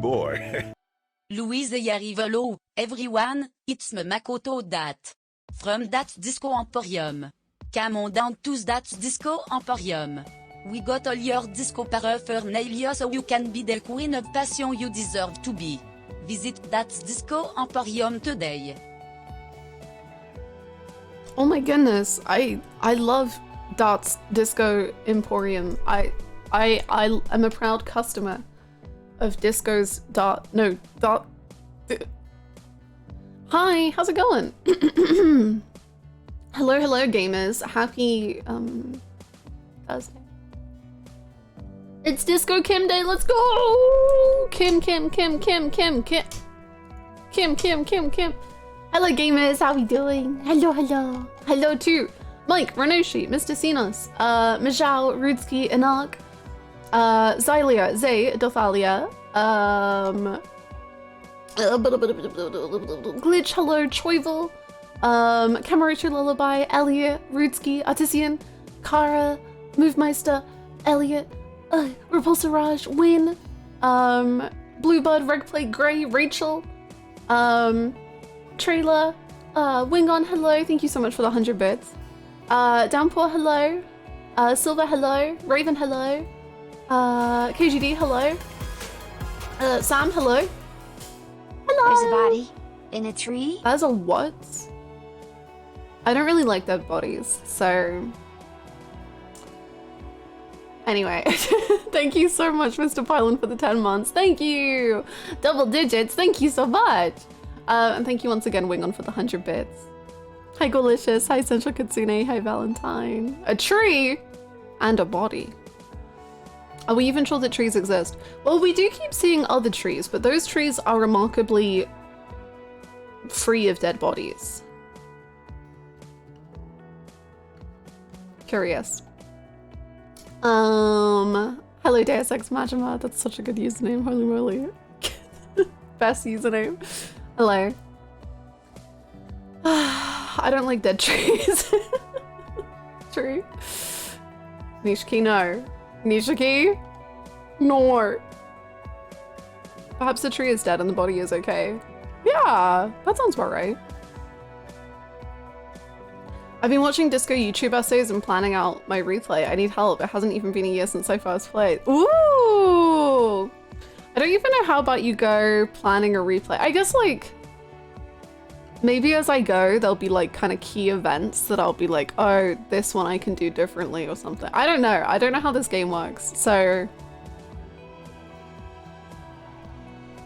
boy. louiseyhannah, everyone, it's me Makoto that. From that Disco Emporium. Come on down to that Disco Emporium. We got all your disco paraphernalia so you can be the queen of passion you deserve to be. Visit that Disco Emporium today. Oh my goodness, I love Dart's Disco Emporium. I am a proud customer of Disco's Dart. No, Dart. Hi, how's it going? Hello, gamers. Happy Thursday. It's Disco Kim Day. Let's go! Kim. Hello, gamers. How we doing? Hello too. Mike, Renoshi, Mr. Sinos, Mijao, Rudsky, Inark, Xylia, Zay, Dothalia, Glitch, hello, Choivel, Kamarichu Lullaby, Elliot, Rudsky, Artisian, Kara, Movemeister, Elliot, Repulsarage, Win, Bluebird, Regplate, Grey, Rachel, Trailer, Wingon, hello, thank you so much for the 100 bits. Downpour, hello. Silver, hello. Raven, hello. KGD, hello. Sam, hello. Hello. There's a body in a tree. That's a what? I don't really like dead bodies, so... Anyway, thank you so much, Mr. Pylon, for the 10 months. Thank you! Double digits, thank you so much! And thank you once again, Wingon, for the 100 bits. Hi, Golicious. Hi, Central Kitsune. Hi, Valentine. A tree and a body. Are we even sure that trees exist? Well, we do keep seeing other trees, but those trees are remarkably free of dead bodies. Curious. Hello, Deus Ex Machina. That's such a good username. Holy moly. Best username. Hello. I don't like dead trees. Tree. Nishiki, no. Nishiki? No. Perhaps the tree is dead and the body is okay. Yeah, that sounds about right. I've been watching disco YouTube essays and planning out my replay. I need help. It hasn't even been a year since I first played. Ooh! I don't even know how about you go planning a replay. I guess like, maybe as I go, there'll be like kind of key events that I'll be like, oh, this one I can do differently or something. I don't know. I don't know how this game works. So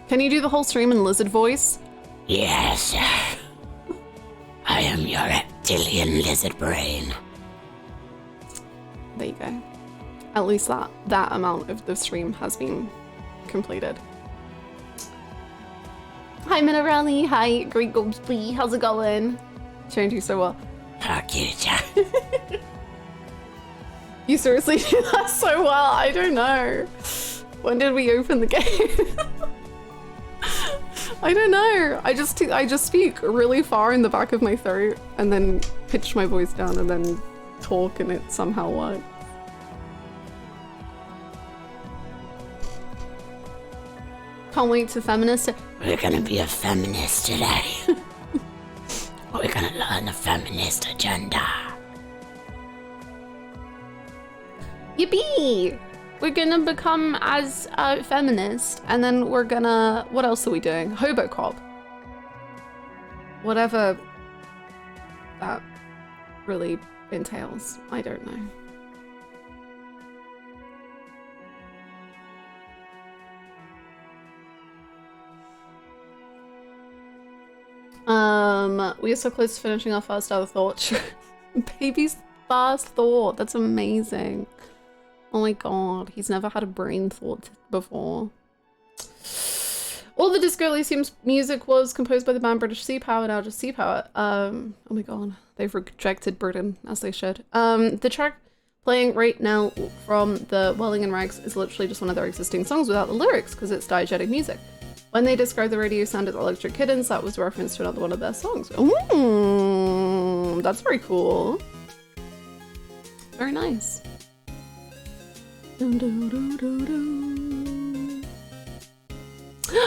can you do the whole stream in lizard voice? Yes. I am your reptilian lizard brain. There you go. At least that amount of the stream has been completed. Hi, Minerali. Hi, Great Ghostby. How's it going? Trying to do so well. Fuck you, Jack. You seriously do that so well? I don't know. When did we open the game? I don't know. I just speak really far in the back of my throat and then pitch my voice down and then talk and it somehow works. Can't wait to feminist. We're gonna be a feminist today. We're gonna learn the feminist agenda. Yippee! We're gonna become as a feminist and then we're gonna... What else are we doing? Hobocop. Whatever that really entails. I don't know. We are so close to finishing our first other thought. Baby's first thought. That's amazing. Oh my god, he's never had a brain thought before. All the Disco Elysium music was composed by the band British Sea Power, now just Sea Power. Oh my god, they've rejected Britain, as they should. The track playing right now from the Whirling in Rags is literally just one of their existing songs without the lyrics, because it's diegetic music. When they described the radio sound as Electric Kittens, that was a reference to another one of their songs. Ooh, that's very cool. Very nice.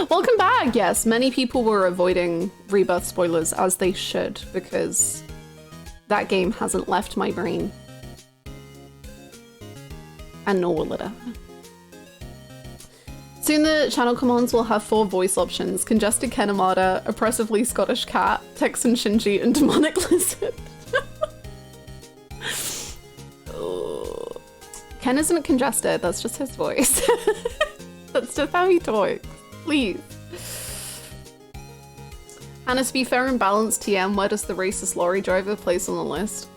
Welcome back! Yes, many people were avoiding Rebirth spoilers, as they should, because that game hasn't left my brain. And nor will it ever. Soon the channel commands will have 4 voice options: Congested Kenamata, Oppressively Scottish Cat, Texan Shinji, and Demonic Lizard. Oh. Ken isn't congested, that's just his voice. That's just how he talks. Please. Hannah, to be fair and balanced, TM, where does the racist lorry driver place on the list?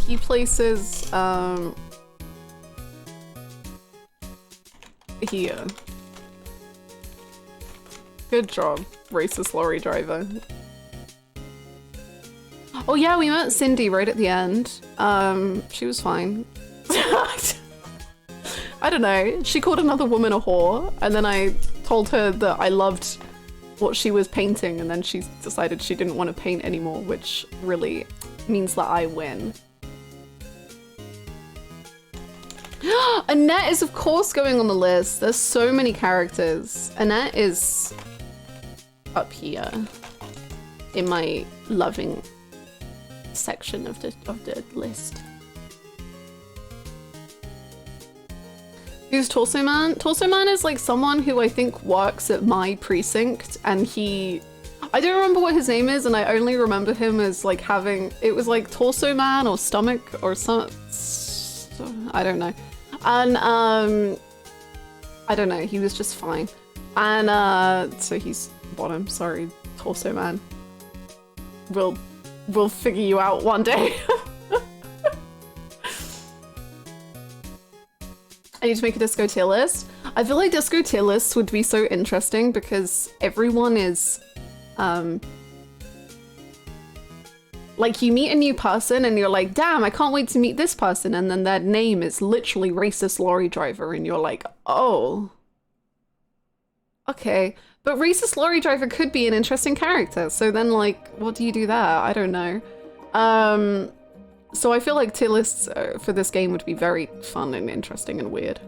He places, here. Good job, racist lorry driver. Oh yeah, we met Cindy right at the end. She was fine. I don't know, she called another woman a whore, and then I told her that I loved what she was painting, and then she decided she didn't want to paint anymore, which really means that I win. Annette is of course going on the list. There's so many characters. Annette is up here in my loving section of the list. Who's Torso Man? Torso Man is like someone who I think works at my precinct, and I don't remember what his name is, and I only remember him as like having, it was like Torso Man or Stomach or some, I don't know. And I don't know, he was just fine. And so he's bottom, sorry, Torso Man. We'll figure you out one day. I need to make a disco tier list. I feel like disco tier lists would be so interesting because everyone is, like you meet a new person and you're like, damn, I can't wait to meet this person. And then their name is literally racist lorry driver. And you're like, oh, okay. But racist lorry driver could be an interesting character. So then like, what do you do there? I don't know. So I feel like tier lists for this game would be very fun and interesting and weird.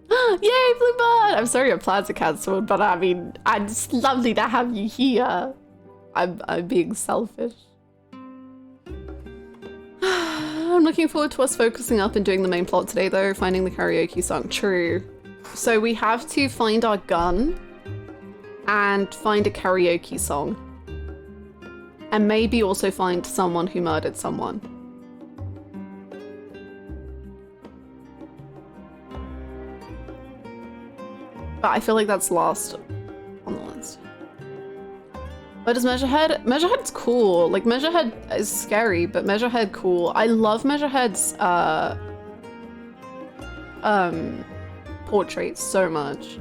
Yay, Bluebird! I'm sorry your plans are cancelled, but I mean, it's lovely to have you here. I'm being selfish. I'm looking forward to us focusing up and doing the main plot today though, finding the karaoke song. True. So we have to find our gun and find a karaoke song. And maybe also find someone who murdered someone. But I feel like that's last on the list. Where does Measurehead? Measurehead's cool. Like, Measurehead is scary, but Measurehead cool. I love Measurehead's portraits so much.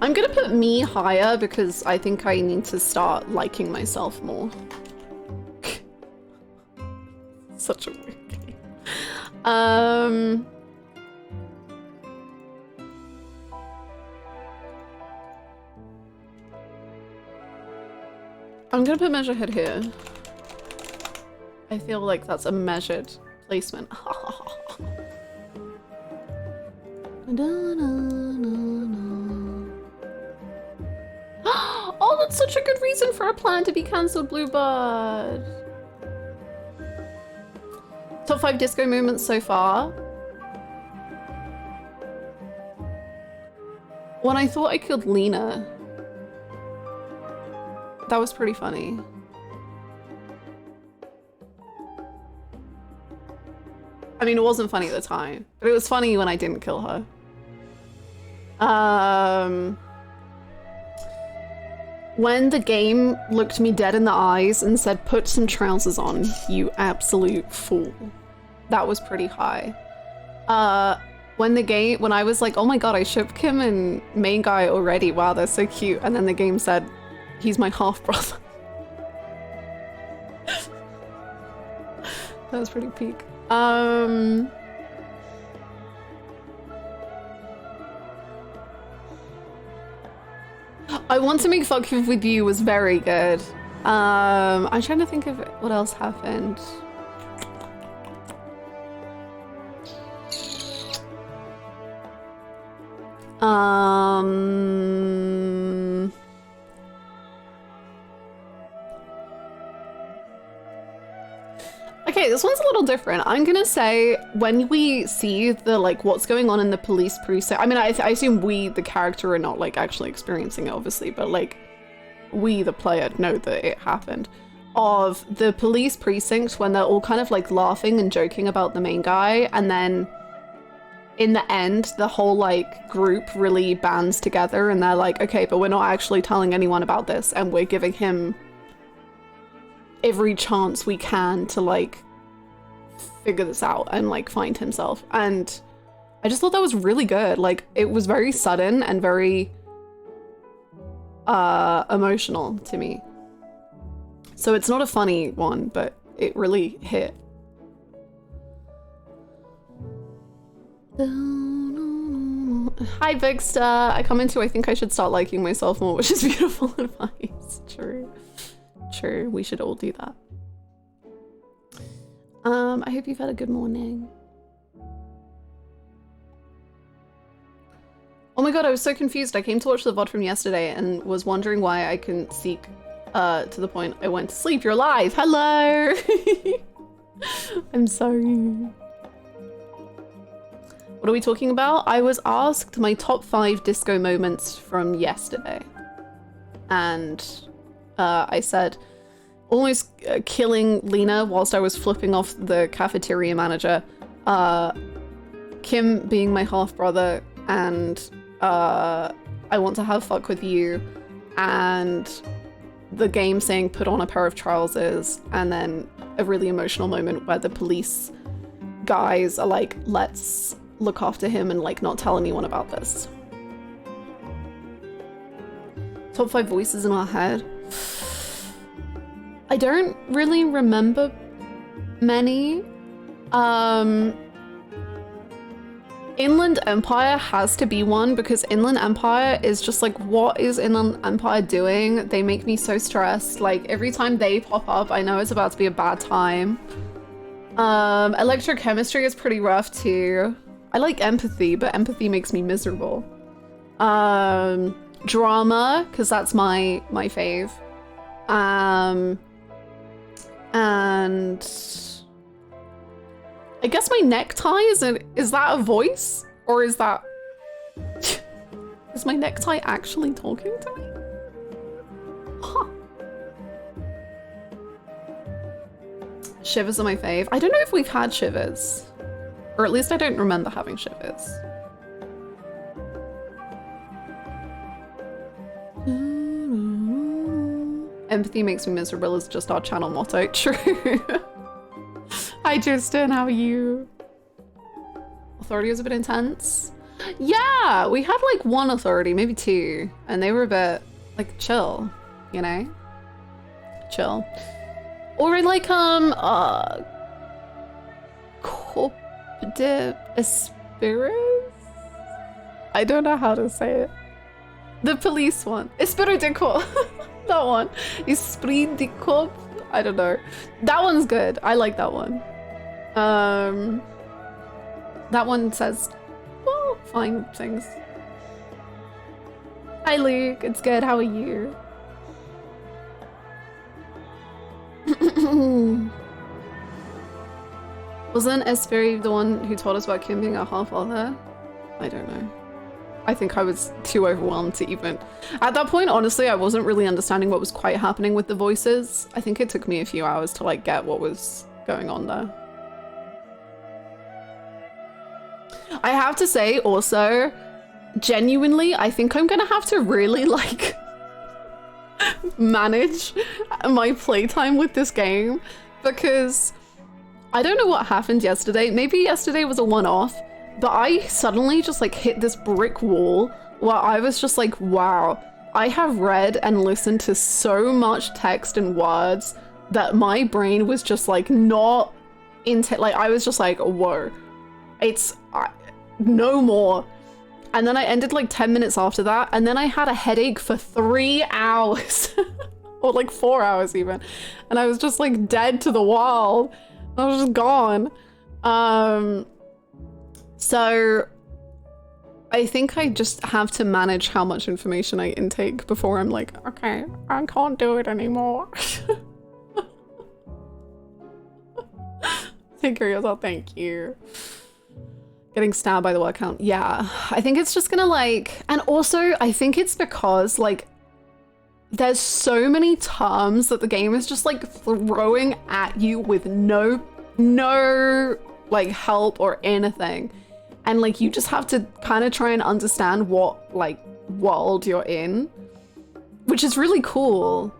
I'm gonna put me higher because I think I need to start liking myself more. Such a weird game. I'm gonna put Measurehead here. I feel like that's a measured placement. Oh, that's such a good reason for a plan to be cancelled, Bluebird. Top 5 disco moments so far. When I thought I killed Lena. That was pretty funny. I mean, it wasn't funny at the time, but it was funny when I didn't kill her. When the game looked me dead in the eyes and said, put some trousers on, you absolute fool. That was pretty high. When I was like, oh my god, I shipped Kim and main guy already, wow, they're so cute. And then the game said, he's my half-brother. That was pretty peak. I Want to Make Fuck With You was very good. I'm trying to think of what else happened. Okay, this one's a little different. I'm gonna say when we see the like what's going on in the police precinct. I mean, I assume we, the character, are not like actually experiencing it, obviously, but like we, the player, know that it happened. Of the police precinct when they're all kind of like laughing and joking about the main guy, and then in the end, the whole like group really bands together and they're like, okay, but we're not actually telling anyone about this, and we're giving him every chance we can to like figure this out and like find himself. And I just thought that was really good. Like, it was very sudden and very emotional to me. So it's not a funny one, but it really hit. Hi, Bigster. I come into I think I should start liking myself more, which is beautiful advice. True. True. We should all do that. I hope you've had a good morning. Oh my god, I was so confused. I came to watch the VOD from yesterday and was wondering why I couldn't seek to the point I went to sleep. You're alive. Hello. I'm sorry. What are we talking about? I was asked my top 5 disco moments from yesterday. And I said, almost killing Lena whilst I was flipping off the cafeteria manager, Kim being my half-brother, and I want to have fuck with you, and the game saying put on a pair of trousers, and then a really emotional moment where the police guys are like, let's look after him and like not tell anyone about this. Top 5 voices in our head. I don't really remember many. Inland Empire has to be one, because Inland Empire is just like, what is Inland Empire doing? They make me so stressed. Like, every time they pop up, I know it's about to be a bad time. Electrochemistry is pretty rough too. I like empathy, but empathy makes me miserable. Drama, because that's my fave. And I guess my necktie is that a voice? Or is that... Is my necktie actually talking to me? Huh. Shivers are my fave. I don't know if we've had shivers. Or at least I don't remember having shivers. Empathy makes me miserable is just our channel motto. True. Hi Tristan, how are you? Authority was a bit intense. Yeah, we had like one authority, maybe 2, and they were a bit like chill, you know? Chill. Or like Corp de Espirits? I don't know how to say it. The police one. Esprit de Corps. That one. Esprit de Corps. I don't know. That one's good. I like that one. That one says, well, fine things. Hi Luke, it's good. How are you? Wasn't Esprit the one who told us about Kim being our half-brother? I don't know. I think I was too overwhelmed to even... At that point, honestly, I wasn't really understanding what was quite happening with the voices. I think it took me a few hours to like get what was going on there. I have to say also, genuinely, I think I'm gonna have to really like manage my playtime with this game, because I don't know what happened yesterday. Maybe yesterday was a one-off, but I suddenly just like hit this brick wall where I was just like, wow, I have read and listened to so much text and words that my brain was just like not into, like I was just like, whoa, it's no more. And then I ended like 10 minutes after that, and then I had a headache for 3 hours or like 4 hours even. And I was just like dead to the world. I was just gone. So I think I just have to manage how much information I intake before I'm like, okay, I can't do it anymore. Take care of yourself, thank you. Getting stabbed by the word count. Yeah, I think it's just gonna like, and also I think it's because like there's so many terms that the game is just like throwing at you with no like help or anything. And like you just have to kind of try and understand what like world you're in, which is really cool.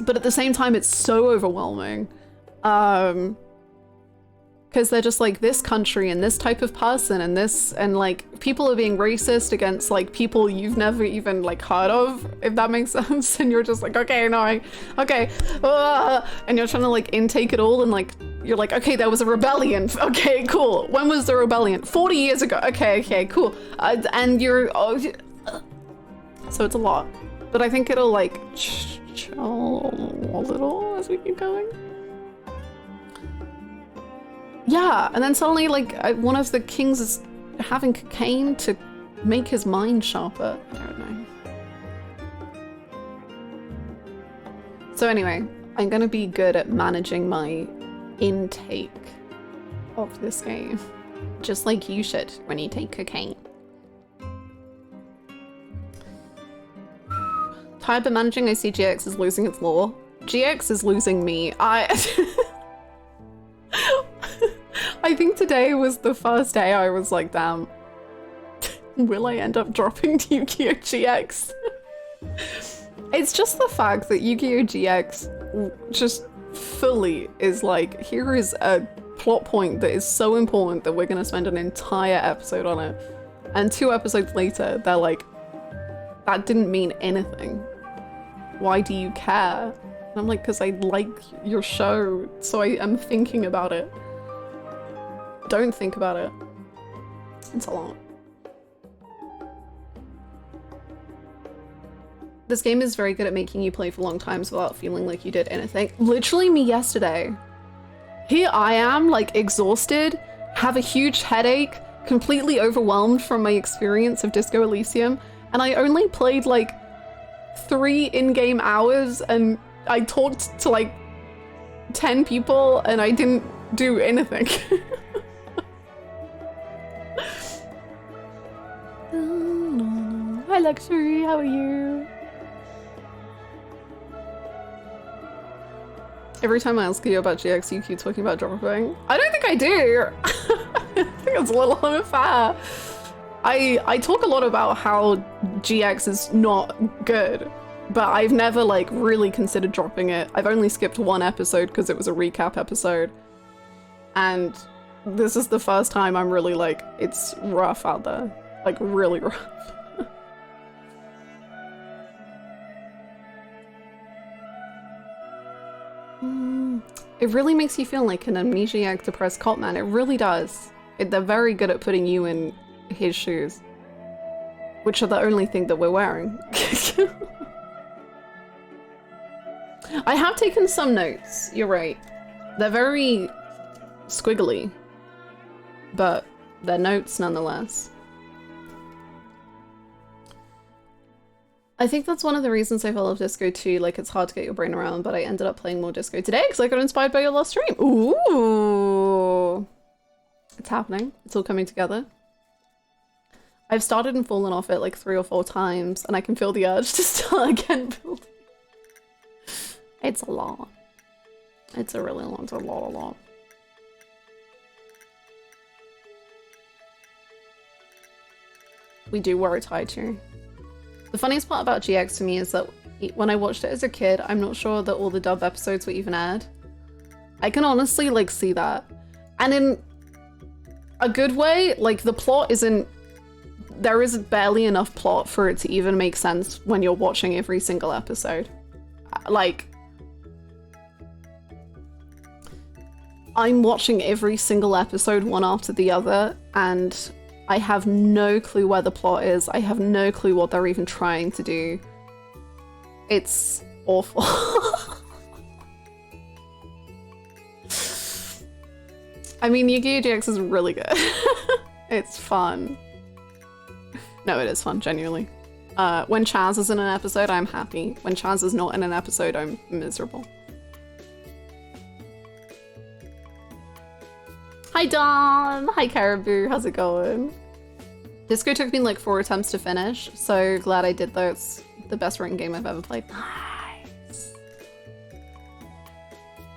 But at the same time, it's so overwhelming. Because they're just like this country and this type of person and this, and like people are being racist against like people you've never even like heard of, if that makes sense. And you're just like, okay, no, okay. And you're trying to like intake it all, and like, you're like, okay, there was a rebellion. Okay, cool. When was the rebellion? 40 years ago. Okay, cool. And you're, so it's a lot. But I think it'll like chill a little as we keep going. Yeah, and then suddenly, like, one of the kings is having cocaine to make his mind sharper. I don't know. So anyway, I'm gonna be good at managing my intake of this game. Just like you should when you take cocaine. Tired but managing, I see GX is losing its lore. GX is losing me. I think today was the first day I was like, damn, will I end up dropping Yu-Gi-Oh! GX? It's just the fact that Yu-Gi-Oh! GX just fully is like, here is a plot point that is so important that we're gonna spend an entire episode on it. And 2 episodes later, they're like, that didn't mean anything. Why do you care? And I'm like, because I like your show, so I am thinking about it. Don't think about it. It's a lot. This game is very good at making you play for long times without feeling like you did anything. Literally me yesterday. Here I am, like exhausted, have a huge headache, completely overwhelmed from my experience of Disco Elysium, and I only played like 3 in-game hours, and I talked to like 10 people and I didn't do anything. Hi Luxury, how are you? Every time I ask you about GX, you keep talking about dropping. I don't think I do. I think it's a little unfair. I talk a lot about how GX is not good, but I've never like really considered dropping it. I've only skipped 1 episode because it was a recap episode. And this is the first time I'm really like, it's rough out there. Like really rough. It really makes you feel like an amnesiac depressed cop man. It really does. They're very good at putting you in his shoes, which are the only thing that we're wearing. I have taken some notes, you're right. They're very squiggly, but they're notes nonetheless. I think that's one of the reasons I fell off Disco too. Like, it's hard to get your brain around, but I ended up playing more Disco today because I got inspired by your last stream. Ooh! It's happening. It's all coming together. I've started and fallen off it like 3 or 4 times, and I can feel the urge to start again building. It's a lot. It's a really long, it's a lot. We do wear a tie too. The funniest part about GX to me is that when I watched it as a kid, I'm not sure that all the dub episodes were even aired. I can honestly like see that. And in a good way, like the plot isn't, there is barely enough plot for it to even make sense when you're watching every single episode. Like, I'm watching every single episode one after the other, and I have no clue where the plot is. I have no clue what they're even trying to do. It's awful. I mean, Yu-Gi-Oh! GX is really good. It's fun. No, it is fun, genuinely. When Chaz is in an episode, I'm happy. When Chaz is not in an episode, I'm miserable. Hi, Dawn! Hi, Caribou. How's it going? Disco took me like 4 attempts to finish, so glad I did though. It's the best written game I've ever played. Nice.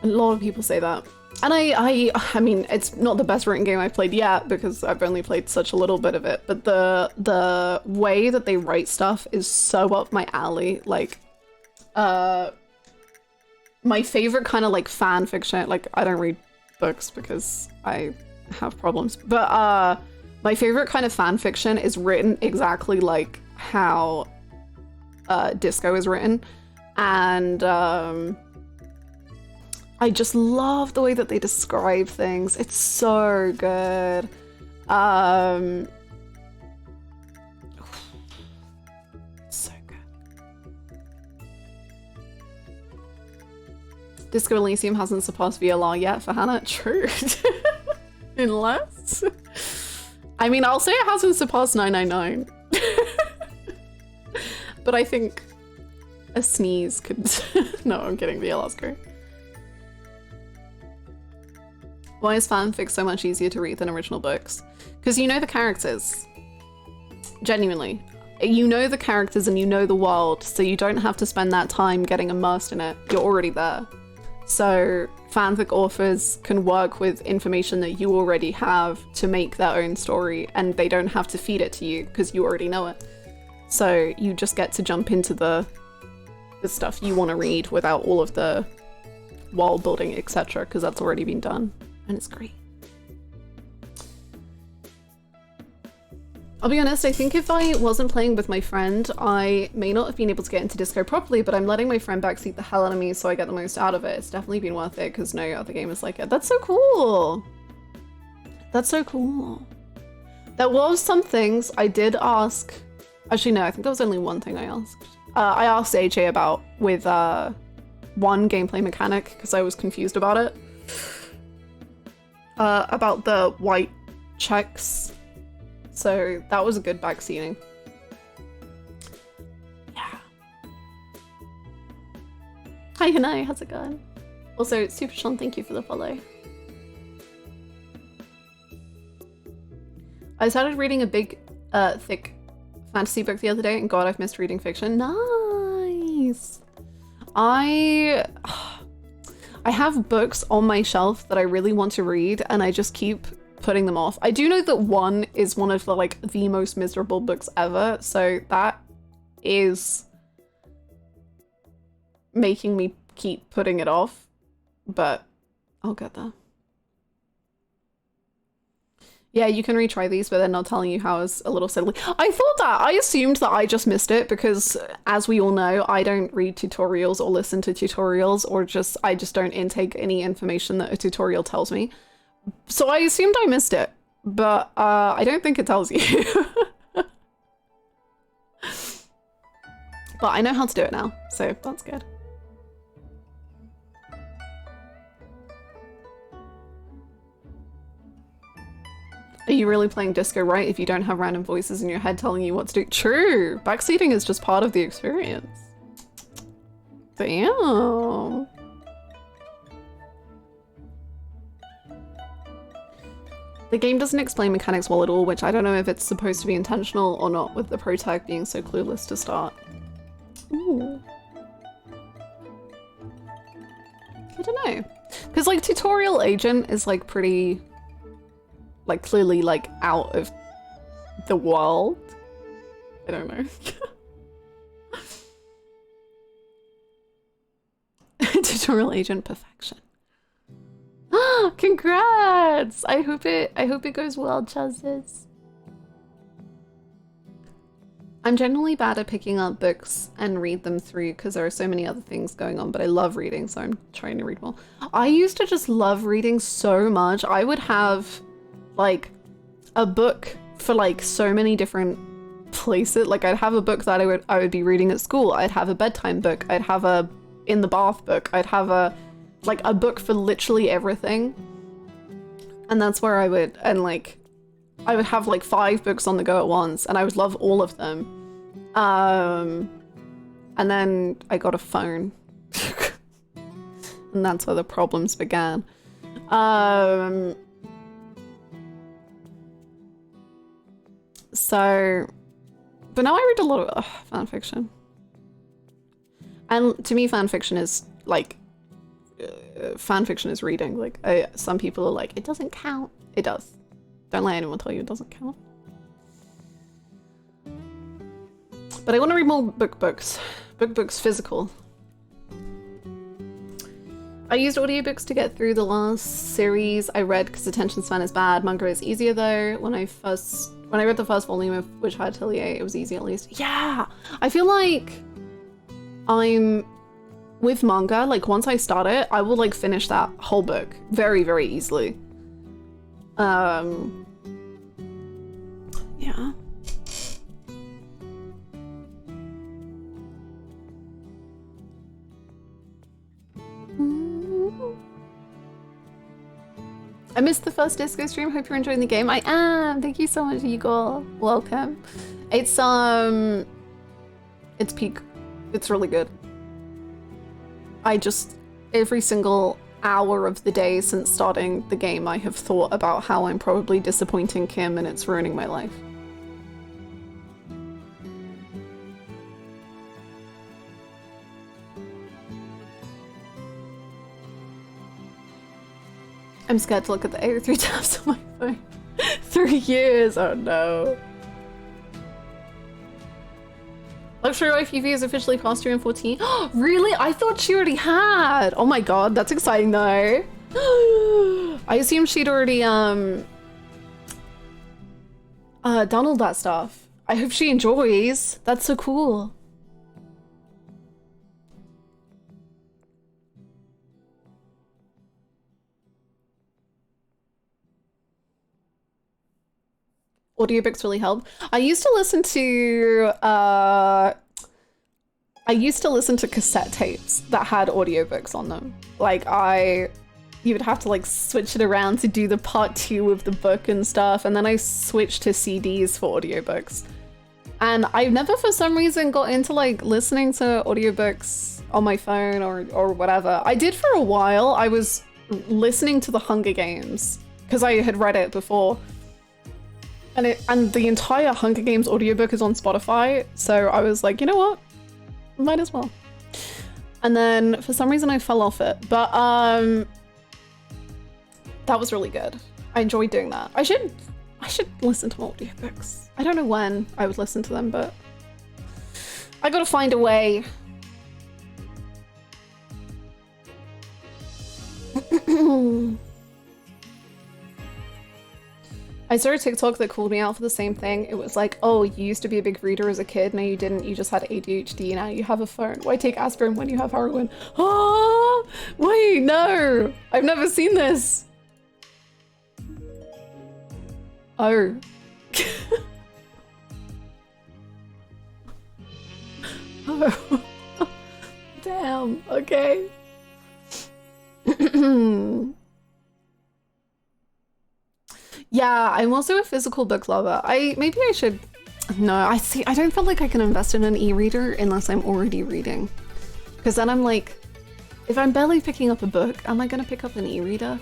A lot of people say that. And I mean, it's not the best written game I've played yet because I've only played such a little bit of it, but the way that they write stuff is so up my alley. Like, my favorite kind of like fan fiction, like I don't read books because I have problems, but my favorite kind of fan fiction is written exactly like how Disco is written, and I just love the way that they describe things. It's so good. So good. Disco Elysium hasn't surpassed VLR yet for Hannah. True. Unless... I mean, I'll say it hasn't surpassed 999. But I think a sneeze could... No, I'm kidding. VLR's great. Why is fanfic so much easier to read than original books? Because you know the characters. Genuinely. You know the characters and you know the world, so you don't have to spend that time getting immersed in it. You're already there. So fanfic authors can work with information that you already have to make their own story, and they don't have to feed it to you because you already know it. So you just get to jump into the stuff you want to read without all of the world building, etc., because that's already been done. And it's great. I'll be honest, I think if I wasn't playing with my friend, I may not have been able to get into Disco properly, but I'm letting my friend backseat the hell out of me so I get the most out of it. It's definitely been worth it because no other game is like it. That's so cool. That's so cool. There was some things I did ask. Actually, no, I think there was only one thing I asked. I asked AJ about with one gameplay mechanic because I was confused about it. About the white checks. So that was a good backseating. Yeah. Hi, Hanai, how's it going? Also, Super Sean, thank you for the follow. I started reading a big, thick fantasy book the other day, and God, I've missed reading fiction. Nice! I have books on my shelf that I really want to read, and I just keep putting them off. I do know that one is one of the, like, the most miserable books ever, so that is making me keep putting it off, but I'll get there. Yeah, you can retry these, but they're not telling you how it's a little silly. I thought that. I assumed that I just missed it because, as we all know, I don't read tutorials or listen to tutorials, or I just don't intake any information that a tutorial tells me. So I assumed I missed it, but I don't think it tells you. But I know how to do it now, so that's good. Are you really playing Disco right if you don't have random voices in your head telling you what to do? True! Backseating is just part of the experience. Damn! The game doesn't explain mechanics well at all, which I don't know if it's supposed to be intentional or not, with the protag being so clueless to start. Ooh. I don't know. Because, like, Tutorial Agent is, like, pretty... like, clearly, like, out of the world. I don't know. Tutorial Agent perfection. Congrats! I hope it goes well, Chazes. I'm generally bad at picking up books and read them through because there are so many other things going on, but I love reading, so I'm trying to read more. I used to just love reading so much. I would have like a book for like so many different place it. Like I'd have a book that I would be reading at school. I'd have a bedtime book. I'd have a in the bath book. I'd have a book for literally everything. And that's where I would have like 5 books on the go at once, and I would love all of them. And then I got a phone. And that's where the problems began. So, but now I read a lot of fan fiction. And to me, fan fiction is like, fan fiction is reading. Like, some people are like, it doesn't count. It does. Don't let anyone tell you it doesn't count. But I want to read more books. Books physical. I used audiobooks to get through the last series I read because attention span is bad. Manga is easier though. When I read the first volume of Witch Hat Atelier, it was easy at least. Yeah! I feel like I'm with manga, like once I start it, I will like finish that whole book very, very easily. Yeah. I missed the first disco stream. Hope you're enjoying the game. I am. Thank you so much, Igor. Welcome. It's peak. It's really good. Every single hour of the day since starting the game, I have thought about how I'm probably disappointing Kim and it's ruining my life. I'm scared to look at the AO3 tabs on my phone. 3 years, oh no. Luxury Wife UV is officially past 2 and 14. Really? I thought she already had. Oh my god, that's exciting though. I assumed she'd already done all that stuff. I hope she enjoys. That's so cool. Audiobooks really help. I used to listen to cassette tapes that had audiobooks on them. Like you would have to like switch it around to do the part 2 of the book and stuff, and then I switched to CDs for audiobooks. And I've never for some reason got into like listening to audiobooks on my phone or whatever. I did for a while. I was listening to The Hunger Games because I had read it before. And the entire Hunger Games audiobook is on Spotify, so I was like, you know what? Might as well. And then for some reason I fell off it, but that was really good. I enjoyed doing that. I should listen to more audiobooks. I don't know when I would listen to them, but I gotta find a way. I saw a TikTok that called me out for the same thing. It was like, oh, you used to be a big reader as a kid. No, you didn't. You just had ADHD. Now you have a phone. Why take aspirin when you have heroin? Ah, wait, no. I've never seen this. Oh. Oh. Damn. Okay. Yeah, I'm also a physical book lover. Maybe I should. No, I don't feel like I can invest in an e-reader unless I'm already reading. Because then I'm like, if I'm barely picking up a book, am I gonna pick up an e-reader?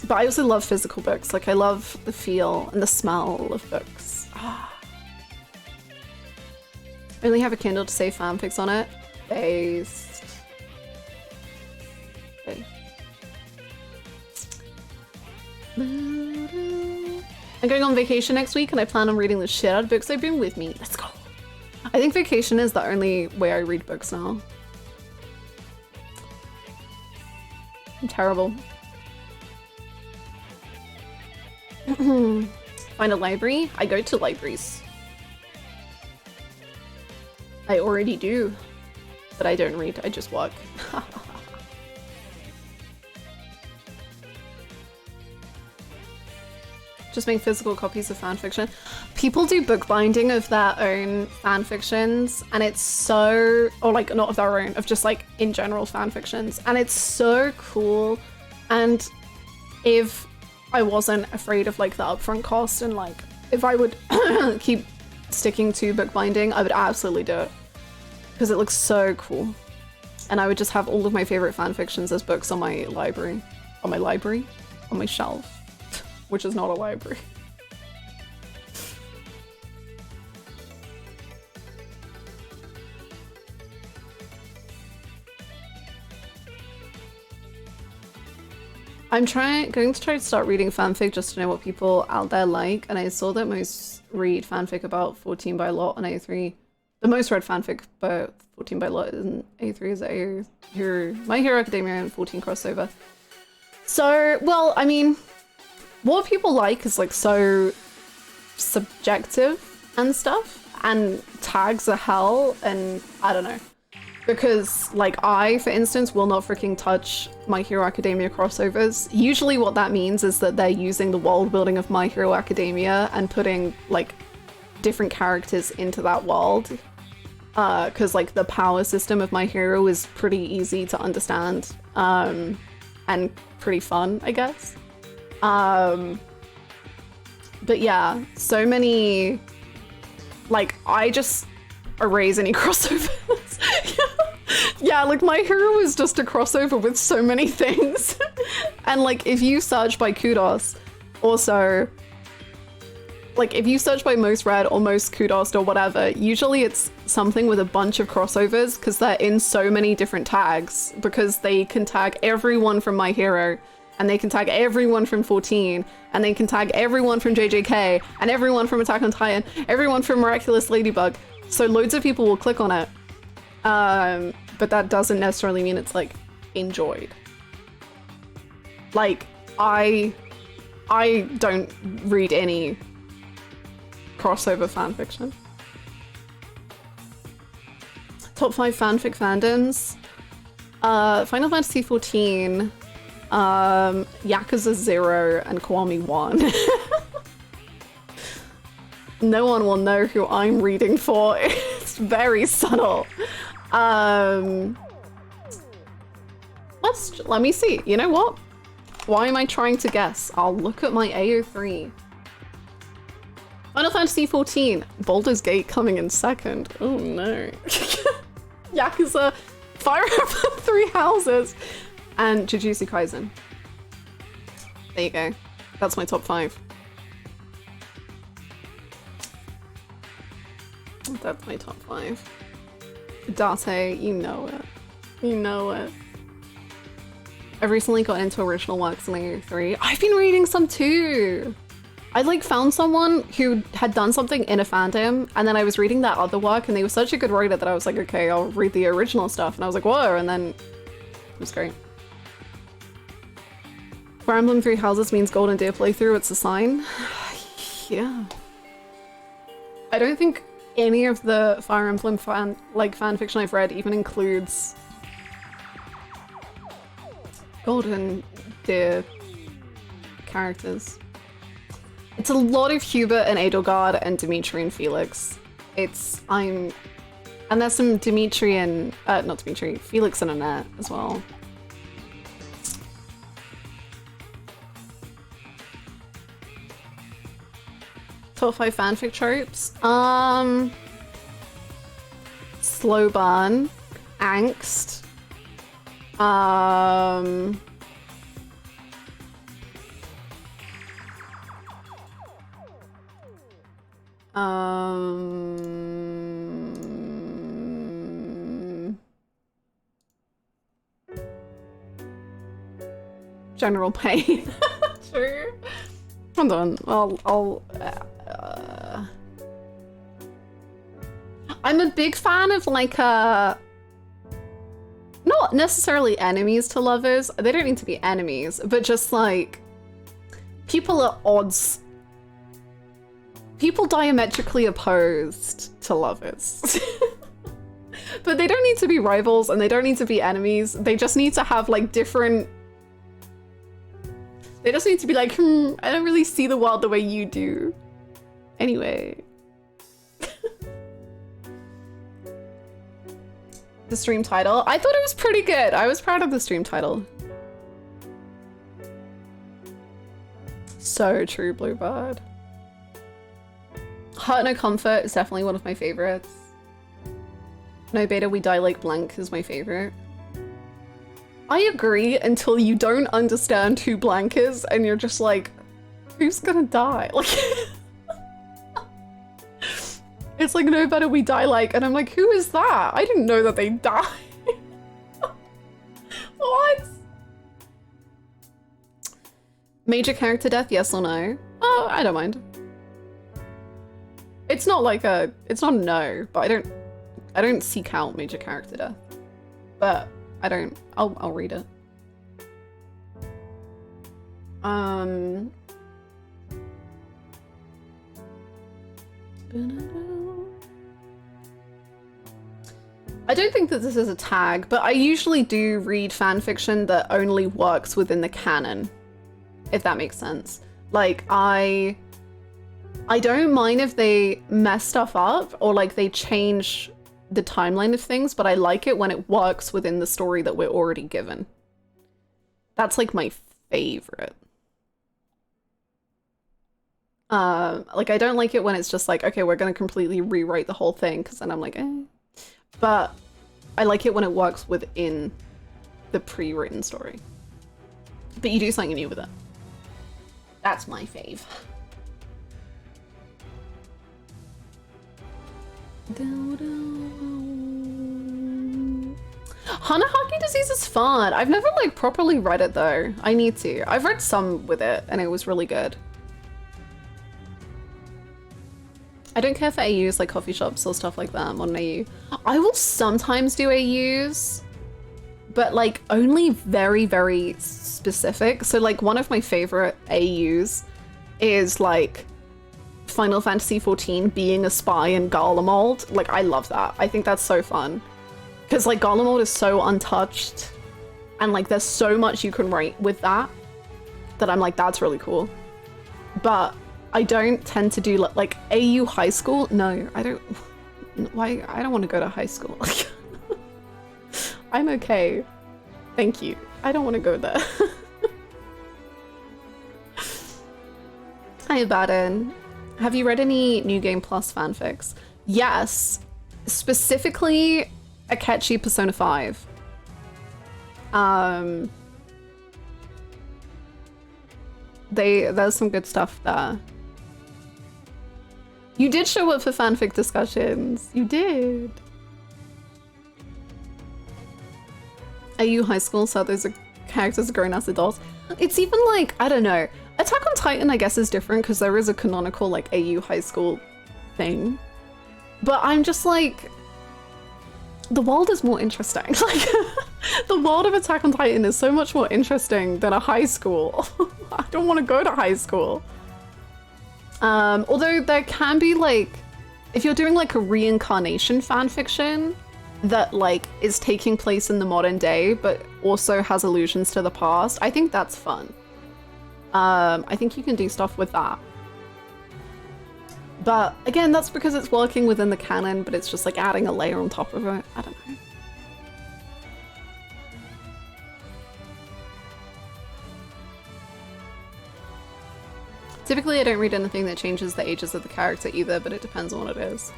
But I also love physical books. Like I love the feel and the smell of books. I only have a Kindle to save fanfics on it. Based. Okay. I'm going on vacation next week and I plan on reading the shit out of books I bring with me. Let's go. I think vacation is the only way I read books now. I'm terrible. Find a library? I go to libraries. I already do. But I don't read, I just work. Just make physical copies of fanfiction. People do bookbinding of their own fanfictions, and it's so, or like not of their own, of just like in general fanfictions, and it's so cool. And if I wasn't afraid of like the upfront cost, and like if I would keep sticking to bookbinding, I would absolutely do it because it looks so cool. And I would just have all of my favorite fanfictions as books on my library, on my shelf. Which is not a library. I'm going to try to start reading fanfic just to know what people out there like, and I saw that most read fanfic about 14 by lot on A3. The most read fanfic about 14 by lot in A3 is My Hero Academia and 14 crossover. So, well, I mean, what people like is like so subjective and stuff, and tags are hell, and I don't know. Because like I, for instance, will not freaking touch My Hero Academia crossovers. Usually what that means is that they're using the world building of My Hero Academia and putting like different characters into that world. Because like the power system of My Hero is pretty easy to understand and pretty fun, I guess. But yeah, so many, like, I just erase any crossovers. Yeah, like My Hero is just a crossover with so many things. And like, if you search by kudos, also, like if you search by most read or most kudos or whatever, usually it's something with a bunch of crossovers because they're in so many different tags, because they can tag everyone from My Hero, and they can tag everyone from 14, and they can tag everyone from JJK, and everyone from Attack on Titan, everyone from Miraculous Ladybug. So loads of people will click on it. But that doesn't necessarily mean it's like enjoyed. Like I don't read any crossover fanfiction. Top 5 fanfic fandoms. Final Fantasy 14. Yakuza 0 and Kiwami 1. No one will know who I'm reading for. It's very subtle. Let me see. You know what? Why am I trying to guess? I'll look at my AO3. Final Fantasy 14. Baldur's Gate coming in second. Oh no. Yakuza, Fire Emblem 3 Houses, and Jujutsu Kaisen. There you go. That's my top 5. That's my top 5. Date, you know it. You know it. I've recently got into original works in AO3. I've been reading some too. I like found someone who had done something in a fandom, and then I was reading that other work, and they were such a good writer that I was like, okay, I'll read the original stuff. And I was like, whoa, and then it was great. Fire Emblem 3 Houses means Golden Deer playthrough, it's a sign. Yeah. I don't think any of the Fire Emblem fanfiction I've read even includes Golden Deer characters. It's a lot of Hubert and Edelgard and Dimitri and Felix. And there's some Felix and Annette as well. Top 5 fanfic tropes. Slow burn, angst. General pain. Sure. Hold on. I'm a big fan of like not necessarily enemies to lovers. They don't need to be enemies, but just like people at odds. People diametrically opposed to lovers. But they don't need to be rivals and they don't need to be enemies. They just need to have like different They just need to be like, I don't really see the world the way you do. Anyway. The stream title. I thought it was pretty good. I was proud of the stream title. So true, Bluebird. Heart No Comfort is definitely one of my favorites. No Beta We Die Like Blank is my favorite. I agree until you don't understand who Blank is and you're just like, who's gonna die? Like, it's like No Better We Die Like, and I'm like, who is that? I didn't know that they died. What? Major character death, yes or no? Oh, I don't mind. It's not like a, it's not a no, but I don't seek out major character death. But I'll read it. I don't think that this is a tag, but I usually do read fanfiction that only works within the canon, if that makes sense. Like, I don't mind if they mess stuff up or like they change the timeline of things, but I like it when it works within the story that we're already given. That's like my favorite. Like I don't like it when it's just like, okay, we're gonna completely rewrite the whole thing, because then I'm like, eh. But I like it when it works within the pre-written story. But you do something new with it. That's my fave. Hanahaki disease is fun. I've never like properly read it though. I need to. I've read some with it and it was really good. I don't care for AUs like coffee shops or stuff like that on AU. I will sometimes do AUs, but like only very, very specific. So like one of my favorite AUs is like Final Fantasy XIV being a spy in Garlemald. Like I love that. I think that's so fun. Because like Garlemald is so untouched and like there's so much you can write with that I'm like, that's really cool. But I don't tend to do like AU high school. No, I don't. Why? I don't want to go to high school. I'm okay. Thank you. I don't want to go there. Hi, Baden. Have you read any New Game Plus fanfics? Yes. Specifically, Akechi Persona 5. There's some good stuff there. You did show up for fanfic discussions. You did. AU high school, so those are characters are grown as adults. It's even like, I don't know. Attack on Titan, I guess, is different because there is a canonical like AU high school thing. But I'm just like, the world is more interesting. Like, the world of Attack on Titan is so much more interesting than a high school. I don't want to go to high school. Although there can be like, if you're doing like a reincarnation fanfiction that like is taking place in the modern day, but also has allusions to the past, I think that's fun. I think you can do stuff with that. But again, that's because it's working within the canon, but it's just like adding a layer on top of it. I don't know. Typically, I don't read anything that changes the ages of the character either, but it depends on what it is.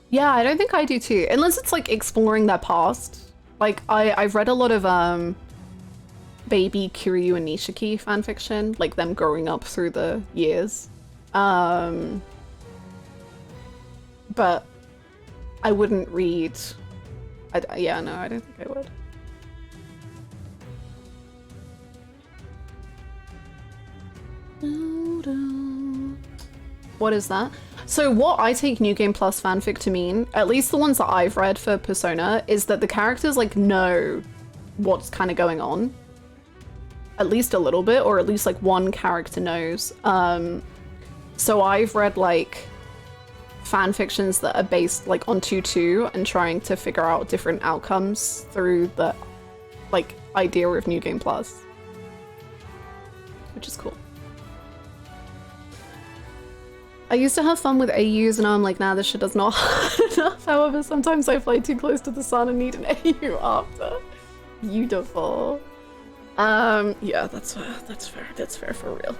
Yeah, I don't think I do too, unless it's like exploring their past. Like I've read a lot of baby Kiryu and Nishiki fanfiction, like them growing up through the years. But I wouldn't read. Yeah, no, I don't think I would. What is that? So what I take New Game Plus fanfic to mean, at least the ones that I've read for Persona, is that the characters like know what's kind of going on. At least a little bit, or at least like one character knows. So I've read like fanfictions that are based like on 2-2 and trying to figure out different outcomes through the like idea of New Game Plus. which is cool. I used to have fun with AUs and now I'm like, nah, this shit does not hard enough. However, sometimes I fly too close to the sun and need an AU after. Beautiful. Yeah, that's fair. That's fair for real.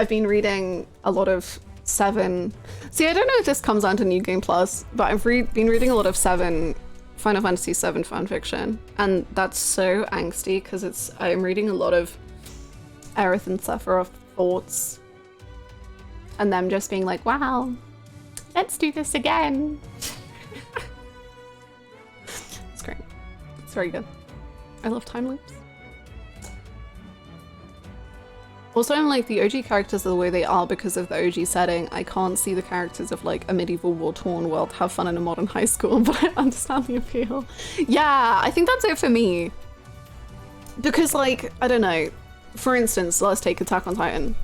I've been reading a lot of 7. See, I don't know if this comes onto New Game Plus, but I've been reading a lot of Final Fantasy 7 fanfiction, and that's so angsty because I'm reading a lot of Aerith and Sephiroth thoughts, and them just being like, "Wow, let's do this again." It's great. It's very good. I love time loops. Also, I'm like, the OG characters are the way they are because of the OG setting. I can't see the characters of like a medieval war-torn world have fun in a modern high school, but I understand the appeal. Yeah, I think that's it for me. Because like, I don't know, for instance, let's take Attack on Titan.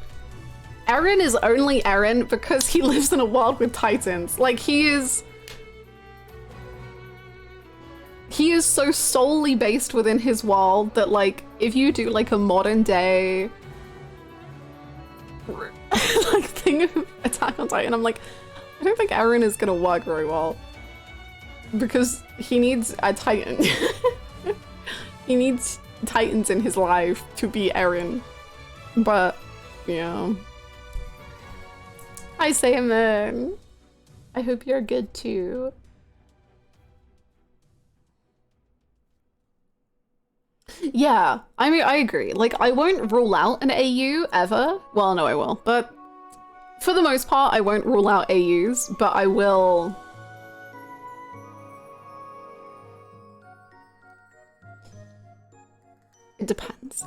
Eren is only Eren because he lives in a world with titans. Like, he is so solely based within his world that like, if you do like a modern day like thing of Attack on Titan, I'm like, I don't think Eren is gonna work very well because he needs a titan. He needs titans in his life to be Eren. But yeah, hi Simon, I hope you're good too. Yeah, I mean, I agree. Like, I won't rule out an AU ever. Well, no, I will. But for the most part, I won't rule out AUs, but I will... It depends.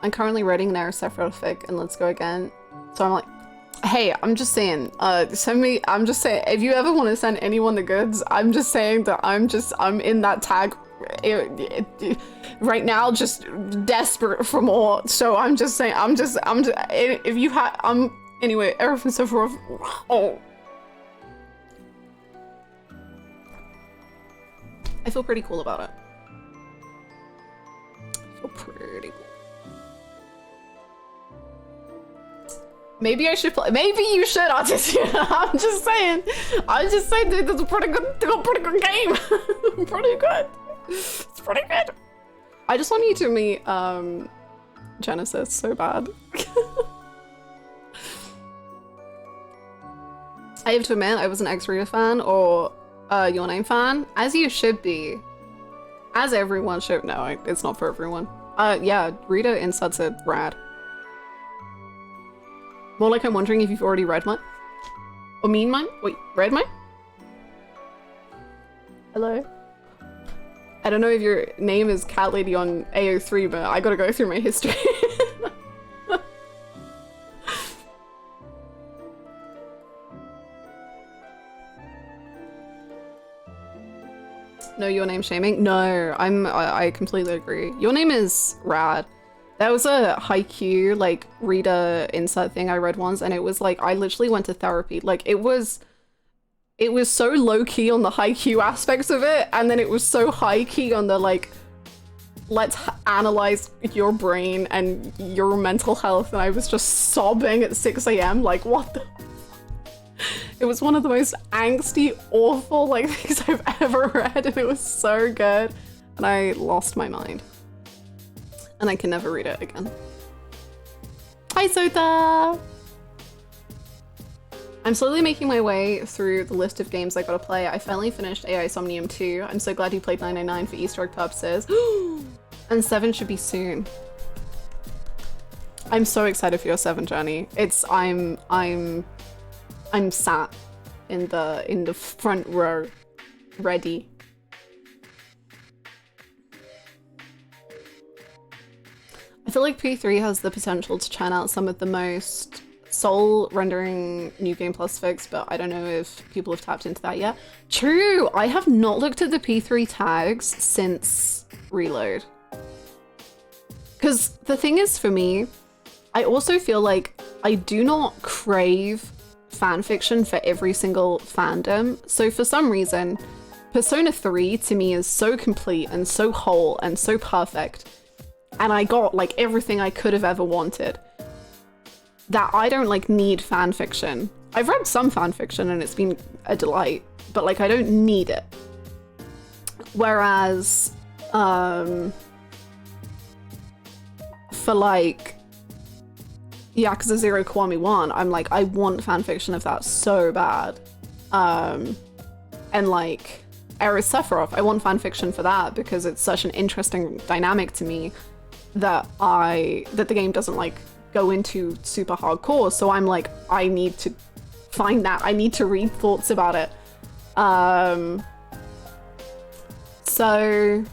I'm currently writing an Aerith Sephiroth fic, and let's go again. So I'm like, hey, I'm just saying, send me, I'm just saying, if you ever want to send anyone the goods, I'm just saying that I'm in that tag right now, just desperate for more. So I'm just saying, I'm just if you had, anyway, Aerith and Sephiroth. Oh, I feel pretty cool about it. I feel pretty cool. Maybe I should play. Maybe you should, Autistia. I'm just saying, dude, that's a pretty good game. Pretty good. It's pretty good. I just want you to meet Genesis so bad. I have to admit, I was an ex-Rita fan or Your Name fan, as you should be. As everyone should. No, it's not for everyone. Yeah, Rita inserts are rad. More like I'm wondering if you've already read mine. Or mean mine? Wait, read mine? Hello? I don't know if your name is Cat Lady on AO3, but I gotta go through my history. No, Your Name shaming? No, I completely agree. Your Name is rad. There was a Haikyuu, like, Rita insert thing I read once, and it was like, I literally went to therapy. Like, it was so low-key on the Haikyuu aspects of it, and then it was so high-key on the, like, let's analyze your brain and your mental health, and I was just sobbing at 6 AM, like, what the... It was one of the most angsty, awful, like, things I've ever read, and it was so good, and I lost my mind. And I can never read it again. Hi, Sota! I'm slowly making my way through the list of games I gotta play. I finally finished AI Somnium 2. I'm so glad you played 999 for Easter egg purposes. And 7 should be soon. I'm so excited for your 7 journey. I'm sat in the front row, ready. I feel like P3 has the potential to churn out some of the most soul-rendering New Game Plus fics, but I don't know if people have tapped into that yet. True! I have not looked at the P3 tags since Reload. Because the thing is, for me, I also feel like I do not crave fanfiction for every single fandom. So for some reason, Persona 3 to me is so complete and so whole and so perfect and I got like everything I could have ever wanted, that I don't like need fan fiction. I've read some fan fiction and it's been a delight, but like I don't need it. Whereas for like Yakuza 0 Kiwami 1, I'm like, I want fan fiction of that so bad. And like Eris Sephiroth, I want fan fiction for that because it's such an interesting dynamic to me that the game doesn't like go into super hardcore. So I'm like, I need to find that. I need to read thoughts about it. So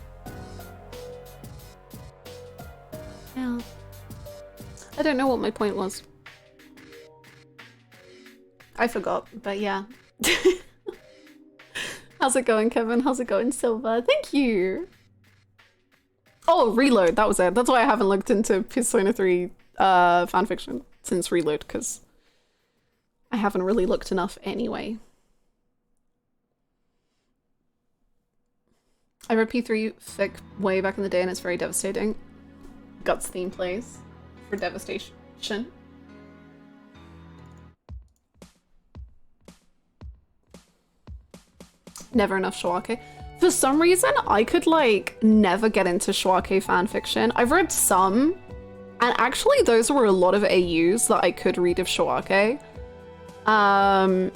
yeah, I don't know what my point was. I forgot, but yeah. How's it going, Kevin? How's it going, Silver? Thank you. Oh, Reload, that was it. That's why I haven't looked into Persona 3 fanfiction since Reload, because I haven't really looked enough anyway. I read P3 fic way back in the day and it's very devastating. Guts theme plays for devastation. Never enough Shwake. For some reason, I could like never get into Shwake fanfiction. I've read some, and actually those were a lot of AUs that I could read of Shwake. I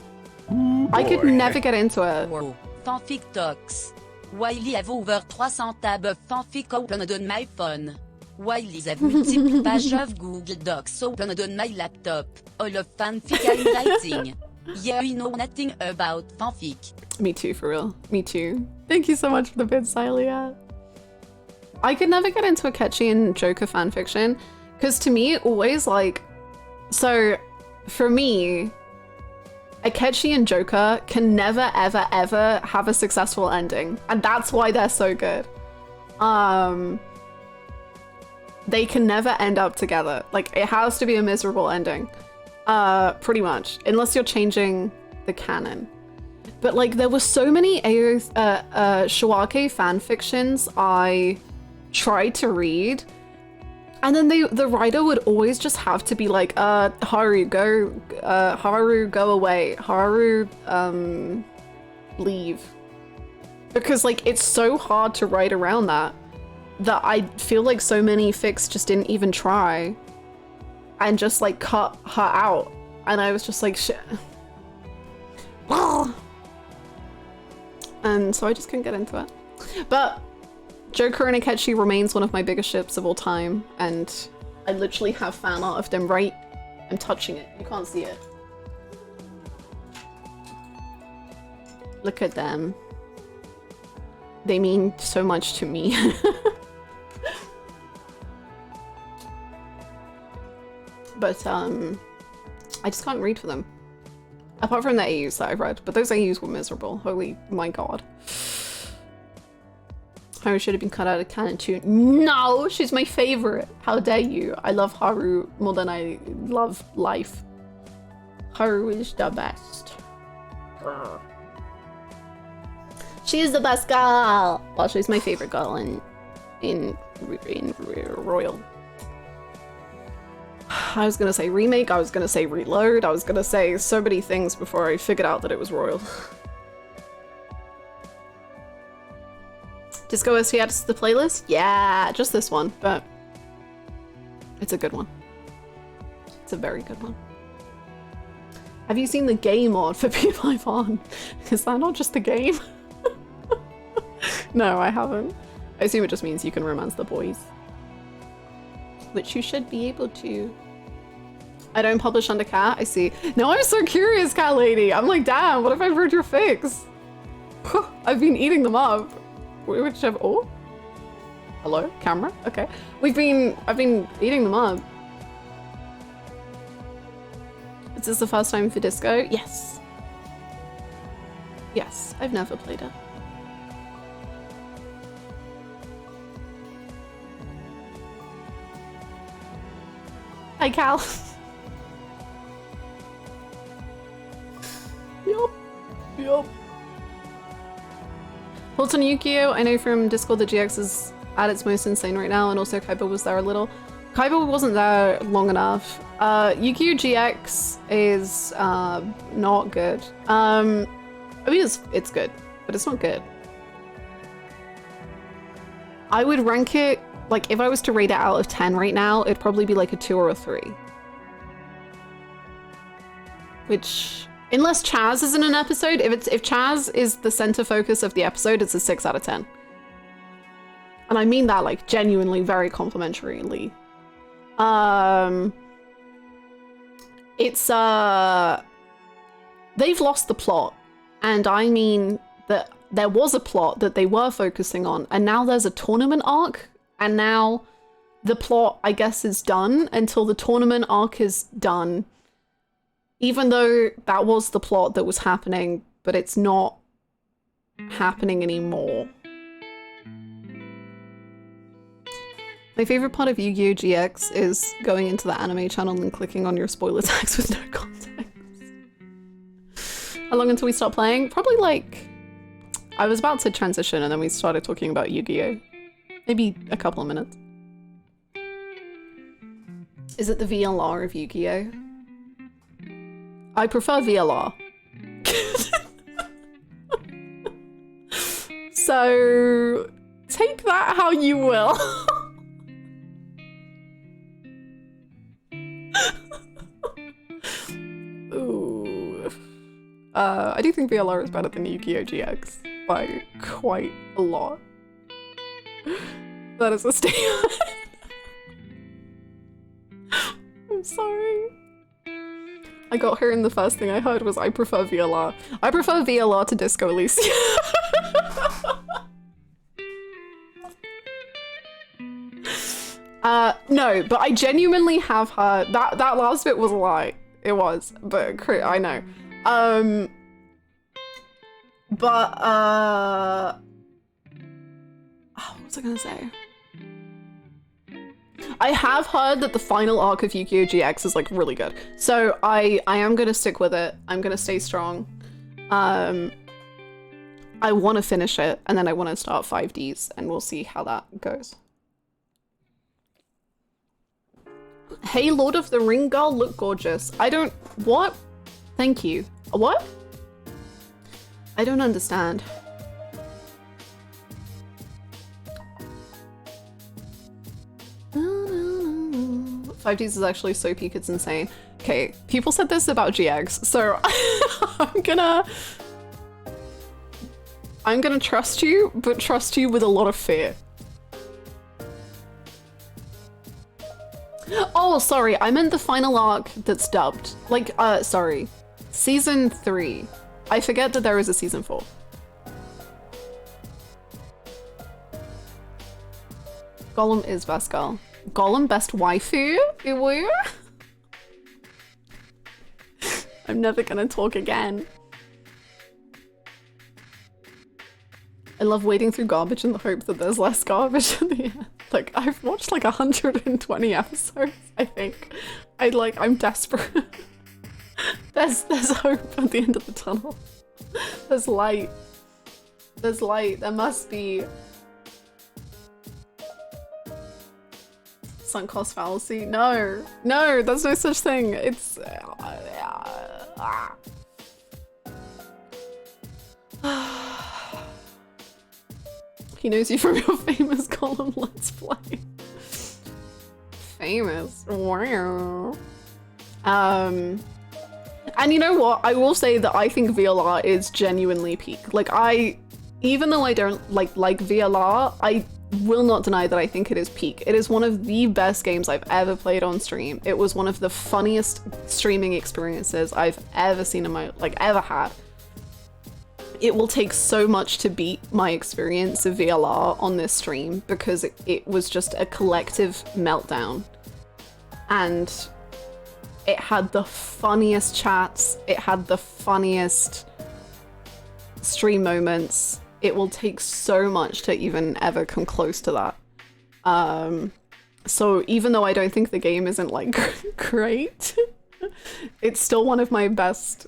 could never get into it. Wow. Fanfic Talks. Wiley have over 300 tabs fanfic open on my phone. Wiley have multiple pages of Google Docs open on my laptop. All of fanfic I'm writing. Yeah, you know nothing about fanfic. Me too, for real. Me too. Thank you so much for the bid, Silia. I could never get into Akechi and Joker fanfiction, because to me, it always like... So, for me, Akechi and Joker can never, ever, ever have a successful ending. And that's why they're so good. They can never end up together. Like, it has to be a miserable ending. Pretty much. Unless you're changing the canon. But like, there were so many Shwake fanfictions I tried to read, and then the writer would always just have to be like, Haru, go away. Haru, leave. Because like, it's so hard to write around that I feel like so many fics just didn't even try and just like cut her out. And I was just like, shit. And so I just couldn't get into it. But Joker and Akechi remains one of my biggest ships of all time, and I literally have fan art of them right... I'm touching it. You can't see it. Look at them. They mean so much to me. But I just can't read for them. Apart from the AUs that I read, but those AUs were miserable. Holy my god. Haru should have been cut out of canon too. No, she's my favorite. How dare you? I love Haru more than I love life. Haru is the best. She is the best girl. Well, she's my favorite girl in Royal. I was gonna say remake, I was gonna say reload, I was gonna say so many things before I figured out that it was Royal. Disco SP adds to the playlist? Yeah, just this one, but it's a good one. It's a very good one. Have you seen the game mod for P5 on? Is that not just the game? No, I haven't. I assume it just means you can romance the boys. Which you should be able to. I don't publish under cat, I see. No, I'm so curious, cat lady. I'm like, damn, what if I've heard your fix? I've been eating them up. Whichever. Oh, hello, camera. Okay, I've been eating them up. Is this the first time for Disco? Yes. Yes, I've never played it. Hi, Cal. Yup. Hilton Yukio, I know from Discord that GX is at its most insane right now, and also Kaiba was there a little. Kaiba wasn't there long enough. Yu-Gi-Oh! GX is not good. I mean, it's good, but it's not good. I would rank it, like, if I was to rate it out of 10 right now, it'd probably be like a 2 or a 3. Which, unless Chaz is in an episode, if Chaz is the center focus of the episode, it's a 6 out of 10. And I mean that, like, genuinely very complimentarily. It's, they've lost the plot. And I mean that there was a plot that they were focusing on, and now there's a tournament arc, and now the plot, I guess, is done until the tournament arc is done. Even though that was the plot that was happening, but it's not happening anymore. My favorite part of Yu-Gi-Oh! GX is going into the anime channel and clicking on your spoiler tags with no context. How long until we start playing? Probably like... I was about to transition and then we started talking about Yu-Gi-Oh! Maybe a couple of minutes. Is it the VLR of Yu-Gi-Oh? I prefer VLR. So take that how you will. Ooh. I do think VLR is better than Yu-Gi-Oh! GX by quite a lot. That is a statement. I'm sorry. I got her and the first thing I heard was I prefer VLR. I prefer VLR to Disco Elysium. No, but I genuinely have heard that last bit was a lie. It was, but I know. What was I gonna say? I have heard that the final arc of Yu-Gi-Oh! GX is like really good. So I am gonna stick with it. I'm gonna stay strong. I want to finish it and then I want to start 5Ds and we'll see how that goes. Hey, Lord of the Ring girl, look gorgeous. I don't... What? Thank you. What? I don't understand. Five Ds is actually so peak, it's insane. Okay, people said this about GX, so I'm gonna trust you, but trust you with a lot of fear. Oh, sorry, I meant the final arc that's dubbed. Like, sorry. Season 3. I forget that there is a season 4. Gollum is best girl. Gollum best waifu? Iwu? I'm never gonna talk again. I love wading through garbage in the hope that there's less garbage at the end. Like, I've watched like 120 episodes, I think. I'm desperate. There's hope at the end of the tunnel. There's light. There's light. There must be. Sunk cost fallacy? No. No, there's no such thing. It's... He knows you from your famous column Let's Play. Famous. Wow. And you know what? I will say that I think VLR is genuinely peak. Like, even though I don't like VLR, I will not deny that I think it is peak. It is one of the best games I've ever played on stream. It was one of the funniest streaming experiences I've ever seen in my, ever had. It will take so much to beat my experience of VLR on this stream because it was just a collective meltdown. And it had the funniest chats, it had the funniest stream moments. It will take so much to even ever come close to that. So even though I don't think the game isn't like great, it's still one of my best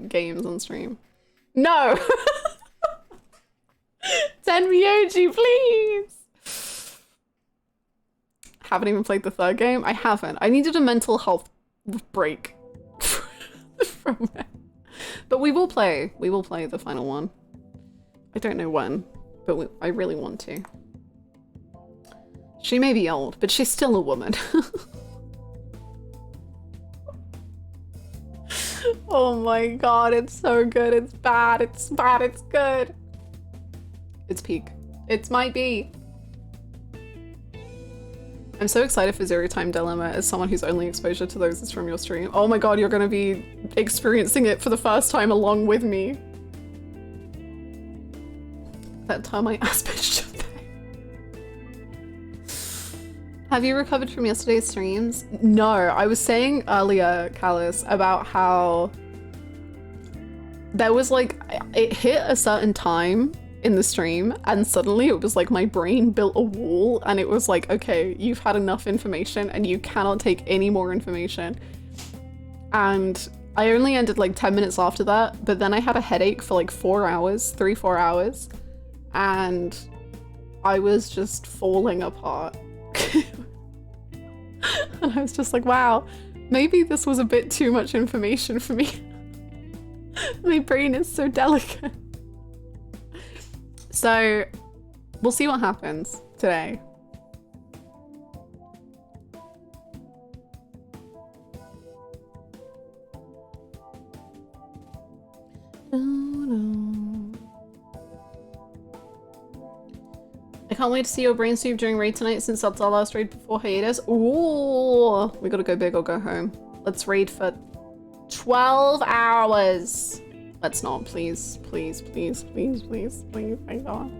games on stream. No! 10 VOG, please! haven't even played the third game. I haven't. I needed a mental health break from it. But we will play. We will play the final one. I don't know when, but I really want to. She may be old, but she's still a woman. Oh my god, it's so good. It's bad. It's bad. It's good. It's peak. It might be. I'm so excited for Zero Time Dilemma as someone whose only exposure to those is from your stream. Oh my god, you're gonna be experiencing it for the first time along with me. That time I asked bitch to Have you recovered from yesterday's streams? No, I was saying earlier, Callus, about how there was like, it hit a certain time in the stream and suddenly it was like my brain built a wall and it was like, okay, you've had enough information and you cannot take any more information. And I only ended like 10 minutes after that, but then I had a headache for like 4 hours, 3-4 hours, and I was just falling apart. And I was just like, wow, maybe this was a bit too much information for me. My brain is so delicate. So we'll see what happens today. I can't wait to see your brain soup during raid tonight since that's our last raid before hiatus. Ooh, we gotta go big or go home. Let's raid for 12 hours. Let's not, please, please, please, please, please, please, my god.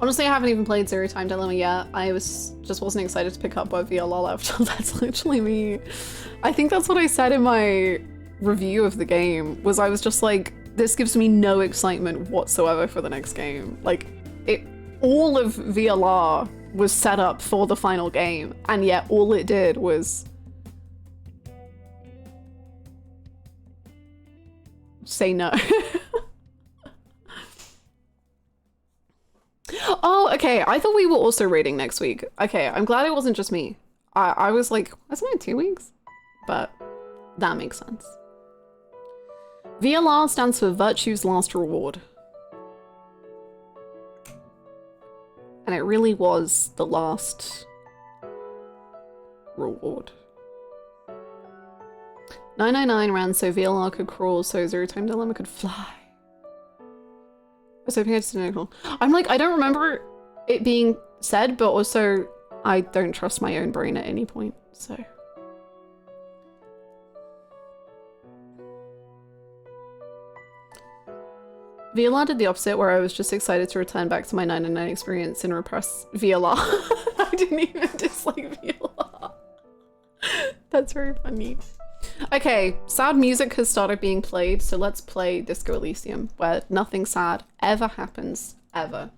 Honestly, I haven't even played Zero Time Dilemma yet. I just wasn't excited to pick up what VLR left. That's literally me. I think that's what I said in my review of the game, was I was just like, this gives me no excitement whatsoever for the next game. Like, all of VLR was set up for the final game, and yet all it did was say no. Oh, okay, I thought we were also raiding next week. Okay, I'm glad it wasn't just me. I was like, wasn't it 2 weeks? But that makes sense. VLR stands for Virtue's Last Reward. And it really was the last reward. 999 ran so VLR could crawl, so Zero Time Dilemma could fly. I was hoping I just didn't know. I'm like, I don't remember it being said, but also I don't trust my own brain at any point, so. VLR did the opposite, where I was just excited to return back to my 999 experience and repress VLR. I didn't even dislike VLR. That's very funny. Okay, sad music has started being played, so let's play Disco Elysium, where nothing sad ever happens, ever.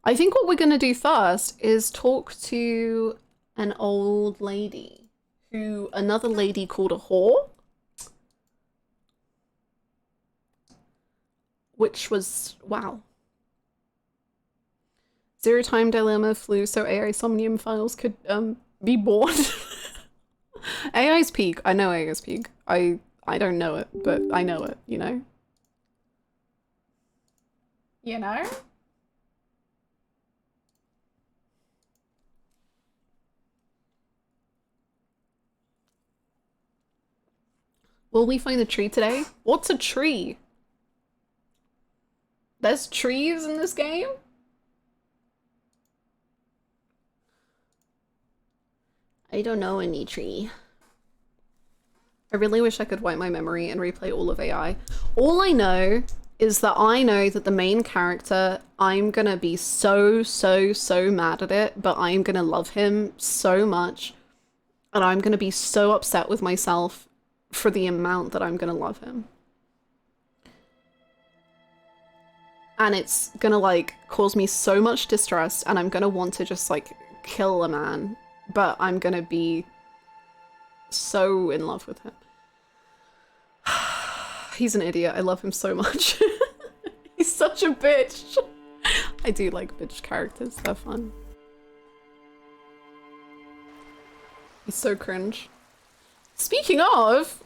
I think what we're gonna do first is talk to an old lady who another lady called a whore, which was, wow. Zero Time Dilemma flew so AI Somnium files could be born. AI's peak. I know AI's peak. I don't know it, but I know it, you know? You know? Will we find the tree today? What's a tree? There's trees in this game? I don't know any tree. I really wish I could wipe my memory and replay all of AI. All I know is that I know that the main character, I'm gonna be so mad at it, but I'm gonna love him so much. And I'm gonna be so upset with myself for the amount that I'm gonna love him. And it's gonna like cause me so much distress and I'm gonna want to just like kill a man, but I'm gonna be so in love with him. He's an idiot. I love him so much. He's such a bitch. I do like bitch characters. They're fun. He's so cringe. Speaking of,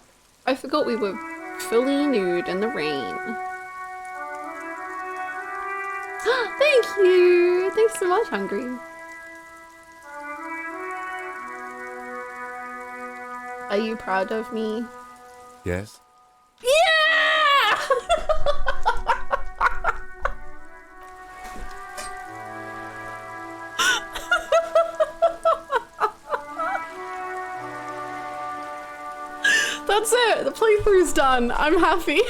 I forgot we were fully nude in the rain. Thank you! Thanks so much, Hungry. Are you proud of me? Yes? Yeah! That's it! The playthrough's done. I'm happy.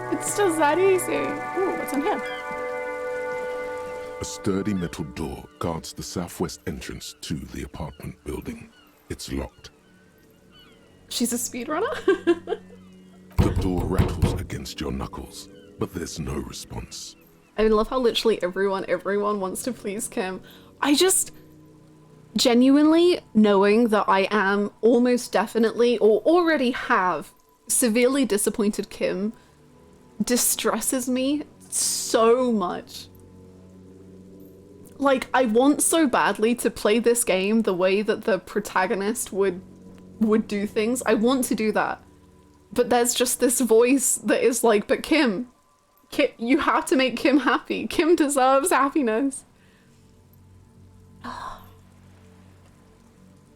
It's just that easy. Ooh, what's in here? A sturdy metal door guards the southwest entrance to the apartment building. It's locked. She's a speedrunner? The door rattles against your knuckles, but there's no response. I love how literally everyone wants to please Kim. I just genuinely knowing that I am almost definitely or already have severely disappointed Kim distresses me so much. Like, I want so badly to play this game the way that the protagonist would do things. I want to do that. But there's just this voice that is like, but Kim, you have to make Kim happy. Kim deserves happiness.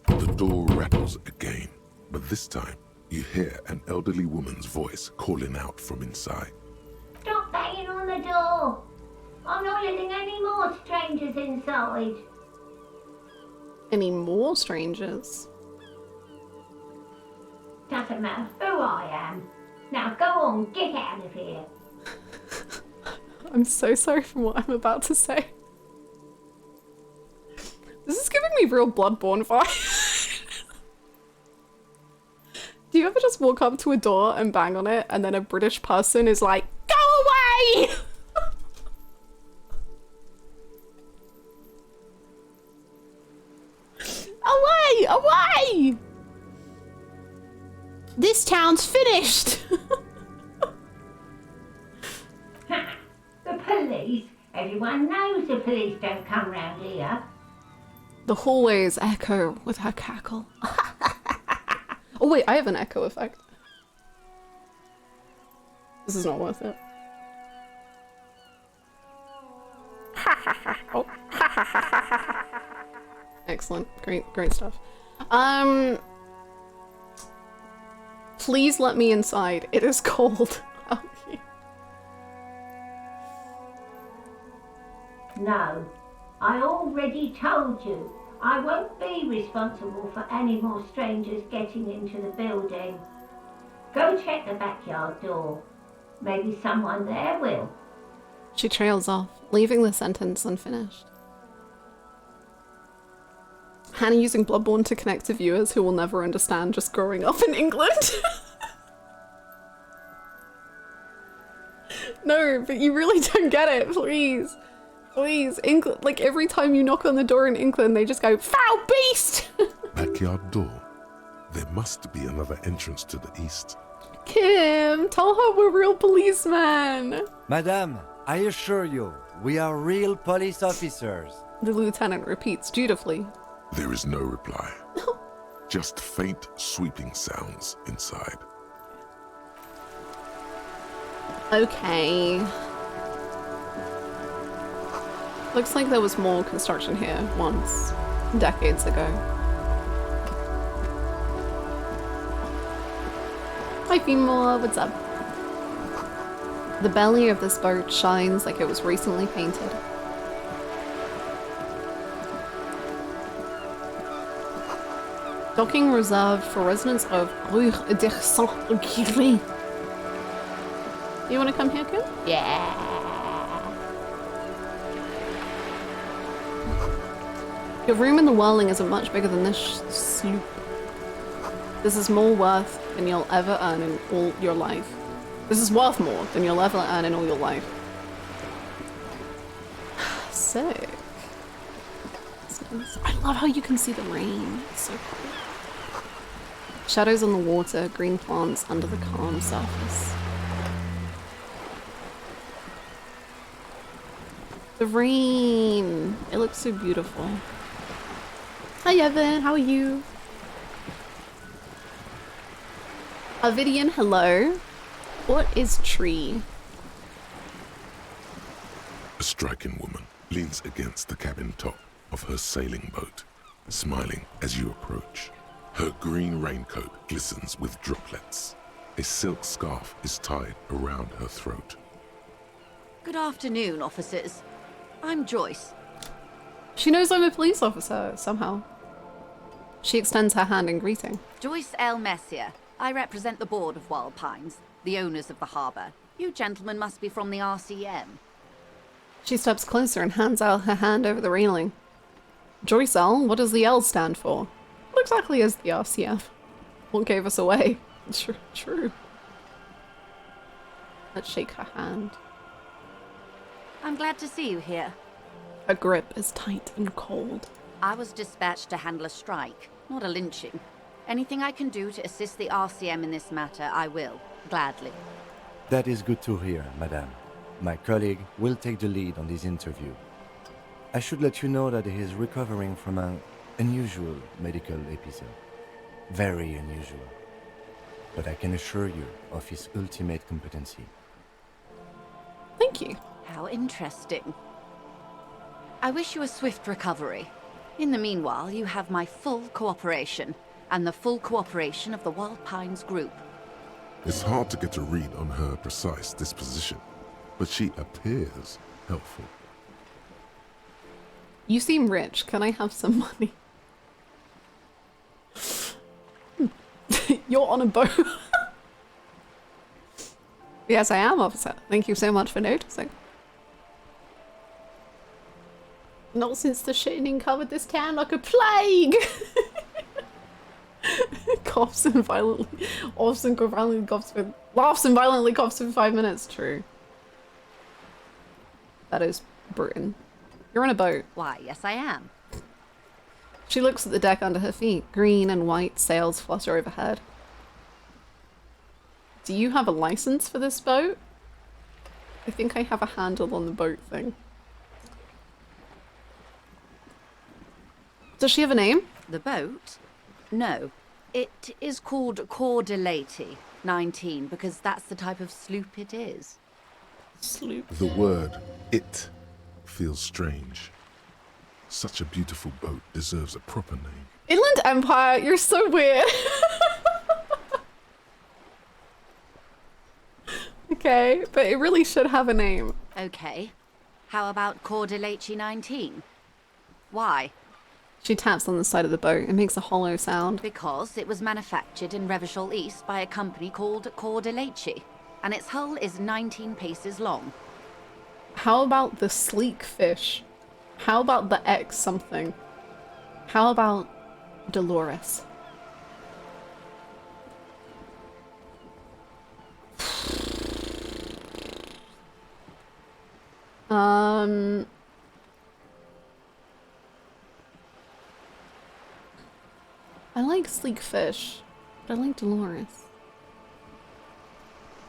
The door rattles again, but this time you hear an elderly woman's voice calling out from inside. Stop banging on the door! I'm not letting any more strangers inside. Any more strangers? Doesn't matter who I am. Now go on, get out of here. I'm so sorry for what I'm about to say. This is giving me real Bloodborne vibes. Do you ever just walk up to a door and bang on it and then a British person is like, go away! Away! Away! This town's finished! The police? Everyone knows the police don't come round here. The hallways echo with her cackle. Oh wait, I have an echo effect. This is not worth it. Oh. Excellent. Great stuff. Please let me inside. It is cold. No, I already told you. I won't be responsible for any more strangers getting into the building. Go check the backyard door. Maybe someone there will. She trails off, leaving the sentence unfinished. Hannah using Bloodborne to connect to viewers who will never understand just growing up in England. No, but you really don't get it, please. Please, England, like every time you knock on the door in England, they just go, foul beast! Backyard door. There must be another entrance to the east. Kim, tell her we're real policemen. Madame, I assure you, we are real police officers. The lieutenant repeats dutifully. There is no reply. Just faint, sweeping sounds inside. Okay. Looks like there was more construction here once, decades ago. Hi Femore, what's up? The belly of this boat shines like it was recently painted. Docking reserved for residents of Rue de Saint-Gilles. You want to come here, Kim? Yeah. Your room in the Whirling isn't much bigger than this sloop. This is more worth than you'll ever earn in all your life. This is worth more than you'll ever earn in all your life. Sick. I love how you can see the rain. It's so cool. Shadows on the water, green plants under the calm surface. The rain! It looks so beautiful. Hi Evan, how are you? Avidian, hello. What is tree? A striking woman leans against the cabin top of her sailing boat, smiling as you approach. Her green raincoat glistens with droplets. A silk scarf is tied around her throat. Good afternoon, officers. I'm Joyce. She knows I'm a police officer, somehow. She extends her hand in greeting. Joyce L. Messier. I represent the board of Wild Pines, the owners of the harbour. You gentlemen must be from the RCM. She steps closer and hands out her hand over the railing. Joyce L, what does the L stand for? What exactly is the RCF? What gave us away? True. Let's shake her hand. I'm glad to see you here. Her grip is tight and cold. I was dispatched to handle a strike, not a lynching. Anything I can do to assist the RCM in this matter, I will, gladly. That is good to hear, madame. My colleague will take the lead on this interview. I should let you know that he is recovering from an unusual medical episode. Very unusual. But I can assure you of his ultimate competency. Thank you. How interesting. I wish you a swift recovery. In the meanwhile, you have my full cooperation, and the full cooperation of the Wild Pines group. It's hard to get a read on her precise disposition, but she appears helpful. You seem rich. Can I have some money? You're on a boat. Yes, I am, officer. Thank you so much for noticing. Not since the shitting covered this town like a plague. Coughs and violently, laughs and violently coughs for 5 minutes. True. That is Britain. You're on a boat. Why, yes I am. She looks at the deck under her feet. Green and white sails flutter overhead. Do you have a license for this boat? I think I have a handle on the boat thing. Does she have a name? The boat? No. It is called Cordelati 19 because that's the type of sloop it is. Sloop. The word "it" feels strange. Such a beautiful boat deserves a proper name. Inland Empire, you're so weird. Okay, but it really should have a name. Okay. How about Cordelati 19? Why? She taps on the side of the boat and makes a hollow sound. Because it was manufactured in Revachol East by a company called Cordelati, and its hull is 19 paces long. How about the sleek fish? How about the X something? How about Dolores? I like sleek fish, but I like Dolores.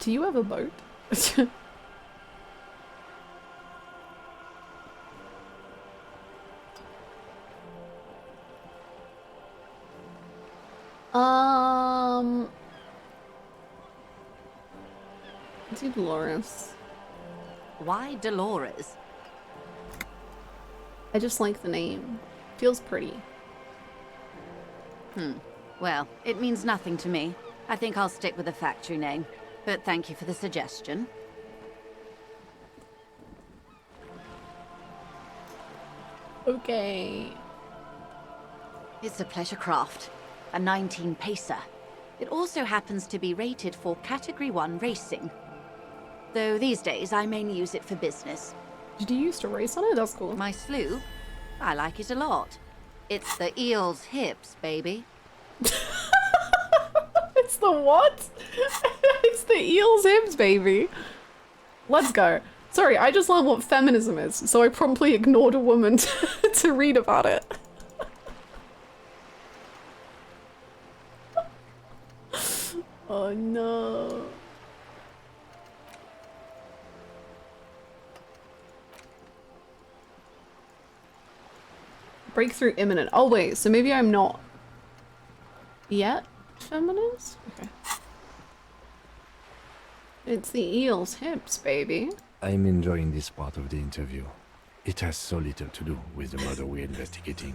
Do you have a boat? Do Dolores. Why Dolores? I just like the name. Feels pretty. Well, it means nothing to me. I think I'll stick with the factory name. But thank you for the suggestion. Okay. It's a pleasure craft. A 19 pacer. It also happens to be rated for Category 1 racing. Though these days I mainly use it for business. Did you used to race on it? That's cool. My sloop? I like it a lot. It's the eel's hips, baby. It's the what? It's the eel's hips, baby. Let's go. Sorry, I just learned what feminism is, so I promptly ignored a woman to read about it. Oh no. Breakthrough imminent. Oh wait, so maybe I'm not yet feminist? Okay. It's the eel's hips, baby. I'm enjoying this part of the interview. It has so little to do with the murder we're investigating.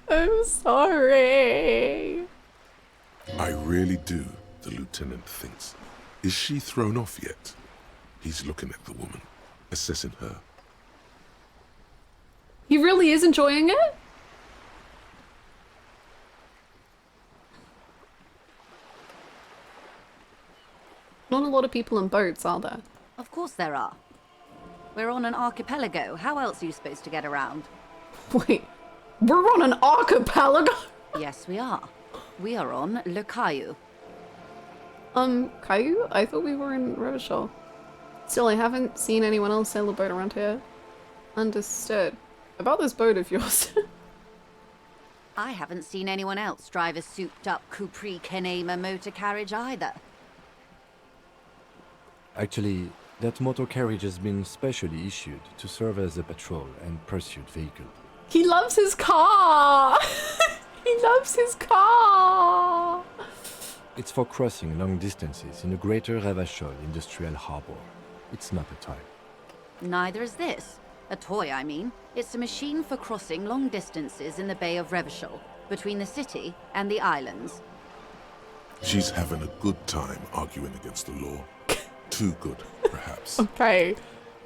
I'm sorry. I really do, the lieutenant thinks. Is she thrown off yet? He's looking at the woman, assessing her. He really is enjoying it? Not a lot of people in boats, are there? Of course there are. We're on an archipelago. How else are you supposed to get around? Wait, we're on an archipelago? Yes, we are. We are on Le Caillou. Caillou? I thought we were in Revachol. Still, I haven't seen anyone else sail a boat around here. Understood. About this boat of yours. I haven't seen anyone else drive a souped-up Capri Kenema motor carriage either. Actually, that motor carriage has been specially issued to serve as a patrol and pursuit vehicle. He loves his car! He loves his car! It's for crossing long distances in the greater Revachol industrial harbor. It's not a toy. Neither is this. A toy, I mean. It's a machine for crossing long distances in the Bay of Revachol, between the city and the islands. She's having a good time arguing against the law. Too good, perhaps. Okay,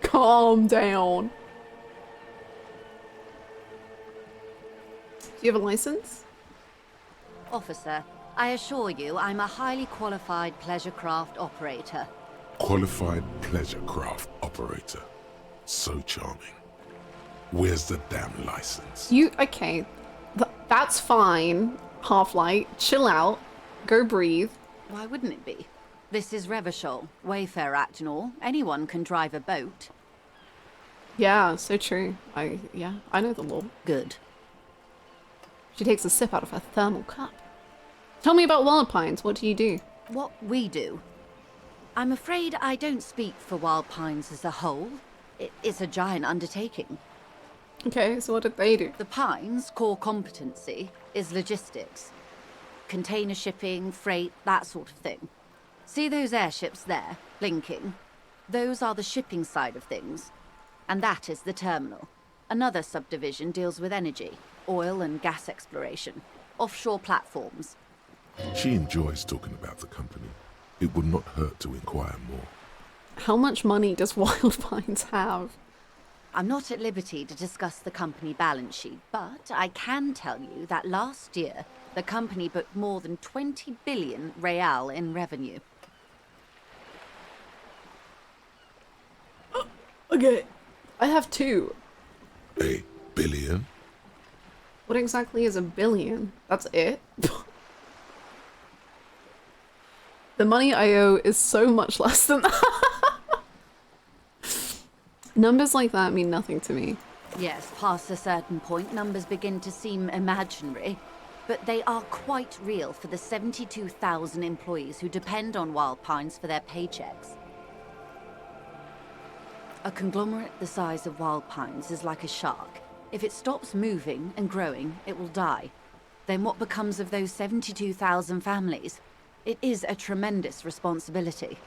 calm down. Do you have a license? Officer, I assure you I'm a highly qualified pleasure craft operator. Qualified pleasure craft operator. So charming. Where's the damn license? Okay, that's fine. Half-light, chill out, go breathe. Why wouldn't it be? This is Revachol, Wayfair Act and all. Anyone can drive a boat. Yeah, so true. I know the law. Good. She takes a sip out of her thermal cup. Tell me about Wild Pines. What do you do? What we do? I'm afraid I don't speak for Wild Pines as a whole. It's a giant undertaking. Okay, so what did they do? The Pines' core competency is logistics. Container shipping, freight, that sort of thing. See those airships there, blinking? Those are the shipping side of things. And that is the terminal. Another subdivision deals with energy, oil and gas exploration, offshore platforms. She enjoys talking about the company. It would not hurt to inquire more. How much money does Wild Pines have? I'm not at liberty to discuss the company balance sheet, but I can tell you that last year, the company booked more than 20 billion real in revenue. Okay, I have two. A billion? What exactly is a billion? That's it? The money I owe is so much less than that. Numbers like that mean nothing to me. Yes, past a certain point, numbers begin to seem imaginary, but they are quite real for the 72,000 employees who depend on Wild Pines for their paychecks. A conglomerate the size of Wild Pines is like a shark. If it stops moving and growing, it will die. Then what becomes of those 72,000 families? It is a tremendous responsibility.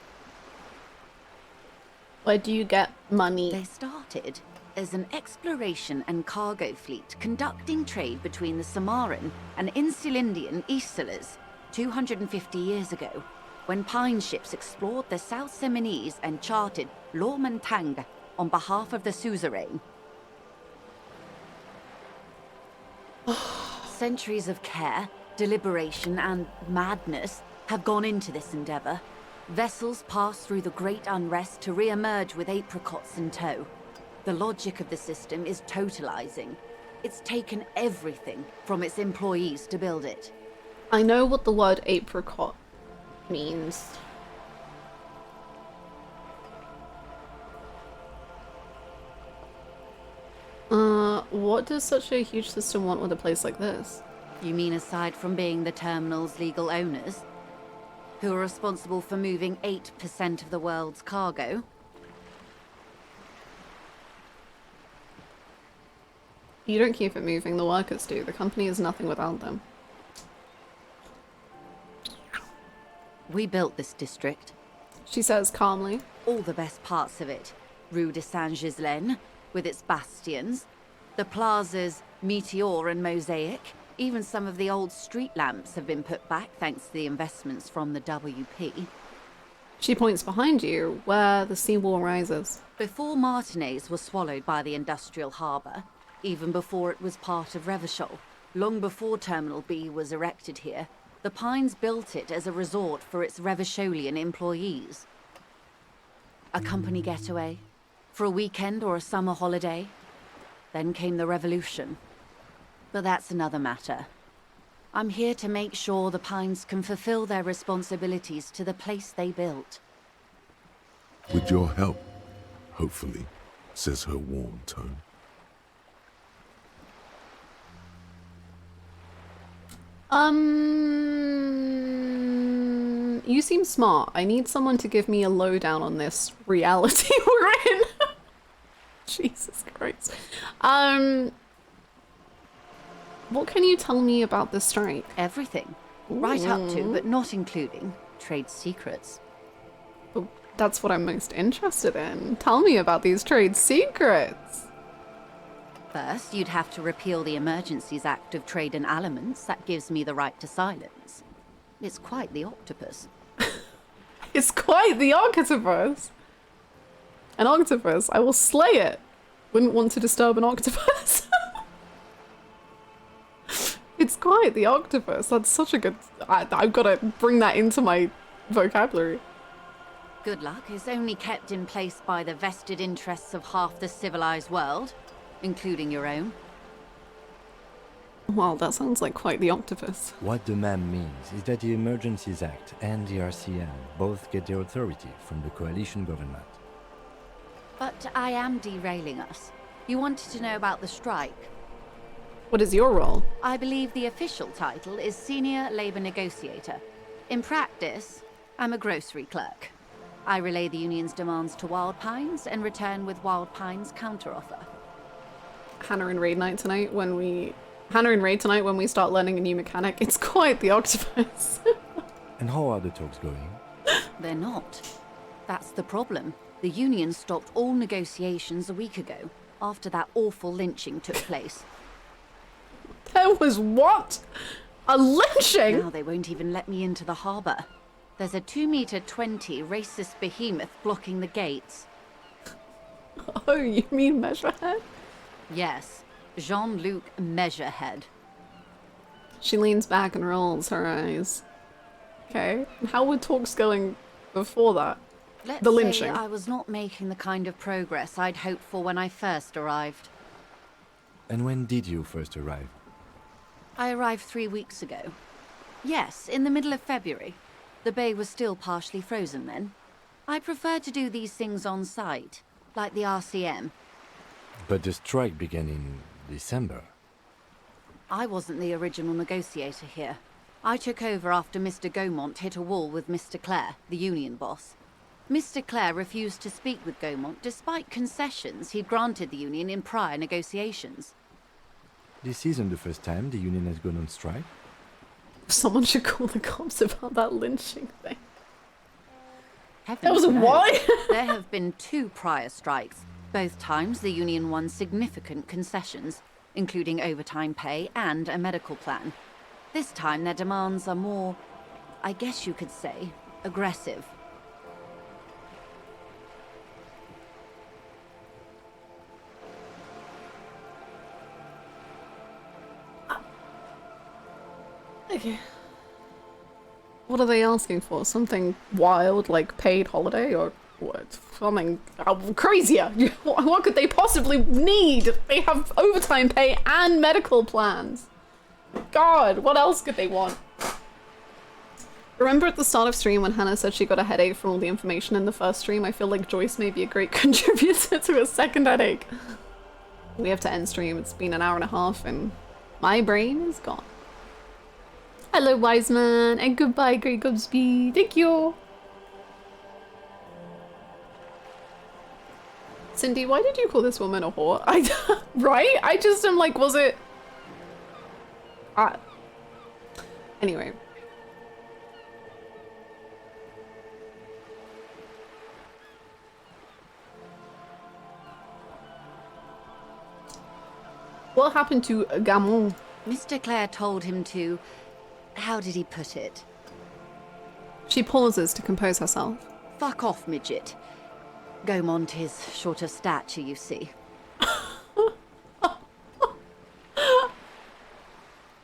Where do you get money? They started as an exploration and cargo fleet conducting trade between the Samaran and Insulindian Isolas 250 years ago, when Pine ships explored the South Seminese and charted Lomantang on behalf of the suzerain. Centuries of care, deliberation, and madness have gone into this endeavor. Vessels pass through the great unrest to re-emerge with apricots in tow. The logic of the system is totalizing. It's taken everything from its employees to build it. I know what the word apricot means. What does such a huge system want with a place like this? You mean aside from being the terminal's legal owners, who are responsible for moving 8% of the world's cargo? You don't keep it moving, the workers do. The company is nothing without them. We built this district. She says calmly. All the best parts of it. Rue de Saint-Ghislain, with its bastions. The plazas Meteor and Mosaic. Even some of the old street lamps have been put back thanks to the investments from the WP. She points behind you, where the seawall rises. Before Martinez was swallowed by the industrial harbour, even before it was part of Revachol, long before Terminal B was erected here, the Pines built it as a resort for its Revacholian employees. A company getaway, for a weekend or a summer holiday. Then came the revolution. But that's another matter. I'm here to make sure the Pines can fulfill their responsibilities to the place they built. With your help, hopefully, says her warm tone. You seem smart. I need someone to give me a lowdown on this reality we're in. Jesus Christ. What can you tell me about the strike? Everything. Right up to, but not including, trade secrets. Oh, that's what I'm most interested in. Tell me about these trade secrets. First, you'd have to repeal the Emergencies Act of Trade in Aliments. That gives me the right to silence. It's quite the octopus. It's quite the octopus. An octopus. I will slay it. Wouldn't want to disturb an octopus. It's quite the octopus. That's such a good... I've got to bring that into my vocabulary. Good luck is only kept in place by the vested interests of half the civilized world, including your own. Well, that sounds like quite the octopus. What the ma'am means is that the Emergencies Act and the RCM both get their authority from the coalition government. But I am derailing us. You wanted to know about the strike. What is your role? I believe the official title is Senior Labor Negotiator. In practice, I'm a grocery clerk. I relay the union's demands to Wild Pines and return with Wild Pines' counteroffer. Hannah and Raid night tonight when we... Hannah and Raid tonight when we start learning a new mechanic. It's quite the octopus. And how are the talks going? They're not. That's the problem. The union stopped all negotiations a week ago, after that awful lynching took place. There was what? A lynching? Now they won't even let me into the harbour. There's a 2-meter-20 racist behemoth blocking the gates. Oh, you mean Measurehead? Yes, Jean-Luc Measurehead. She leans back and rolls her eyes. Okay. How were talks going before that? Let's the lynching. say I was not making the kind of progress I'd hoped for when I first arrived. And when did you first arrive? I arrived 3 weeks ago. Yes, in the middle of February. The bay was still partially frozen then. I prefer to do these things on site, like the RCM. But the strike began in December. I wasn't the original negotiator here. I took over after Mr. Gaumont hit a wall with Mr. Clare, the union boss. Mr. Clare refused to speak with Gaumont despite concessions he'd granted the union in prior negotiations. This isn't the first time the union has gone on strike. Someone should call the cops about that lynching thing. Heavens That was a no. what? There have been 2 prior strikes. Both times the union won significant concessions, including overtime pay and a medical plan. This time their demands are more, I guess you could say, aggressive. Okay. What are they asking for? Something wild, like paid holiday, or what? Something crazier. What could they possibly need? They have overtime pay and medical plans. God, what else could they want? Remember at the start of stream when Hannah said she got a headache from all the information in the first stream? I feel like Joyce may be a great contributor to a second headache. We have to end stream. It's been an hour and a half and my brain is gone. Hello, Wiseman, and goodbye, Great Gubsby. Thank you. Cindy, why did you call this woman a whore? Right? I just am like, was it... Anyway. What happened to Gamon? Mr. Clare told him to... How did he put it? She pauses to compose herself. Fuck off, midget. Gaumont is short of stature, you see.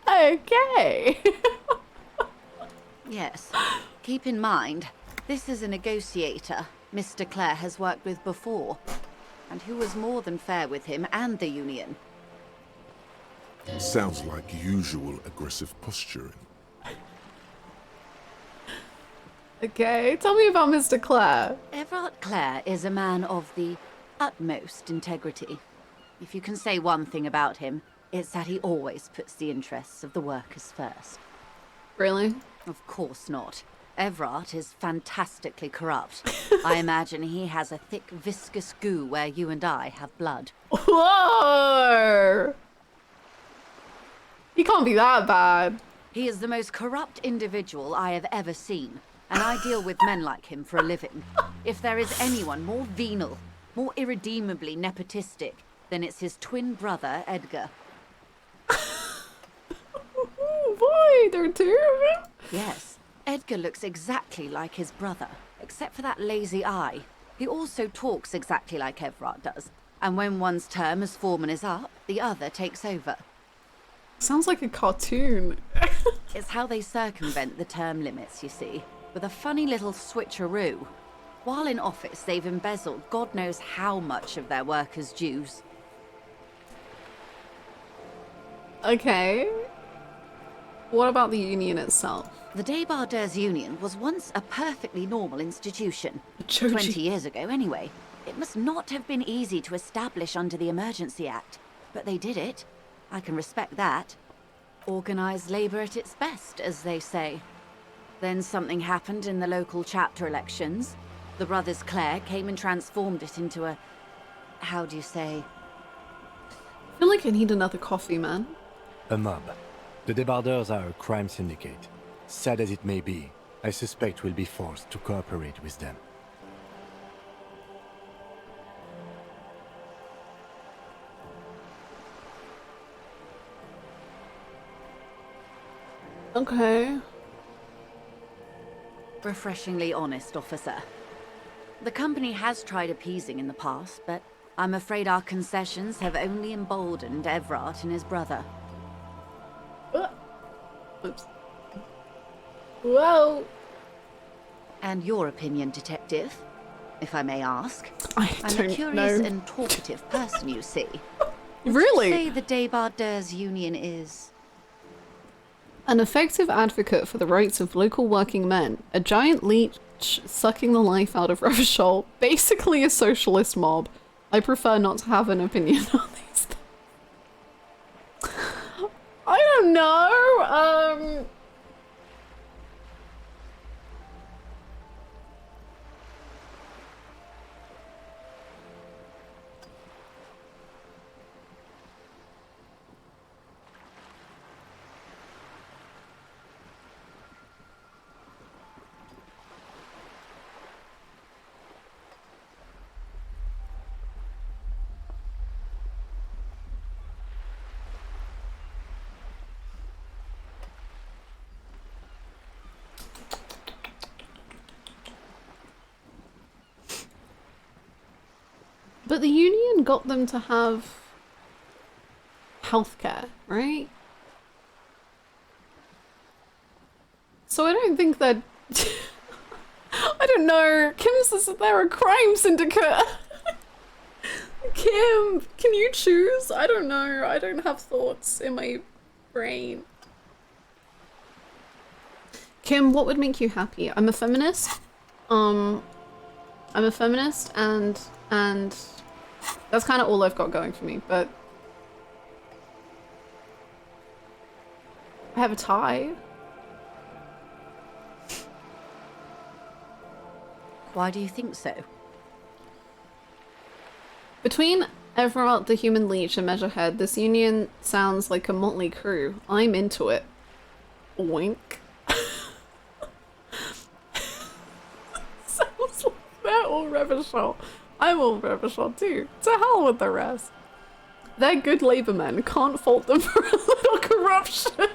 Okay. Yes. Keep in mind, this is a negotiator Mr. Clare has worked with before, and who was more than fair with him and the union. Sounds like usual aggressive posturing. Okay, tell me about Mr. Clare. Everard Clare is a man of the utmost integrity. If you can say one thing about him, it's that he always puts the interests of the workers first. Really? Of course not. Everard is fantastically corrupt. I imagine he has a thick, viscous goo where you and I have blood. Whoa! He can't be that bad. He is the most corrupt individual I have ever seen, and I deal with men like him for a living. If there is anyone more venal, more irredeemably nepotistic, then it's his twin brother, Edgar. Oh boy, there are two of them? Yes, Edgar looks exactly like his brother, except for that lazy eye. He also talks exactly like Everard does, and when one's term as foreman is up, the other takes over. Sounds like a cartoon. It's how they circumvent the term limits, you see, with a funny little switcheroo. While in office, they've embezzled God knows how much of their workers' dues. Okay. What about the union itself? The Débardeurs Union was once a perfectly normal institution. Joji. 20 years ago, anyway. It must not have been easy to establish under the Emergency Act, but they did it. I can respect that. Organised labour at its best, as they say. Then something happened in the local chapter elections. The brothers Clare came and transformed it into a... how do you say? I feel like I need another coffee, man. A mob. The Débardeurs are a crime syndicate. Sad as it may be, I suspect we'll be forced to cooperate with them. Okay. Refreshingly honest, officer. The company has tried appeasing in the past, but I'm afraid our concessions have only emboldened Everard and his brother. Oops. Whoa. And your opinion, detective, if I may ask? I'm I'm a curious know. and talkative person, you see. Really? Say the Débardeurs Union is... An effective advocate for the rights of local working men, a giant leech sucking the life out of Revachol, basically a socialist mob. I prefer not to have an opinion on these things. I don't know, But the union got them to have healthcare, right? So I don't think that I don't know. Kim says that they're a crime syndicate. Kim, can you choose? I don't know. I don't have thoughts in my brain. Kim, what would make you happy? I'm a feminist. I'm a feminist and that's kind of all I've got going for me, but I have a tie. Why do you think so? Between Everard the Human Leech and Measurehead, this union sounds like a motley crew. I'm into it. Wink. Sounds like they're all Revachol. I'm all Revachol too. To hell with the rest. They're good labor men. Can't fault them for a little corruption.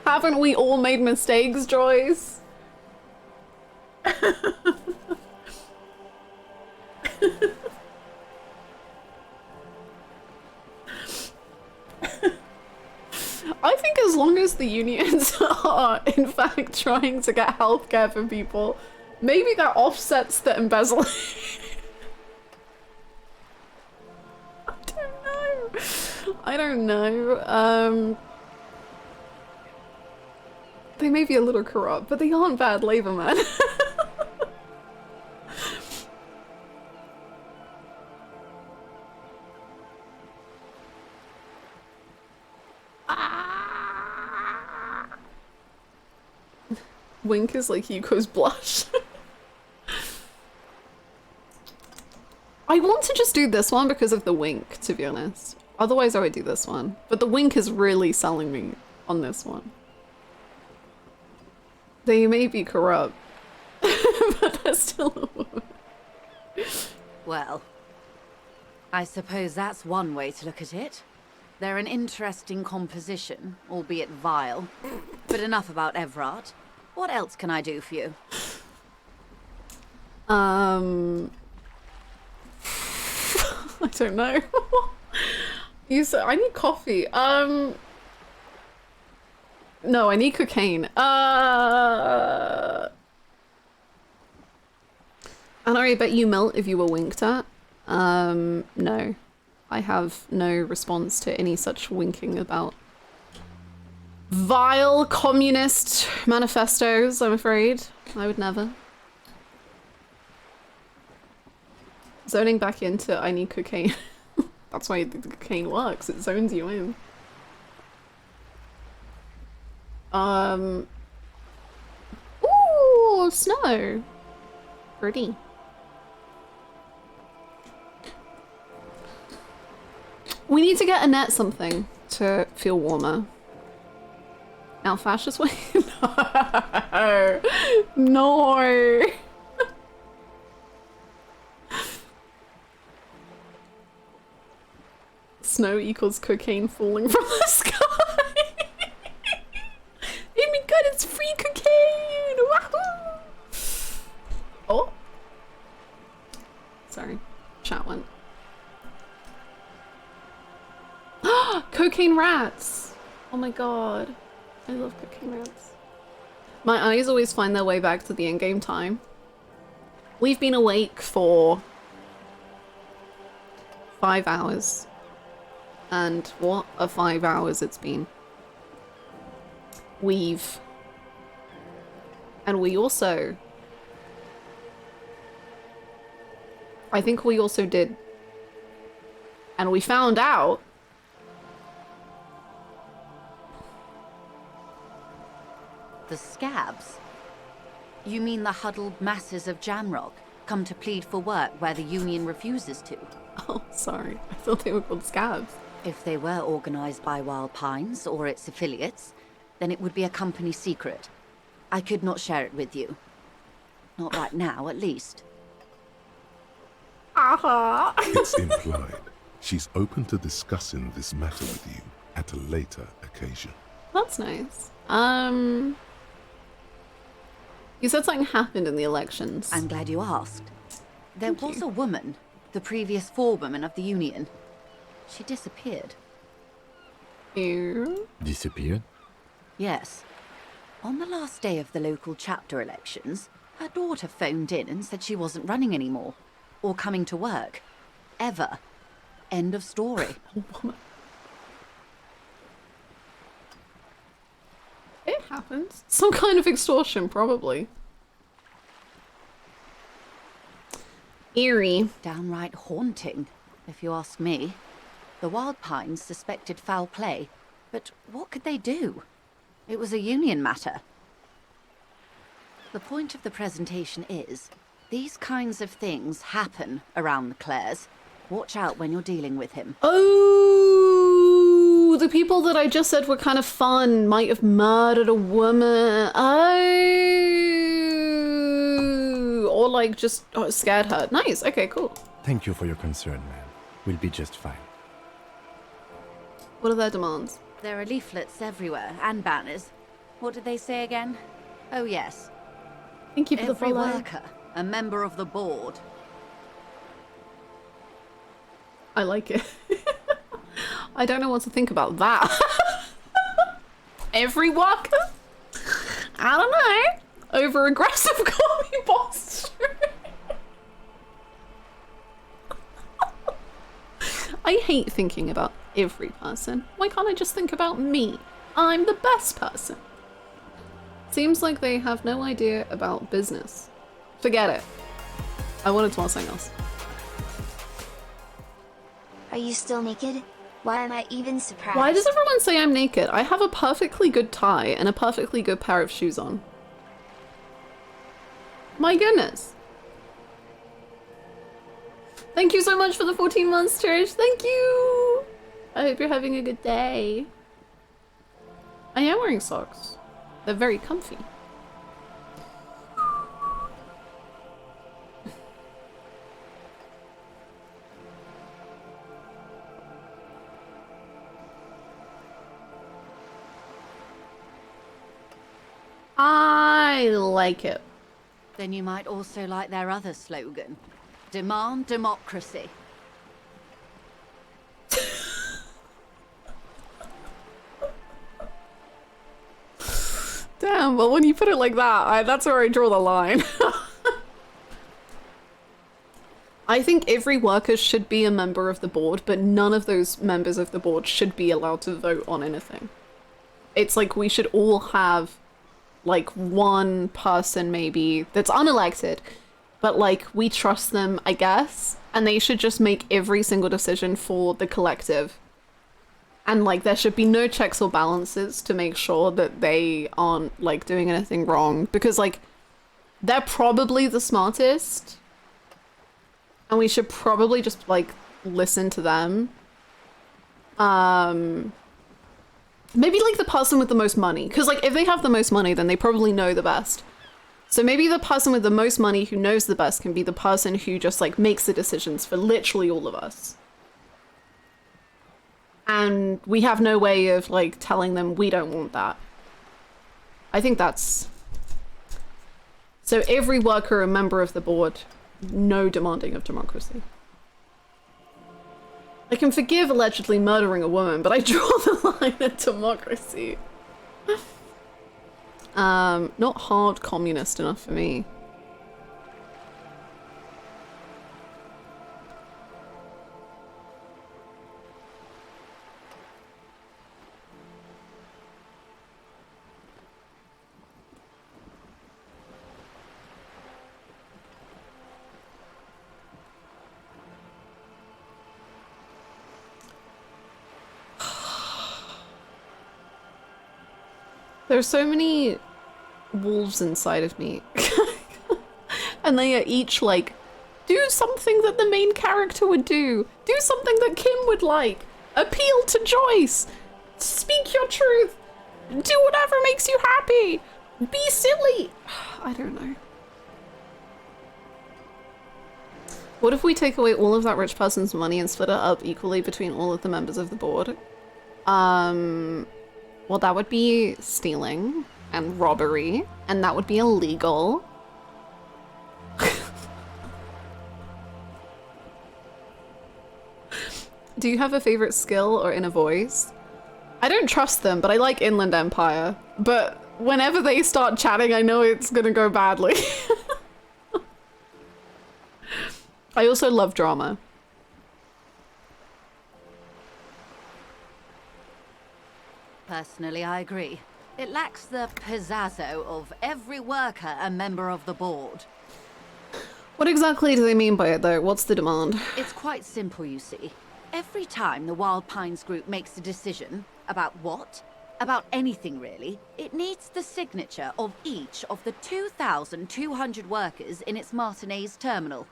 Haven't we all made mistakes, Joyce? I think as long as the unions are in fact trying to get healthcare for people, maybe that offsets the embezzling. I don't know. They may be a little corrupt, but they aren't bad labor men. Wink is like Yuko's blush. I want to just do this one because of the wink, to be honest. Otherwise I would do this one. But the wink is really selling me on this one. They may be corrupt, but they're still a woman. Well, I suppose that's one way to look at it. They're an interesting composition, albeit vile. But enough about Everard. What else can I do for you? I don't know. You said I need coffee. No, I need cocaine. And I bet you melt if you were winked at. No. I have no response to any such winking about vile communist manifestos, I'm afraid. I would never. Zoning back into I need cocaine. That's why the cocaine works. It zones you in. Ooh, snow. Pretty. We need to get Annette something to feel warmer. Now, fascist way? No. No. Snow equals cocaine falling from the sky. Oh my god, it's free cocaine! Wahoo! Oh. Sorry. Chat went. Cocaine rats! Oh my god. I love cocaine rats. My eyes always find their way back to the endgame time. We've been awake for 5 hours. And what a 5 hours it's been. And we also... I think we also did... And we found out... The scabs? You mean the huddled masses of Jamrock come to plead for work where the union refuses to? Oh, sorry. I thought they were called scabs. If they were organized by Wild Pines or its affiliates, then it would be a company secret. I could not share it with you. Not right now, at least. It's implied she's open to discussing this matter with you at a later occasion. That's nice. You said something happened in the elections. I'm glad you asked. There was a woman, the previous forewoman of the union. She disappeared. You? Disappeared? Yes. On the last day of the local chapter elections, her daughter phoned in and said she wasn't running anymore. Or coming to work. Ever. End of story. It happens. Some kind of extortion, probably. Eerie. Downright haunting, if you ask me. The Wild Pines suspected foul play, but what could they do? It was a union matter. The point of the presentation is, these kinds of things happen around the Clares. Watch out when you're dealing with him. Oh, the people that I just said were kind of fun might have murdered a woman. Oh, or like just scared her. Nice. Okay, cool. Thank you for your concern, man. We'll be just fine. What are their demands? There are leaflets everywhere, and banners. What did they say again? Oh yes. Thank you for the Every follow. worker, a member of the board. I like it. I don't know what to think about that. Every worker? I don't know. Over aggressive copy posture. I hate thinking about every person. Why can't I just think about me? I'm the best person. Seems like they have no idea about business. Forget it. I wanted to ask something else. Are you still naked? Why am I even surprised? Why does everyone say I'm naked? I have a perfectly good tie and a perfectly good pair of shoes on. My goodness. Thank you so much for the 14 months, Church. Thank you. I hope you're having a good day. I am wearing socks. They're very comfy. I like it. Then you might also like their other slogan. Demand democracy. Damn, well when you put it like that, that's where I draw the line. I think every worker should be a member of the board, but none of those members of the board should be allowed to vote on anything. It's like we should all have like one person maybe that's unelected, but like we trust them, I guess, and they should just make every single decision for the collective. And like there should be no checks or balances to make sure that they aren't like doing anything wrong, because like they're probably the smartest and we should probably just like listen to them. Maybe like the person with the most money, because like if they have the most money then they probably know the best. So maybe the person with the most money who knows the best can be the person who just like makes the decisions for literally all of us. And we have no way of like telling them we don't want that. I think that's... So every worker a member of the board, no demanding of democracy. I can forgive allegedly murdering a woman, but I draw the line at democracy. Not hard communist enough for me. There's so many wolves inside of me. And they are each like, do something that the main character would do. Do something that Kim would like. Appeal to Joyce. Speak your truth. Do whatever makes you happy. Be silly. I don't know. What if we take away all of that rich person's money and split it up equally between all of the members of the board? Well, that would be stealing and robbery, and that would be illegal. Do you have a favorite skill or inner voice? I don't trust them, but I like Inland Empire. But whenever they start chatting, I know it's gonna go badly. I also love drama. Personally, I agree. It lacks the pizzazzo of every worker a member of the board. What exactly do they mean by it, though? What's the demand? It's quite simple, you see. Every time the Wild Pines group makes a decision, about what? About anything, really, it needs the signature of each of the 2,200 workers in its Martinez terminal.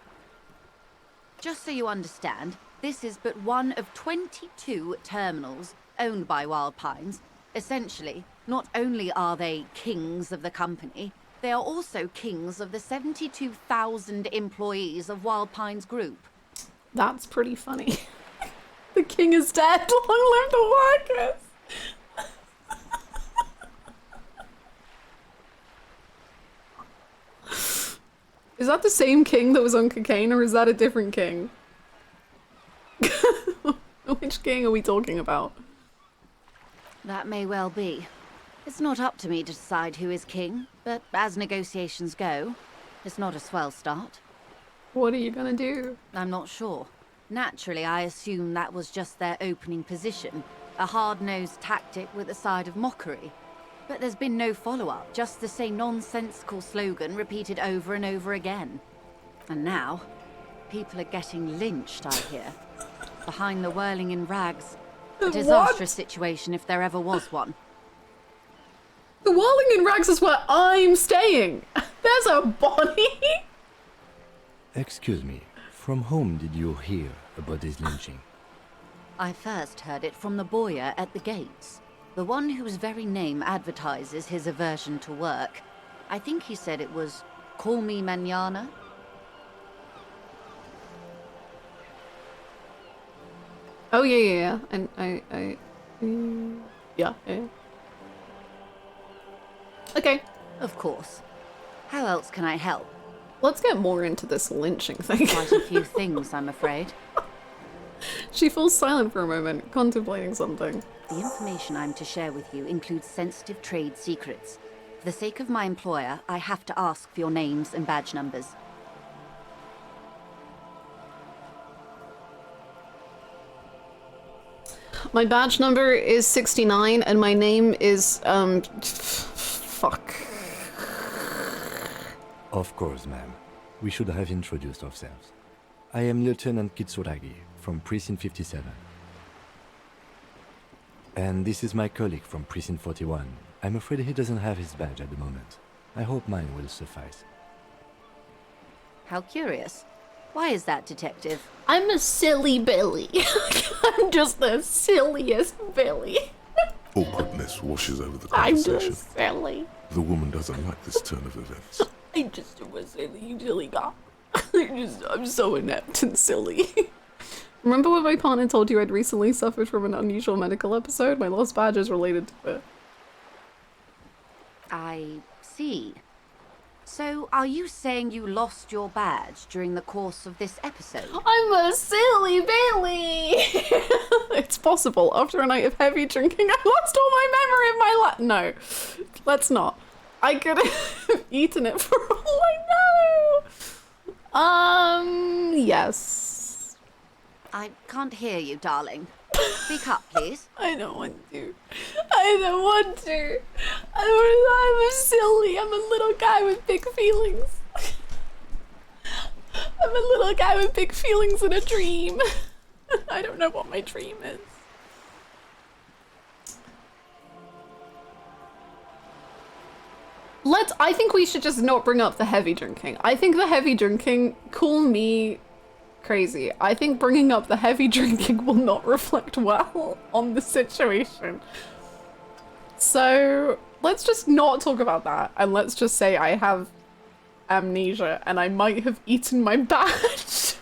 Just so you understand, this is but one of 22 terminals owned by Wild Pines. Essentially, not only are they kings of the company, they are also kings of the 72,000 employees of Wild Pines Group. That's pretty funny. The king is dead. Long live the workers. Is that the same king that was on cocaine, or is that a different king? Which king are we talking about? That may well be. It's not up to me to decide who is king, but as negotiations go, it's not a swell start. What are you gonna do? I'm not sure. Naturally, I assume that was just their opening position, a hard-nosed tactic with a side of mockery. But there's been no follow-up, just the same nonsensical slogan repeated over and over again. And now, people are getting lynched, I hear. Behind the whirling in rags. A disastrous situation if there ever was one. The whirling in rags is where I'm staying. There's a body. Excuse me, from whom did you hear about this lynching? I first heard it from the bowyer at the gates. The one whose very name advertises his aversion to work. I think he said it was, "Call me mañana." Oh yeah. And yeah. Okay. Of course. How else can I help? Let's get more into this lynching thing. Quite a few things, I'm afraid. She falls silent for a moment, contemplating something. The information I'm to share with you includes sensitive trade secrets. For the sake of my employer, I have to ask for your names and badge numbers. My badge number is 69 and my name is, fuck. Of course, ma'am. We should have introduced ourselves. I am Lieutenant Kitsuragi from Precinct 57. And this is my colleague from Precinct 41. I'm afraid he doesn't have his badge at the moment. I hope mine will suffice. How curious. Why is that, Detective? I'm a silly Billy. I'm just the silliest Billy. Awkwardness washes over the I'm conversation. just silly. The woman doesn't like this turn of events. I just am a silly guy. I'm so inept and silly. Remember when my partner told you I'd recently suffered from an unusual medical episode? My lost badge is related to it. I see. So, are you saying you lost your badge during the course of this episode? I'm a silly Billy! It's possible. After a night of heavy drinking, I lost all my memory of my life. No, let's not. I could have eaten it for all I know. Yes. I can't hear you, darling. Speak up, please. I don't want to. I don't want to. I'm silly. I'm a little guy with big feelings. I'm a little guy with big feelings in a dream. I don't know what my dream is. I think we should just not bring up the heavy drinking. I think the heavy drinking, call me crazy. I think bringing up the heavy drinking will not reflect well on the situation. So let's just not talk about that, and let's just say I have amnesia and I might have eaten my badge.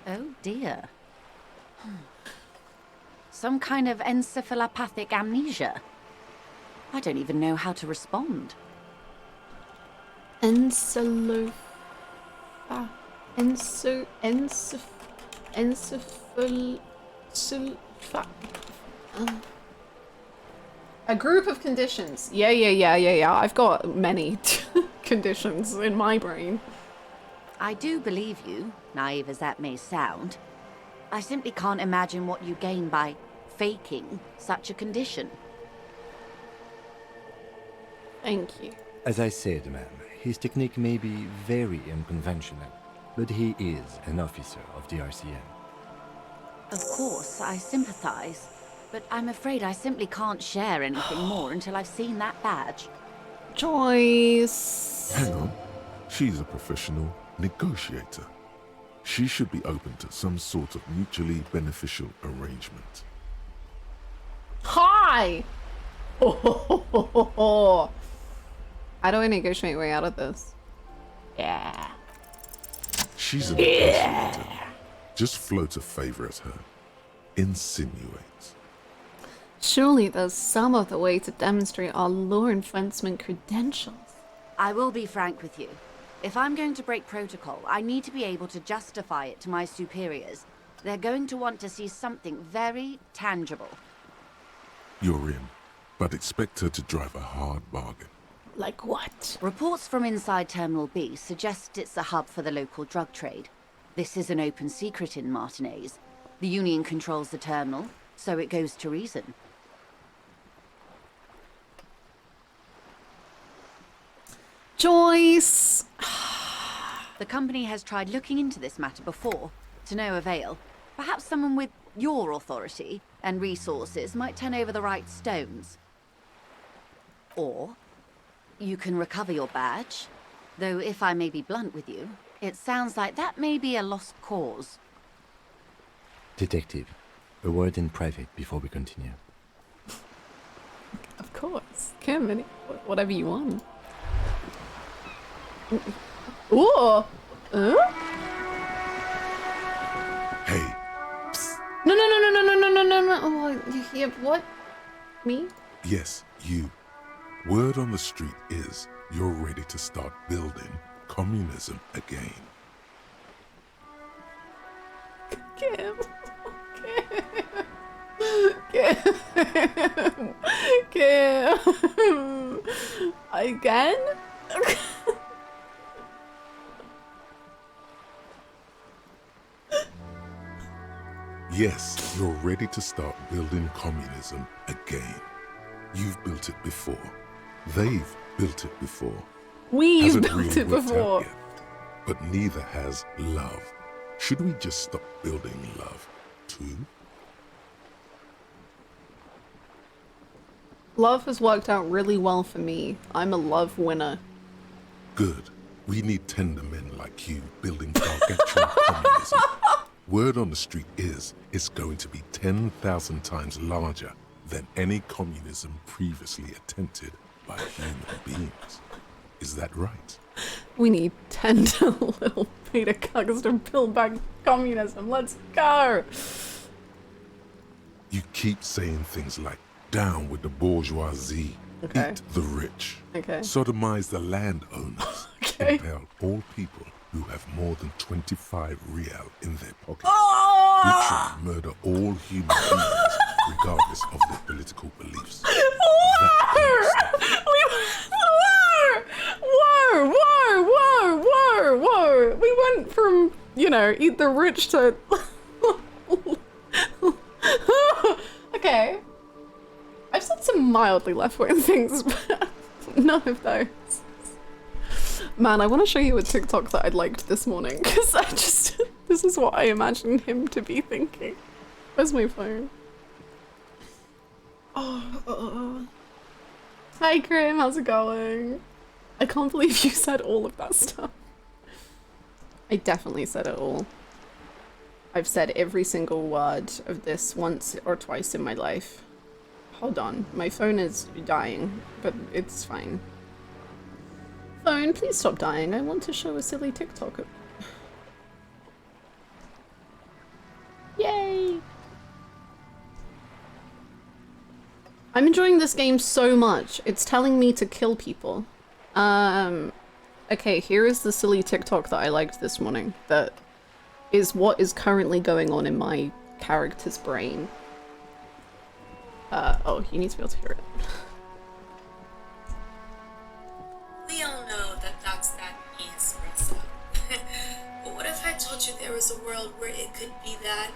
Oh dear. Some kind of encephalopathic amnesia. I don't even know how to respond. Encephal. A group of conditions. Yeah. I've got many conditions in my brain. I do believe you, naive as that may sound. I simply can't imagine what you gain by faking such a condition. Thank you. As I said, ma'am, his technique may be very unconventional, but he is an officer of the RCM. Of course, I sympathize, but I'm afraid I simply can't share anything more until I've seen that badge. Joyce. Hang on. She's a professional negotiator. She should be open to some sort of mutually beneficial arrangement. Hi! How do I negotiate my way out of this? Yeah. She's a negotiator. Just float a favor at her. Insinuate. Surely there's some other way to demonstrate our law enforcement credentials. I will be frank with you. If I'm going to break protocol, I need to be able to justify it to my superiors. They're going to want to see something very tangible. You're in, but expect her to drive a hard bargain. Like what? Reports from inside Terminal B suggest it's a hub for the local drug trade. This is an open secret in Martinez. The Union controls the terminal, so it goes to reason. Joyce! The company has tried looking into this matter before, to no avail. Perhaps someone with your authority and resources might turn over the right stones. Or you can recover your badge, though if I may be blunt with you, it sounds like that may be a lost cause. Detective, a word in private before we continue. Of course. Come in. Whatever you want. Ooh! Hey, No. Oh, yeah, what? Me? yes, you. Word on the street is you're ready to start building communism again. Kim. Again? Yes, you're ready to start building communism again. You've built it before. They've built it before. We've Hasn't built really it worked out before. yet, but neither has love. Should we just stop building love, too? Love has worked out really well for me. I'm a love winner. Good. We need tender men like you building gargantuan communism. Word on the street is it's going to be 10,000 times larger than any communism previously attempted by human beings. Is that right? We need 10 little beta cucks to build back communism. Let's go! You keep saying things like, down with the bourgeoisie, Okay. eat the rich, Okay. sodomize the landowners, Okay. compel all people who have more than 25 real in their pockets. Oh! Literally murder all human beings, regardless of their political beliefs. That kind of stuff. War! We went from, you know, eat the rich to... Okay. I've said some mildly left-wing things, but none of those. Man, I want to show you a TikTok that I liked this morning, because this is what I imagine him to be thinking. Where's my phone? Oh. Hi, Grim, how's it going? I can't believe you said all of that stuff. I definitely said it all. I've said every single word of this once or twice in my life. Hold on, my phone is dying, but it's fine. Phone, please stop dying. I want to show a silly TikTok. Yay! I'm enjoying this game so much. It's telling me to kill people. Okay, here is the silly TikTok that I liked this morning. That is what is currently going on in my character's brain. Oh, you need to be able to hear it. told you there was a world where it could be that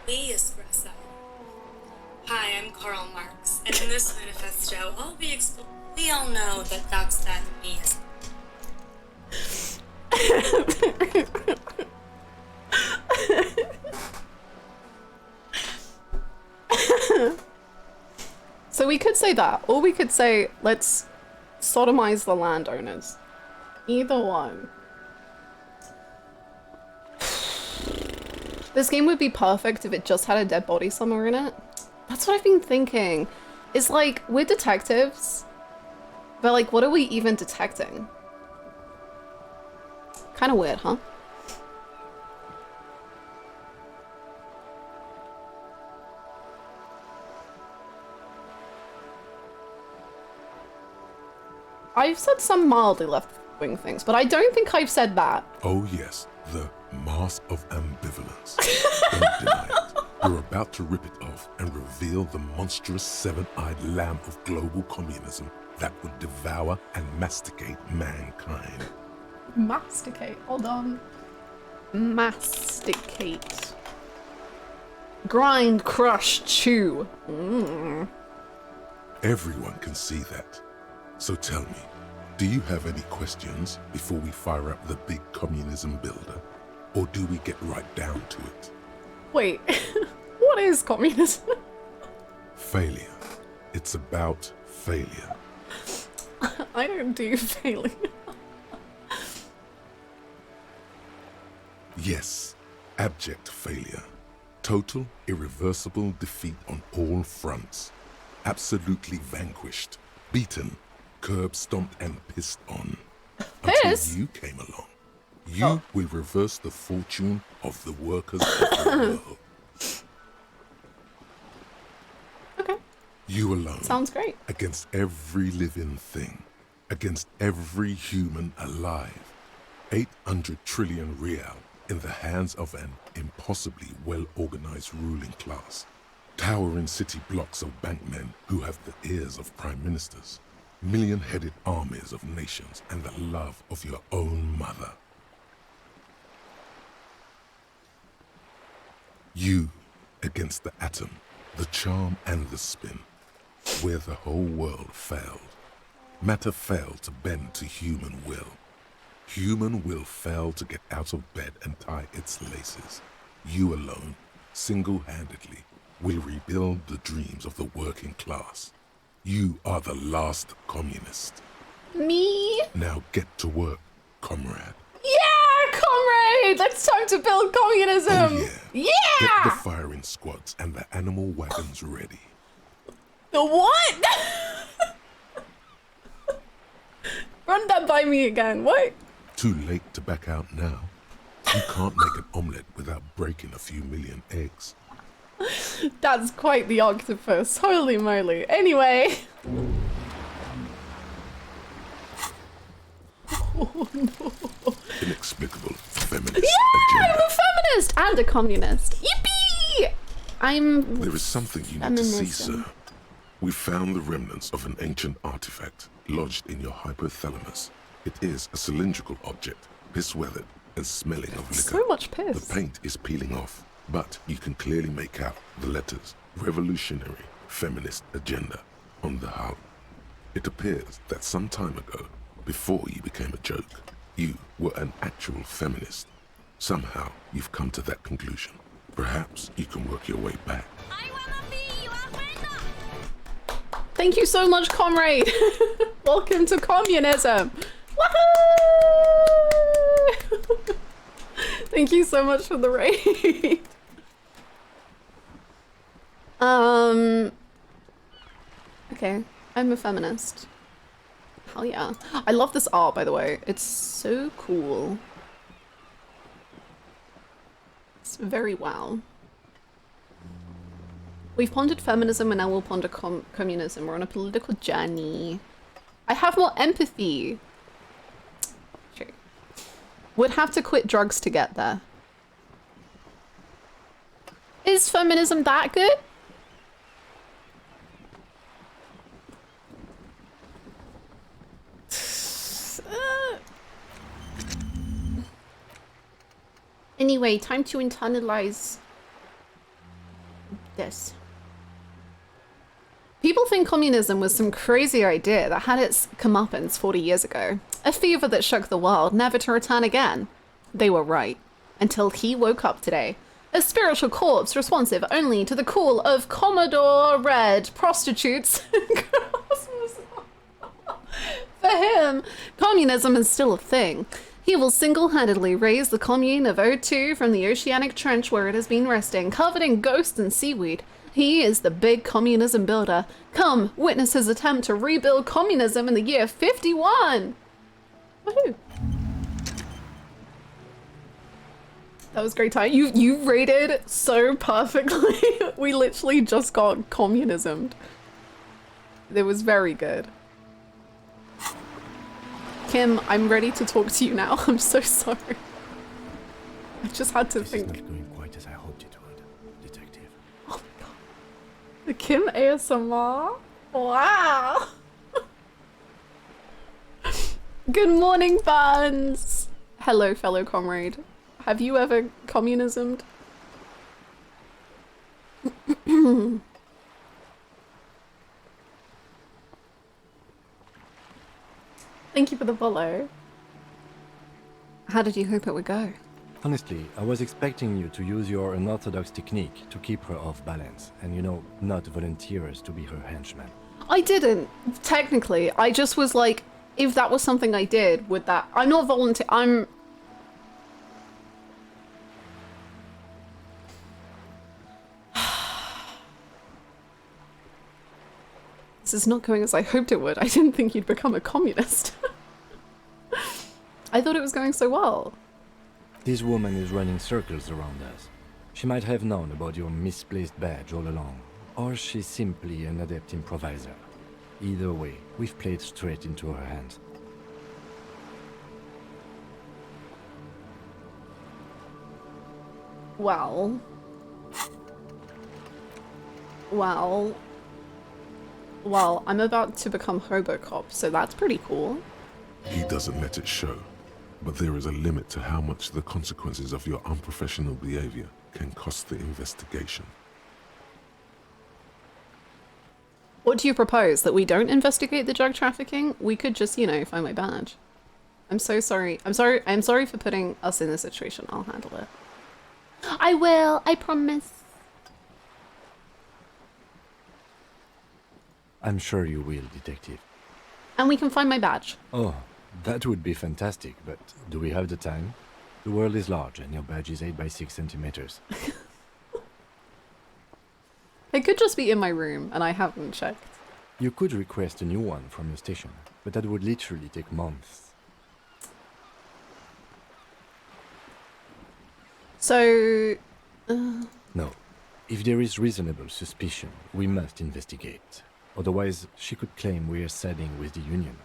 way espresso. Hi, I'm Karl Marx, and in this manifesto, we all know that that's that me. So we could say that, or we could say, let's sodomize the landowners. Either one. This game would be perfect if it just had a dead body somewhere in it. That's what I've been thinking. It's like, we're detectives, but like, what are we even detecting? Kind of weird, huh? I've said some mildly left-wing things, but I don't think I've said that. Oh yes, the mask of ambivalence. Don't deny it. You're about to rip it off and reveal the monstrous seven-eyed lamb of global communism that would devour and masticate mankind. Masticate, hold on. Masticate. Grind, crush, chew. Everyone can see that. So tell me, do you have any questions before we fire up the big communism builder? Or do we get right down to it? Wait, what is communism? Failure. It's about failure. I don't do failure. Yes, abject failure. Total, irreversible defeat on all fronts. Absolutely vanquished, beaten, curb-stomped and pissed on. Piss? Until you came along. You will reverse the fortune of the workers of the world. Okay. You alone. Sounds great. Against every living thing. Against every human alive. 800 trillion real in the hands of an impossibly well-organized ruling class. Towering city blocks of bankmen who have the ears of prime ministers. Million-headed armies of nations and the love of your own mother. You against the atom, the charm and the spin, where the whole world failed. Matter failed to bend to human will. Human will failed to get out of bed and tie its laces. You alone, single-handedly, will rebuild the dreams of the working class. You are the last communist. Me? Now get to work, comrade. Yeah, comrade! It's time to build communism! Oh yeah. Yeah! Get the firing squads and the animal wagons ready. The what? Run that by me again, what? Too late to back out now. You can't make an omelette without breaking a few million eggs. That's quite the octopus, holy moly. Anyway. Oh no. Inexplicable feminist Yeah, agenda. I'm a feminist and a communist. Yippee! There is something you need to see, sir. We found the remnants of an ancient artifact lodged in your hypothalamus. It is a cylindrical object, piss-weathered and smelling of liquor. So much piss. The paint is peeling off, but you can clearly make out the letters Revolutionary Feminist Agenda on the hull. It appears that some time ago, before you became a joke, you were an actual feminist. Somehow, you've come to that conclusion. Perhaps you can work your way back. Thank you so much, comrade. Welcome to communism. Woohoo! Thank you so much for the raid. Okay, I'm a feminist. Hell yeah. I love this art, by the way. It's so cool. It's very wow. We've pondered feminism and now we'll ponder communism. We're on a political journey. I have more empathy. True. Would have to quit drugs to get there. Is feminism that good? Anyway, time to internalize this. People think communism was some crazy idea that had its comeuppance 40 years ago. A fever that shook the world, never to return again. They were right. Until he woke up today. A spiritual corpse responsive only to the call of Commodore Red prostitutes. For him, communism is still a thing. He will single-handedly raise the commune of O2 from the oceanic trench where it has been resting, covered in ghosts and seaweed. He is the big communism builder. Come, witness his attempt to rebuild communism in the year 51! Woohoo! That was a great time. You rated so perfectly. We literally just got communismed. It was very good. Kim, I'm ready to talk to you now. I'm so sorry. I just had to think. This is not going quite as I hoped it would, Detective. Oh my god. The Kim ASMR? Wow. Good morning, fans. Hello, fellow comrade. Have you ever communismed? Thank you for the follow. How did you hope it would go? Honestly, I was expecting you to use your unorthodox technique to keep her off balance and, you know, not volunteer us to be her henchman. I didn't, technically. I just was like, if that was something I did, would that... I'm not volunteer... I'm... This is not going as I hoped it would. I didn't think you'd become a communist. I thought it was going so well. This woman is running circles around us. She might have known about your misplaced badge all along, or she's simply an adept improviser. Either way, we've played straight into her hands. Well, I'm about to become Hobocop, so that's pretty cool. He doesn't let it show, but there is a limit to how much the consequences of your unprofessional behavior can cost the investigation. What do you propose? That we don't investigate the drug trafficking? We could just, you know, find my badge. I'm so sorry. I'm sorry for putting us in this situation. I'll handle it. I will, I promise. I'm sure you will, Detective. And we can find my badge. Oh, that would be fantastic, but do we have the time? The world is large and your badge is 8 by 6 centimeters. It could just be in my room and I haven't checked. You could request a new one from the station, but that would literally take months. So... No. If there is reasonable suspicion, we must investigate. Otherwise, she could claim we are siding with the Union,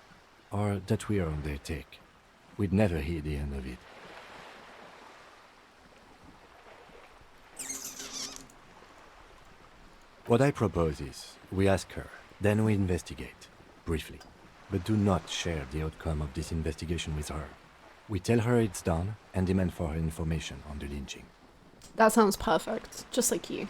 or that we are on their take. We'd never hear the end of it. What I propose is, we ask her, then we investigate, briefly. But do not share the outcome of this investigation with her. We tell her it's done, and demand for her information on the lynching. That sounds perfect, just like you.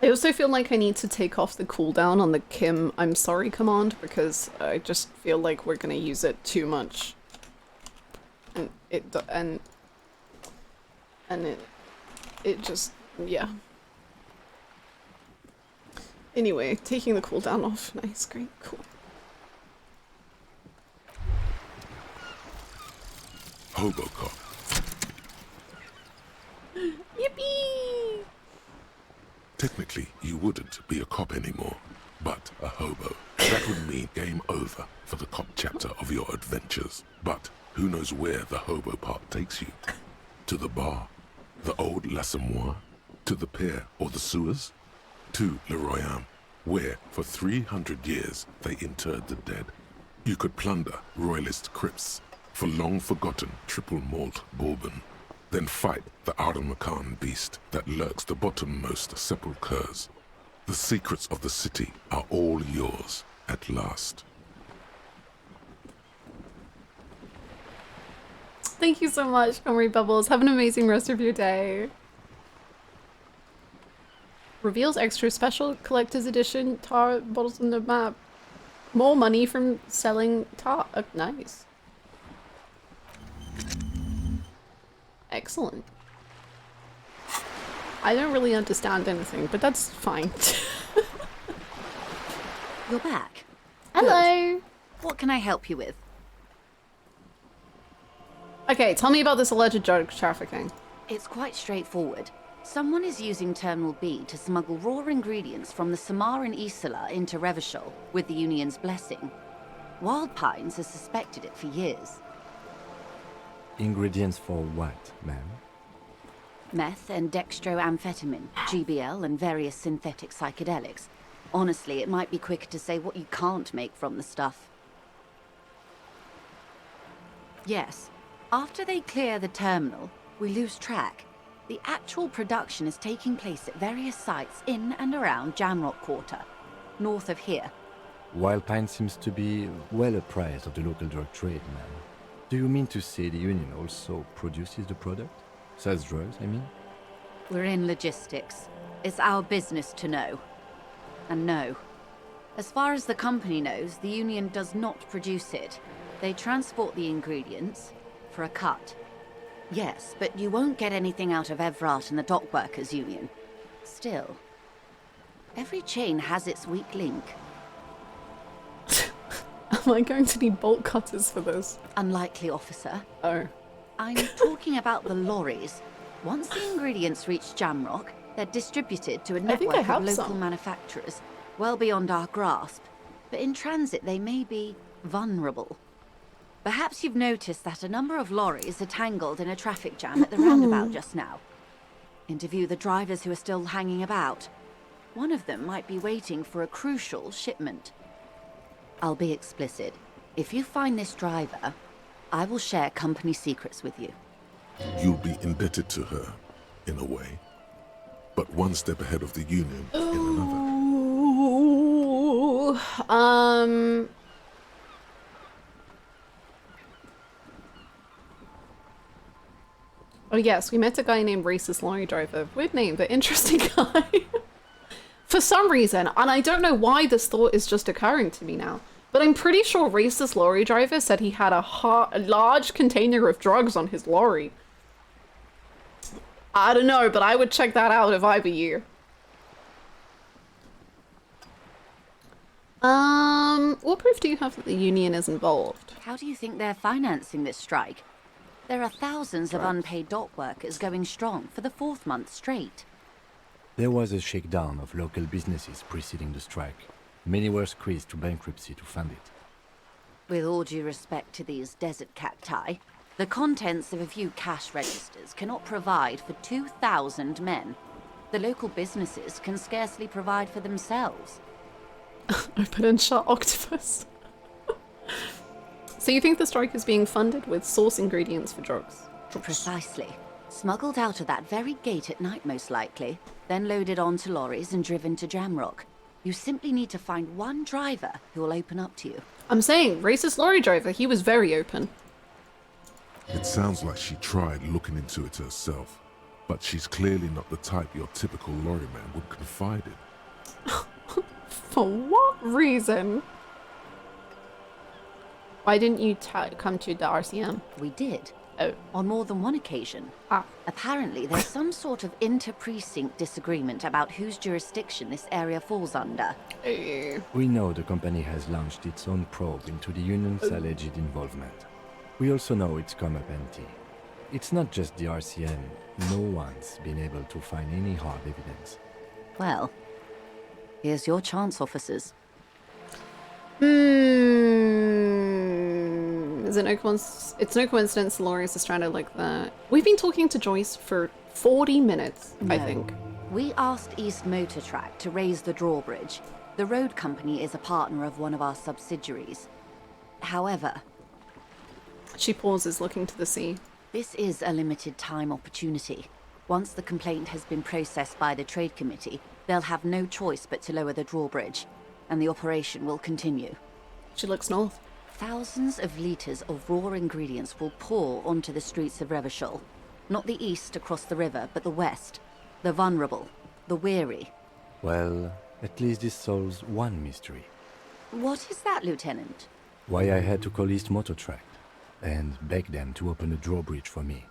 I also feel like I need to take off the cooldown on the Kim I'm sorry command, because I just feel like we're gonna use it too much. And it just, yeah. Anyway, taking the cooldown off. Nice, great, cool. Hobocop. Yippee! Technically, you wouldn't be a cop anymore, but a hobo. That would mean game over for the cop chapter of your adventures. But who knows where the hobo part takes you? To the bar? The old L'Assommoir? To the pier or the sewers? To Le Royaume, where for 300 years they interred the dead. You could plunder royalist crypts for long-forgotten triple malt bourbon, then fight the Arden-Macan beast that lurks the bottommost sepulchres. The secrets of the city are all yours at last. Thank you so much, Comrie Bubbles. Have an amazing rest of your day. Reveals extra special collector's edition tar bottles on the map. More money from selling tar. Oh, nice. Excellent. I don't really understand anything, but that's fine. You're back. Hello. Good. What can I help you with? Okay, tell me about this alleged drug trafficking. It's quite straightforward. Someone is using Terminal B to smuggle raw ingredients from the Samar and Isola into Revachol with the Union's blessing. Wild Pines has suspected it for years. Ingredients for what, ma'am? Meth and dextroamphetamine, GBL, and various synthetic psychedelics. Honestly, it might be quicker to say what you can't make from the stuff. Yes, after they clear the terminal, we lose track. The actual production is taking place at various sites in and around Jamrock Quarter, north of here. Wild Pine seems to be well apprised of the local drug trade, ma'am. Do you mean to say the Union also produces the product? Sells drugs, I mean? We're in logistics. It's our business to know. And no. As far as the company knows, the Union does not produce it. They transport the ingredients for a cut. Yes, but you won't get anything out of Evrat and the Dock Workers Union. Still, every chain has its weak link. Am I going to need bolt cutters for this? Unlikely, officer. Oh. I'm talking about the lorries. Once the ingredients reach Jamrock, they're distributed to a network of local manufacturers, well beyond our grasp. But in transit, they may be vulnerable. Perhaps you've noticed that a number of lorries are tangled in a traffic jam at the roundabout just now. Interview the drivers who are still hanging about. One of them might be waiting for a crucial shipment. I'll be explicit. If you find this driver, I will share company secrets with you. You'll be indebted to her, in a way. But one step ahead of the Union in another. Oh yes, we met a guy named Racist Lorry Driver. Weird name, but interesting guy. For some reason, and I don't know why this thought is just occurring to me now, but I'm pretty sure Racist Lorry Driver said he had a large container of drugs on his lorry. I don't know, but I would check that out if I were you. What proof do you have that the Union is involved? How do you think they're financing this strike? There are thousands of unpaid dock workers going strong for the 4th month straight. There was a shakedown of local businesses preceding the strike. Many were squeezed to bankruptcy to fund it. With all due respect to these desert cacti, the contents of a few cash registers cannot provide for 2,000 men. The local businesses can scarcely provide for themselves. Open and shut octopus. So you think the strike is being funded with source ingredients for drugs? Precisely. Smuggled out of that very gate at night, most likely, then loaded onto lorries and driven to Jamrock. You simply need to find one driver who will open up to you. I'm saying, Racist Lorry Driver, he was very open. It sounds like she tried looking into it herself, but she's clearly not the type your typical lorryman would confide in. For what reason? Why didn't you come to the RCM? We did. Oh. On more than one occasion. Apparently, there's some sort of inter-precinct disagreement about whose jurisdiction this area falls under. We know the company has launched its own probe into the Union's alleged involvement. We also know it's come up empty. It's not just the RCM. No one's been able to find any hard evidence. Well, here's your chance, officers. It's no coincidence Laurie is trying to like that. We've been talking to Joyce for 40 minutes, I think. We asked East Motor Track to raise the drawbridge. The road company is a partner of one of our subsidiaries. However... She pauses, looking to the sea. This is a limited time opportunity. Once the complaint has been processed by the Trade Committee, they'll have no choice but to lower the drawbridge, and the operation will continue. She looks north. thousands of litres of raw ingredients will pour onto the streets of Revachol. Not the east across the river, but the west. The vulnerable, the weary. Well, at least this solves one mystery. What is that, Lieutenant? Why I had to call East Motor Tract and beg them to open a drawbridge for me.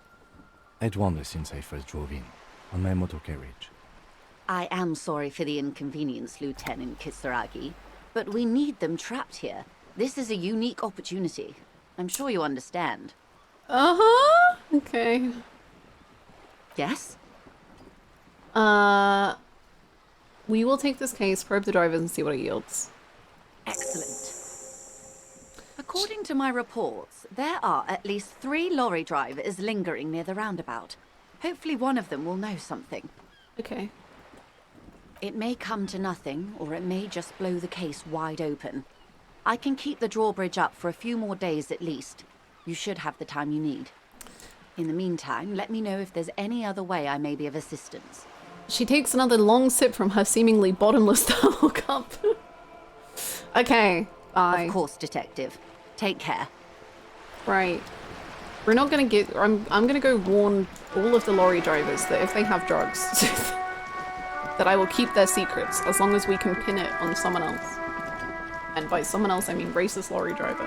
I'd wondered since I first drove in, on my motor carriage. I am sorry for the inconvenience, Lieutenant Kisaragi, but we need them trapped here. This is a unique opportunity. I'm sure you understand. Uh-huh. Okay. Yes? We will take this case, probe the drivers, and see what it yields. Excellent. According to my reports, there are at least 3 lorry drivers lingering near the roundabout. Hopefully one of them will know something. Okay. It may come to nothing, or it may just blow the case wide open. I can keep the drawbridge up for a few more days at least. You should have the time you need. In the meantime, let me know if there's any other way I may be of assistance. She takes another long sip from her seemingly bottomless thermal cup. Okay, bye. Of course, Detective. Take care. Right. We're not gonna get... I'm gonna go warn all of the lorry drivers that if they have drugs, that I will keep their secrets as long as we can pin it on someone else. And by someone else, I mean racist lorry driver.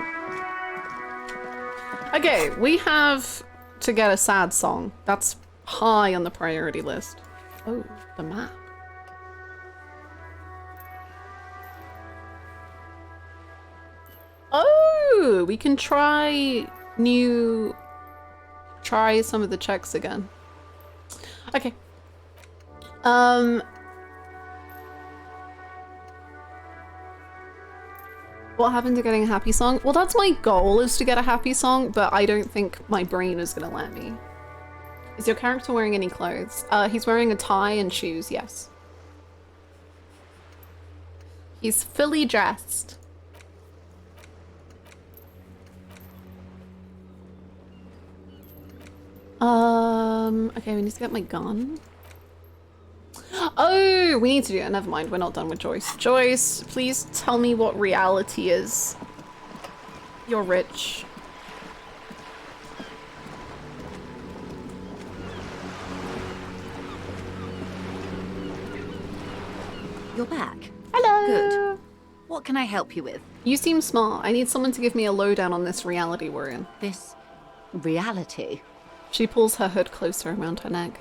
Okay, we have to get a sad song. That's high on the priority list. Oh, the map. Oh, we can try some of the checks again. Okay. What happened to getting a happy song? Well, that's my goal, is to get a happy song, but I don't think my brain is gonna let me. Is your character wearing any clothes? He's wearing a tie and shoes, yes. He's fully dressed. Okay, we need to get my gun. Oh, we need to do it. Never mind, we're not done with Joyce. Joyce, please tell me what reality is. You're rich. You're back. Hello. Good. What can I help you with? You seem smart. I need someone to give me a lowdown on this reality we're in. This reality? She pulls her hood closer around her neck.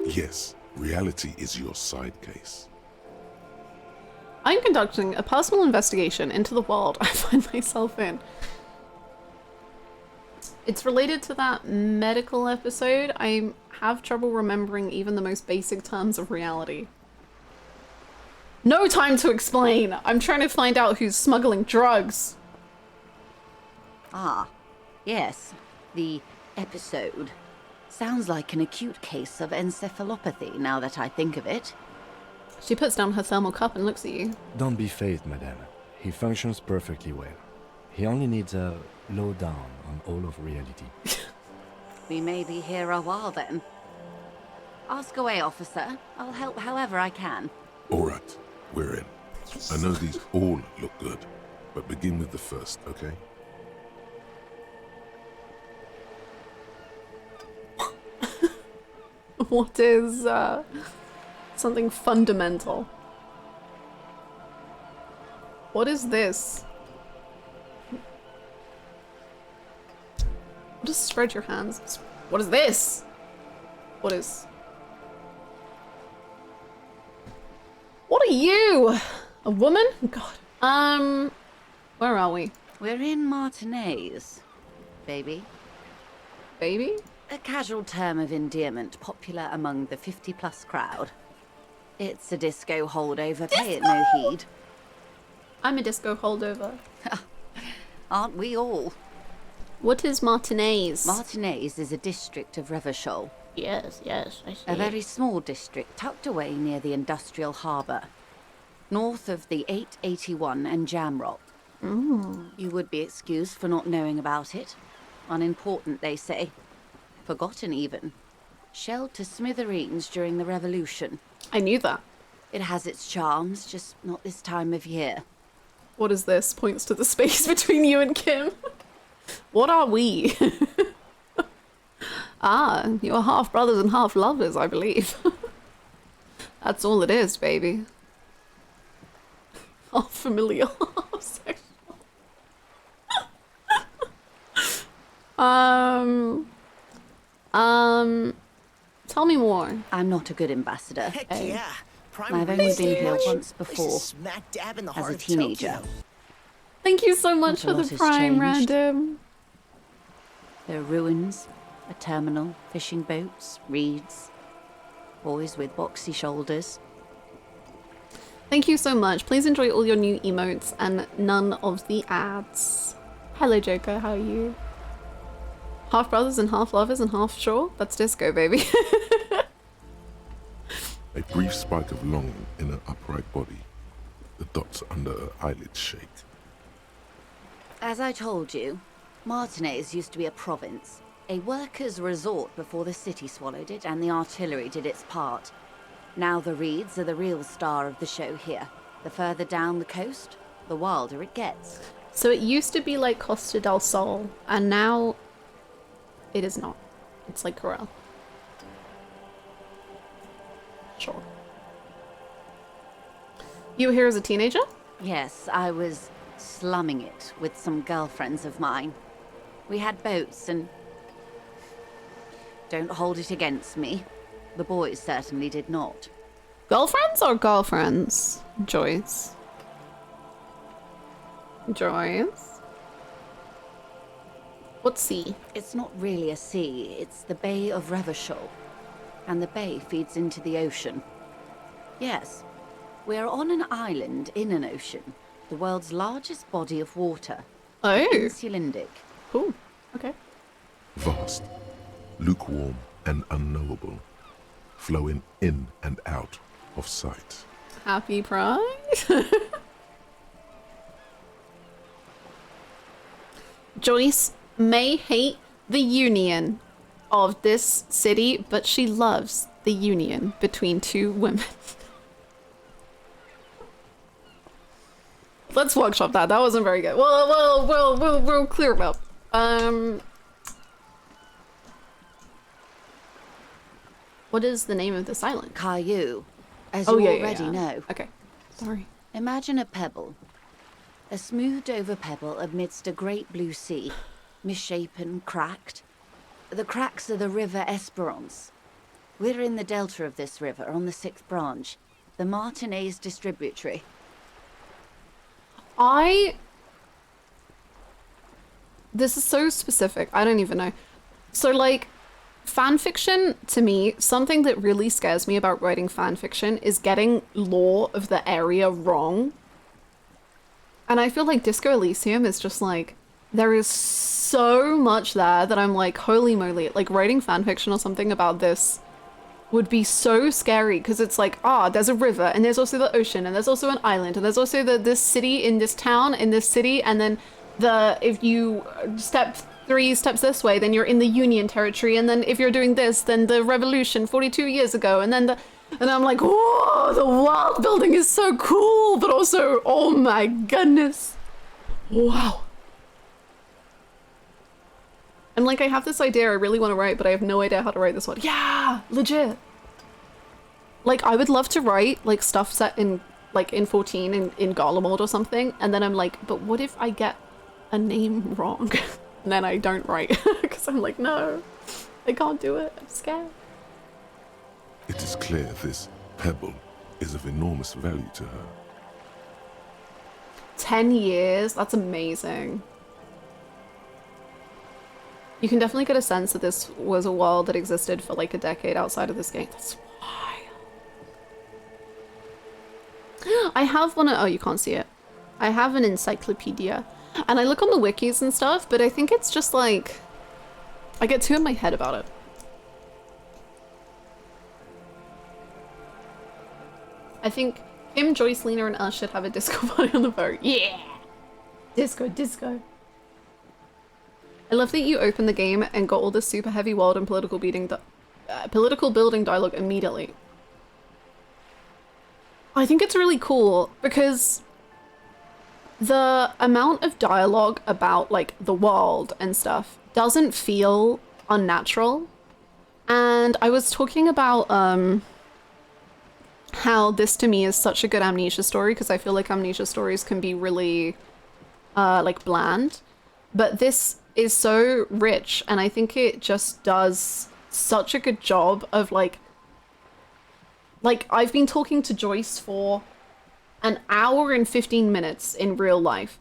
Yes, reality is your side case. I'm conducting a personal investigation into the world I find myself in. It's related to that medical episode. I have trouble remembering even the most basic terms of reality. No time to explain! I'm trying to find out who's smuggling drugs. Ah, yes. The episode. Sounds like an acute case of encephalopathy, now that I think of it. She puts down her thermal cup and looks at you. Don't be phased, madame. He functions perfectly well. He only needs a lowdown on all of reality. We may be here a while then. Ask away, officer. I'll help however I can. All right, we're in. I know these all look good, but begin with the first, okay? What is, something fundamental? What is this? What is spread your hands? What is this? What is... What are you? A woman? God. Where are we? We're in Martinez, baby. Baby? A casual term of endearment popular among the 50-plus crowd. It's a disco holdover, pay it no heed. I'm a disco holdover. Aren't we all? What is Martinez? Martinez is a district of Revachol. Yes, I see. A very small district tucked away near the industrial harbour. North of the 881 and Jamrock. You would be excused for not knowing about it. Unimportant, they say. Forgotten, even. Shelled to smithereens during the Revolution. I knew that. It has its charms, just not this time of year. What is this? Points to the space between you and Kim. What are we? Ah, you're half brothers and half lovers, I believe. That's all it is, baby. Half familiar, half sexual. Tell me more. I'm not a good ambassador. Heck Hey. yeah. Prime I've real only estate been here much? once Place is before, smack dab in the as heart a of teenager. Tokyo. Thank you so much Not a for lot the has prime, changed. random. There are ruins, a terminal, fishing boats, reeds, boys with boxy shoulders. Thank you so much. Please enjoy all your new emotes and none of the ads. Hello, Joker. How are you? Half brothers and half lovers and half sure? That's disco, baby. A brief spike of longing in her upright body. The dots under her eyelids shake. As I told you, Martinez used to be a province, a workers' resort before the city swallowed it and the artillery did its part. Now the reeds are the real star of the show here. The further down the coast, the wilder it gets. So it used to be like Costa del Sol, and now it is not. It's like Corel. Sure. You were here as a teenager? Yes, I was slumming it with some girlfriends of mine. We had boats and... Don't hold it against me. The boys certainly did not. Girlfriends or girlfriends? Joyce. Joyce? What sea? It's not really a sea, it's the Bay of Revachol. And the bay feeds into the ocean. Yes, we're on an island in an ocean, the world's largest body of water. Oh. Insulindic. Cool. Okay. Vast, lukewarm and unknowable, flowing in and out of sight. Happy Pride? Joyce may hate the union of this city, but she loves the union between two women. Let's workshop that. That wasn't very good. We'll clear it up. What is the name of this island? Caillou, as you already know. Okay. Sorry. Imagine a pebble. A smoothed over pebble amidst a great blue sea, misshapen, cracked. The cracks are the river Esperance. We're in the delta of this river, on the 6th branch, the Martinez distributary. This is so specific. I don't even know. So, like, fan fiction, to me, something that really scares me about writing fan fiction is getting lore of the area wrong. And I feel like Disco Elysium is just like, there is so much there that I'm like, holy moly, like writing fan fiction or something about this would be so scary because it's like, there's a river and there's also the ocean and there's also an island and there's also this city in this town in this city, and then if you step 3 steps this way, then you're in the Union territory, and then if you're doing this, then the revolution 42 years ago, and then and I'm like, whoa, the world building is so cool, but also, oh my goodness, wow. And like, I have this idea I really want to write, but I have no idea how to write this one. Yeah, legit. Like, I would love to write like stuff set in like in 14 in Garlemald or something, and then I'm like, but what if I get a name wrong? And then I don't write because I'm like, no, I can't do it. I'm scared. It is clear this pebble is of enormous value to her. 10 years? That's amazing. You can definitely get a sense that this was a world that existed for like a decade outside of this game. That's wild. I have oh, you can't see it. I have an encyclopedia. And I look on the wikis and stuff, but I think it's just like, I get too in my head about it. I think him, Joyce, Lena, and us should have a disco party on the boat. Yeah! Disco. I love that you opened the game and got all this super heavy world and political building dialogue immediately. I think it's really cool because the amount of dialogue about like the world and stuff doesn't feel unnatural. And I was talking about how this to me is such a good amnesia story, because I feel like amnesia stories can be really like bland, but this is so rich, and I think it just does such a good job of like I've been talking to Joyce for an hour and 15 minutes in real life,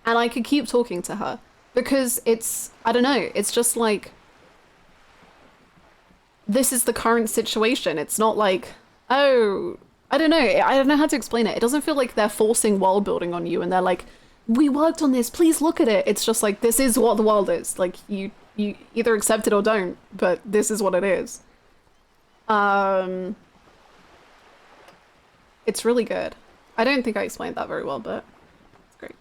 and I could keep talking to her because it's, I don't know, it's just like, this is the current situation. It's not like, oh, I don't know how to explain it. It doesn't feel like they're forcing world building on you and they're like, we worked on this, please look at it. It's just like, this is what the world is. Like, you either accept it or don't, but this is what it is. It's really good. I don't think I explained that very well, but it's great.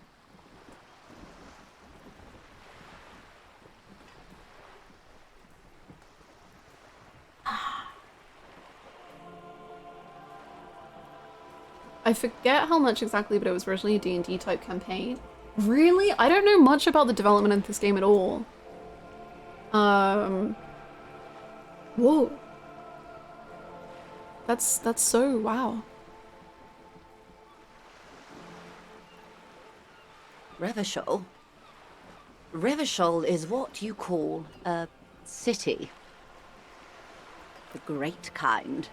I forget how much exactly, but it was originally a D&D type campaign. Really? I don't know much about the development of this game at all. Whoa. That's so wow. Revachol? Revachol is what you call a city. The great kind.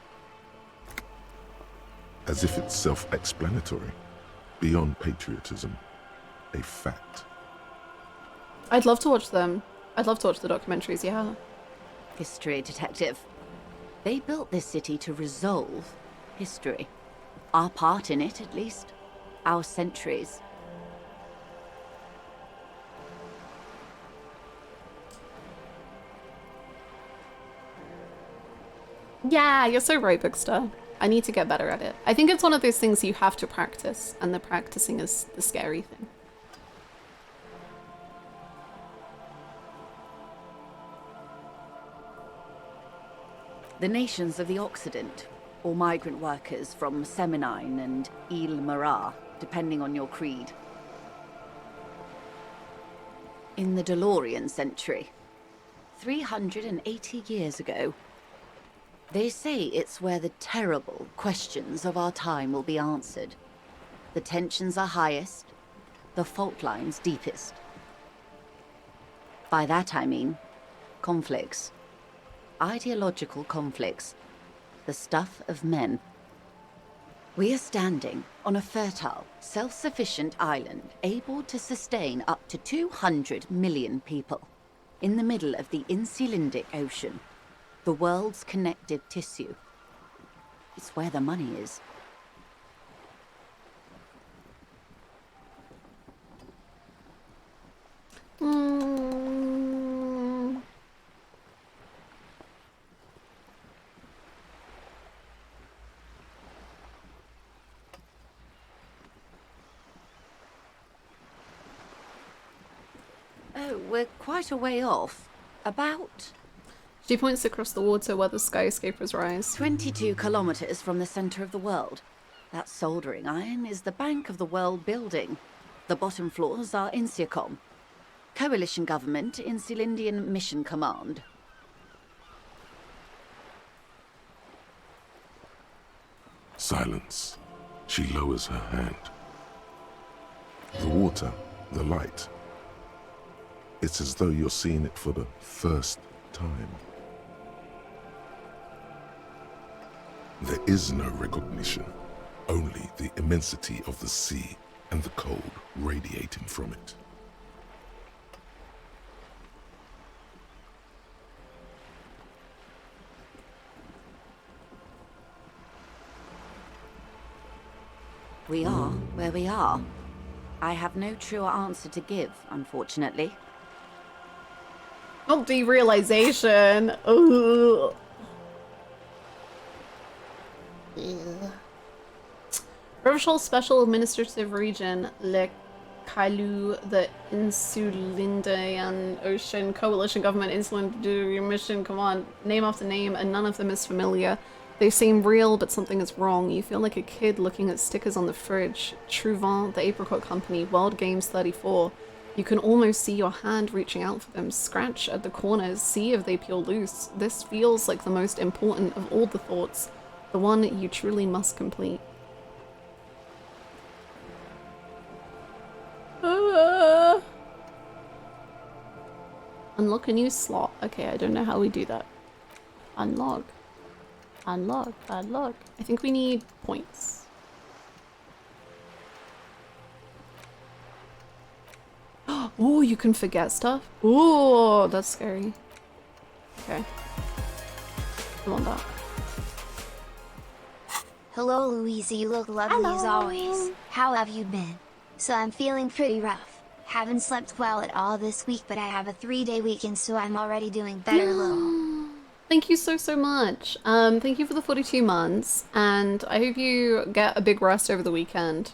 As if it's self-explanatory, beyond patriotism, a fact. I'd love to watch them. I'd love to watch the documentaries, yeah. History detective. They built this city to resolve history. Our part in it, at least. Our centuries. Yeah, you're so right, Bookster. I need to get better at it. I think it's one of those things you have to practice, and the practicing is the scary thing. The nations of the Occident, or migrant workers from Seminine and Ile Marat, depending on your creed. In the DeLorean century, 380 years ago, they say it's where the terrible questions of our time will be answered. The tensions are highest, the fault lines deepest. By that I mean conflicts. Ideological conflicts. The stuff of men. We are standing on a fertile, self-sufficient island able to sustain up to 200 million people in the middle of the Insulindic Ocean. The world's connective tissue. It's where the money is. Oh, we're quite a way off. About... She points across the water where the skyscrapers rise. 22 kilometers from the center of the world. That soldering iron is the bank of the world building. The bottom floors are Insiacom. Coalition government, Insulindian Mission Command. Silence. She lowers her hand. The water, the light. It's as though you're seeing it for the first time. There is no recognition, only the immensity of the sea and the cold radiating from it. We are where we are. I have no truer answer to give, unfortunately. Oh, derealization. Ooh. Provincial Special Administrative Region, Le Kailu, the Insulindian Ocean Coalition Government, Insulindian Mission Command, name after name, and none of them is familiar. They seem real, but something is wrong. You feel like a kid looking at stickers on the fridge. Trouvant, the Apricot Company, World Games 34. You can almost see your hand reaching out for them. Scratch at the corners, see if they peel loose. This feels like the most important of all the thoughts. The one you truly must complete. Unlock a new slot. Okay, I don't know how we do that. Unlock. Unlock. Unlock. I think we need points. Oh, you can forget stuff? Oh, that's scary. Okay. I want that. Hello, Louise. You look lovely as always. How have you been? So I'm feeling pretty rough. Haven't slept well at all this week, but I have a 3-day weekend, so I'm already doing better, Lil. Thank you so much. Thank you for the 42 months, and I hope you get a big rest over the weekend.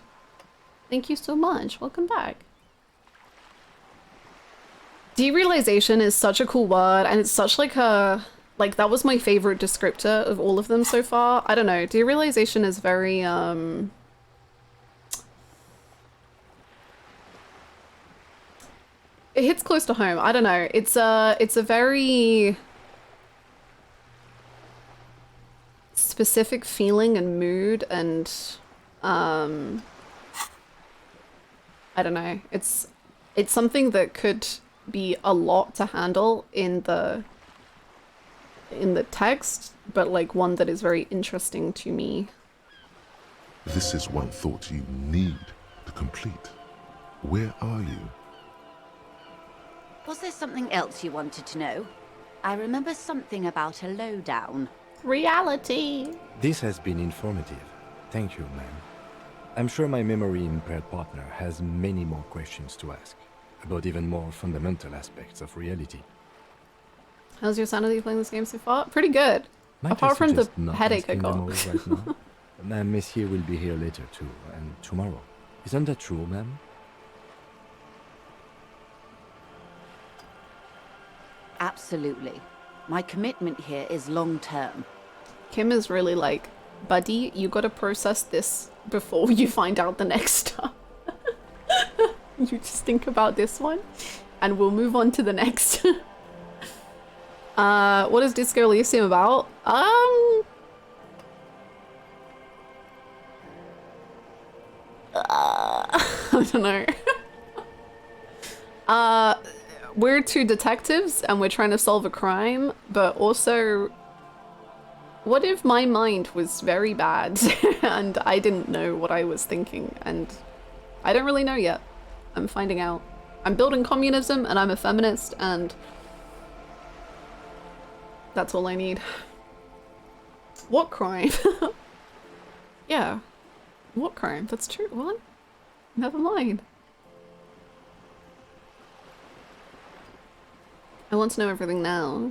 Thank you so much. Welcome back. Derealization is such a cool word, and it's such like a... Like, that was my favorite descriptor of all of them so far. I don't know. Derealization is very, it hits close to home. I don't know. It's a very specific feeling and mood, and I don't know. It's something that could be a lot to handle in the text, but like one that is very interesting to me. This is one thought you need to complete. Where are you? Was there something else you wanted to know? I remember something about a lowdown. Reality. This has been informative. Thank you, ma'am. I'm sure my memory-impaired partner has many more questions to ask, about even more fundamental aspects of reality. How's your sanity playing this game so far? Pretty good. Apart from the headache I got. Right now. Ma'am, Monsieur will be here later too, and tomorrow. Isn't that true, ma'am? Absolutely. My commitment here is long-term. Kim is really like, buddy, you gotta process this before you find out the next stuff. You just think about this one, and we'll move on to the next. What is Disco Elysium about? I don't know. We're two detectives and we're trying to solve a crime, but also, what if my mind was very bad and I didn't know what I was thinking, and I don't really know yet. I'm finding out. I'm building communism and I'm a feminist, and that's all I need. What crime? Yeah. What crime? That's true. What? Never mind. I want to know everything now.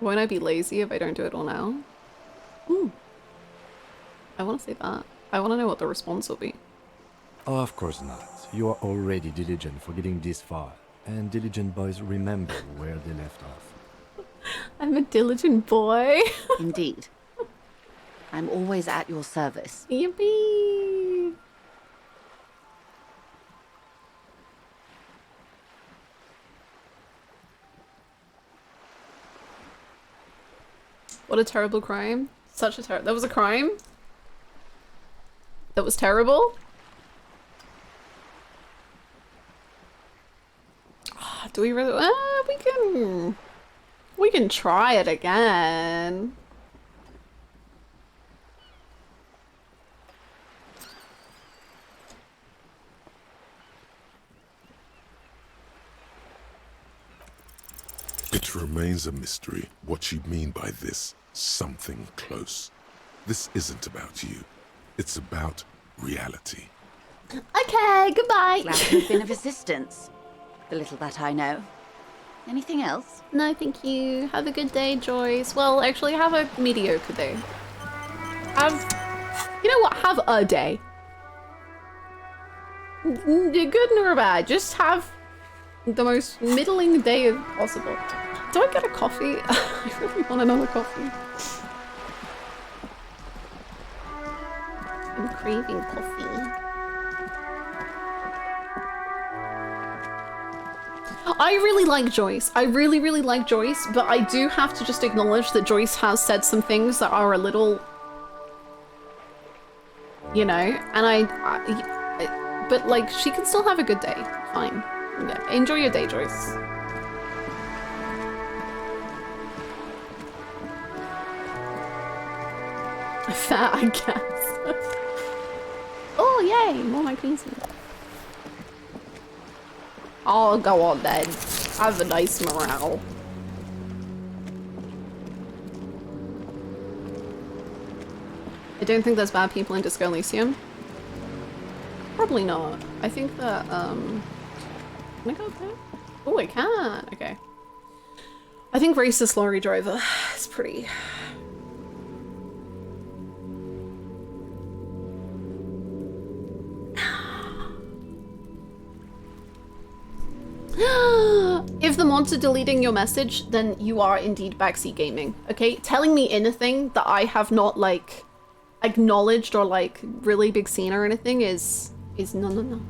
Won't I be lazy if I don't do it all now? Ooh. I want to say that. I want to know what the response will be. Oh, of course not. You are already diligent for getting this far, and diligent boys remember where they left off. I'm a diligent boy. Indeed. I'm always at your service. Yippee! What a terrible crime. Such a that was a crime? That was terrible? Do we really? We can try it again. It remains a mystery what you mean by this something close. This isn't about you. It's about reality. Okay, goodbye. Glad to have been of assistance. The little that I know. Anything else? No, thank you. Have a good day, Joyce. Well, actually, have a mediocre day. You know what? Have a day. Good nor bad. Just have the most middling day possible. Do I get a coffee? I really want another coffee. I'm craving coffee. I really like Joyce. I really, really like Joyce, but I do have to just acknowledge that Joyce has said some things that are a little, you know, and but like, she can still have a good day. Fine. Yeah. Enjoy your day, Joyce. Fat, I guess. Oh, yay! More magnesium. Oh, go on then. Have a nice morale. I don't think there's bad people in Disco Elysium. Probably not. I think that, can I go up there? Oh, I can! Okay. I think racist lorry driver is pretty... If the mods are deleting your message, then you are indeed backseat gaming, okay? Telling me anything that I have not, like, acknowledged or, like, really big scene or anything is no.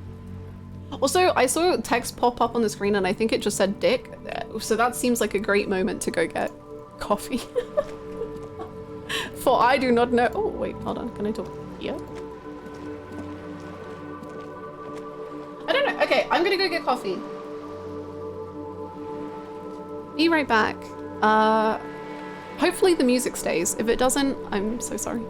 Also, I saw text pop up on the screen and I think it just said dick, so that seems like a great moment to go get coffee. For I do not know- oh, wait, hold on, can I talk here? I don't know, okay, I'm gonna go get coffee. Be right back. Hopefully the music stays. If it doesn't, I'm so sorry.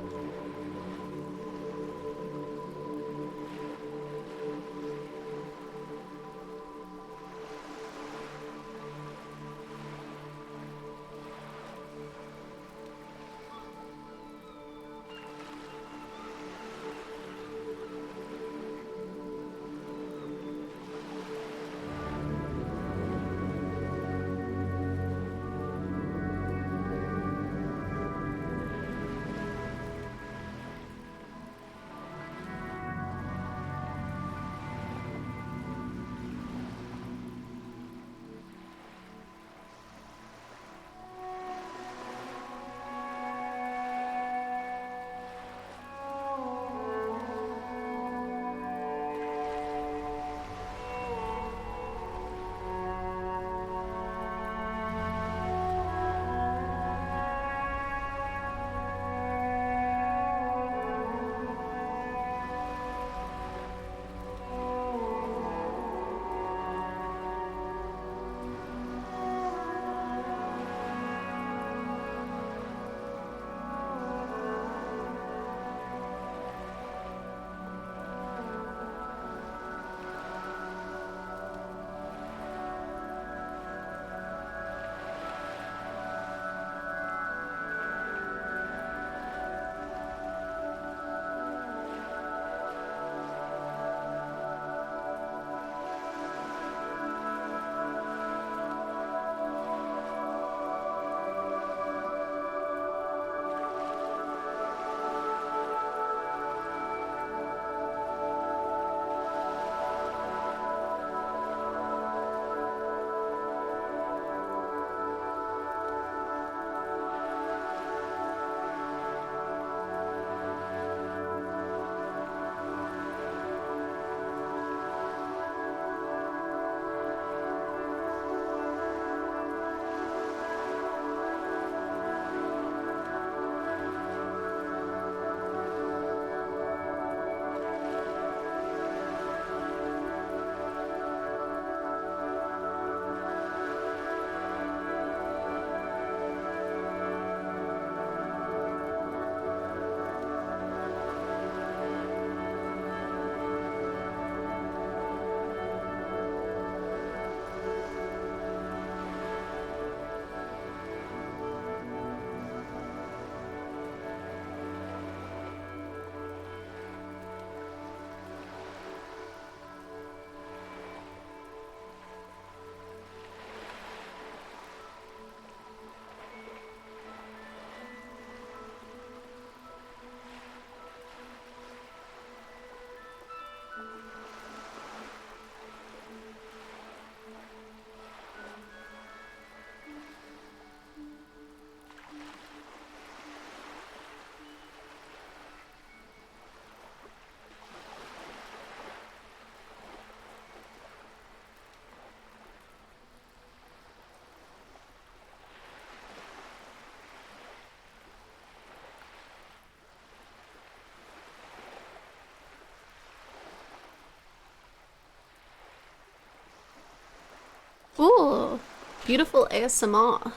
beautiful ASMR.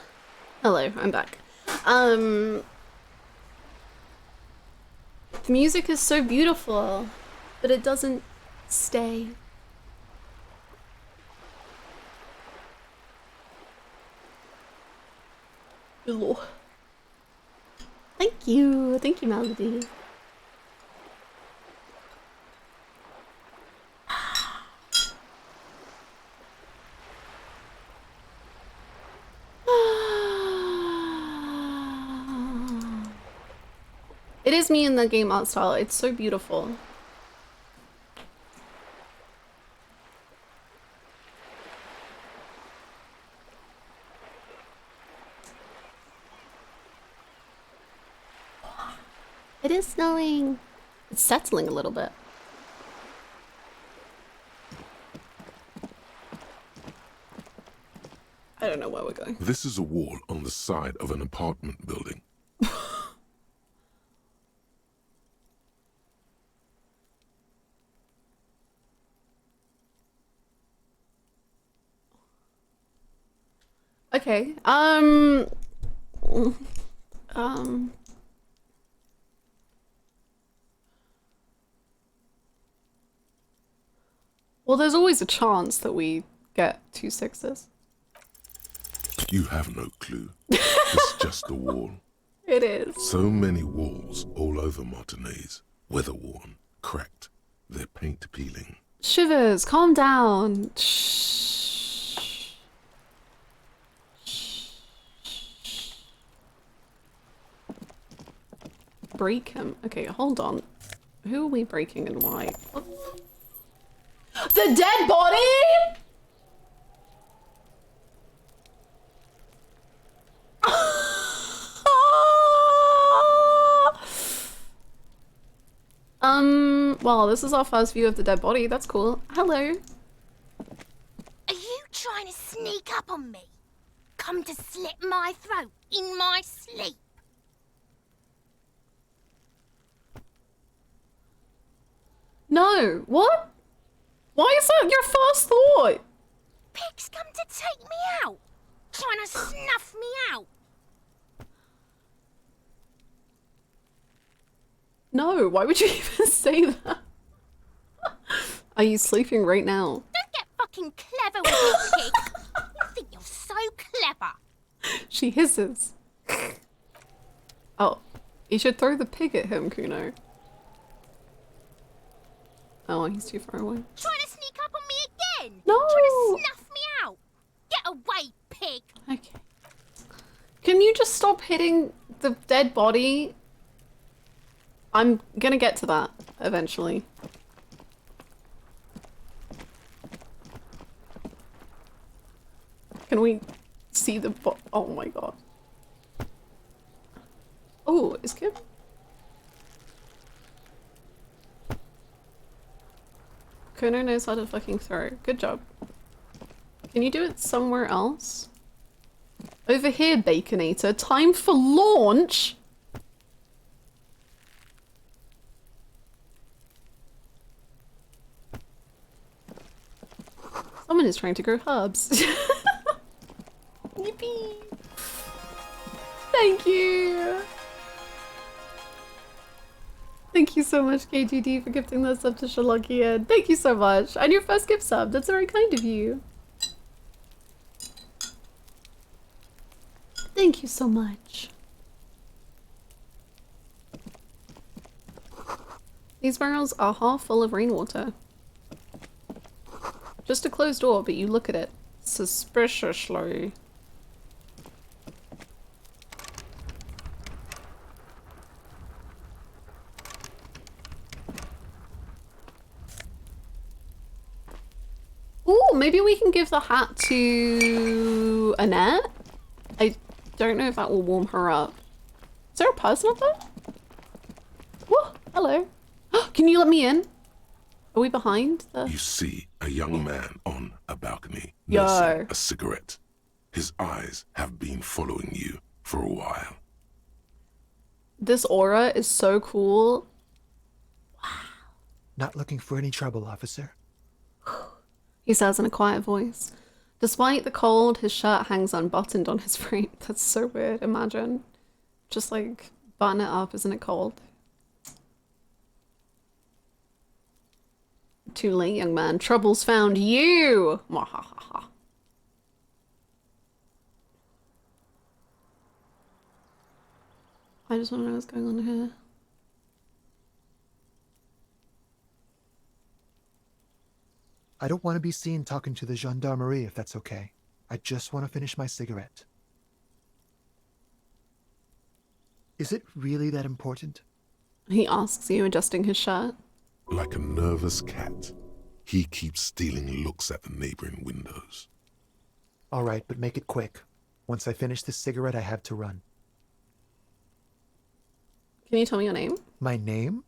Hello, I'm back. The music is so beautiful, but it doesn't stay. Hello. Thank you, Melody. It is me in the game art style. It's so beautiful. It is snowing. It's settling a little bit. I don't know where we're going. This is a wall on the side of an apartment building. Okay. Well, there's always a chance that we get 2 6s. You have no clue. It's just a wall. It is. So many walls all over Martinez. Weather-worn, cracked, their paint peeling. Shivers, calm down. Shh. Break him. Okay, hold on. Who are we breaking and why? What? The dead body? Well, this is our first view of the dead body. That's cool. Hello. Are you trying to sneak up on me? Come to slit my throat in my sleep? No. What? Why is that your first thought? Pigs come to take me out. Trying to snuff me out. No, why would you even say that? Are you sleeping right now? Don't get fucking clever with your pig. You think you're so clever. She hisses. Oh, you should throw the pig at him, Kuno. Oh, he's too far away. Trying to sneak up on me again. No. Trying to snuff me out. Get away, pig. Okay. Can you just stop hitting the dead body? I'm gonna get to that eventually. Can we see the oh my god. Oh, is Kim? Kuno knows how to fucking throw. Good job. Can you do it somewhere else? Over here, Baconator. Time for launch! Someone is trying to grow herbs. Yippee! Thank you! Thank you so much, KGD, for gifting that sub to Shalakia. Thank you so much. And your first gift sub. That's very kind of you. Thank you so much. These barrels are half full of rainwater. Just a closed door, but you look at it suspiciously. Ooh, maybe we can give the hat to Annette? I don't know if that will warm her up. Is there a person up there? Whoa, hello. Can you let me in? Are we behind the... You see a young man on a balcony Yo. nursing a cigarette. His eyes have been following you for a while. This aura is so cool. Not looking for any trouble, officer. He says in a quiet voice. Despite the cold, his shirt hangs unbuttoned on his frame. That's so weird. Imagine. Just like, button it up, isn't it cold? Too late, young man. Trouble's found you! Mwahaha. I just want to know what's going on here. I don't want to be seen talking to the gendarmerie, if that's okay. I just want to finish my cigarette. Is it really that important? He asks you, adjusting his shirt. Like a nervous cat, he keeps stealing looks at the neighboring windows. All right, but make it quick. Once I finish this cigarette, I have to run. Can you tell me your name? My name?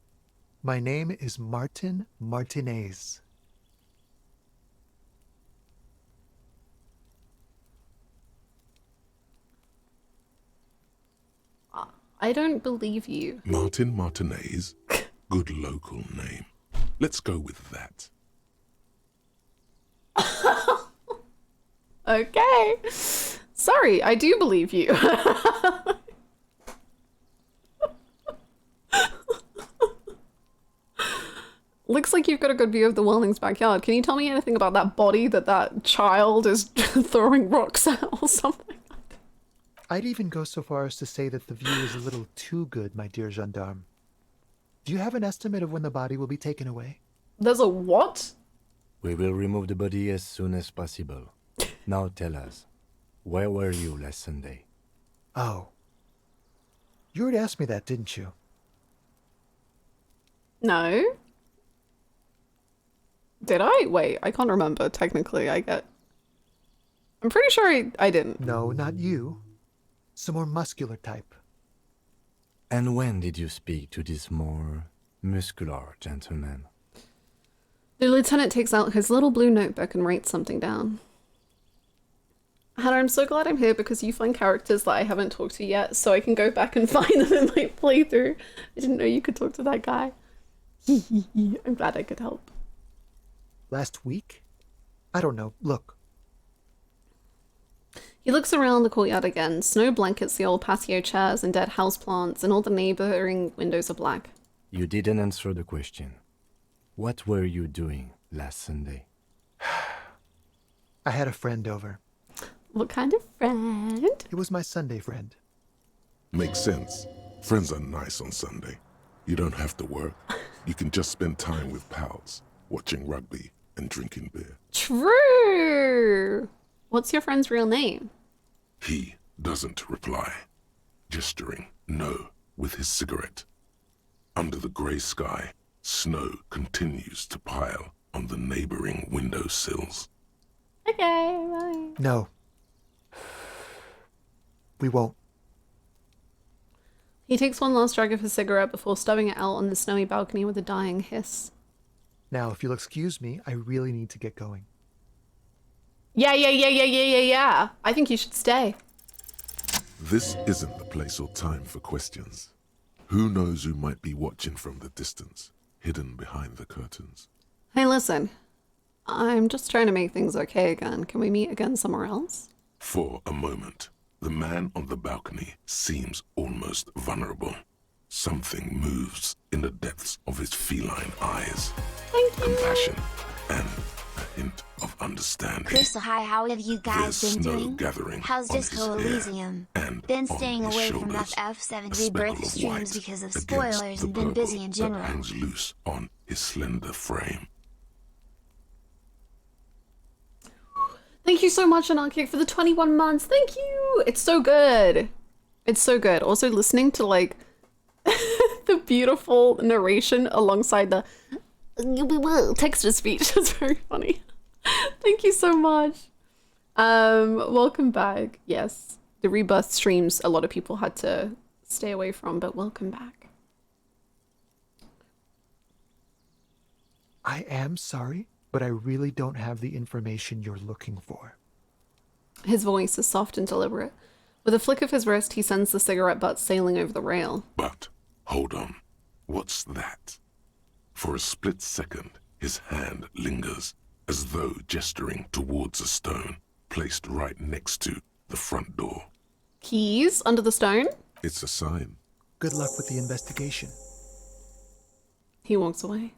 My name is Martin Martinez. I don't believe you. Martin Martinez? Good local name. Let's go with that. Okay. Sorry, I do believe you. Looks like you've got a good view of the Wellings' backyard. Can you tell me anything about that body that child is throwing rocks at or something? I'd even go so far as to say that the view is a little too good, my dear gendarme. Do you have an estimate of when the body will be taken away? There's a what? We will remove the body as soon as possible. Now tell us, where were you last Sunday? Oh. You already asked me that, didn't you? No. Did I? Wait, I can't remember, technically. I'm pretty sure I didn't. No, not you. Some more muscular type. And when did you speak to this more muscular gentleman? The lieutenant takes out his little blue notebook and writes something down. Hannah, I'm so glad I'm here because you find characters that I haven't talked to yet, so I can go back and find them in my playthrough. I didn't know you could talk to that guy. I'm glad I could help. Last week? I don't know. Look. He looks around the courtyard again. Snow blankets the old patio chairs and dead houseplants, and all the neighboring windows are black. You didn't answer the question. What were you doing last Sunday? I had a friend over. What kind of friend? It was my Sunday friend. Makes sense. Friends are nice on Sunday. You don't have to work. You can just spend time with pals, watching rugby and drinking beer. True! What's your friend's real name? He doesn't reply, gesturing no with his cigarette. Under the grey sky, snow continues to pile on the neighboring windowsills. Okay, bye. No. We won't. He takes one last drag of his cigarette before stubbing it out on the snowy balcony with a dying hiss. Now, if you'll excuse me, I really need to get going. Yeah. I think you should stay. This isn't the place or time for questions. Who knows who might be watching from the distance, hidden behind the curtains? Hey, listen. I'm just trying to make things okay again. Can we meet again somewhere else? For a moment, the man on the balcony seems almost vulnerable. Something moves in the depths of his feline eyes. Thank you. Compassion and a hint of understanding. Crystal, hi, how have you guys There's been snow doing? gathering How's on Disco his hair Elysium? and Been on staying his away from that shoulders. F7 A speckle rebirth of streams white because of against spoilers the and been busy in purple general. that hangs loose on his slender frame. Thank you so much, Anarchic, for the 21 months. Thank you. It's so good. It's so good. Also, listening to like the beautiful narration alongside the text-to-speech is very funny. Thank you so much. Welcome back. Yes, the rebirth streams a lot of people had to stay away from, but welcome back. I am sorry, but I really don't have the information you're looking for. His voice is soft and deliberate. With a flick of his wrist, he sends the cigarette butt sailing over the rail. But, hold on. What's that? For a split second, his hand lingers, as though gesturing towards a stone placed right next to the front door. Keys under the stone? It's a sign. Good luck with the investigation. He walks away.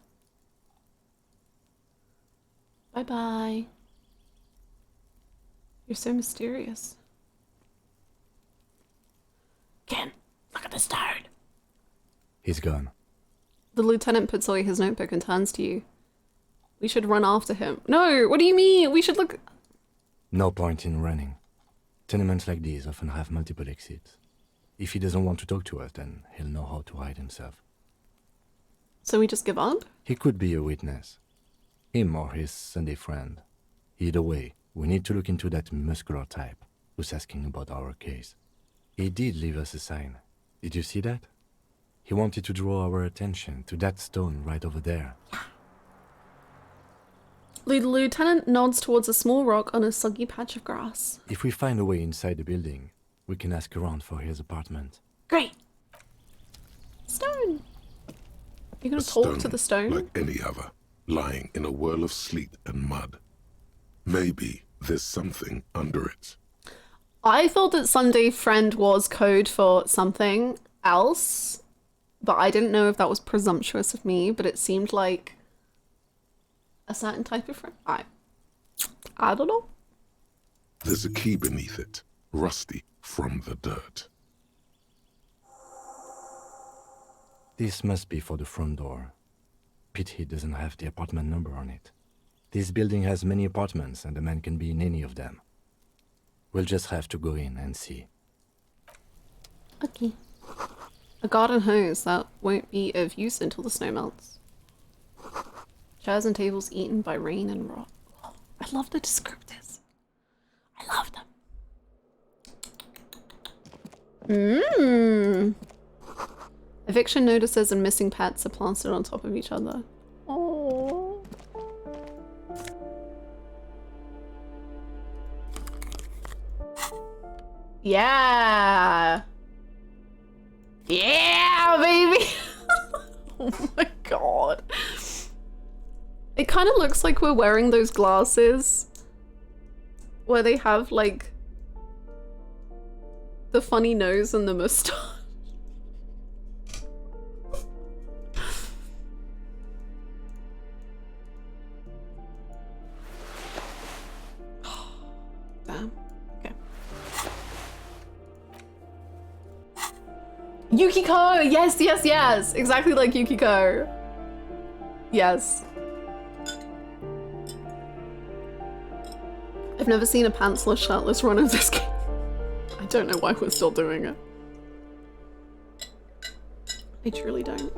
Bye-bye. You're so mysterious. Ken, look at the stone. He's gone. The lieutenant puts away his notebook and turns to you. We should run after him. No, what do you mean? We should look... No point in running. Tenements like these often have multiple exits. If he doesn't want to talk to us, then he'll know how to hide himself. So we just give up? He could be a witness. Him or his Sunday friend. Either way, we need to look into that muscular type who's asking about our case. He did leave us a sign. Did you see that? He wanted to draw our attention to that stone right over there. The lieutenant nods towards a small rock on a soggy patch of grass. If we find a way inside the building, we can ask around for his apartment. Great! Stone! You're gonna talk to the stone? Like any other, lying in a whirl of sleet and mud. Maybe there's something under it. I thought that Sunday friend was code for something else, but I didn't know if that was presumptuous of me, but it seemed like a certain type of friend. I don't know. There's a key beneath it, rusty from the dirt. This must be for the front door. Pity doesn't have the apartment number on it. This building has many apartments and the man can be in any of them. We'll just have to go in and see. Okay. A garden hose that won't be of use until the snow melts. Chairs and tables eaten by rain and rot. Oh, I love the descriptors. I love them. Eviction notices and missing pets are plastered on top of each other. Oh. Yeah. Yeah, baby. Oh my god. It kind of looks like we're wearing those glasses where they have like the funny nose and the mustache. Damn. Okay. Yukiko! Yes, yes, yes! Exactly like Yukiko. Yes. I've never seen a pantsless, shirtless run of this game. I don't know why we're still doing it. I truly don't.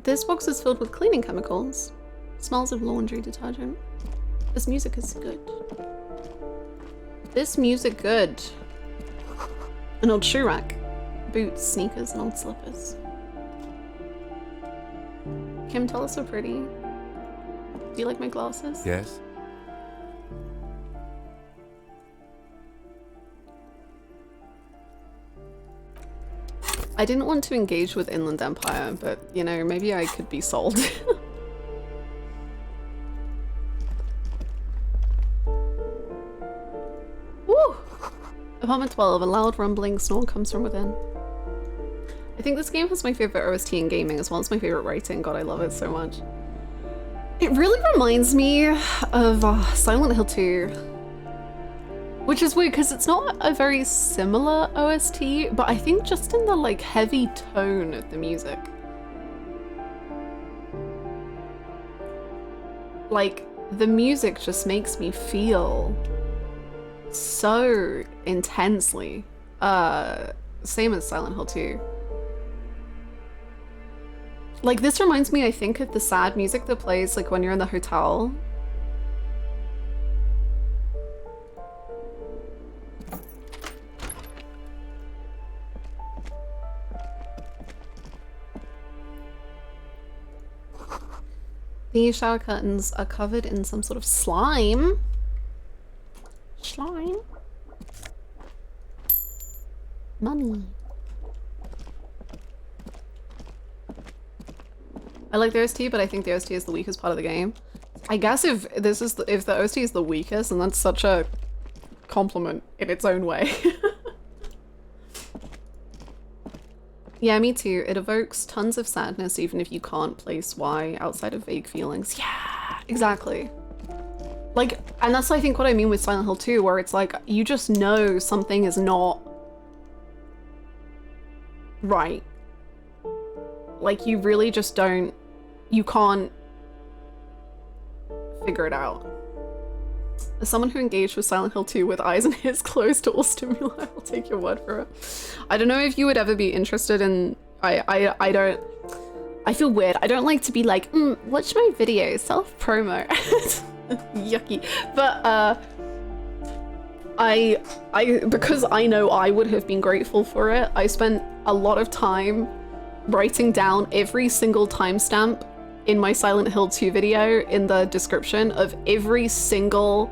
This box is filled with cleaning chemicals. Smells of laundry detergent. This music is good. This music good. An old shoe rack. Boots, sneakers, and old slippers. Kim, tell us so pretty. Do you like my glasses? Yes? I didn't want to engage with Inland Empire, but, you know, maybe I could be sold. Woo! Apartment 12, a loud rumbling snore comes from within. I think this game has my favorite OST in gaming as well as my favorite writing. God, I love it so much. It really reminds me of Silent Hill 2. Which is weird because it's not a very similar OST, but I think just in the like heavy tone of the music. Like, the music just makes me feel so intensely. Same as Silent Hill 2. Like, this reminds me, I think, of the sad music that plays like when you're in the hotel. These shower curtains are covered in some sort of slime. Slime? Money. I like the OST, but I think the OST is the weakest part of the game. I guess if if the OST is the weakest, and that's such a compliment in its own way. Yeah, me too. It evokes tons of sadness even if you can't place why outside of vague feelings. Yeah, exactly. Like, and that's I think what I mean with Silent Hill 2, where it's like you just know something is not right. Like you really just don't, you can't figure it out. As someone who engaged with Silent Hill 2 with eyes and ears closed to all stimuli, I'll take your word for it. I don't know if you would ever be interested in, I don't, I feel weird. I don't like to be like, watch my video, self-promo. Yucky. But because I know I would have been grateful for it, I spent a lot of time writing down every single timestamp in my Silent Hill 2 video in the description of every single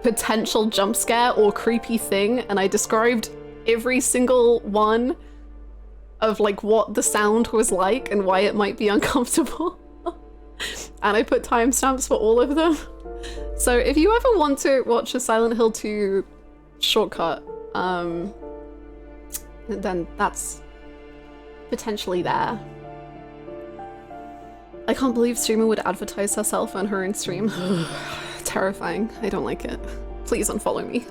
potential jump scare or creepy thing, and I described every single one of like what the sound was like and why it might be uncomfortable. And I put timestamps for all of them. So if you ever want to watch a Silent Hill 2 shortcut, then that's potentially there. I can't believe streamer would advertise herself on her own stream. Terrifying. I don't like it. Please unfollow me.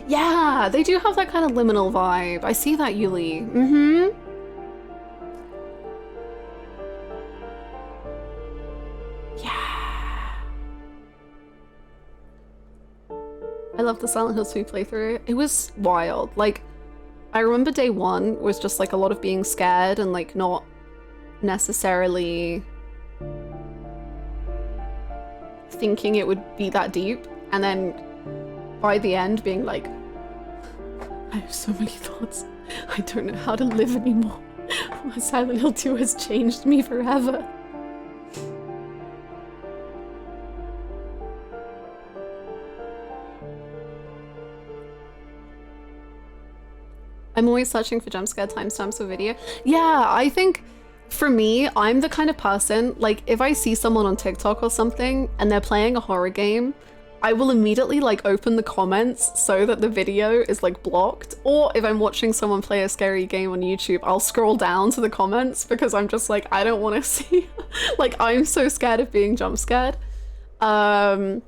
Yeah, they do have that kind of liminal vibe. I see that, Yuli. Mm-hmm. Yeah. I love the Silent Hill 2 playthrough. It was wild. Like, I remember day one was just like a lot of being scared and like not necessarily thinking it would be that deep, and then by the end being like, I have so many thoughts. I don't know how to live anymore. Silent Hill 2 has changed me forever. I'm always searching for jump scare timestamps for video. Yeah, I think for me, I'm the kind of person, like if I see someone on TikTok or something and they're playing a horror game, I will immediately like open the comments so that the video is like blocked. Or if I'm watching someone play a scary game on YouTube, I'll scroll down to the comments because I'm just like, I don't want to see, like I'm so scared of being jump scared. So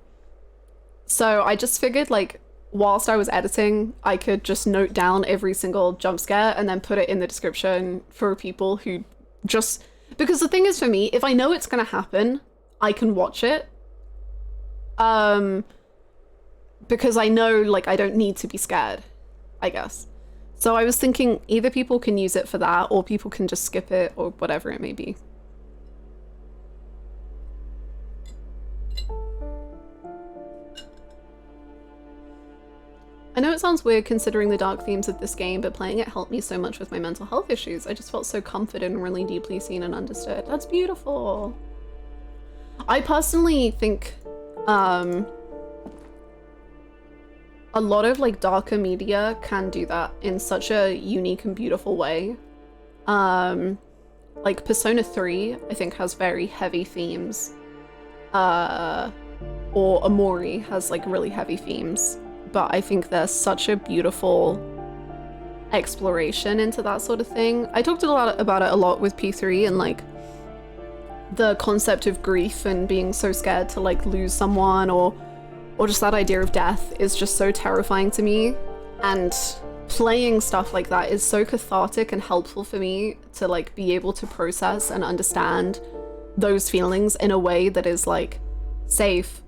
I just figured like, whilst I was editing, I could just note down every single jump scare and then put it in the description for people who just... Because the thing is for me, if I know it's gonna happen, I can watch it. Because I know, like, I don't need to be scared, I guess. So I was thinking either people can use it for that or people can just skip it or whatever it may be. I know it sounds weird considering the dark themes of this game, but playing it helped me so much with my mental health issues. I just felt so comforted and really deeply seen and understood. That's beautiful. I personally think a lot of like darker media can do that in such a unique and beautiful way. Like Persona 3, I think has very heavy themes. Or Amori has like really heavy themes. But I think there's such a beautiful exploration into that sort of thing. I talked about it a lot with P3 and like the concept of grief and being so scared to like lose someone or just that idea of death is just so terrifying to me. And playing stuff like that is so cathartic and helpful for me to like be able to process and understand those feelings in a way that is like safe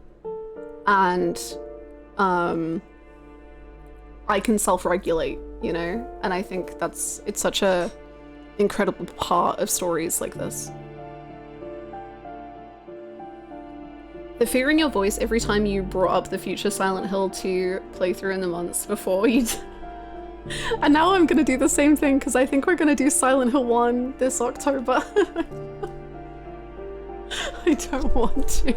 and I can self-regulate, you know? And I think it's such a incredible part of stories like this. The fear in your voice every time you brought up the future Silent Hill 2 playthrough in the months before you and now I'm gonna do the same thing because I think we're gonna do Silent Hill 1 this October. I don't want to.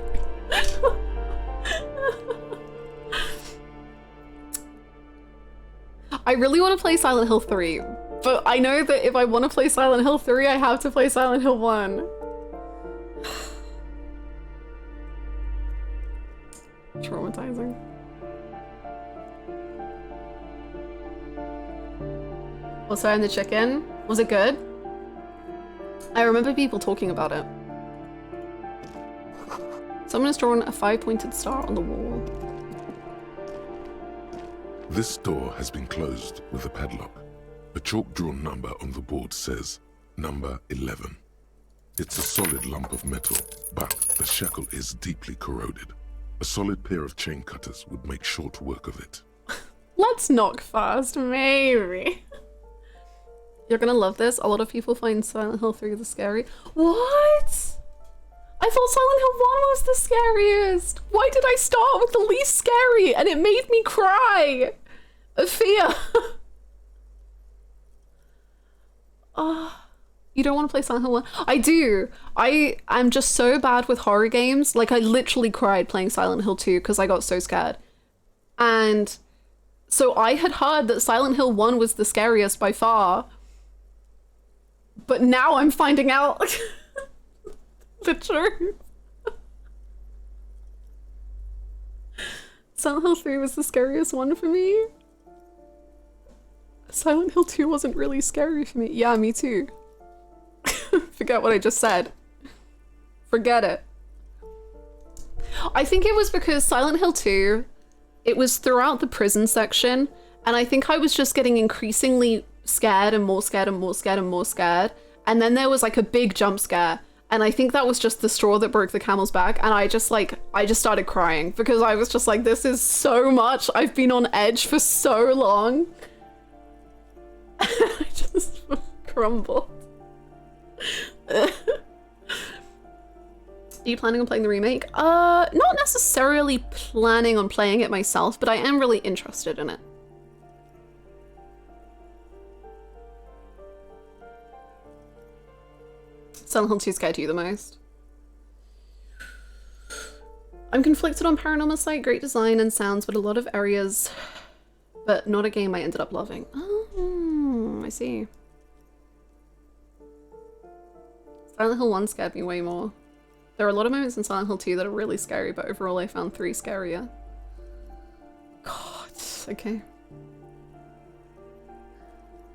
I really want to play Silent Hill 3, but I know that if I want to play Silent Hill 3, I have to play Silent Hill 1. Traumatizing. Also, in the chicken, was it good? I remember people talking about it. Someone has drawn a 5-pointed star on the wall. This door has been closed with a padlock. A chalk-drawn number on the board says, number 11. It's a solid lump of metal, but the shackle is deeply corroded. A solid pair of chain cutters would make short work of it. Let's knock fast, maybe. You're gonna love this. A lot of people find Silent Hill 3 the scary. What? I thought Silent Hill 1 was the scariest. Why did I start with the least scary? And it made me cry of fear. You don't want to play Silent Hill 1? I do. I'm just so bad with horror games. Like, I literally cried playing Silent Hill 2 because I got so scared. And so I had heard that Silent Hill 1 was the scariest by far. But now I'm finding out the truth. Silent Hill 3 was the scariest one for me. Silent Hill 2 wasn't really scary for me. Yeah, me too. Forget what I just said. Forget it. I think it was because Silent Hill 2, it was throughout the prison section, and I think I was just getting increasingly scared and more scared and more scared and more scared. And then there was like a big jump scare, and I think that was just the straw that broke the camel's back, and I just started crying because I was just like, this is so much. I've been on edge for so long. I just crumbled. Are you planning on playing the remake? Not necessarily planning on playing it myself, but I am really interested in it. Silent Hill 2 scared you the most? I'm conflicted on Paranormal Sight, great design and sounds, but a lot of areas, but not a game I ended up loving. Oh, I see. Silent Hill 1 scared me way more. There are a lot of moments in Silent Hill 2 that are really scary, but overall I found 3 scarier. God, okay.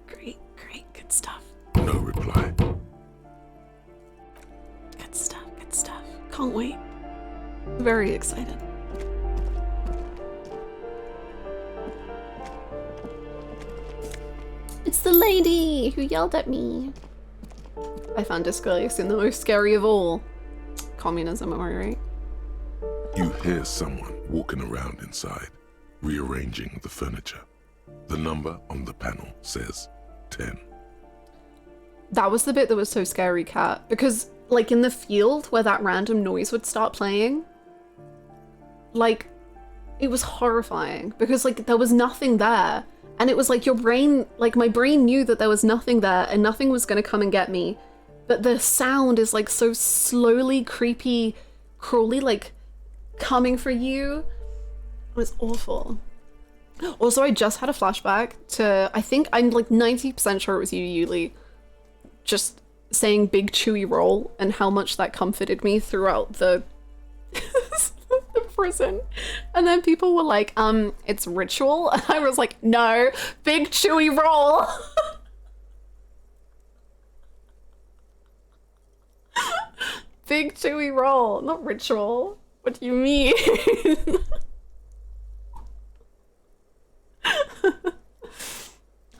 Great, good stuff. No reply. Good stuff. Can't wait. Very excited. It's the lady who yelled at me. I found Disco Elysium the most scary of all. Communism, am I right? You hear someone walking around inside, rearranging the furniture. The number on the panel says 10. That was the bit that was so scary, Kat, because like in the field where that random noise would start playing, like it was horrifying because like there was nothing there, and it was like your brain, like my brain knew that there was nothing there and nothing was going to come and get me, but the sound is like so slowly creepy, crawly, like coming for you. It was awful. Also, I just had a flashback to, I think I'm like 90% sure it was you, Yuli, just saying big chewy roll and how much that comforted me throughout the the prison. And then people were like, it's ritual. And I was like, no, big chewy roll. Big chewy roll, not ritual. What do you mean?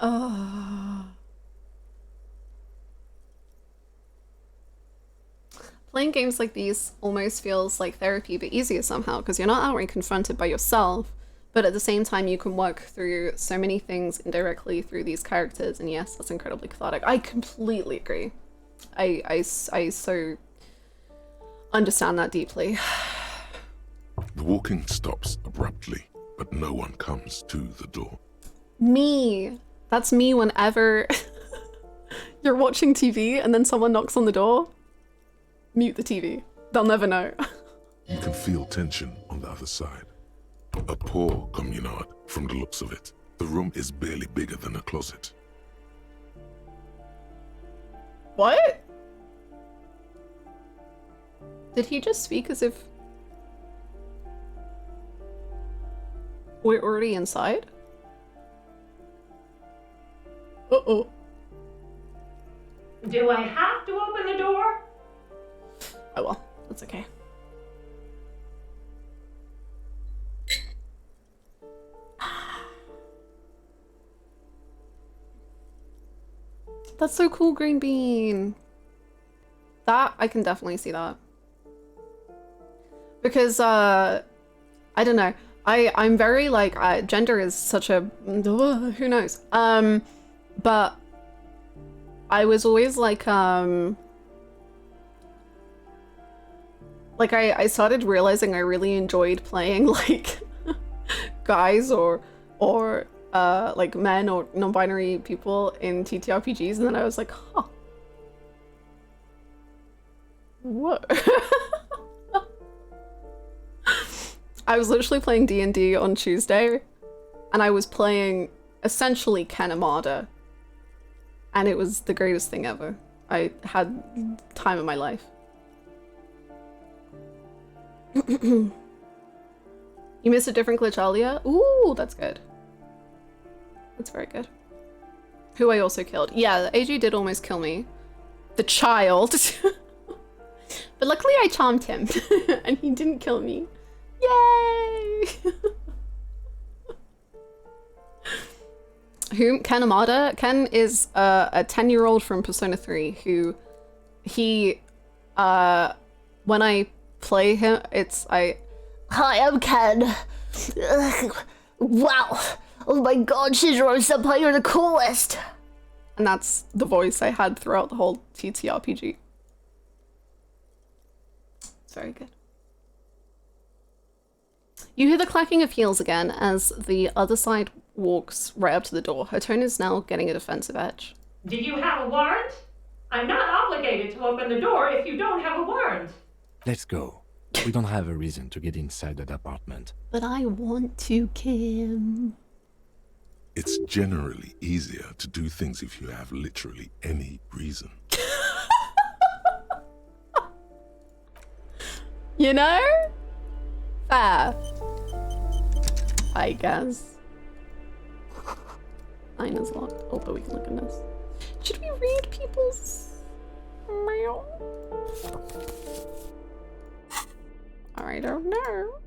Oh. Playing games like these almost feels like therapy, but easier somehow, because you're not outright confronted by yourself, but at the same time you can work through so many things indirectly through these characters, and yes, that's incredibly cathartic. I completely agree. I so understand that deeply. The walking stops abruptly, but no one comes to the door. Me. That's me whenever you're watching TV and then someone knocks on the door. Mute the TV. They'll never know. You can feel tension on the other side. A poor communard from the looks of it. The room is barely bigger than a closet. What? Did he just speak as if... We're already inside? Uh-oh. Do I have to open the door? Oh well, that's okay. That's so cool, Green Bean. That, I can definitely see that. Because, I don't know. I'm very, like, gender is such a... who knows? But I was always, like, I started realizing I really enjoyed playing, like, guys or like, men or non-binary people in TTRPGs, and then I was like, huh. What? I was literally playing D&D on Tuesday, and I was playing essentially Ken Amada, and it was the greatest thing ever. I had time of my life. You missed a different glitch earlier? Ooh, that's good. That's very good. Who I also killed. Yeah, AG did almost kill me. The child. But luckily I charmed him, and he didn't kill me. Yay! Who? Ken Amada? Ken is a 10-year-old from Persona 3 who he when I play him, hi, I'm Ken. Wow. Oh my god, Shizuru-senpai, you're the coolest. And that's the voice I had throughout the whole TTRPG. It's very good. You hear the clacking of heels again as the other side walks right up to the door. Her tone is now getting a defensive edge. Do you have a warrant? I'm not obligated to open the door if you don't have a warrant. Let's go. We don't have a reason to get inside that apartment. But I want to, Kim. It's generally easier to do things if you have literally any reason. You know? Fair. I guess. Mine is locked. Oh, but we can look in this. Should we read people's mail? I don't know.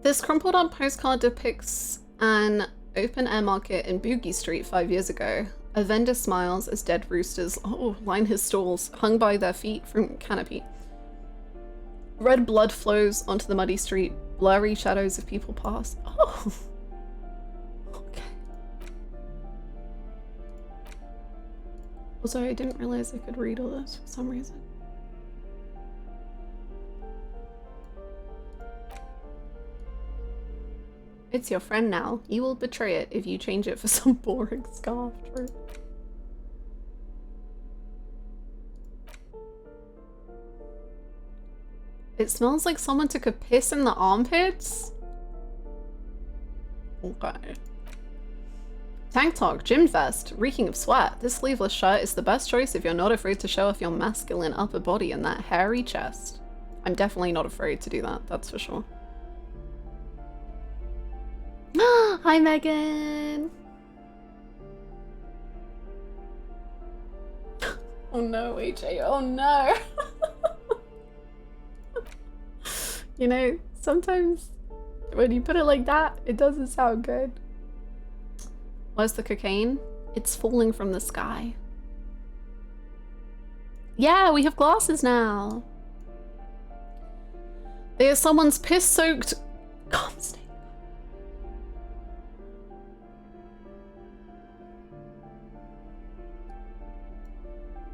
This crumpled up postcard depicts an open air market in Boogie Street 5 years ago. A vendor smiles as dead roosters line his stalls, hung by their feet from canopy. Red blood flows onto the muddy street. Blurry shadows of people pass. Oh. Okay. Also, I didn't realize I could read all this for some reason. It's your friend now. You will betray it if you change it for some boring scarf trope. It smells like someone took a piss in the armpits? Okay. Tank top, gym vest, reeking of sweat. This sleeveless shirt is the best choice if you're not afraid to show off your masculine upper body and that hairy chest. I'm definitely not afraid to do that, that's for sure. Hi, Megan! Oh no, AJ, oh no! You know, sometimes when you put it like that, it doesn't sound good. Where's the cocaine? It's falling from the sky. Yeah, we have glasses now. There's someone's piss-soaked gum snake.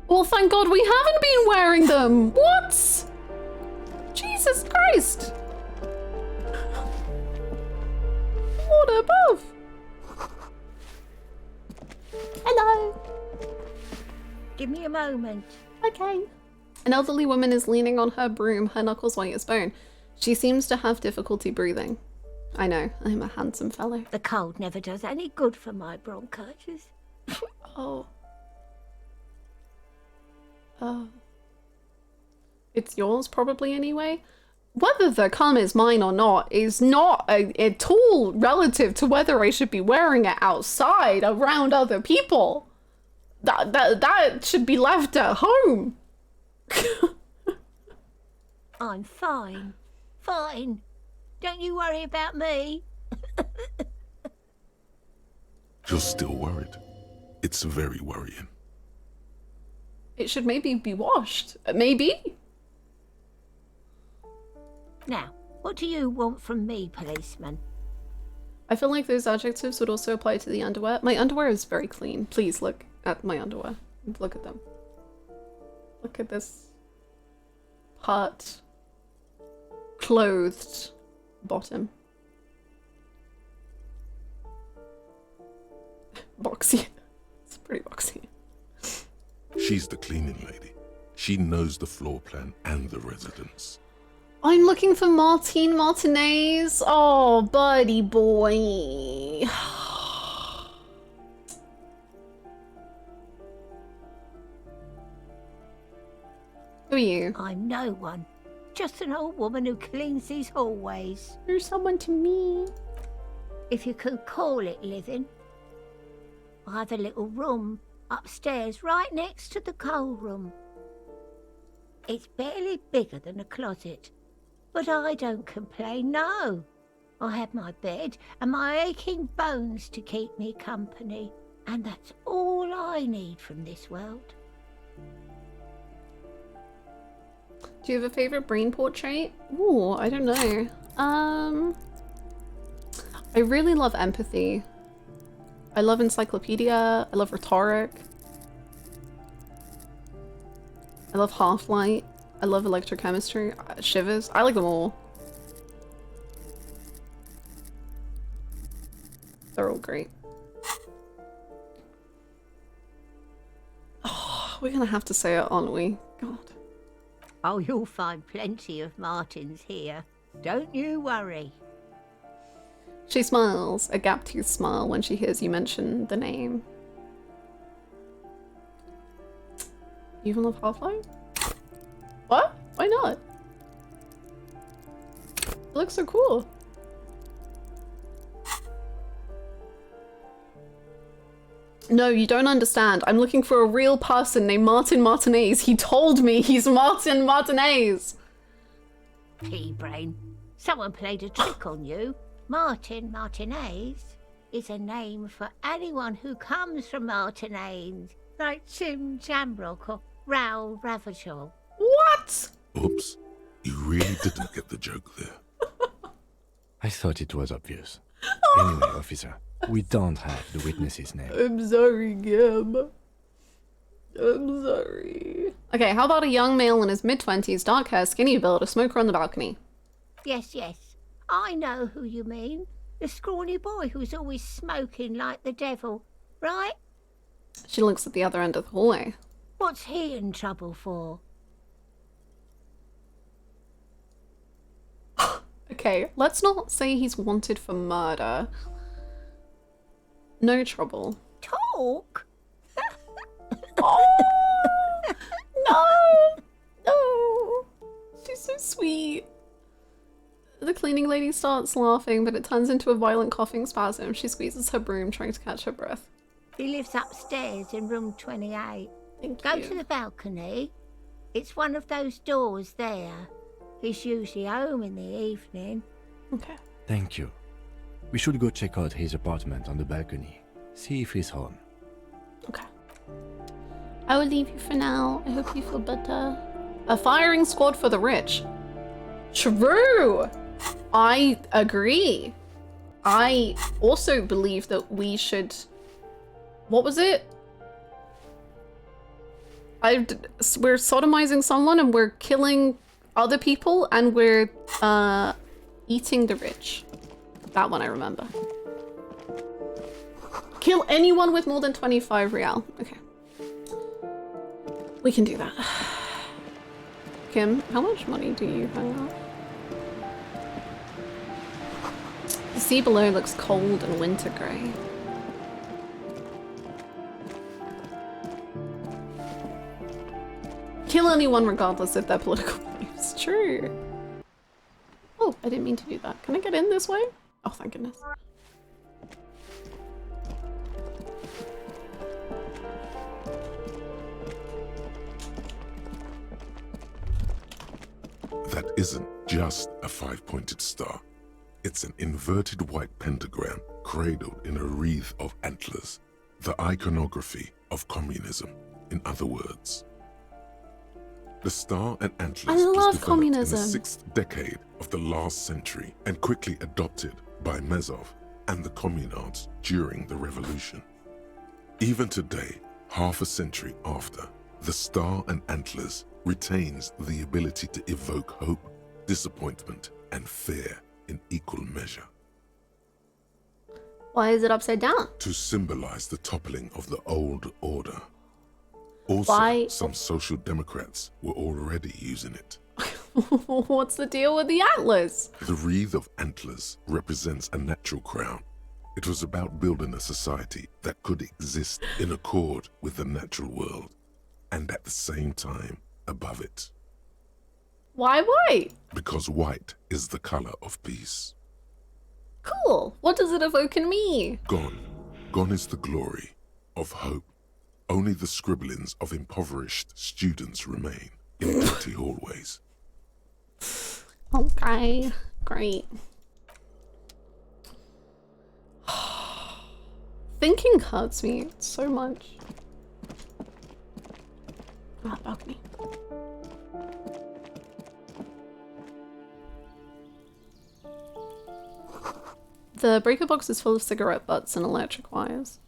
Well, thank God we haven't been wearing them. What? Jesus Christ! What above? Hello. Give me a moment. Okay. An elderly woman is leaning on her broom, her knuckles white as bone. She seems to have difficulty breathing. I know, I'm a handsome fellow. The cold never does any good for my bronchitis. Oh. Oh. It's yours, probably, anyway. whether the cum is mine or not is not at all relative to whether I should be wearing it outside around other people. That should be left at home. I'm fine. Fine. Don't you worry about me. You're still worried. It's very worrying. It should maybe be washed. Maybe? Now, what do you want from me, policeman? I feel like those adjectives would also apply to the underwear. My underwear is very clean. Please look at my underwear. Look at them. Look at this part clothed bottom. Boxy. It's pretty boxy. She's the cleaning lady. She knows the floor plan and the residence. I'm looking for Martine Martinez. Oh, buddy boy. Who are you? I'm no one. Just an old woman who cleans these hallways. You're someone to me. If you could call it living. I have a little room upstairs right next to the coal room. It's barely bigger than a closet, but I don't complain, no. I have my bed and my aching bones to keep me company, and that's all I need from this world. Do you have a favorite brain portrait? Ooh, I don't know. I really love empathy. I love encyclopedia. I love rhetoric. I love Half-Light. I love electrochemistry. Shivers. I like them all. They're all great. Oh, we're gonna have to say it, aren't we? God. Oh, you'll find plenty of Martins here. Don't you worry. She smiles, a gap-toothed smile, when she hears you mention the name. You even love Half-Life? What? Why not? It looks so cool. No, you don't understand. I'm looking for a real person named Martin Martinez. He told me he's Martin Martinez. Pea-brain. Someone played a trick on you. Martin Martinez is a name for anyone who comes from Martinez, like Jim Jamrock or Raoul Ravachol. What? Oops. You really didn't get the joke there. I thought it was obvious. Anyway, officer, we don't have the witness's name. I'm sorry, Gab. I'm sorry. Okay, how about a young male in his mid-20s, dark hair, skinny build, a smoker on the balcony? Yes, yes. I know who you mean. The scrawny boy who's always smoking like the devil, right? She looks at the other end of the hallway. What's he in trouble for? Okay, let's not say he's wanted for murder. No trouble. Talk? Oh! No! No! She's so sweet. The cleaning lady starts laughing, but it turns into a violent coughing spasm. She squeezes her broom, trying to catch her breath. He lives upstairs in room 28. Go to the balcony. It's one of those doors there. He's usually home in the evening. Okay. Thank you. We should go check out his apartment on the balcony. See if he's home. Okay. I will leave you for now. I hope you feel better. A firing squad for the rich. True! I agree. I also believe that we should... What was it? We're sodomizing someone and we're killing other people and we're eating the rich. That one I remember. Kill anyone with more than 25 real. Okay. We can do that. Kim, how much money do you have? The sea below looks cold and winter grey. Kill anyone regardless of their political beliefs. True. Oh, I didn't mean to do that. Can I get in this way? Oh, thank goodness. That isn't just a five-pointed star. It's an inverted white pentagram cradled in a wreath of antlers, the iconography of communism, in other words. The star and antlers I was love developed communism. in the 6th decade of the last century and quickly adopted by Mezov and the communards during the revolution. Even today, half a century after, the star and antlers retains the ability to evoke hope, disappointment, and fear in equal measure. Why is it upside down? To symbolize the toppling of the old order. Also, Why? some social democrats were already using it. What's the deal with the antlers? The wreath of antlers represents a natural crown. It was about building a society that could exist in accord with the natural world, and at the same time above it. Why white? Because white is the color of peace. Cool. What does it evoke in me? Gone is the glory of hope. Only the scribblings of impoverished students remain in empty hallways. Okay, great. Thinking hurts me so much. Ah, balcony. The breaker box is full of cigarette butts and electric wires.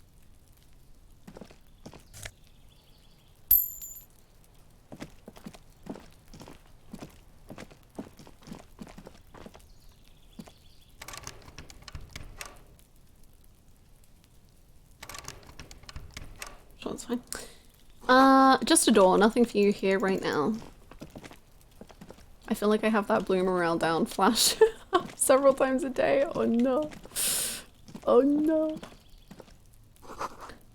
Sure, that's fine. Just a door, nothing for you here right now. I feel like I have that bloom around down flash several times a day. Oh no. Oh no.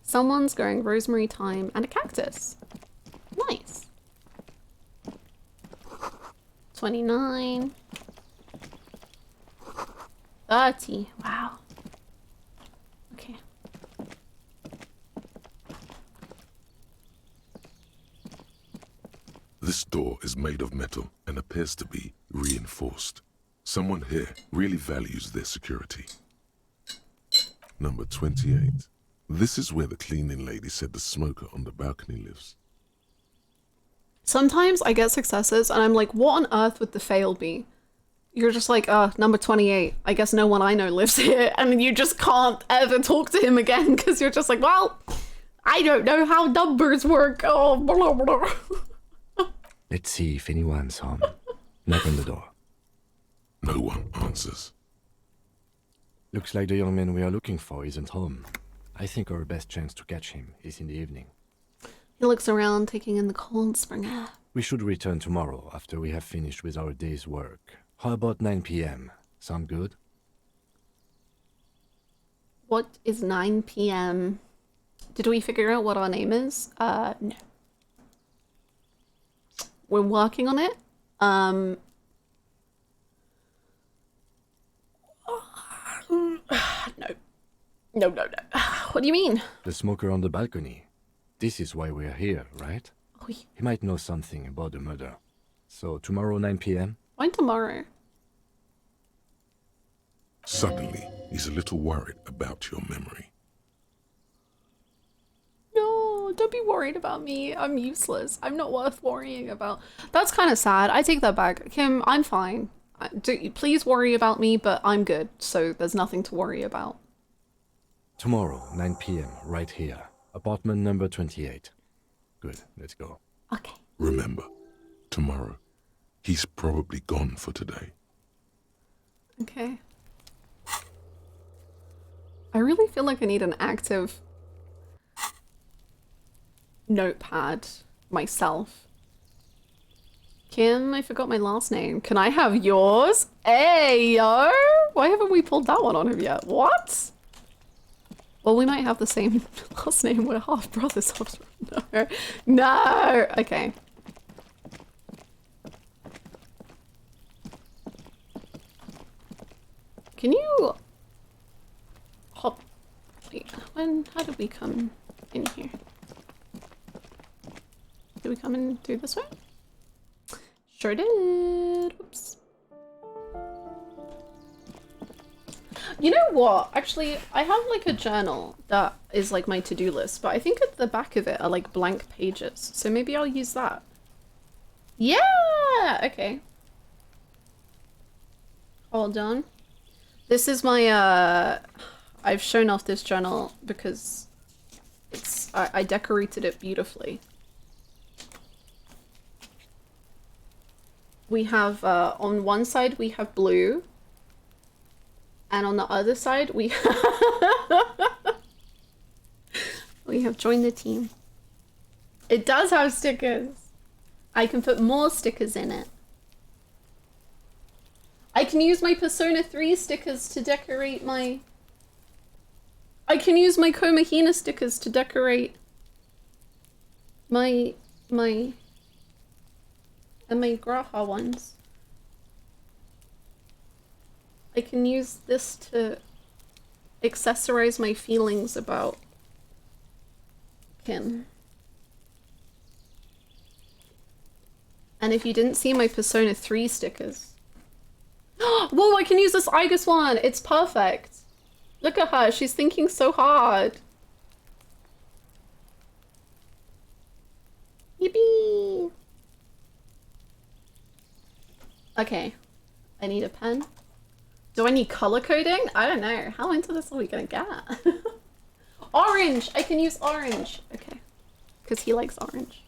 Someone's growing rosemary, thyme, and a cactus. Nice. 29. 30. Wow. Okay. This door is made of metal and appears to be reinforced. Someone here really values their security. Number 28. This is where the cleaning lady said the smoker on the balcony lives. Sometimes I get successes and I'm like, what on earth would the fail be? You're just like, number 28. I guess no one I know lives here. And you just can't ever talk to him again because you're just like, well, I don't know how numbers work. Oh, blah, blah. Let's see if anyone's home. Knock on the door. No one answers. Looks like the young man we are looking for isn't home. I think our best chance to catch him is in the evening. He looks around, taking in the cold spring air. We should return tomorrow after we have finished with our day's work. How about 9 p.m.? Sound good? What is 9 p.m.? Did we figure out what our name is? No. We're working on it. No. What do you mean? The smoker on the balcony. This is why we are here, right? Oh, He might know something about the murder. So tomorrow 9 p.m.? why tomorrow? Suddenly, he's a little worried about your memory. No, don't be worried about me. I'm useless. I'm not worth worrying about. That's kind of sad. I take that back. Kim, I'm fine. Please worry about me, but I'm good. So there's nothing to worry about. Tomorrow, 9 p.m., right here. Apartment number 28. Good, let's go. Okay. Remember, tomorrow, he's probably gone for today. Okay. I really feel like I need an active notepad myself. Kim, I forgot my last name. Can I have yours? Hey, yo! Why haven't we pulled that one on him yet? What? Well, we might have the same last name. We're half brothers. No. No! Okay. Wait, how did we come in here? Did we come in through this way? Sure did. Oops. You know what? Actually, I have like a journal that is like my to-do list, but I think at the back of it are like blank pages. So maybe I'll use that. Yeah! Okay. Hold on. This is my, I've shown off this journal because it's, I decorated it beautifully. We have, on one side we have blue. And on the other side, we we have joined the team. It does have stickers. I can put more stickers in it. I can use my Persona 3 stickers to decorate my... I can use my Komahina stickers to decorate my Graha ones. I can use this to accessorize my feelings about Kim. And if you didn't see my Persona 3 stickers... Whoa, I can use this Igus one! It's perfect! Look at her, she's thinking so hard. Yippee! Okay, I need a pen. Do I need color coding? I don't know. How into this are we gonna get? Orange! I can use orange. Okay. Because he likes orange.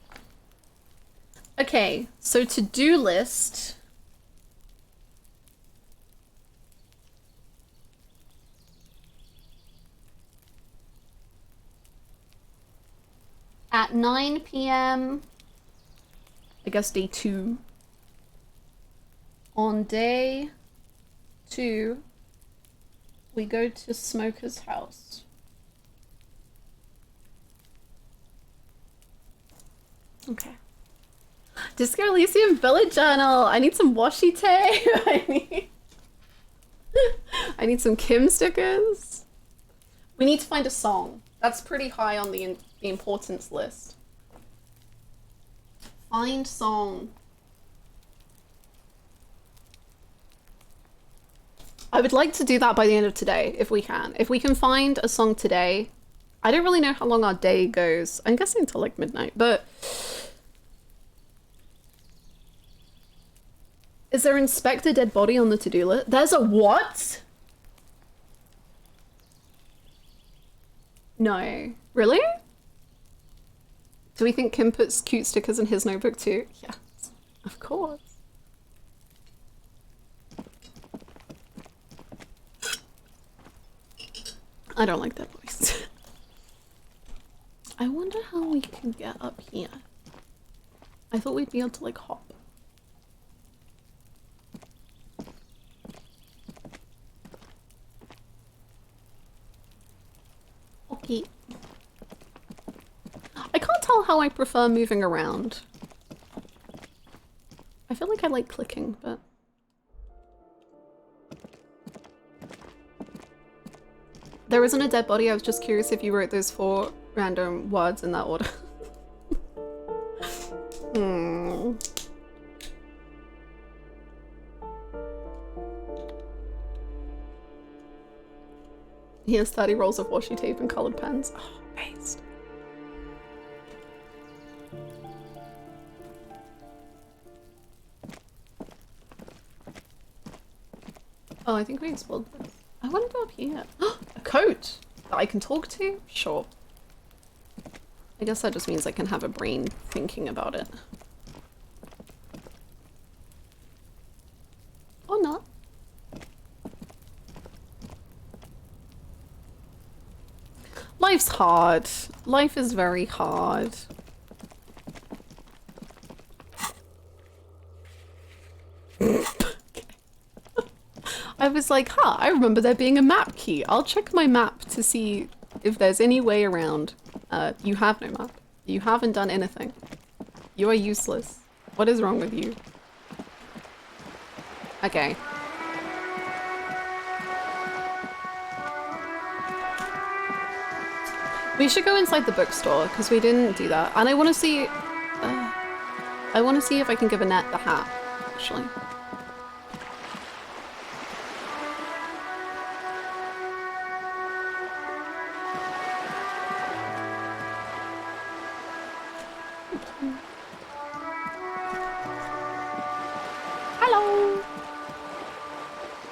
Okay, so to-do list. At 9 p.m. I guess day 2. On day 2, we go to Smoker's house. Okay. Disco Elysium Village Journal! I need some washi tape! I need some Kim stickers. We need to find a song. That's pretty high on the importance list. Find song. I would like to do that by the end of today, if we can. If we can find a song today. I don't really know how long our day goes. I'm guessing until like midnight, but... Is there inspect a dead body on the to-do list? There's a what? No. Really? Do we think Kim puts cute stickers in his notebook too? Yes, of course. I don't like that voice. I wonder how we can get up here. I thought we'd be able to like hop. Okay. I can't tell how I prefer moving around. I feel like I like clicking, but... There isn't a dead body, I was just curious if you wrote those 4 random words in that order. Hmm. He has 30 rolls of washi tape and colored pens. Oh, based. Oh, I think we explored this. I want to go up here. A coat that I can talk to? Sure. I guess that just means I can have a brain thinking about it. Or not. Life's hard. Life is very hard. I was like, huh, I remember there being a map key. I'll check my map to see if there's any way around. You have no map. You haven't done anything. You are useless. What is wrong with you? Okay. We should go inside the bookstore because we didn't do that, and I want to see. I want to see if I can give Annette the hat, actually. Hello.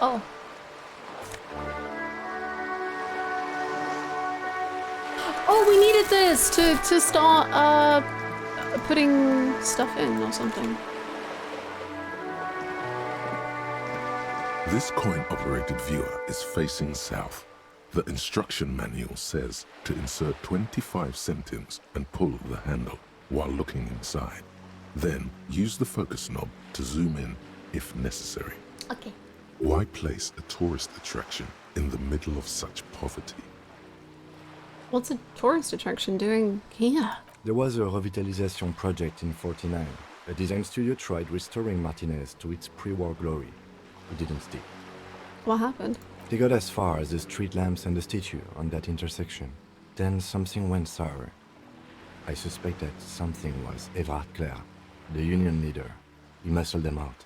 Oh. Oh, we needed this to start putting stuff in or something. This coin-operated viewer is facing south. The instruction manual says to insert 25 centimes and pull the handle while looking inside. Then use the focus knob to zoom in if necessary. Okay. Why place a tourist attraction in the middle of such poverty? What's a tourist attraction doing here? There was a revitalization project in 49. A design studio tried restoring Martinez to its pre-war glory. It didn't stick. What happened? They got as far as the street lamps and the statue on that intersection. Then something went sour. I suspect that something was Everard Clare, the union leader. He muscled them out.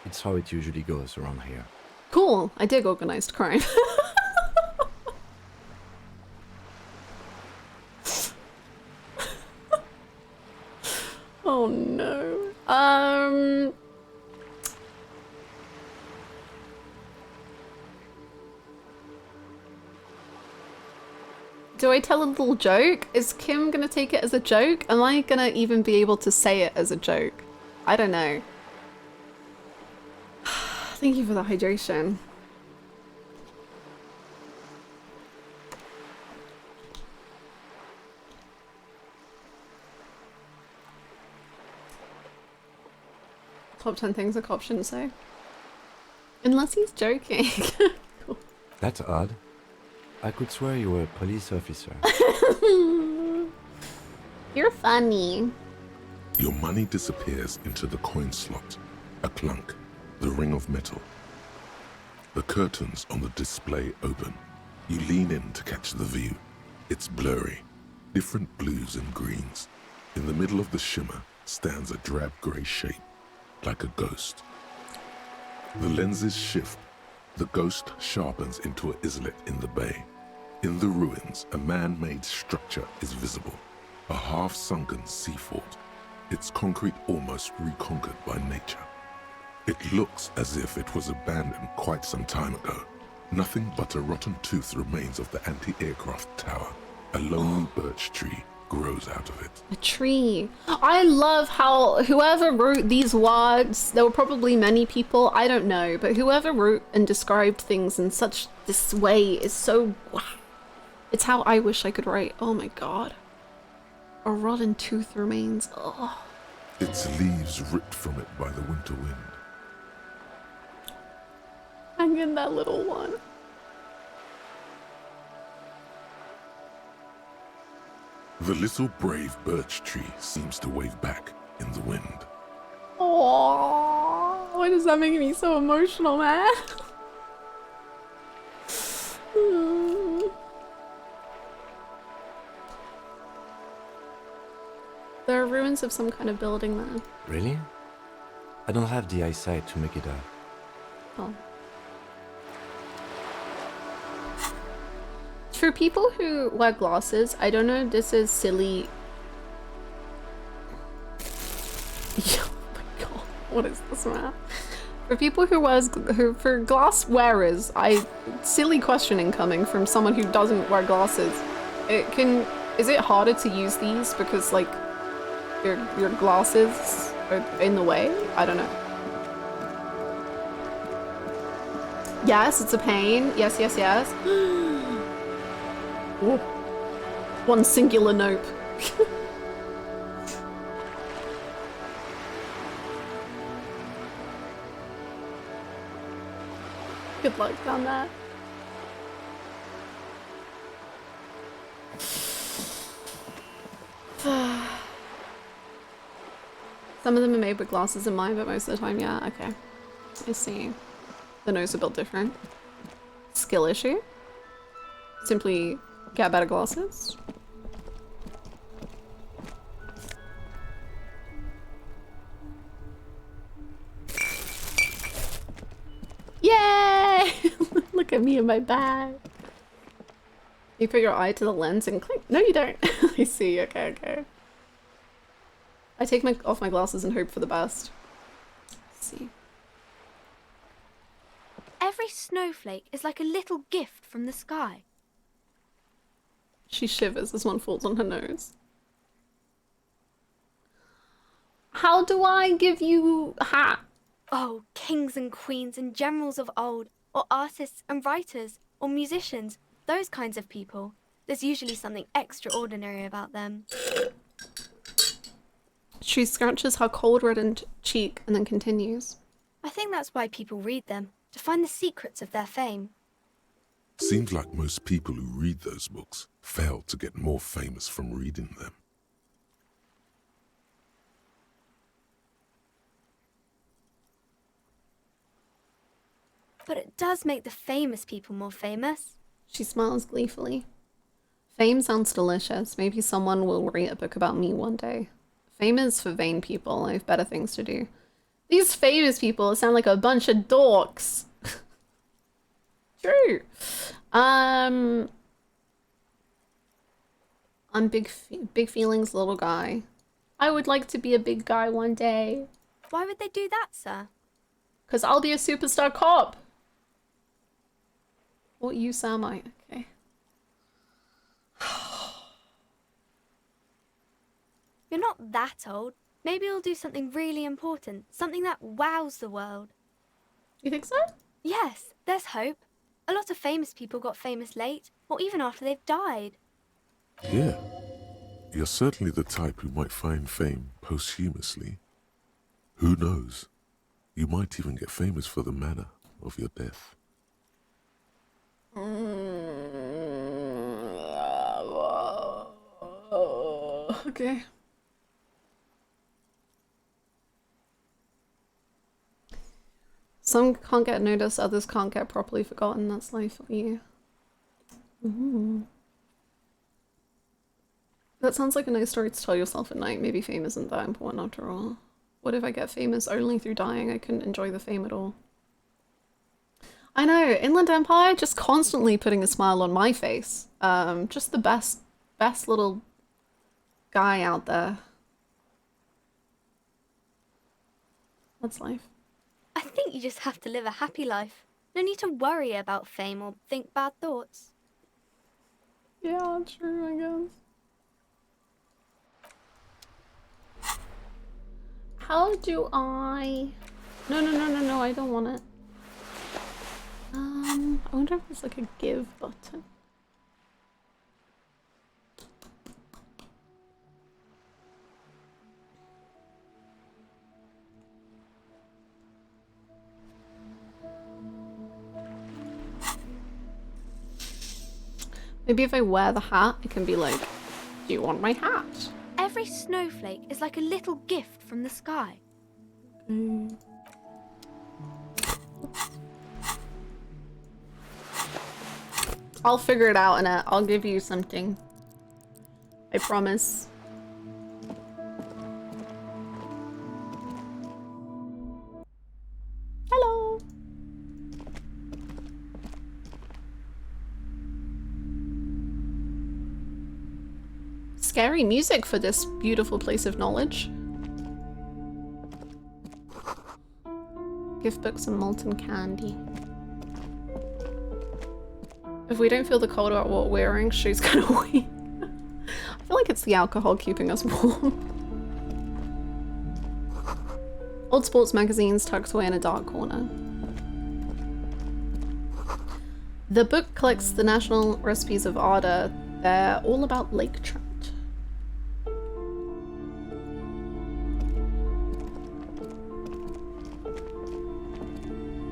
It's how it usually goes around here. Cool. I dig organized crime. Oh no. Do I tell a little joke? Is Kim gonna take it as a joke? Am I gonna even be able to say it as a joke? I don't know. Thank you for the hydration. Top 10 things a cop shouldn't say. Unless he's joking. Cool. That's odd. I could swear you were a police officer. You're funny. Your money disappears into the coin slot. A clunk, the ring of metal. The curtains on the display open. You lean in to catch the view. It's blurry, different blues and greens. In the middle of the shimmer stands a drab grey shape, like a ghost. The lenses shift. The ghost sharpens into an islet in the bay. In the ruins, a man-made structure is visible, a half-sunken sea fort, its concrete almost reconquered by nature. It looks as if it was abandoned quite some time ago. Nothing but a rotten tooth remains of the anti-aircraft tower. A lonely birch tree grows out of it. A tree. I love how whoever wrote these words, there were probably many people, I don't know, but whoever wrote and described things in such this way is so... It's how I wish I could write. Oh my god. A rotten tooth remains. Oh. Its leaves ripped from it by the winter wind. Hang in that little one. The little brave birch tree seems to wave back in the wind. Oh, why does that make me so emotional, man? There are ruins of some kind of building there. Really? I don't have the eyesight to make it out. Oh. For people who wear glasses, I don't know if this is silly. Oh my god, what is this, man? For people for glass wearers, silly questioning coming from someone who doesn't wear glasses. Is it harder to use these because like your glasses are in the way? I don't know. Yes, it's a pain. Yes, yes, yes. Ooh. One singular nope. Good luck on that. Some of them are made with glasses in mind, but most of the time, yeah, okay. I see. The nose are built different. Skill issue. Simply get better glasses. Yay! Look at me in my bag. You put your eye to the lens and click. No, you don't. I see. Okay, okay. I take off my glasses and hope for the best. Let's see. Every snowflake is like a little gift from the sky. She shivers as one falls on her nose. How do I give you a hat? Oh, kings and queens and generals of old, or artists and writers, or musicians, those kinds of people. There's usually something extraordinary about them. She scratches her cold-reddened cheek and then continues. I think that's why people read them, to find the secrets of their fame. Seems like most people who read those books fail to get more famous from reading them. But it does make the famous people more famous. She smiles gleefully. Fame sounds delicious. Maybe someone will write a book about me one day. Fame is for vain people. I have better things to do. These famous people sound like a bunch of dorks. True. I'm big feelings, little guy. I would like to be a big guy one day. Why would they do that, sir? 'Cause I'll be a superstar cop. What use am I? Okay. You're not that old. Maybe you'll do something really important, something that wows the world. You think so? Yes, there's hope. A lot of famous people got famous late, or even after they've died. Yeah, you're certainly the type who might find fame posthumously. Who knows? You might even get famous for the manner of your death. Okay. Some can't get noticed, others can't get properly forgotten. That's life for you. Ooh. That sounds like a nice story to tell yourself at night. Maybe fame isn't that important after all. What if I get famous only through dying? I couldn't enjoy the fame at all. I know, Inland Empire just constantly putting a smile on my face. Just the best little guy out there. That's life. I think you just have to live a happy life. No need to worry about fame or think bad thoughts. Yeah, true, I guess. How do I... No, I don't want it. I wonder if there's like a give button. Maybe if I wear the hat, it can be like, do you want my hat? Every snowflake is like a little gift from the sky. I'll figure it out and I'll give you something. I promise. Hello. Scary music for this beautiful place of knowledge. Gift books and molten candy. If we don't feel the cold about what we're wearing, she's kind of weak. I feel like it's the alcohol keeping us warm. Old sports magazines tucked away in a dark corner. The book collects the national recipes of Ardor. They're all about lake trout.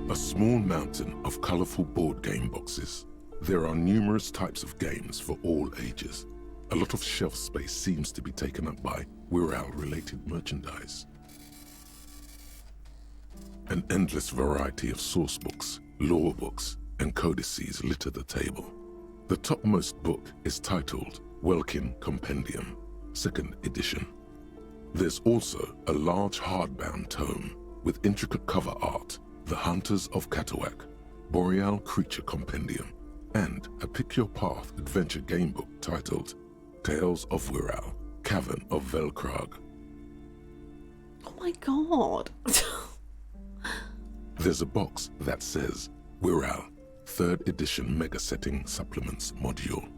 A small mountain of colorful board game boxes. There are numerous types of games for all ages. A lot of shelf space seems to be taken up by Wirral-related merchandise. An endless variety of source books, lore books, and codices litter the table. The topmost book is titled Welkin Compendium, 2nd edition. There's also a large hardbound tome with intricate cover art The Hunters of Katawak, Boreal Creature Compendium, and a Pick Your Path adventure gamebook titled Tales of Wirral, Cavern of Velkrag. Oh my god. There's a box that says Wirral, 3rd edition Mega Setting Supplements Module.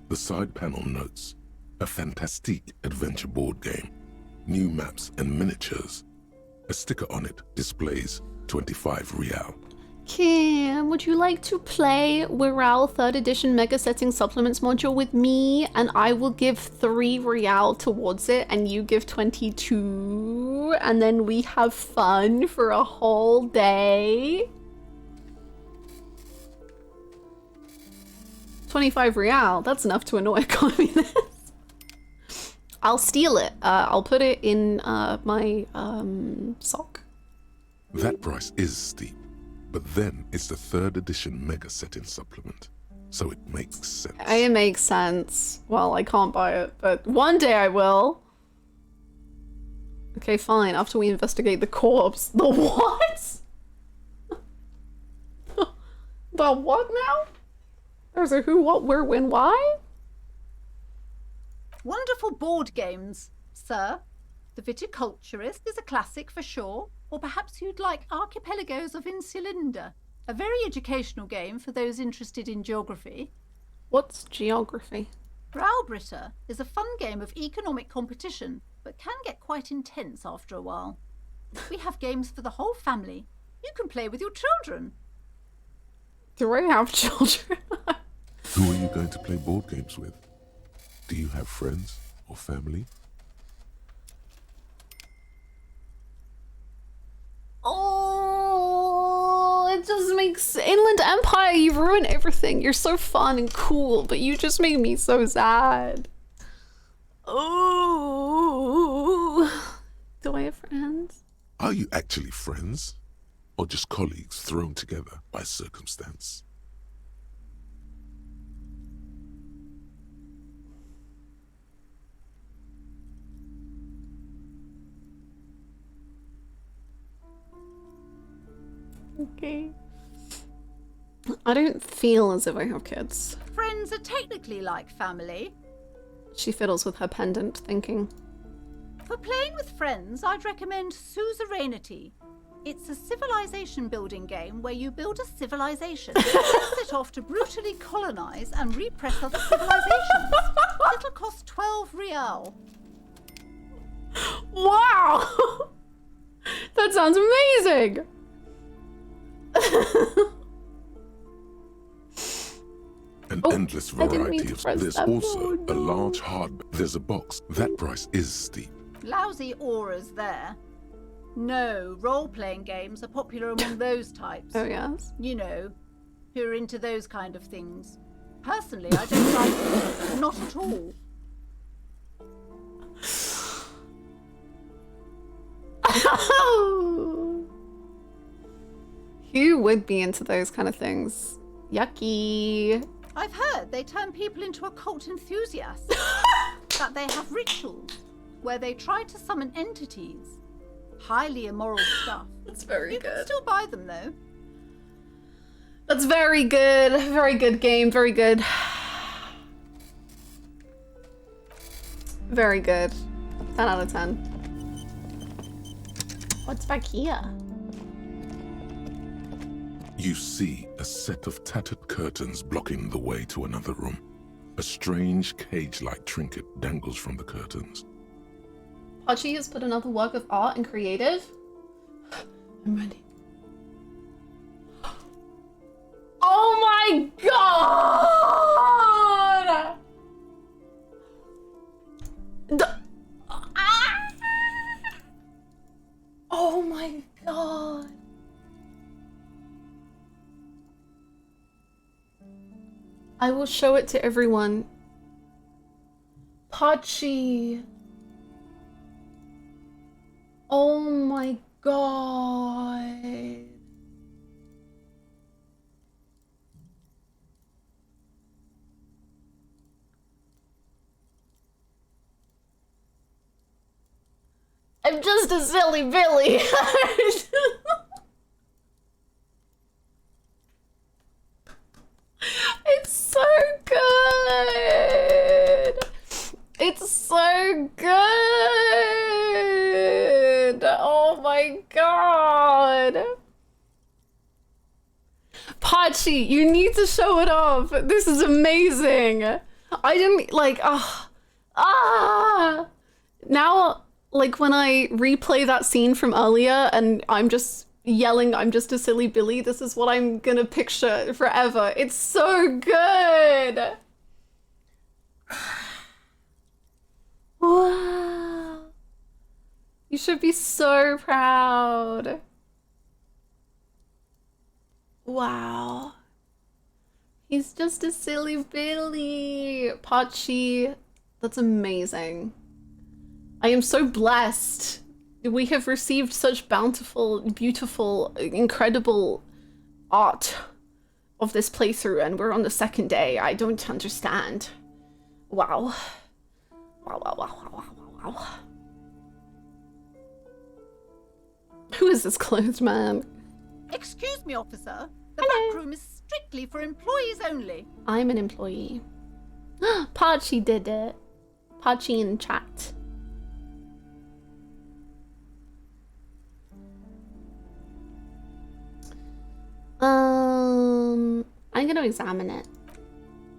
The side panel notes, a fantastique adventure board game, new maps and miniatures. A sticker on it displays 25 real. Kim, would you like to play Wirral 3rd edition Mega Setting Supplements module with me? And I will give 3 real towards it and you give 22. And then we have fun for a whole day. 25 real, that's enough to annoy a communist. I'll steal it. I'll put it in my sock. That price is steep, but then it's the 3rd edition Mega Setting Supplement, so it makes sense. It makes sense. Well, I can't buy it, but one day I will. Okay, fine. After we investigate the corpse. The what? The what now? There's a who, what, where, when, why? Wonderful board games, sir. The Viticulturist is a classic for sure. Or perhaps you'd like Archipelagos of Insulinda, a very educational game for those interested in geography. What's geography? Browbritter is a fun game of economic competition, but can get quite intense after a while. We have games for the whole family. You can play with your children. Do I have children? Who are you going to play board games with? Do you have friends or family? Oh, it just makes Inland Empire, you ruin everything. You're so fun and cool, but you just made me so sad. Oh, do I have friends? Are you actually friends? Or just colleagues thrown together by circumstance? Okay. I don't feel as if I have kids. Friends are technically like family. She fiddles with her pendant, thinking. For playing with friends, I'd recommend Suzerainty. It's a civilization building game where you build a civilization, set off to brutally colonize and repress other civilizations. It'll cost 12 real. Wow! That sounds amazing! An endless variety of... There's also a large hard... There's a box. That price is steep. Lousy auras there. No, role-playing games are popular among those types. Oh, yes? You know, who are into those kind of things. Personally, I don't like them. Not at all. Who would be into those kind of things? Yucky. I've heard they turn people into occult enthusiasts. That they have rituals where they try to summon entities. Highly immoral stuff. That's very good. You can still buy them though. That's very good. Very good game. Very good. Very good. 10 out of 10. What's back here? You see a set of tattered curtains blocking the way to another room. A strange cage-like trinket dangles from the curtains. Hachi has put another work of art and creative. I'm ready. Oh my god! Oh my god. I will show it to everyone. Pachi. Oh my god. I'm just a silly Billy. Pachi, you need to show it off. This is amazing. I didn't like now like when I replay that scene from earlier and I'm just yelling I'm just a silly Billy, this is what I'm gonna picture forever. It's so good. Wow. You should be so proud. Wow. He's just a silly Billy. Pachi, that's amazing. I am so blessed. We have received such bountiful, beautiful, incredible art of this playthrough and we're on the second day. I don't understand. Wow. Wow, wow, wow, wow, wow, wow. Who is this clothed man? Excuse me, officer. The back room is strictly for employees only. I'm an employee. Pachi did it. Pachi in chat. I'm gonna examine it.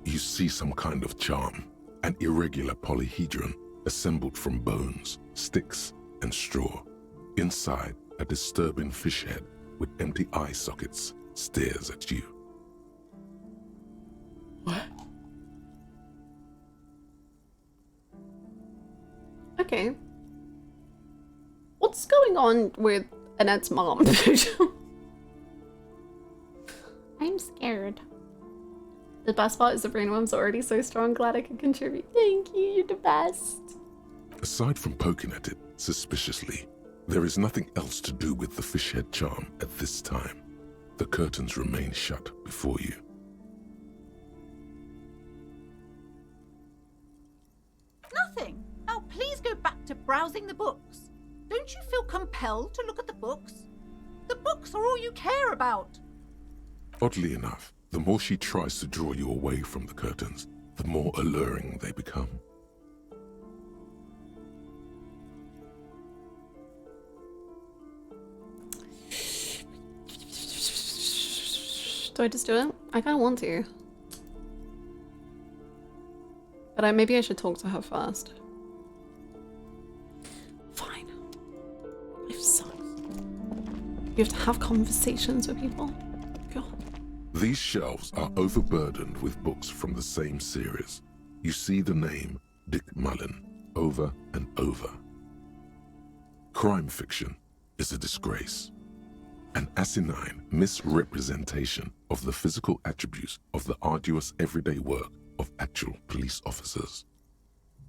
You see some kind of charm, an irregular polyhedron assembled from bones, sticks, and straw. Inside, a disturbing fish head with empty eye sockets stares at you. What? Okay. What's going on with Annette's mom? I'm scared. The best part is the brainworm's already so strong, glad I could contribute. Thank you, you're the best. Aside from poking at it suspiciously, there is nothing else to do with the fish head charm at this time. The curtains remain shut before you. Nothing. Now please go back to browsing the books. Don't you feel compelled to look at the books? The books are all you care about. Oddly enough, the more she tries to draw you away from the curtains, the more alluring they become. Do I just do it? I kind of want to. But maybe I should talk to her first. Fine. Life sucks. You have to have conversations with people. God. These shelves are overburdened with books from the same series. You see the name Dick Mullen over and over. Crime fiction is a disgrace. An asinine misrepresentation of the physical attributes of the arduous everyday work of actual police officers.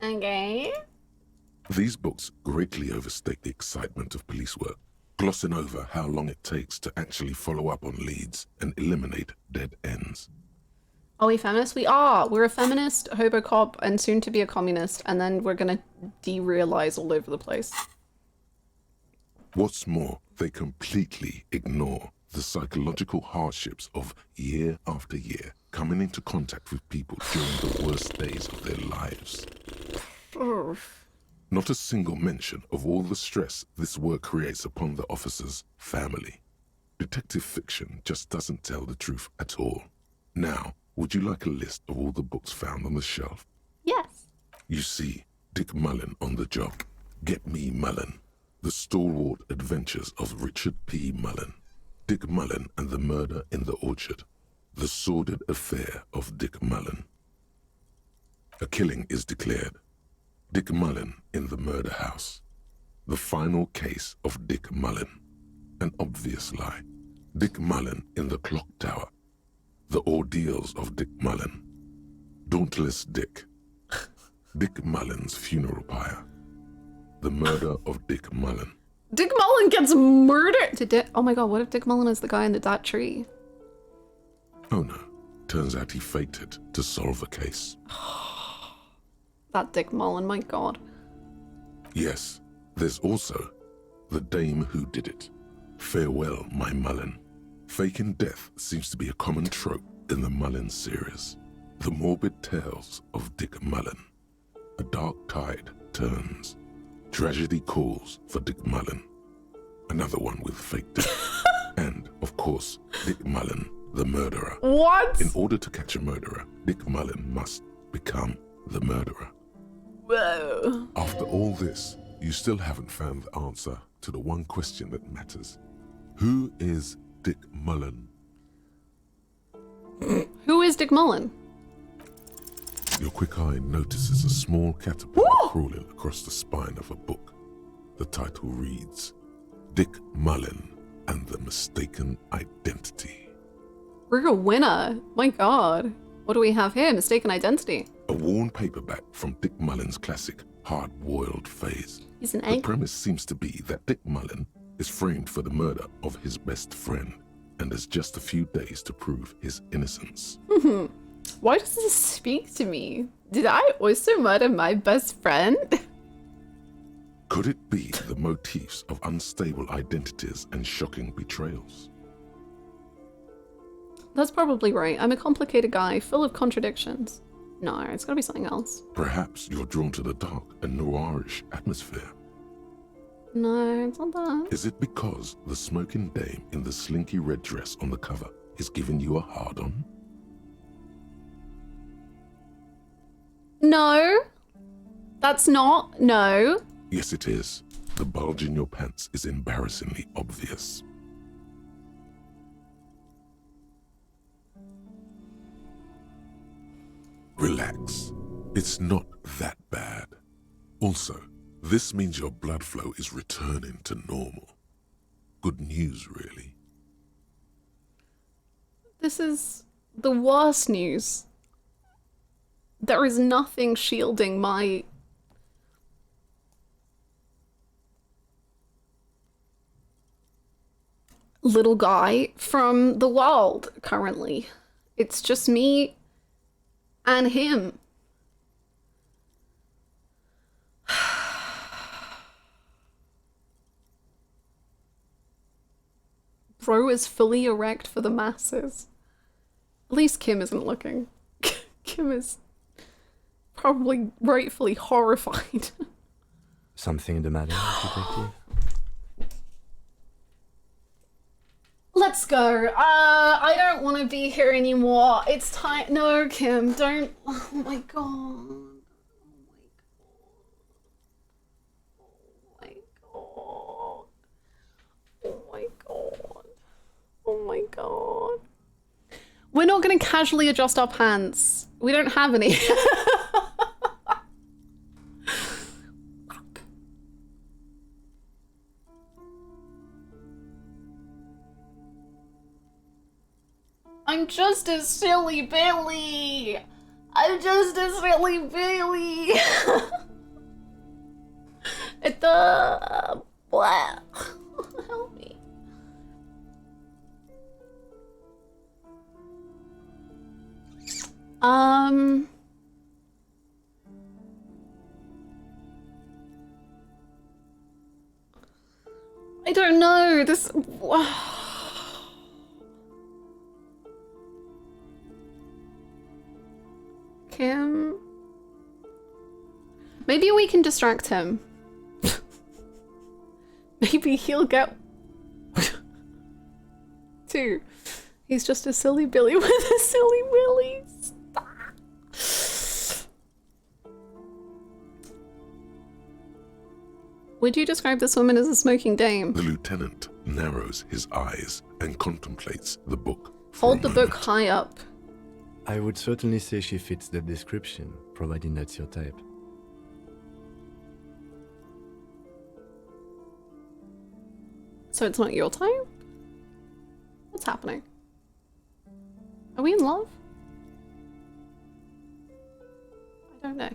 Okay. These books greatly overstate the excitement of police work, glossing over how long it takes to actually follow up on leads and eliminate dead ends. Are we feminists? We are. We're a feminist, hobo cop, and soon to be a communist, and then we're gonna derealize all over the place. What's more, they completely ignore the psychological hardships of year after year coming into contact with people during the worst days of their lives. Not a single mention of all the stress this work creates upon the officer's family. Detective fiction just doesn't tell the truth at all. Now, would you like a list of all the books found on the shelf? Yes. You see Dick Mullen on the job. Get Me Mullen. The Stalwart Adventures of Richard P. Mullen. Dick Mullen and the Murder in the Orchard. The Sordid Affair of Dick Mullen. A killing is declared. Dick Mullen in the Murder House. The Final Case of Dick Mullen. An Obvious Lie. Dick Mullen in the Clock Tower. The Ordeals of Dick Mullen. Dauntless Dick. Dick Mullen's Funeral Pyre. The Murder of Dick Mullen. Dick Mullen gets murdered! Oh my god, what if Dick Mullen is the guy in that tree? Oh no. Turns out he faked it to solve a case. That Dick Mullen, my god. Yes, there's also the Dame Who Did It. Farewell, My Mullen. Faking death seems to be a common trope in the Mullen series. The morbid tales of Dick Mullen. A dark tide turns. Tragedy calls for Dick Mullen. Another one with fake death. And, of course, Dick Mullen, the murderer. What? In order to catch a murderer, Dick Mullen must become the murderer. Whoa. After all this, you still haven't found the answer to the one question that matters. Who is Dick Mullen? Who is Dick Mullen? Your quick eye notices a small caterpillar crawling across the spine of a book. The title reads, Dick Mullen and the Mistaken Identity. We're a winner. My god. What do we have here? Mistaken Identity. A worn paperback from Dick Mullen's classic hard-boiled phase. He's an The egg. premise seems to be that Dick Mullen is framed for the murder of his best friend and has just a few days to prove his innocence. Why does this speak to me? Did I also murder my best friend? Could it be the motifs of unstable identities and shocking betrayals? That's probably right. I'm a complicated guy, full of contradictions. No, it's gotta be something else. Perhaps you're drawn to the dark and noirish atmosphere. No, it's not that. Is it because the smoking dame in the slinky red dress on the cover is giving you a hard-on? No. That's not. No. Yes, it is. The bulge in your pants is embarrassingly obvious. Relax. It's not that bad. Also, this means your blood flow is returning to normal. Good news, really. This is the worst news. There is nothing shielding my... little guy from the world currently. It's just me and him. Bro is fully erect for the masses. At least Kim isn't looking. Kim is probably rightfully horrified. Something the matter, detective? Let's go. I don't want to be here anymore. It's time. No, Kim, don't. Oh my god. Oh my god. Oh my god. Oh my god. We're not going to casually adjust our pants. We don't have any. I'm just a silly Billy. I'm just a silly Billy. It blah. Help me. I don't know. This. Kim. Maybe we can distract him. Maybe he'll get too. He's just a silly Billy with a silly Willy. Would you describe this woman as a smoking dame? The lieutenant narrows his eyes and contemplates the book. Hold the book high up. I would certainly say she fits the description, providing that's your type. So it's not your type? What's happening? Are we in love? I don't know.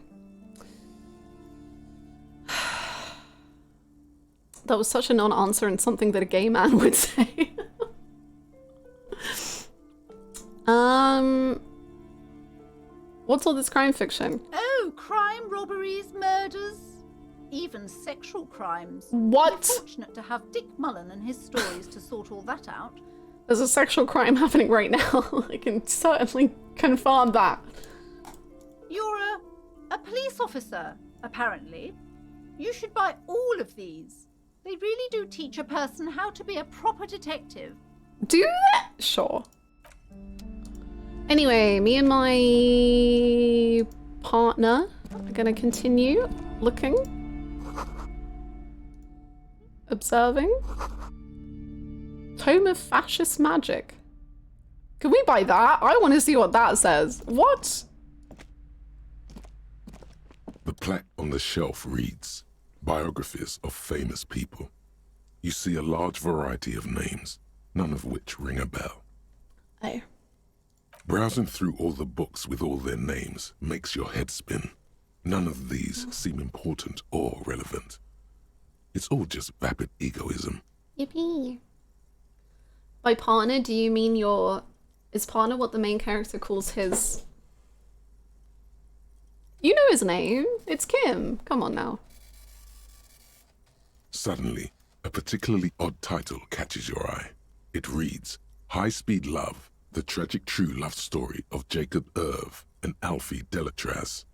That was such a non-answer and something that a gay man would say. What's all this crime fiction? Oh, crime, robberies, murders, even sexual crimes. What? We're fortunate to have Dick Mullen and his stories to sort all that out. There's a sexual crime happening right now. I can certainly confirm that. You're a police officer, apparently. You should buy all of these. They really do teach a person how to be a proper detective. Do that? Sure. Anyway, me and my partner are gonna continue looking, observing. Tome of Fascist Magic. Can we buy that? I want to see what that says. What? The plaque on the shelf reads, Biographies of Famous People. You see a large variety of names, none of which ring a bell. Oh. Browsing through all the books with all their names makes your head spin. None of these seem important or relevant. It's all just vapid egoism. Yippee. By partner, do you mean your... Is partner what the main character calls his... You know his name. It's Kim. Come on now. Suddenly, a particularly odd title catches your eye. It reads, High Speed Love, the tragic true love story of Jacob Irv and Alfie Delatraz,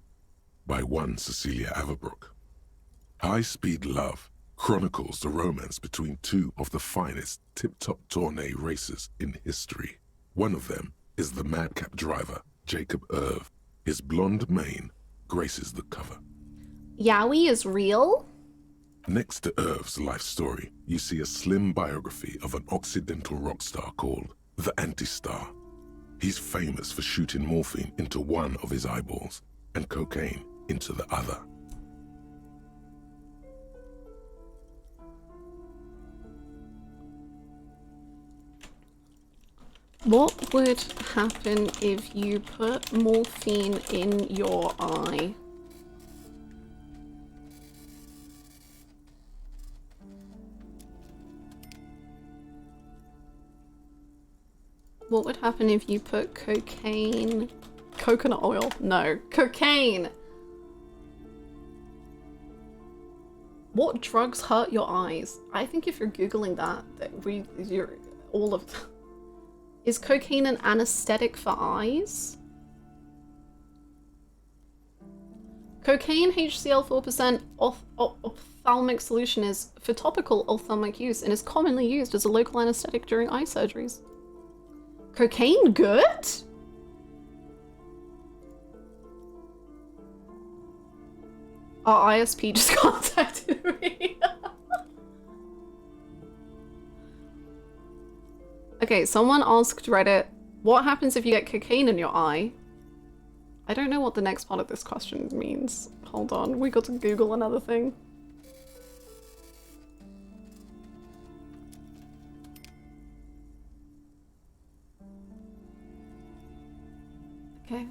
by one Cecilia Averbrook. High Speed Love chronicles the romance between two of the finest tip-top tourney racers in history. One of them is the madcap driver, Jacob Irv. His blonde mane graces the cover. Yowie is real? Next to Irv's life story, you see a slim biography of an Occidental rock star called the Anti-Star. He's famous for shooting morphine into one of his eyeballs and cocaine into the other. What would happen if you put morphine in your eye? What would happen if you put cocaine... Coconut oil? No. Cocaine! What drugs hurt your eyes? I think if you're Googling that you're all of... Is cocaine an anesthetic for eyes? Cocaine HCl 4% ophthalmic solution is for topical ophthalmic use and is commonly used as a local anesthetic during eye surgeries. Cocaine good? Our ISP just contacted me. Okay, someone asked Reddit, what happens if you get cocaine in your eye? I don't know what the next part of this question means. Hold on, we got to Google another thing. Okay.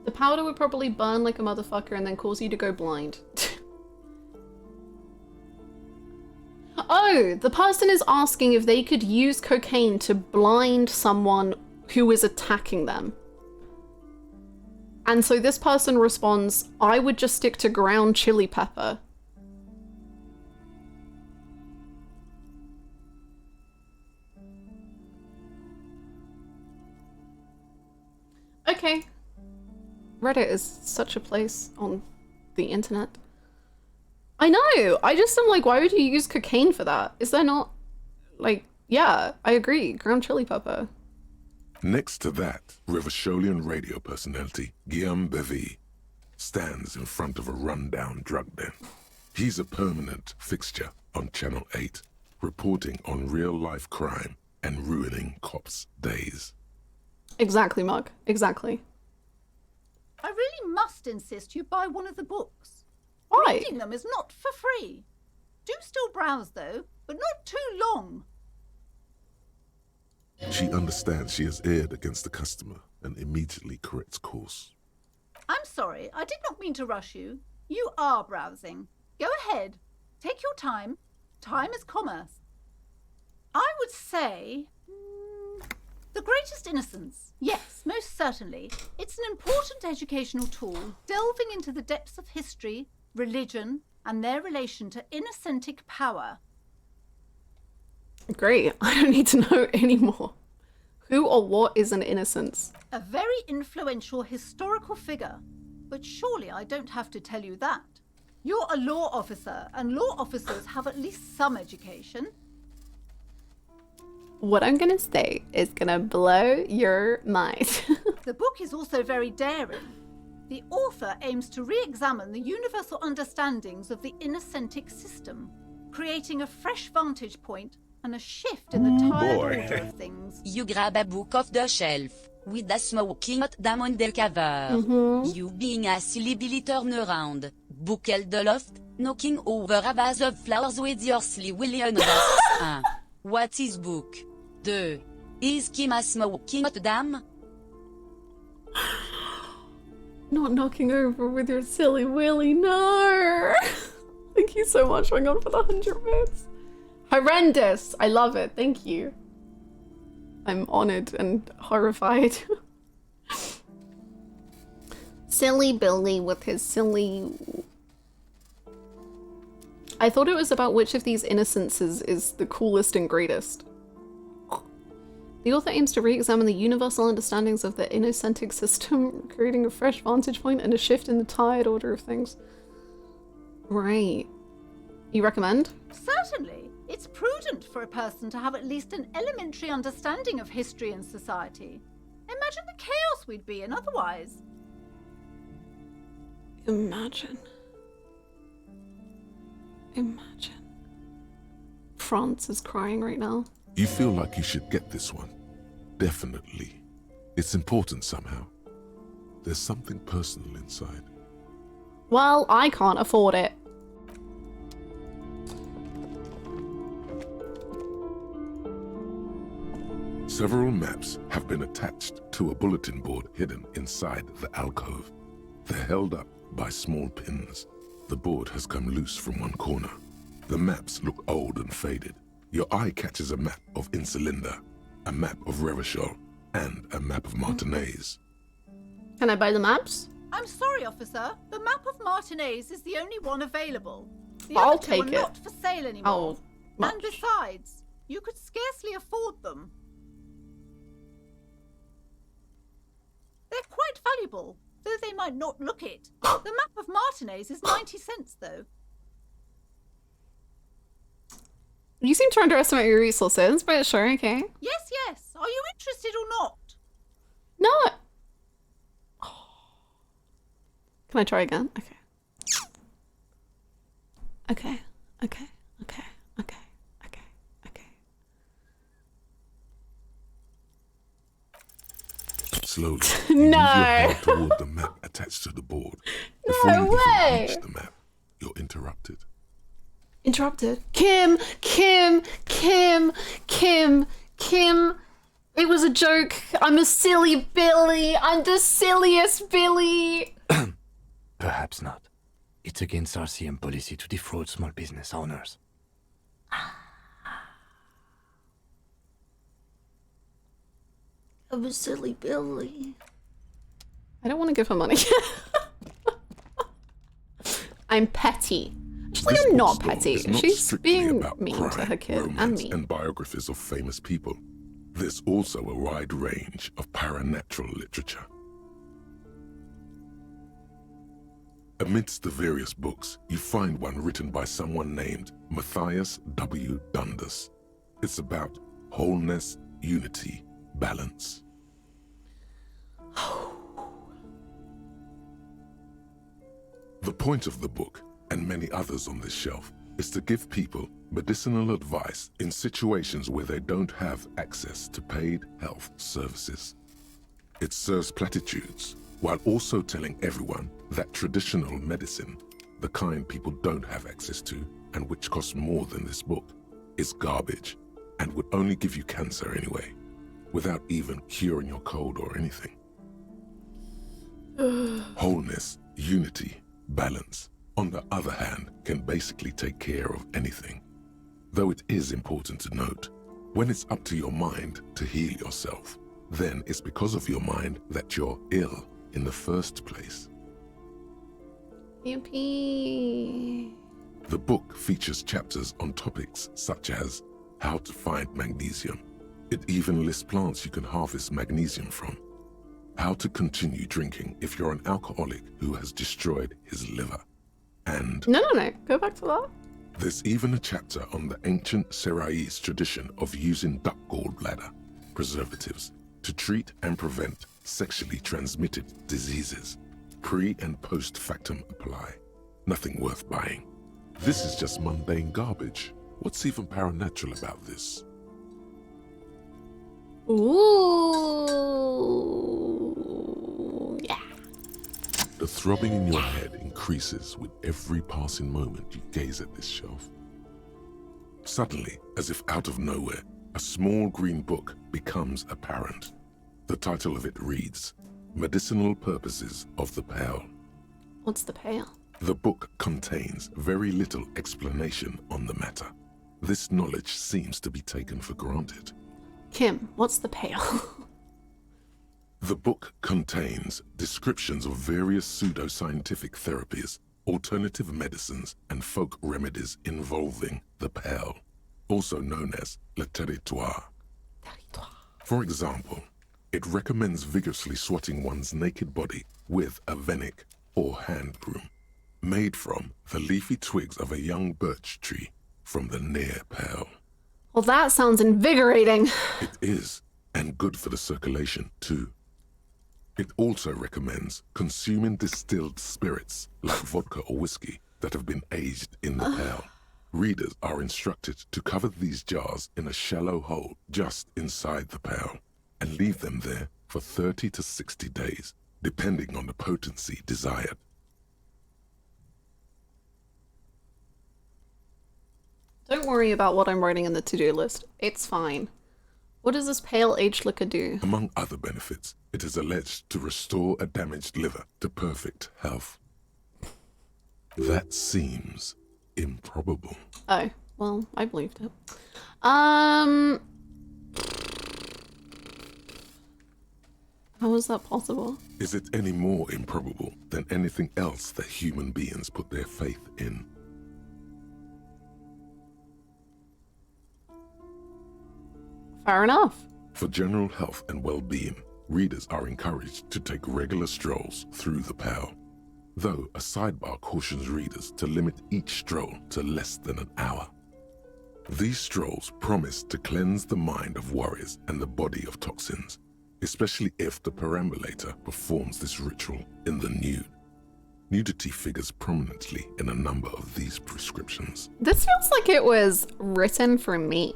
The powder would probably burn like a motherfucker and then cause you to go blind. Oh, the person is asking if they could use cocaine to blind someone who is attacking them. And so this person responds, I would just stick to ground chili pepper. Okay. Reddit is such a place on the internet. I know! I just am like, why would you use cocaine for that? Is there not... Like, yeah, I agree. Ground chili pepper. Next to that, Rivasholian radio personality Guillaume Bevy stands in front of a rundown drug den. He's a permanent fixture on Channel 8, reporting on real-life crime and ruining cops' days. Exactly, Mug. Exactly. I really must insist you buy one of the books. Why? Reading them is not for free. Do still browse, though, but not too long. She understands she has erred against the customer and immediately corrects course. I'm sorry, I did not mean to rush you. You are browsing. Go ahead. Take your time. Time is commerce. I would say... The Greatest Innocence. Yes, most certainly. It's an important educational tool, delving into the depths of history, religion, and their relation to innocentic power. Great. I don't need to know anymore. Who or what is an innocence? A very influential historical figure. But surely I don't have to tell you that. You're a law officer, and law officers have at least some education. What I'm gonna say is gonna blow your mind. The book is also very daring. The author aims to re-examine the universal understandings of the innocentic system, creating a fresh vantage point and a shift in the tired order of things. You grab a book off the shelf, with a smoking hot diamond the cover. You being a silly Billy turn around, book held aloft, knocking over a vase of flowers with your sleeve William asks 1. What is book? 2. Is Kim a smoking hot dam? Not knocking over with your silly willy, no! Thank you so much for going on for the 100 bits. Horrendous! I love it, thank you. I'm honored and horrified. Silly Billy with his silly... I thought it was about which of these innocences is the coolest and greatest. The author aims to re-examine the universal understandings of the innocentic system, creating a fresh vantage point and a shift in the tired order of things. Right. You recommend? Certainly. It's prudent for a person to have at least an elementary understanding of history and society. Imagine the chaos we'd be in otherwise. Imagine. France is crying right now. You feel like you should get this one. Definitely. It's important somehow. There's something personal inside. Well, I can't afford it. Several maps have been attached to a bulletin board hidden inside the alcove. They're held up by small pins. The board has come loose from one corner. The maps look old and faded. Your eye catches a map of Insulinda, a map of Revachol, and a map of Martinez. Can I buy the maps? I'm sorry, officer. The map of Martinez is the only one available. The I'll other two take are it. not for sale anymore. Oh, and besides, you could scarcely afford them. They're quite valuable, though they might not look it. The map of Martinez is 90 cents, though. You seem to underestimate your resources, but sure, okay. Yes, yes. Are you interested or not? No. Can I try again? Okay. Okay. Slowly, No. you move your hand toward the map attached to the board. Before No you way. even reach the map, you're interrupted. Interrupted. Kim. It was a joke. I'm a silly Billy. I'm the silliest Billy. Perhaps not. It's against RCM policy to defraud small business owners. I'm a silly Billy. I don't want to give her money. I'm petty. Actually, I'm not petty. She's being mean to her kid and me. And biographies of famous people. There's also a wide range of paranatural literature. Amidst the various books, you find one written by someone named Matthias W. Dundas. It's about wholeness, unity, balance. The point of the book, and many others on this shelf, is to give people medicinal advice in situations where they don't have access to paid health services. It serves platitudes, while also telling everyone that traditional medicine, the kind people don't have access to and which costs more than this book, is garbage and would only give you cancer anyway, without even curing your cold or anything. Wholeness, unity, balance, on the other hand, can basically take care of anything. Though it is important to note, when it's up to your mind to heal yourself, then it's because of your mind that you're ill in the first place. Yippee. The book features chapters on topics such as how to find magnesium. It even lists plants you can harvest magnesium from. How to continue drinking if you're an alcoholic who has destroyed his liver. and... No. Go back to that. There's even a chapter on the ancient Seraïs tradition of using duck gallbladder preservatives to treat and prevent sexually transmitted diseases. Pre and post factum apply. Nothing worth buying. This is just mundane garbage. What's even paranatural about this? Ooh, yeah. The throbbing in your head increases with every passing moment you gaze at this shelf. Suddenly, as if out of nowhere, a small green book becomes apparent. The title of it reads, Medicinal Purposes of the Pale. What's the pale? The book contains very little explanation on the matter. This knowledge seems to be taken for granted. Kim, what's the pale? The book contains descriptions of various pseudoscientific therapies, alternative medicines, and folk remedies involving the pale, also known as le territoire. For example, it recommends vigorously swatting one's naked body with a venik or hand broom, made from the leafy twigs of a young birch tree from the near pale. Well, that sounds invigorating. It is, and good for the circulation too. It also recommends consuming distilled spirits like vodka or whiskey that have been aged in the pale. Readers are instructed to cover these jars in a shallow hole just inside the pale and leave them there for 30 to 60 days, depending on the potency desired. Don't worry about what I'm writing in the to-do list. It's fine. What does this pale aged liquor do? Among other benefits, it is alleged to restore a damaged liver to perfect health. That seems improbable. Oh, well, I believed it. How is that possible? Is it any more improbable than anything else that human beings put their faith in? Fair enough. For general health and well-being, readers are encouraged to take regular strolls through the pale, though a sidebar cautions readers to limit each stroll to less than an hour. These strolls promise to cleanse the mind of worries and the body of toxins, especially if the perambulator performs this ritual in the nude. Nudity figures prominently in a number of these prescriptions. This feels like it was written for me.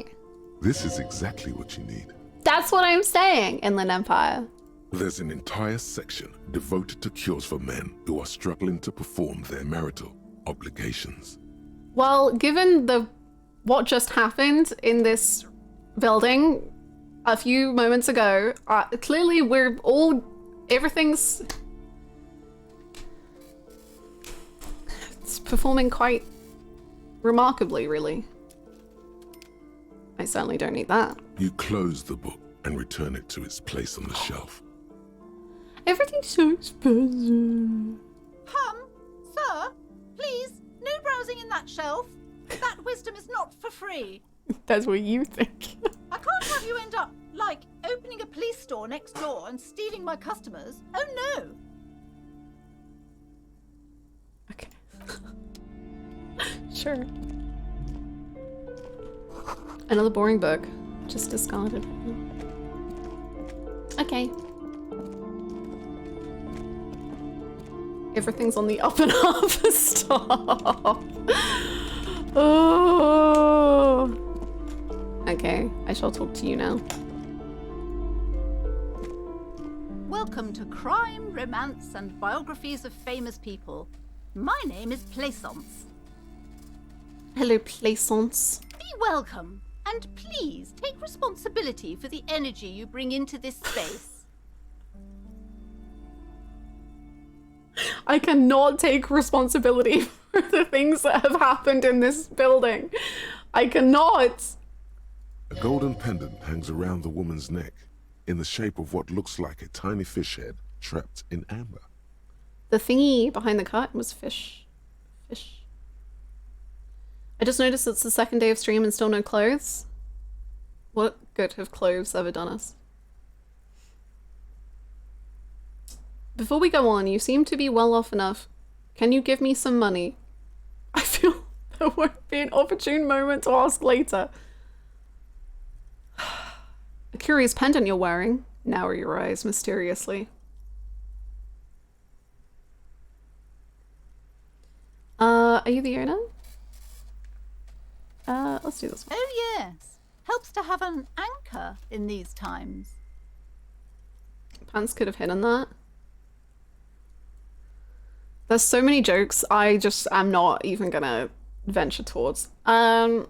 This is exactly what you need. That's what I'm saying, Inland Empire. There's an entire section devoted to cures for men who are struggling to perform their marital obligations. Well, given what just happened in this building a few moments ago, clearly everything's it's performing quite remarkably, really. I certainly don't need that. You close the book and return it to its place on the shelf. Everything's so expensive. Sir, please, no browsing in that shelf. That wisdom is not for free. That's what you think. I can't have you end up, like, opening a police store next door and stealing my customers. Oh no! Okay. Sure. Another boring book. Just discarded. Okay. Everything's on the up and up. Stop. Oh. Okay, I shall talk to you now. Welcome to Crime, Romance, and Biographies of Famous People. My name is Plaisance. Hello, Plaisance. Be welcome, and please take responsibility for the energy you bring into this space. I cannot take responsibility for the things that have happened in this building. I cannot. A golden pendant hangs around the woman's neck in the shape of what looks like a tiny fish head trapped in amber. The thingy behind the curtain was fish. Fish. I just noticed it's the second day of stream and still no clothes. What good have clothes ever done us? Before we go on, you seem to be well off enough. Can you give me some money? I feel there won't be an opportune moment to ask later. A curious pendant you're wearing. Narrow your eyes mysteriously. Are you the owner? Let's do this one. Oh yes. Helps to have an anchor in these times. Pants could have hidden that. There's so many jokes I just am not even gonna venture towards. You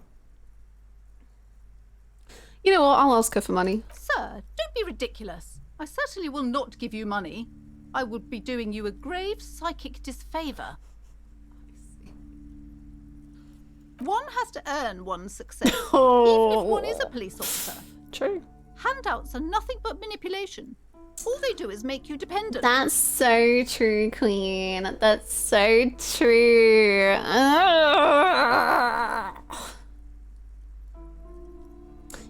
know what? I'll ask her for money. Sir, don't be ridiculous. I certainly will not give you money. I would be doing you a grave psychic disfavour. One has to earn one's success, even if one is a police officer. True. Handouts are nothing but manipulation. All they do is make you dependent. That's so true, Queen. That's so true.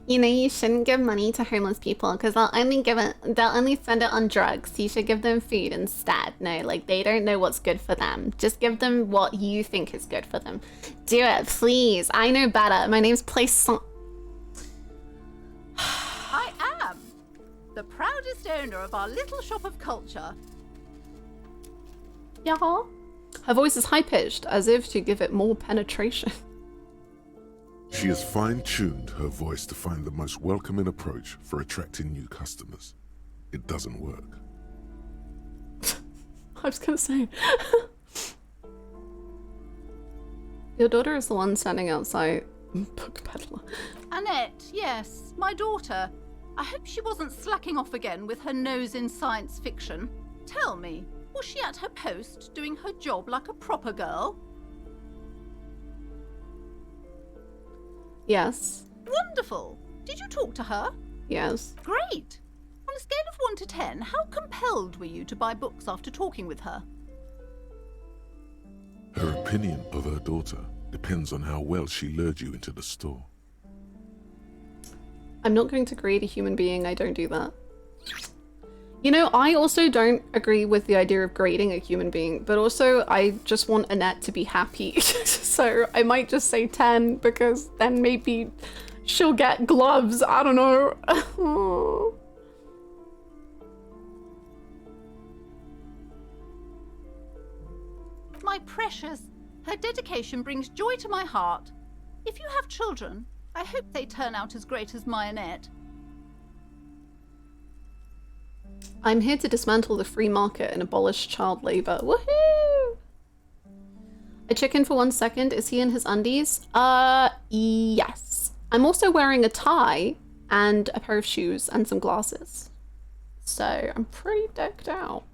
You know, you shouldn't give money to homeless people because they'll only spend it on drugs. You should give them food instead. No, like they don't know what's good for them. Just give them what you think is good for them. Do it, please. I know better. My name's Plaisant. I am the proudest owner of our little shop of culture. Yeah. Her voice is high-pitched, as if to give it more penetration. She has fine-tuned her voice to find the most welcoming approach for attracting new customers. It doesn't work. I was gonna say. Your daughter is the one standing outside. Book peddler. Annette, yes, my daughter. I hope she wasn't slacking off again with her nose in science fiction. Tell me, was she at her post doing her job like a proper girl? Yes. Wonderful. Did you talk to her? Yes. Great. On a scale of 1 to 10, how compelled were you to buy books after talking with her? Her opinion of her daughter depends on how well she lured you into the store. I'm not going to grade a human being. I don't do that. You know, I also don't agree with the idea of grading a human being, but also I just want Annette to be happy. So I might just say 10 because then maybe she'll get gloves. I don't know. My precious, her dedication brings joy to my heart. If you have children, I hope they turn out as great as my Annette. I'm here to dismantle the free market and abolish child labor. Woohoo! A chicken for 1 second. Is he in his undies? Yes. I'm also wearing a tie and a pair of shoes and some glasses. So I'm pretty decked out.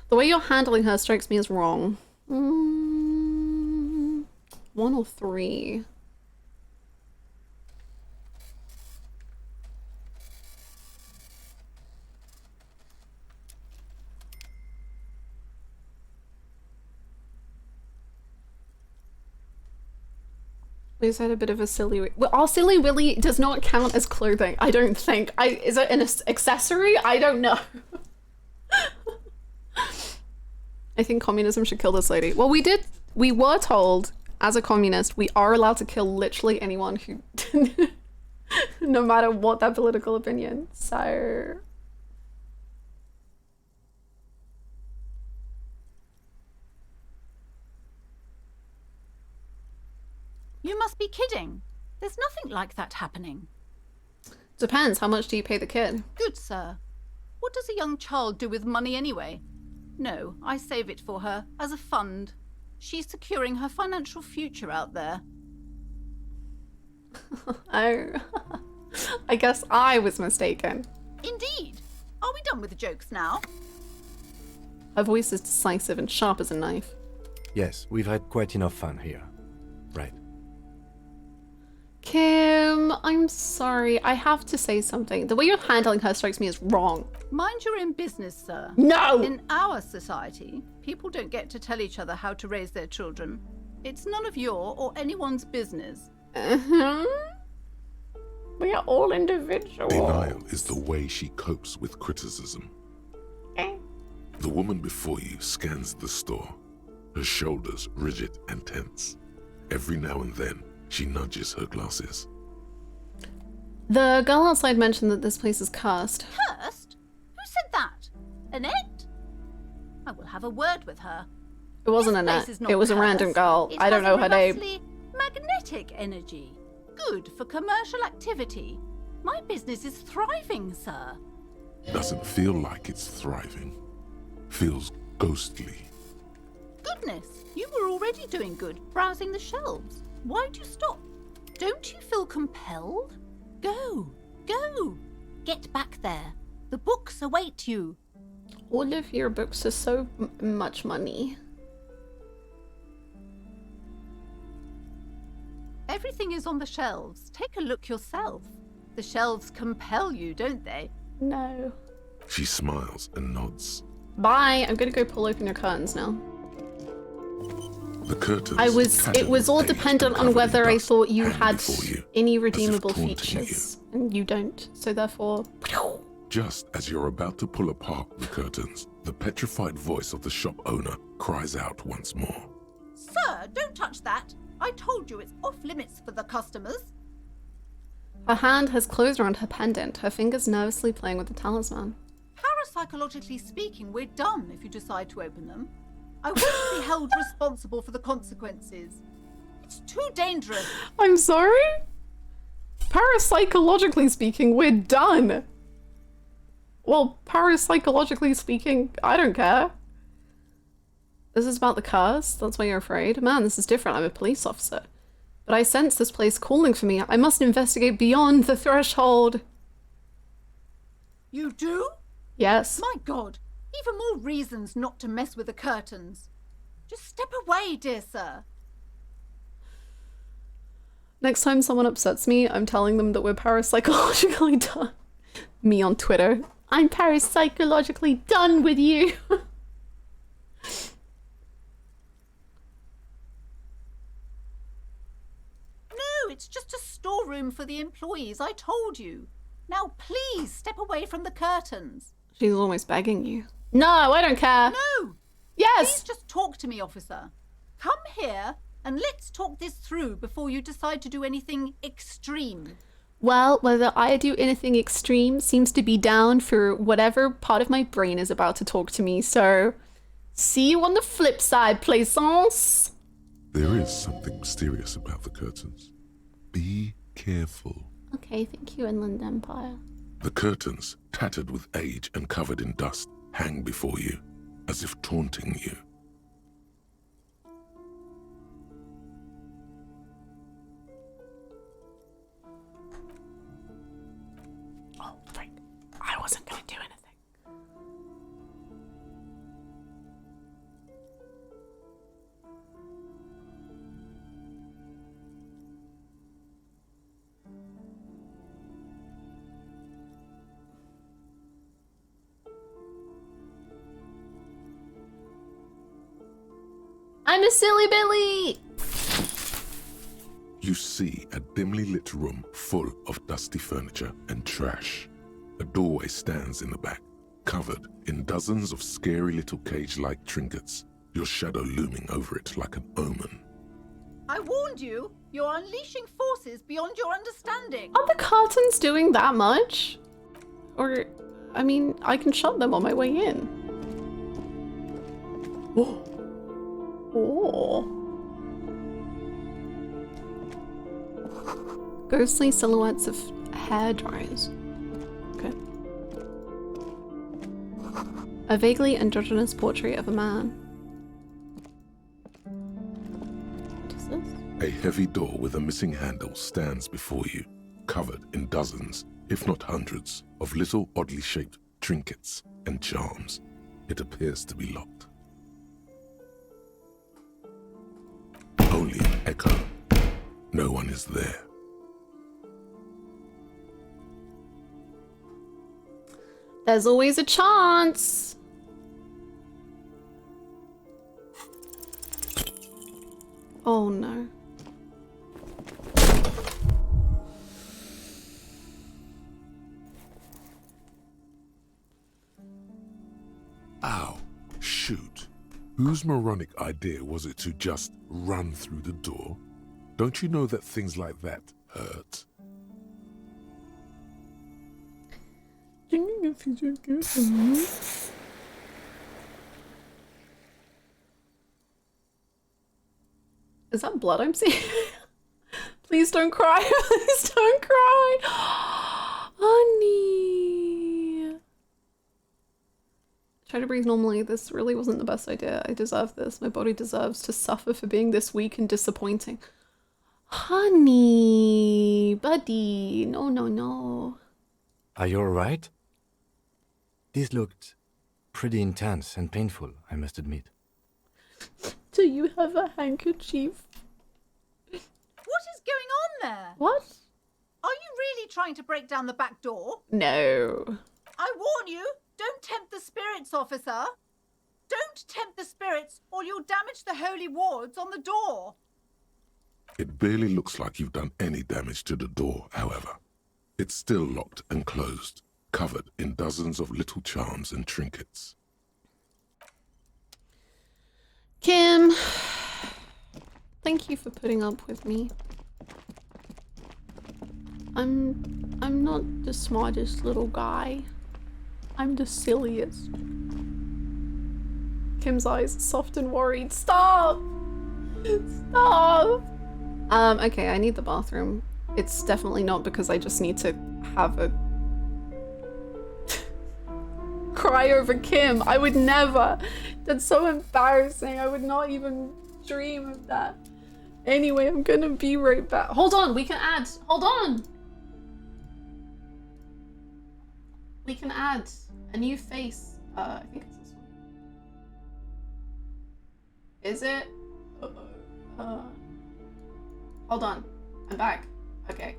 The way you're handling her strikes me as wrong. 1 or 3. We just had a bit of a silly... Well, our silly willy does not count as clothing, I don't think. Is it an accessory? I don't know. I think communism should kill this lady. Well, we were told, as a communist, we are allowed to kill literally anyone who... no matter what their political opinion, so... You must be kidding. There's nothing like that happening. Depends. How much do you pay the kid? Good sir. What does a young child do with money anyway? No, I save it for her as a fund. She's securing her financial future out there. Oh, I guess I was mistaken. Indeed. Are we done with the jokes now? Her voice is decisive and sharp as a knife. Yes, we've had quite enough fun here. Right. Kim, I'm sorry. I have to say something. The way you're handling her strikes me as wrong. Mind your own business, sir. No! In our society, people don't get to tell each other how to raise their children. It's none of your or anyone's business. We are all individuals. Denial is the way she copes with criticism. The woman before you scans the store, her shoulders rigid and tense. Every now and then, she nudges her glasses. The girl outside mentioned that this place is cursed. Cursed? Who said that? Annette? I will have a word with her. It wasn't This Annette. place is not It was a cursed. random girl. It I don't has know her name. roughly magnetic energy. Good for commercial activity. My business is thriving, sir. Doesn't feel like it's thriving. Feels ghostly. Goodness, you were already doing good, browsing the shelves. Why'd you stop? Don't you feel compelled? Go, go. Get back there. The books await you. All of your books are so much money. Everything is on the shelves. Take a look yourself. The shelves compel you, don't they? No. She smiles and nods. Bye. I'm gonna go pull open your curtains now. The curtains. It was all dependent on whether I thought you had you, any redeemable taunting features. And you don't. So therefore. Just as you're about to pull apart the curtains, the petrified voice of the shop owner cries out once more. Sir, don't touch that. I told you it's off limits for the customers. Her hand has closed around her pendant, her fingers nervously playing with the talisman. Parapsychologically speaking, we're done if you decide to open them. I won't be held responsible for the consequences. It's too dangerous. I'm sorry? Parapsychologically speaking, we're done. Well, parapsychologically speaking, I don't care. This is about the curse? That's why you're afraid? Man, this is different. I'm a police officer. But I sense this place calling for me. I must investigate beyond the threshold. You do? Yes. My God, even more reasons not to mess with the curtains. Just step away, dear sir. Next time someone upsets me, I'm telling them that we're parapsychologically done. Me on Twitter. I'm parapsychologically done with you. No, it's just a storeroom for the employees, I told you. Now please step away from the curtains. She's almost begging you. No, I don't care. No! Yes! Please just talk to me, officer. Come here and let's talk this through before you decide to do anything extreme. Well, whether I do anything extreme seems to be down for whatever part of my brain is about to talk to me, so see you on the flip side, plaisance. There is something mysterious about the curtains. Be careful. Okay, thank you, Inland Empire. The curtains, tattered with age and covered in dust, hang before you, as if taunting you. Oh, frick. I wasn't gonna do anything. I'm a silly Billy! You see a dimly lit room full of dusty furniture and trash. A doorway stands in the back, covered in dozens of scary little cage-like trinkets, your shadow looming over it like an omen. I warned you, you're unleashing forces beyond your understanding. Are the curtains doing that much? Or, I mean, I can shut them on my way in. Oh. Oh. Ghostly silhouettes of hair dryers. Okay. A vaguely androgynous portrait of a man. What is this? A heavy door with a missing handle stands before you, covered in dozens, if not hundreds, of little oddly shaped trinkets and charms. It appears to be locked. Only an echo. No one is there. There's always a chance. Oh no. Ow. Whose moronic idea was it to just run through the door? Don't you know that things like that hurt? Is that blood I'm seeing? Please don't cry. Please don't cry. Honey. Try to breathe normally. This really wasn't the best idea. I deserve this. My body deserves to suffer for being this weak and disappointing. Honey. Buddy. No, no, no. Are you alright? This looked pretty intense and painful, I must admit. Do you have a handkerchief? What is going on there? What? Are you really trying to break down the back door? No. I warn you, don't tempt the spirits, officer. Don't tempt the spirits or you'll damage the holy wards on the door. It barely looks like you've done any damage to the door, however. It's still locked and closed, covered in dozens of little charms and trinkets. Kim, thank you for putting up with me. I'm not the smartest little guy. I'm the silliest. Kim's eyes are soft and worried. Stop! Stop! Okay, I need the bathroom. It's definitely not because I just need to have a cry over Kim. I would never. That's so embarrassing. I would not even dream of that. Anyway, I'm gonna be right back. Hold on, we can add. Hold on! We can add a new face. I think it's this one. Is it? Hold on. I'm back. Okay.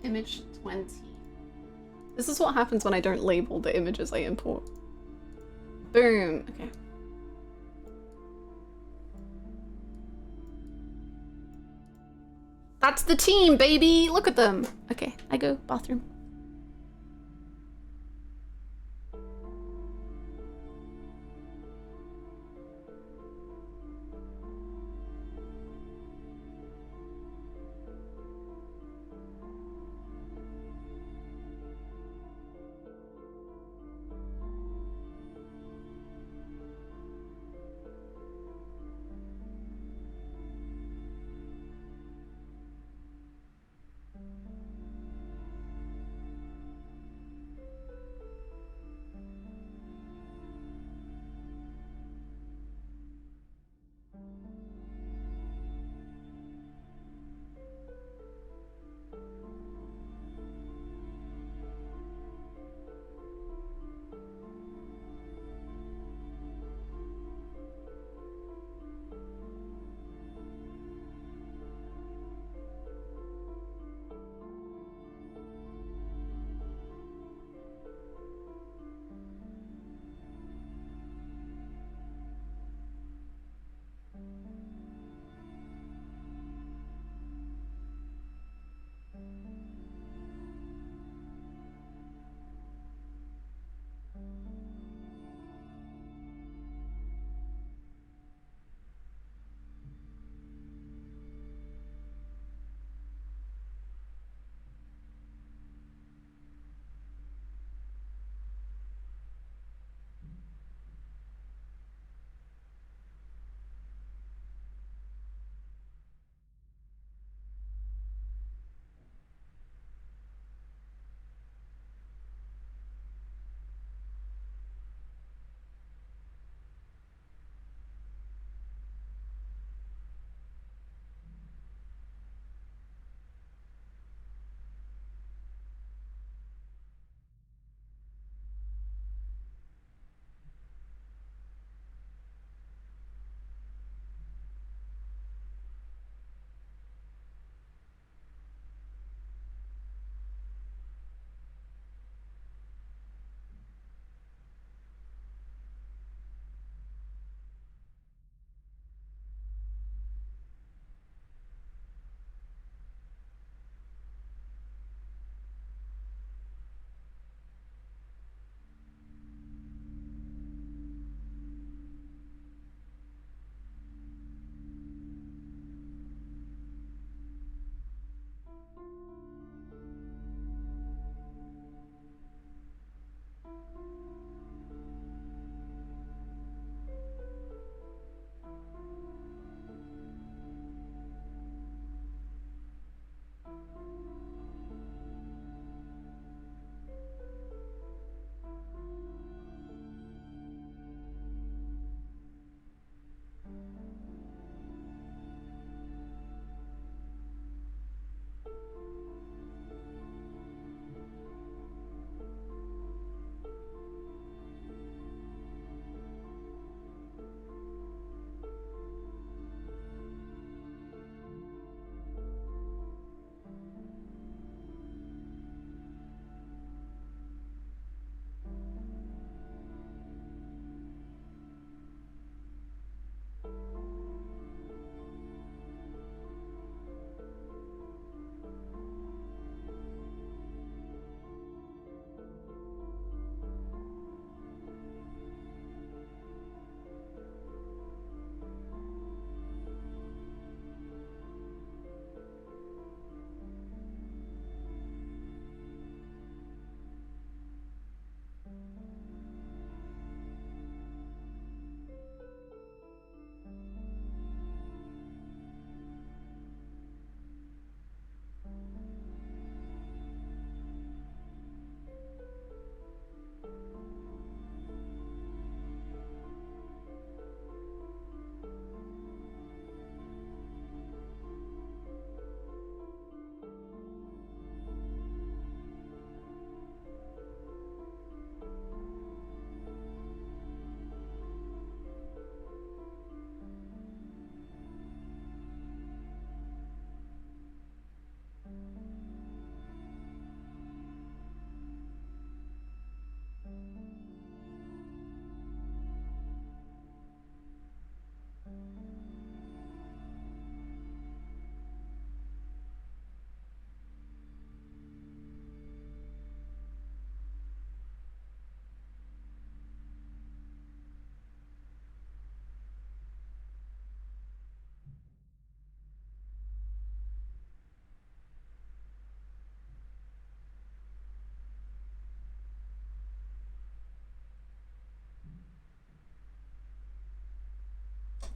Image 20. This is what happens when I don't label the images I import. Boom. Okay. That's the team, baby! Look at them! Okay, I go bathroom.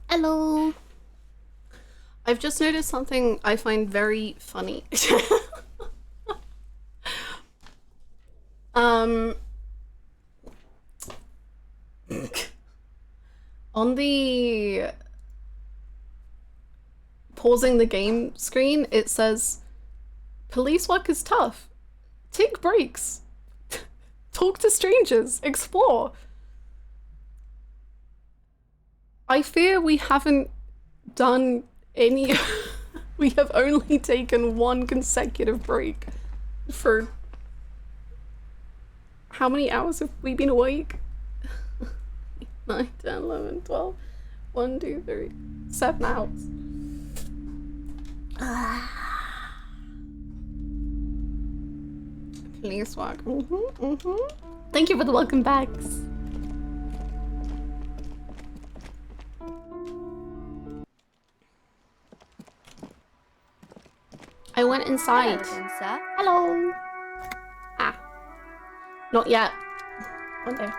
Hello. I've just noticed something I find very funny. On the pausing the game screen, it says, police work is tough. Take breaks. Talk to strangers. Explore. I fear we haven't done any. We have only taken one consecutive break for how many hours have we been awake? 9, 10, 11, 12. 1, 2, 3, 7 hours. Please walk. Thank you for the welcome backs. I went inside. Hello, sir. Hello. Ah. Not yet. One day.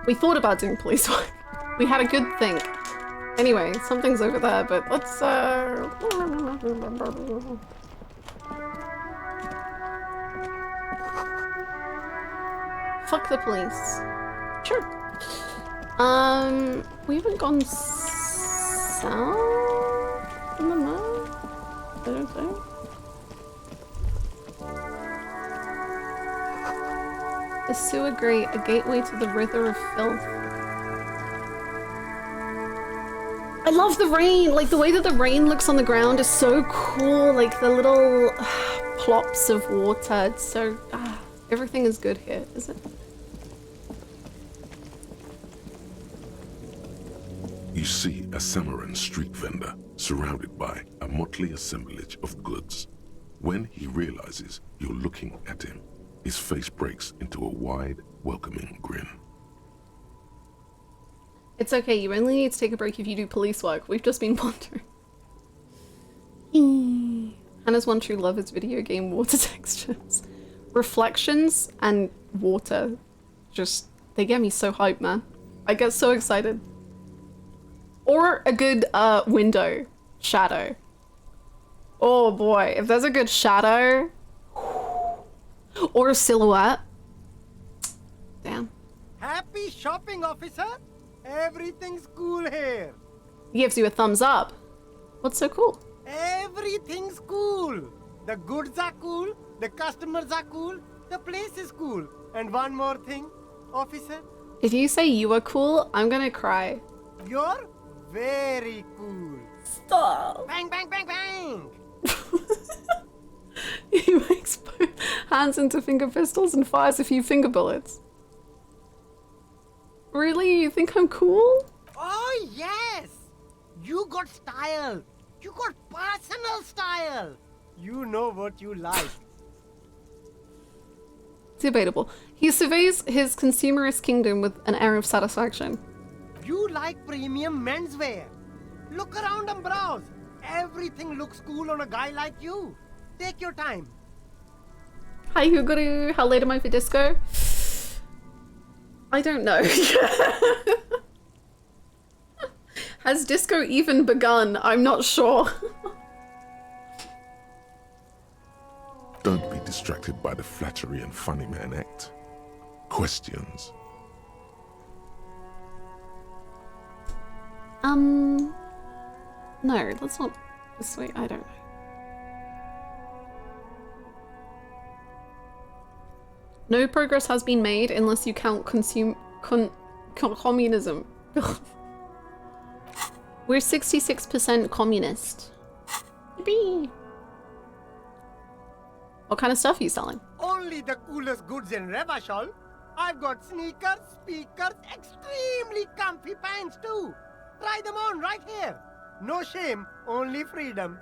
We thought about doing police work. We had a good think. Anyway, something's over there, but let's fuck the police. Sure. We haven't gone south in the map? I don't think. A sewer grate, a gateway to the river of filth. I love the rain! Like, the way that the rain looks on the ground is so cool. Like, the little plops of water. It's so... everything is good here, isn't it? You see a Samaran street vendor surrounded by a motley assemblage of goods. When he realizes you're looking at him, his face breaks into a wide, welcoming grin. It's okay, you only need to take a break if you do police work. We've just been wondering. Hannah's one true love is video game water textures. Reflections and water. Just, they get me so hyped, man. I get so excited. Or a good window shadow. Oh boy, if there's a good shadow or a silhouette. Damn. Happy shopping, officer. Everything's cool here. He gives you a thumbs up. What's so cool? Everything's cool. The goods are cool, the customers are cool, the place is cool. And one more thing, officer. If you say you are cool, I'm gonna cry. You're very cool. Stop. Bang, bang, bang, bang. He makes both hands into finger pistols and fires a few finger bullets. Really? You think I'm cool? Oh, yes. You got style. You got personal style. You know what you like. Debatable. He surveys his consumerist kingdom with an air of satisfaction. You like premium menswear. Look around and browse. Everything looks cool on a guy like you. Take your time. Hi Huguru, how late am I for disco? I don't know. Has disco even begun? I'm not sure. Don't be distracted by the flattery and funny man act. Questions? No, that's not this way. I don't know. No progress has been made unless you count communism. We're 66% communist. Yippee. What kind of stuff are you selling? Only the coolest goods in Revachol. I've got sneakers, speakers, extremely comfy pants too. Try them on right here. No shame, only freedom.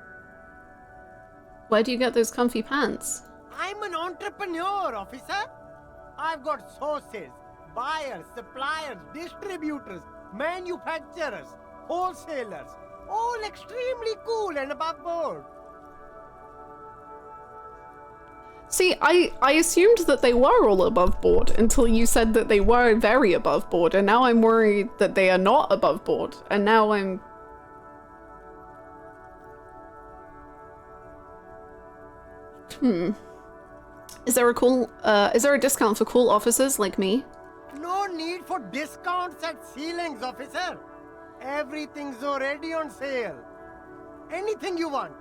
Where do you get those comfy pants? I'm an entrepreneur, officer. I've got sources, buyers, suppliers, distributors, manufacturers, wholesalers, all extremely cool and above board. See, I assumed that they were all above board until you said that they were very above board, and now I'm worried that they are not above board, and now I'm... Is there a discount for cool officers like me? No need for discounts at ceilings, officer. Everything's already on sale. Anything you want,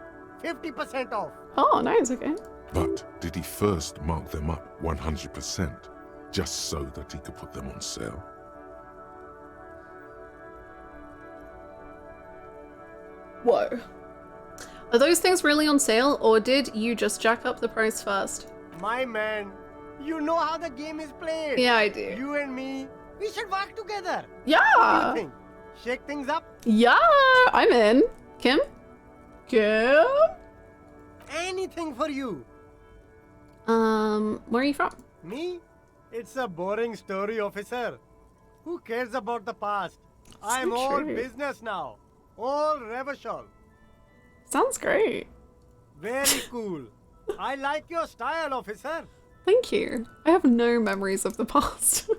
50% off. Oh, nice, okay. But did he first mark them up 100%, just so that he could put them on sale? Whoa. Are those things really on sale, or did you just jack up the price first? My man, you know how the game is played. Yeah, I do. You and me, we should work together. Yeah. What do you think? Shake things up? Yeah, I'm in. Kim? Kim? Anything for you. Where are you from? Me? It's a boring story, officer. Who cares about the past? I'm so all true. business now. All Revachol. Sounds great. Very cool. I like your style, officer. Thank you. I have no memories of the past.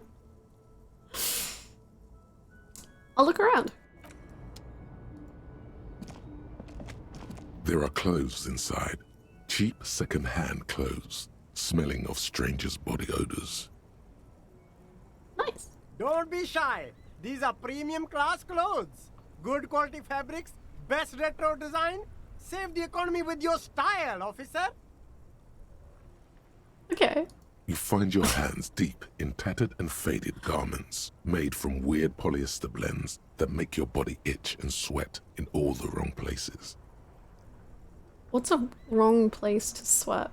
I'll look around. There are clothes inside. Cheap second-hand clothes, smelling of strangers' body odors. Nice. Don't be shy. These are premium class clothes. Good quality fabrics, best retro design. Save the economy with your style, officer. Okay. You find your hands deep in tattered and faded garments made from weird polyester blends that make your body itch and sweat in all the wrong places. What's a wrong place to sweat?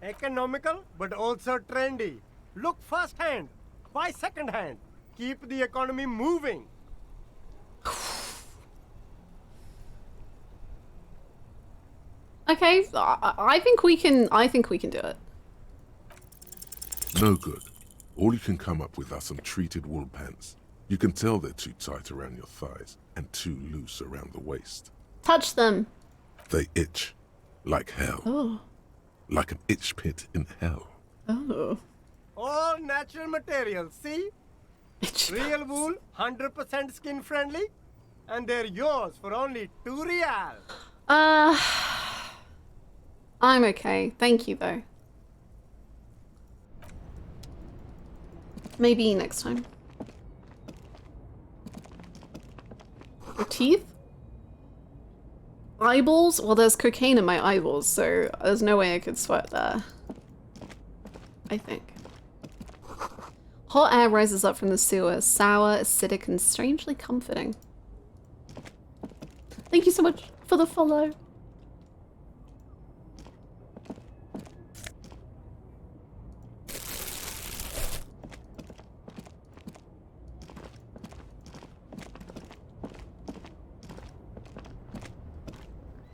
Economical, but also trendy. Look first-hand, buy second-hand. Keep the economy moving. Okay, I think we can do it. No good. All you can come up with are some treated wool pants. You can tell they're too tight around your thighs and too loose around the waist. Touch them. They itch. like hell. Oh. Like an itch pit in hell. Oh. All natural materials, see? Real wool, 100% skin friendly, and they're yours for only 2 real. I'm okay. Thank you, though. Maybe next time. Your teeth? Eyeballs? Well, there's cocaine in my eyeballs, so there's no way I could sweat there. I think. Hot air rises up from the sewer, sour, acidic, and strangely comforting. Thank you so much for the follow.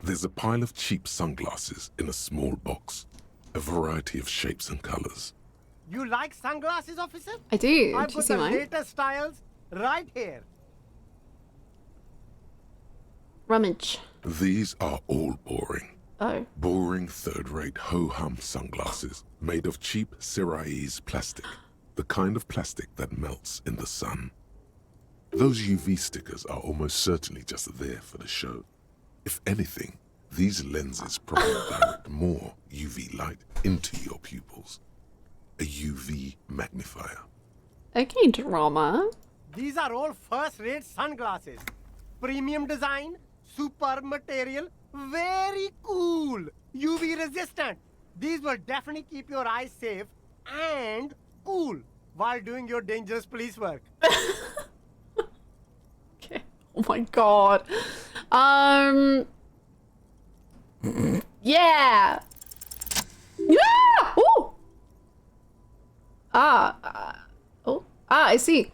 There's a pile of cheap sunglasses in a small box, a variety of shapes and colors. You like sunglasses, officer? I do. I've Do you got see the mine? latest styles right here. Rummage. These are all boring. Oh. Boring third-rate ho-hum sunglasses made of cheap Syrahese plastic, the kind of plastic that melts in the sun. Those UV stickers are almost certainly just there for the show. If anything, these lenses probably direct more UV light into your pupils. A UV magnifier. Okay, drama. These are all first-rate sunglasses. Premium design, super material, very cool. UV resistant. These will definitely keep your eyes safe and cool while doing your dangerous police work. Okay. Oh my god. Yeah. Yeah. Oh. I see.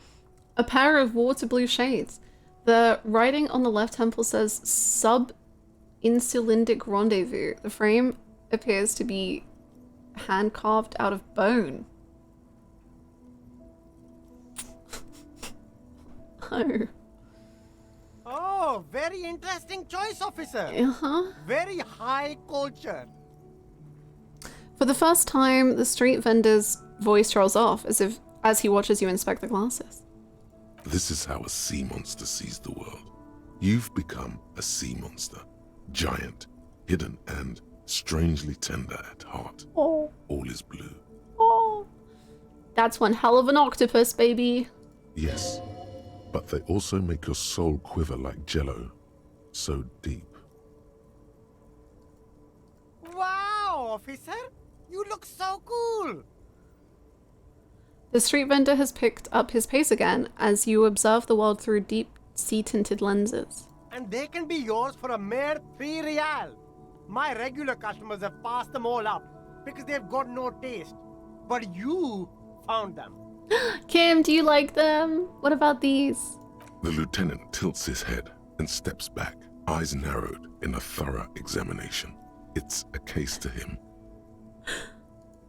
A pair of water blue shades. The writing on the left temple says sub-insulindic rendezvous. The frame appears to be hand carved out of bone. Oh. Oh, very interesting choice, officer. Uh-huh. Very high culture. For the first time, the street vendor's voice trails off as he watches you inspect the glasses. This is how a sea monster sees the world. You've become a sea monster. Giant, hidden, and strangely tender at heart. Oh. All is blue. Oh. That's one hell of an octopus, baby. Yes, but they also make your soul quiver like jello. So deep. Wow, officer. You look so cool. The street vendor has picked up his pace again as you observe the world through deep sea-tinted lenses. And they can be yours for a mere 3 real. My regular customers have passed them all up because they've got no taste. But you found them. Kim, do you like them? What about these? The lieutenant tilts his head and steps back, eyes narrowed in a thorough examination. It's a case to him.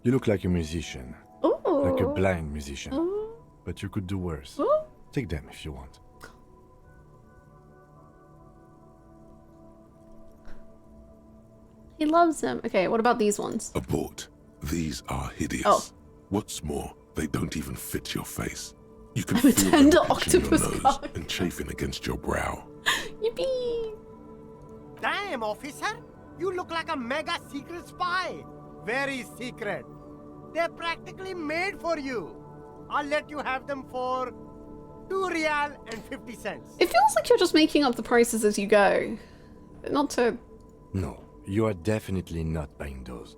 You look like a musician. Ooh. Like a blind musician. Ooh. But you could do worse. Ooh. Take them if you want. He loves them. Okay, what about these ones? Abort. These are hideous. Oh. What's more, they don't even fit your face. You can I'm a feel tender them pinching your octopus nose cock. and chafing against your brow. Yippee! Damn, officer. You look like a mega secret spy. Very secret. They're practically made for you. I'll let you have them for 2 real and 50 cents. It feels like you're just making up the prices as you go. Not to... No, you are definitely not buying those.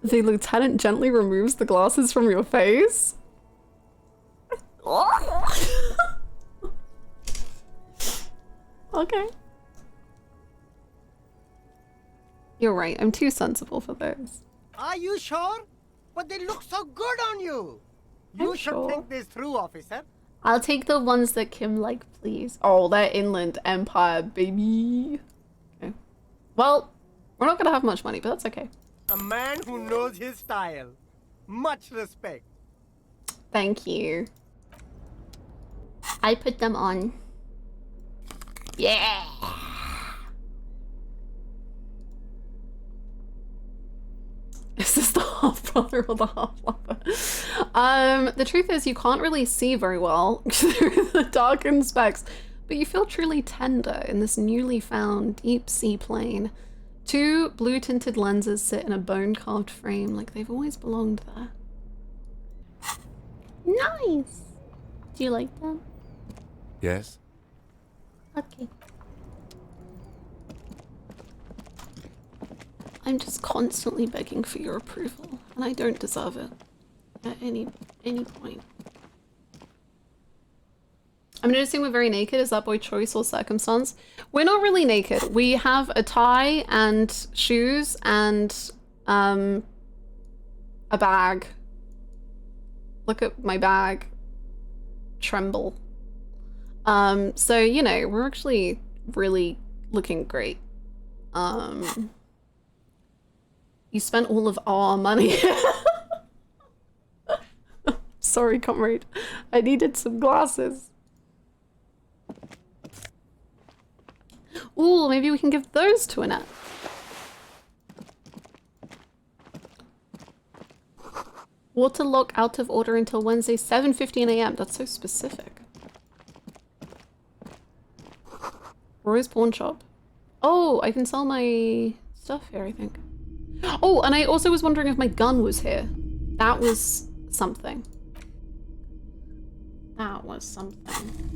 The lieutenant gently removes the glasses from your face. Okay. You're right, I'm too sensible for those. Are you sure? But they look so good on you. You I'm should sure. think this through, officer. I'll take the ones that Kim like, please. Oh, they're Inland Empire, baby. Okay. Well, we're not gonna have much money, but that's okay. A man who knows his style. Much respect. Thank you. I put them on. Yeah. Is this the half brother or the half lover? The truth is you can't really see very well through the darkened specs, but you feel truly tender in this newly found deep sea plane. 2 blue tinted lenses sit in a bone carved frame like they've always belonged there. Nice! Do you like them? Yes? Okay. I'm just constantly begging for your approval, and I don't deserve it at any point. I'm noticing we're very naked. Is that by choice or circumstance? We're not really naked. We have a tie and shoes and a bag. Look at my bag. Tremble. So, you know, we're actually really looking great. You spent all of our money. Sorry, comrade. I needed some glasses. Ooh, maybe we can give those to Annette. Waterlock out of order until Wednesday, 7:15 AM. That's so specific. Roy's pawn shop. Oh, I can sell my stuff here, I think. Oh, and I also was wondering if my gun was here. That was something. That was something.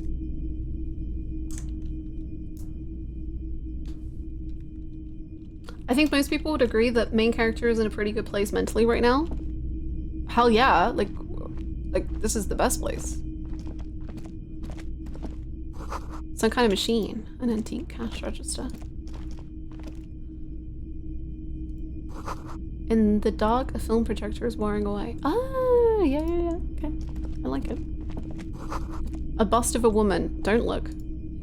I think most people would agree that main character is in a pretty good place mentally right now. Hell yeah, like this is the best place. Some kind of machine, an antique cash register. In the dark, a film projector is wearing away. Ah, yeah, okay. I like it. A bust of a woman. Don't look.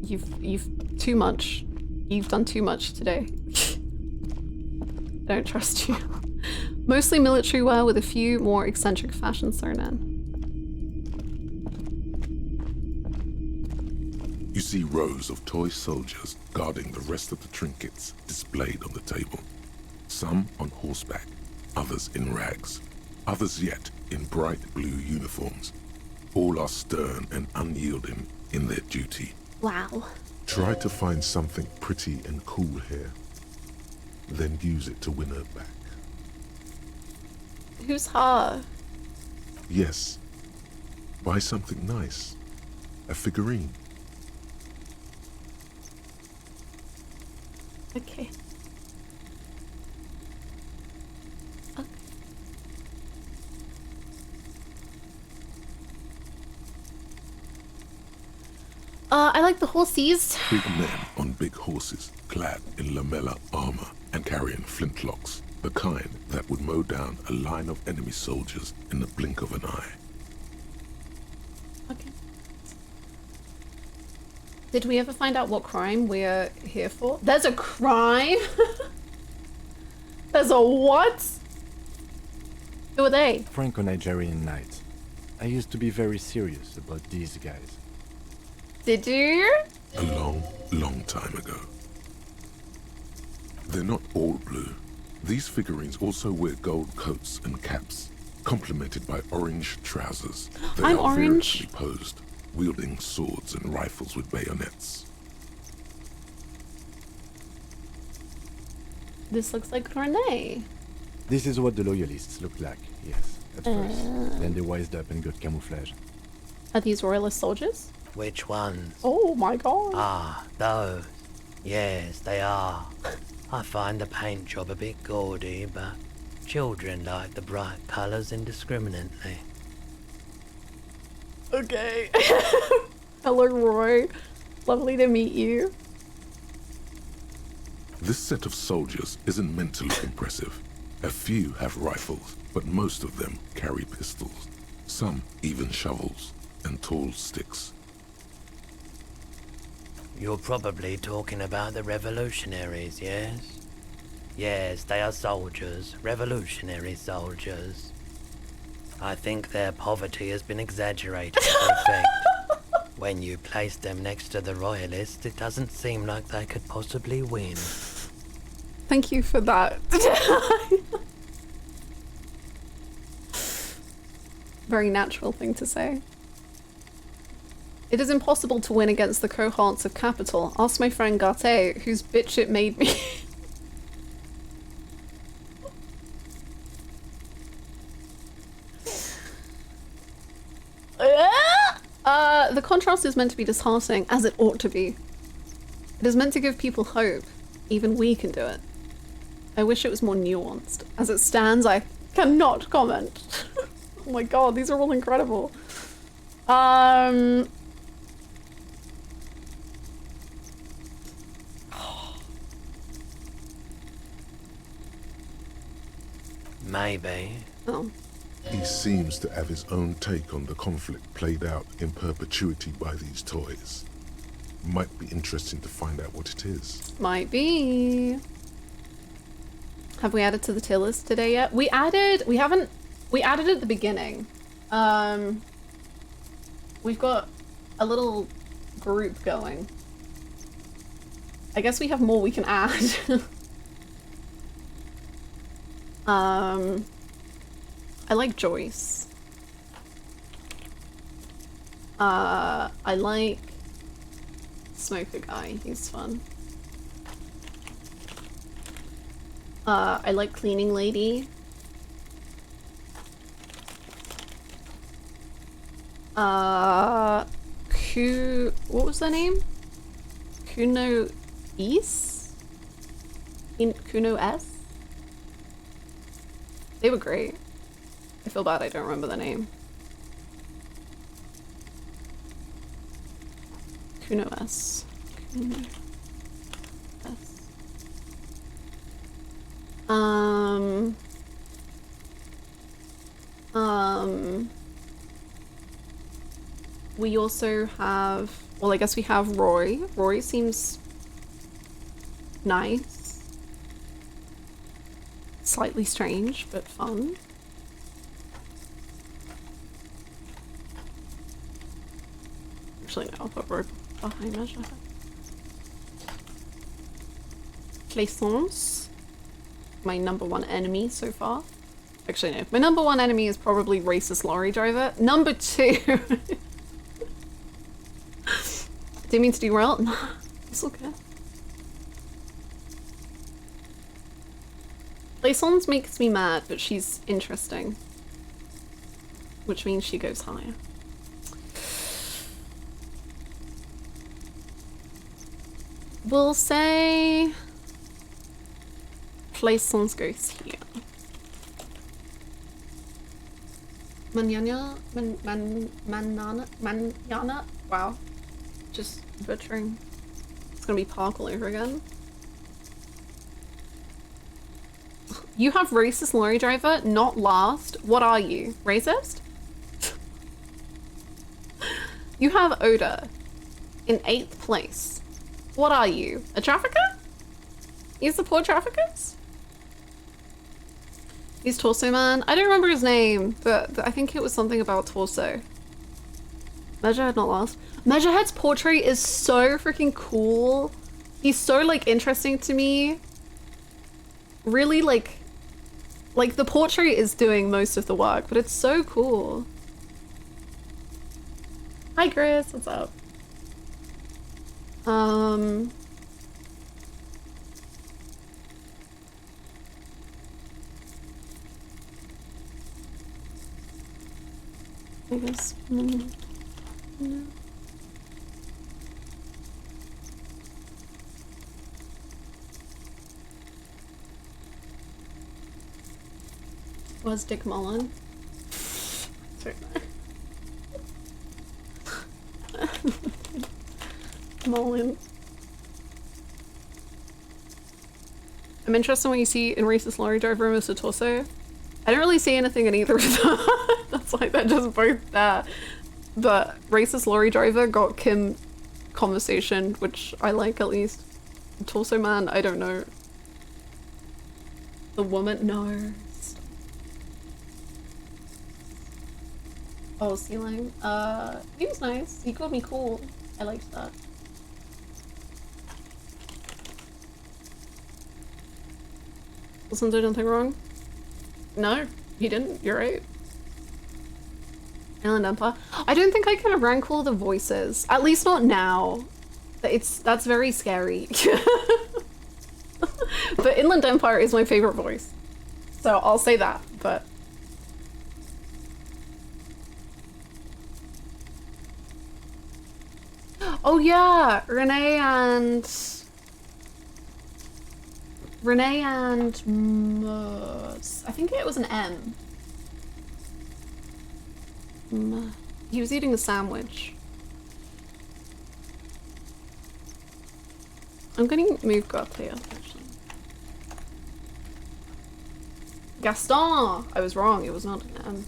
You've too much. You've done too much today. Don't trust you. Mostly military wear with a few more eccentric fashions thrown in. You see rows of toy soldiers guarding the rest of the trinkets displayed on the table. Some on horseback, others in rags, others yet in bright blue uniforms. All are stern and unyielding in their duty. Wow. Try to find something pretty and cool here, then use it to win her back. Who's her? Yes, buy something nice. A figurine. Okay. I like the horses. Big men on big horses, clad in lamella armor and carrying flintlocks, the kind that would mow down a line of enemy soldiers in the blink of an eye. Okay. Did we ever find out what crime we're here for? There's a crime? There's a what? Who are they? Franco-Nigerian knights. I used to be very serious about these guys. Did you? A long, long time ago. They're not all blue. These figurines also wear gold coats and caps, complemented by orange trousers. They I'm are orange. variously posed, wielding swords and rifles with bayonets. This looks like Renee. This is what the loyalists looked like, yes, at first. Then they wised up and got camouflage. Are these royalist soldiers? Which ones? Oh my god. Ah, those. Yes, they are. I find the paint job a bit gaudy, but children like the bright colours indiscriminately. Okay. Hello, Roy. Lovely to meet you. This set of soldiers isn't meant to look impressive. A few have rifles, but most of them carry pistols. Some even shovels and tall sticks. You're probably talking about the revolutionaries, yes? Yes, they are soldiers, revolutionary soldiers. I think their poverty has been exaggerated for effect. When you place them next to the royalists, it doesn't seem like they could possibly win. Thank you for that. Very natural thing to say. It is impossible to win against the cohorts of capital. Ask my friend Garte, whose bitch it made me. The contrast is meant to be disheartening, as it ought to be. It is meant to give people hope. Even we can do it. I wish it was more nuanced. As it stands, I cannot comment. Oh my god, these are all incredible. Maybe. Oh. He seems to have his own take on the conflict played out in perpetuity by these toys. Might be interesting to find out what it is. Might be. Have we added to the tier list today yet? We added at the beginning. We've got a little group going. I guess we have more we can add. I like Joyce. I like Smoker Guy, he's fun. I like Cleaning Lady. What was their name? Kuno Is? Kuno S? They were great. I feel bad I don't remember the name. Kuno S. Kuno S. We also have, well, I guess we have Roy. Roy seems nice. Slightly strange, but fun. Actually, no, I'll put Roy behind Measure. Plaisance. My number one enemy so far. Actually, no. My number one enemy is probably Racist Lorry Driver. Number two. Didn't mean to derail. Nah, it's okay. Plaisance makes me mad, but she's interesting. Which means she goes higher. We'll say Plaisance goes here. Manana. Wow. Just butchering. It's gonna be Park all over again. You have Racist Lorry Driver, not last. What are you? Racist? You have Oda in 8th place. What are you? A trafficker? You support traffickers? He's Torso Man. I don't remember his name, but I think it was something about Torso. Measurehead not last. Measurehead's portrait is so freaking cool. He's so like interesting to me. Really like the portrait is doing most of the work, but it's so cool. Hi Chris, what's up? I guess no. Was Dick Mullen? Mullen. I'm interested in what you see in Racist Lorry Driver and Mr. Torso. I don't really see anything in either of them. That's why they're just both there. But Racist Lorry Driver got Kim conversation, which I like at least. Torso Man, I don't know. The woman, no. Oh, ceiling. He was nice. He called me cool. I liked that. Wasn't doing anything wrong? No, he didn't. You're right. Inland Empire. I don't think I can rank all the voices. At least not now. That's very scary. But Inland Empire is my favorite voice. So I'll say that, but... Oh yeah! Renee and I think it was an M. He was eating a sandwich. I'm gonna move up here, actually. Gaston! I was wrong, it was not an M.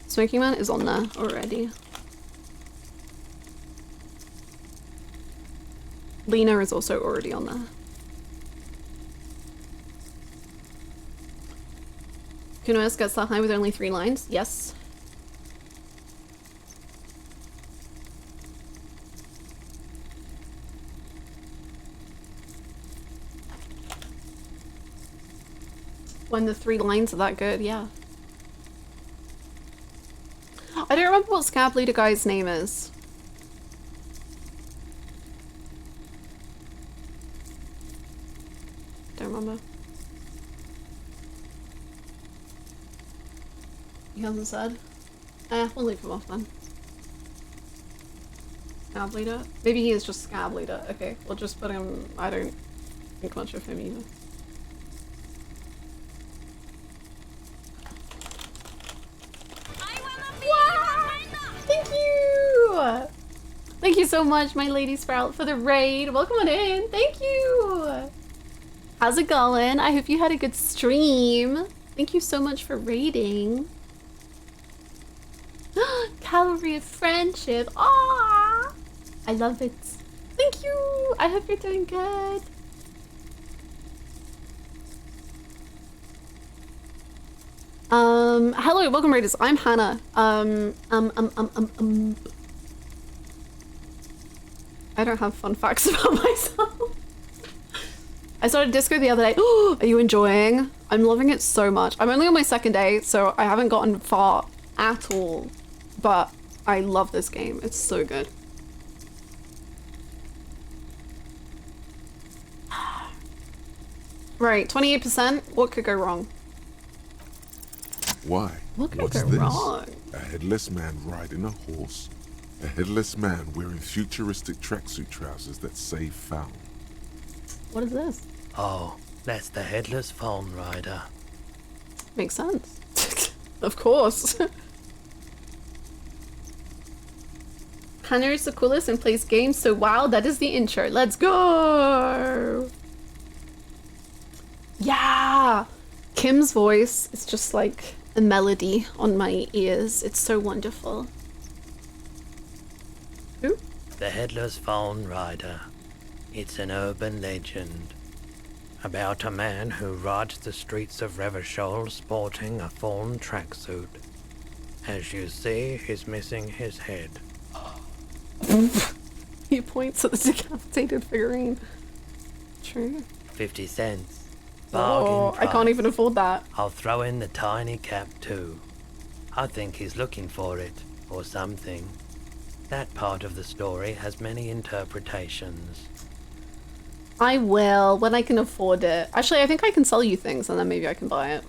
Smoking Man is on there already. Lena is also already on there. Kunoes gets that high with only 3 lines? Yes. When the 3 lines are that good, yeah. I don't remember what Scab Leader guy's name is. Don't remember. He hasn't said. We'll leave him off then. Scab Leader? Maybe he is just Scab Leader. Okay, we'll just put him... I don't think much of him either. Thank you! Thank you so much, my Lady Sprout, for the raid. Welcome on in. Thank you! How's it going? I hope you had a good stream. Thank you so much for raiding. Cavalry of Friendship. Aww! I love it. Thank you! I hope you're doing good. Hello, welcome raiders. I'm Hannah. I don't have fun facts about myself. I started disco the other day. Are you enjoying? I'm loving it so much. I'm only on my 2nd day, so I haven't gotten far at all. But I love this game. It's so good. Right, 28%. What could go wrong? Why? What could What's go this? wrong? A headless man riding a horse. A headless man wearing futuristic tracksuit trousers that say found. What is this? Oh, that's the headless phone rider. Makes sense. Of course. Hannah is the coolest and plays games so wow, that is the intro. Let's go! Yeah! Kim's voice is just like a melody on my ears. It's so wonderful. Who? The headless phone rider. It's an urban legend about a man who rides the streets of Revachol sporting a fawn tracksuit. As you see, he's missing his head. He points at the decapitated figurine. True. 50 cents. Oh, Bargain I can't even afford that. I'll throw in the tiny cap too. I think he's looking for it, or something. That part of the story has many interpretations. I will, when I can afford it. Actually, I think I can sell you things and then maybe I can buy it.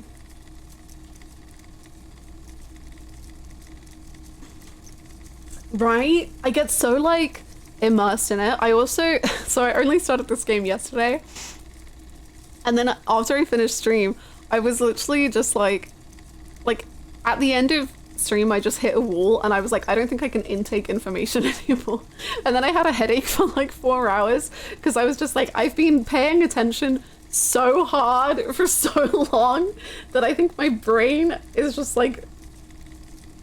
Right? I get so, like, immersed in it. I also... So I only started this game yesterday. And then after I finished stream, I was literally just like, at the end of stream, I just hit a wall and I was like, I don't think I can intake information anymore. And then I had a headache for like 4 hours because I was just like, I've been paying attention so hard for so long that I think my brain is just like,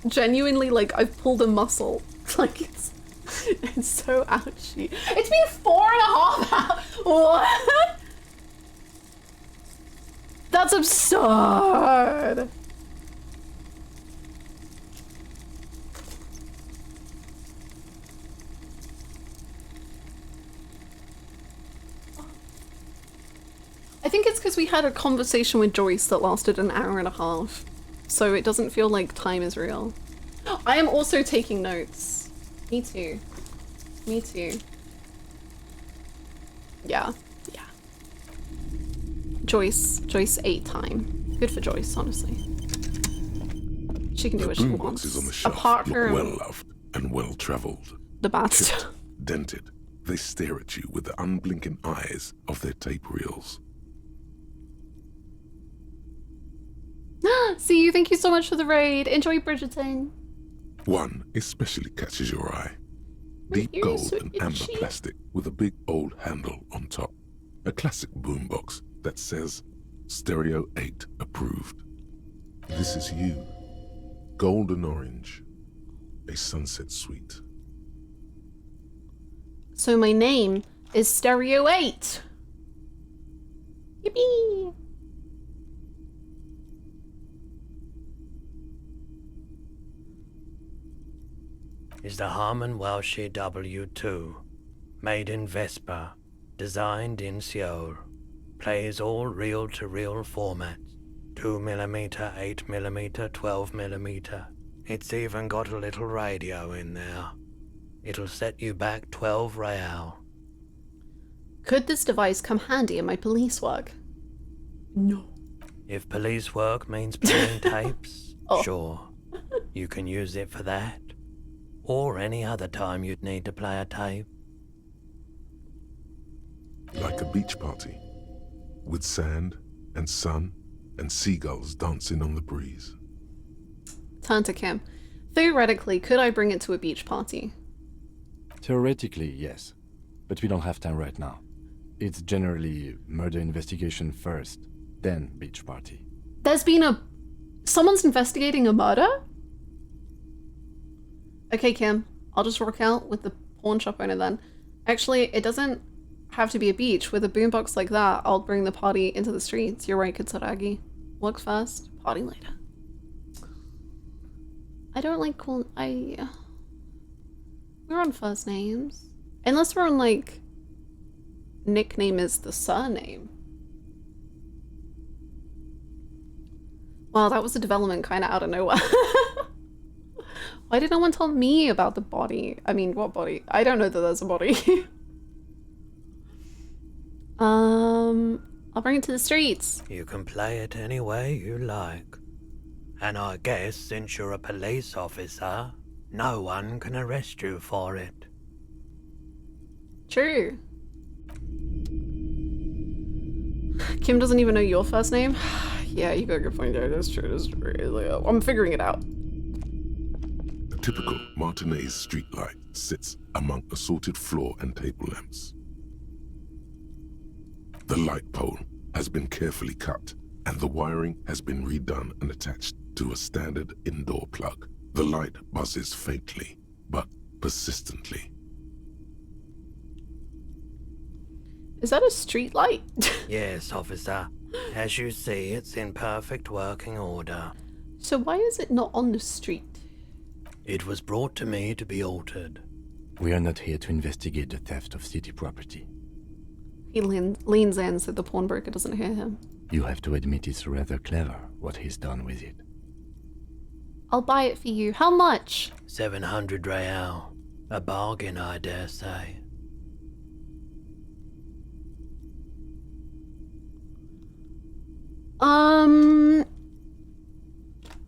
genuinely like I've pulled a muscle. Like it's so ouchy. It's been 4.5 hours. What? That's absurd! I think it's because we had a conversation with Joyce that lasted an hour and a half, so it doesn't feel like time is real. I am also taking notes. Me too. Me too. Yeah. Yeah. Joyce 8 time. Good for Joyce, honestly. She can do what she wants. Boomboxes on the shelf Apart look from well loved and well travelled. the bats. Chipped, dented, they stare at you with the unblinking eyes of their tape reels. See you. Thank you so much for the raid. Enjoy Bridgerton. One especially catches your eye. Deep gold and amber plastic with a big old handle on top. A classic boombox that says Stereo 8 approved. This is you. Golden orange. A sunset suite. So my name is Stereo 8. Yippee! Is the Harman Welsh W2, made in Vespa, designed in Seoul, plays all reel-to-reel formats, 2mm, 8mm, 12mm. It's even got a little radio in there. It'll set you back 12 real. Could this device come handy in my police work? No. If police work means playing tapes, sure. You can use it for that. Or any other time you'd need to play a tape. Like a beach party. With sand and sun and seagulls dancing on the breeze. Turn to Kim. Theoretically, could I bring it to a beach party? Theoretically, yes. But we don't have time right now. It's generally murder investigation first, then beach party. There's been someone's investigating a murder? Okay, Kim, I'll just work out with the pawn shop owner then. Actually, it doesn't have to be a beach. With a boombox like that, I'll bring the party into the streets. You're right, Kitsuragi. Work first, party later. I don't like we're on first names. Unless we're on, like, nickname is the surname. Wow, that was a development kind of out of nowhere. Why did no one tell me about the body? I mean, what body? I don't know that there's a body. I'll bring it to the streets. You can play it any way you like. And I guess since you're a police officer, no one can arrest you for it. True. Kim doesn't even know your first name? Yeah, you got a good point there. That's true. That's true. I'm figuring it out. A typical Martinez streetlight sits among assorted floor and table lamps. The light pole has been carefully cut, and the wiring has been redone and attached to a standard indoor plug. The light buzzes faintly, but persistently. Is that a street light? Yes, officer. As you see, it's in perfect working order. So why is it not on the street? It was brought to me to be altered. We are not here to investigate the theft of city property. He leans in so the pawnbroker doesn't hear him. You have to admit it's rather clever what he's done with it. I'll buy it for you. How much? 700 real. A bargain, I dare say.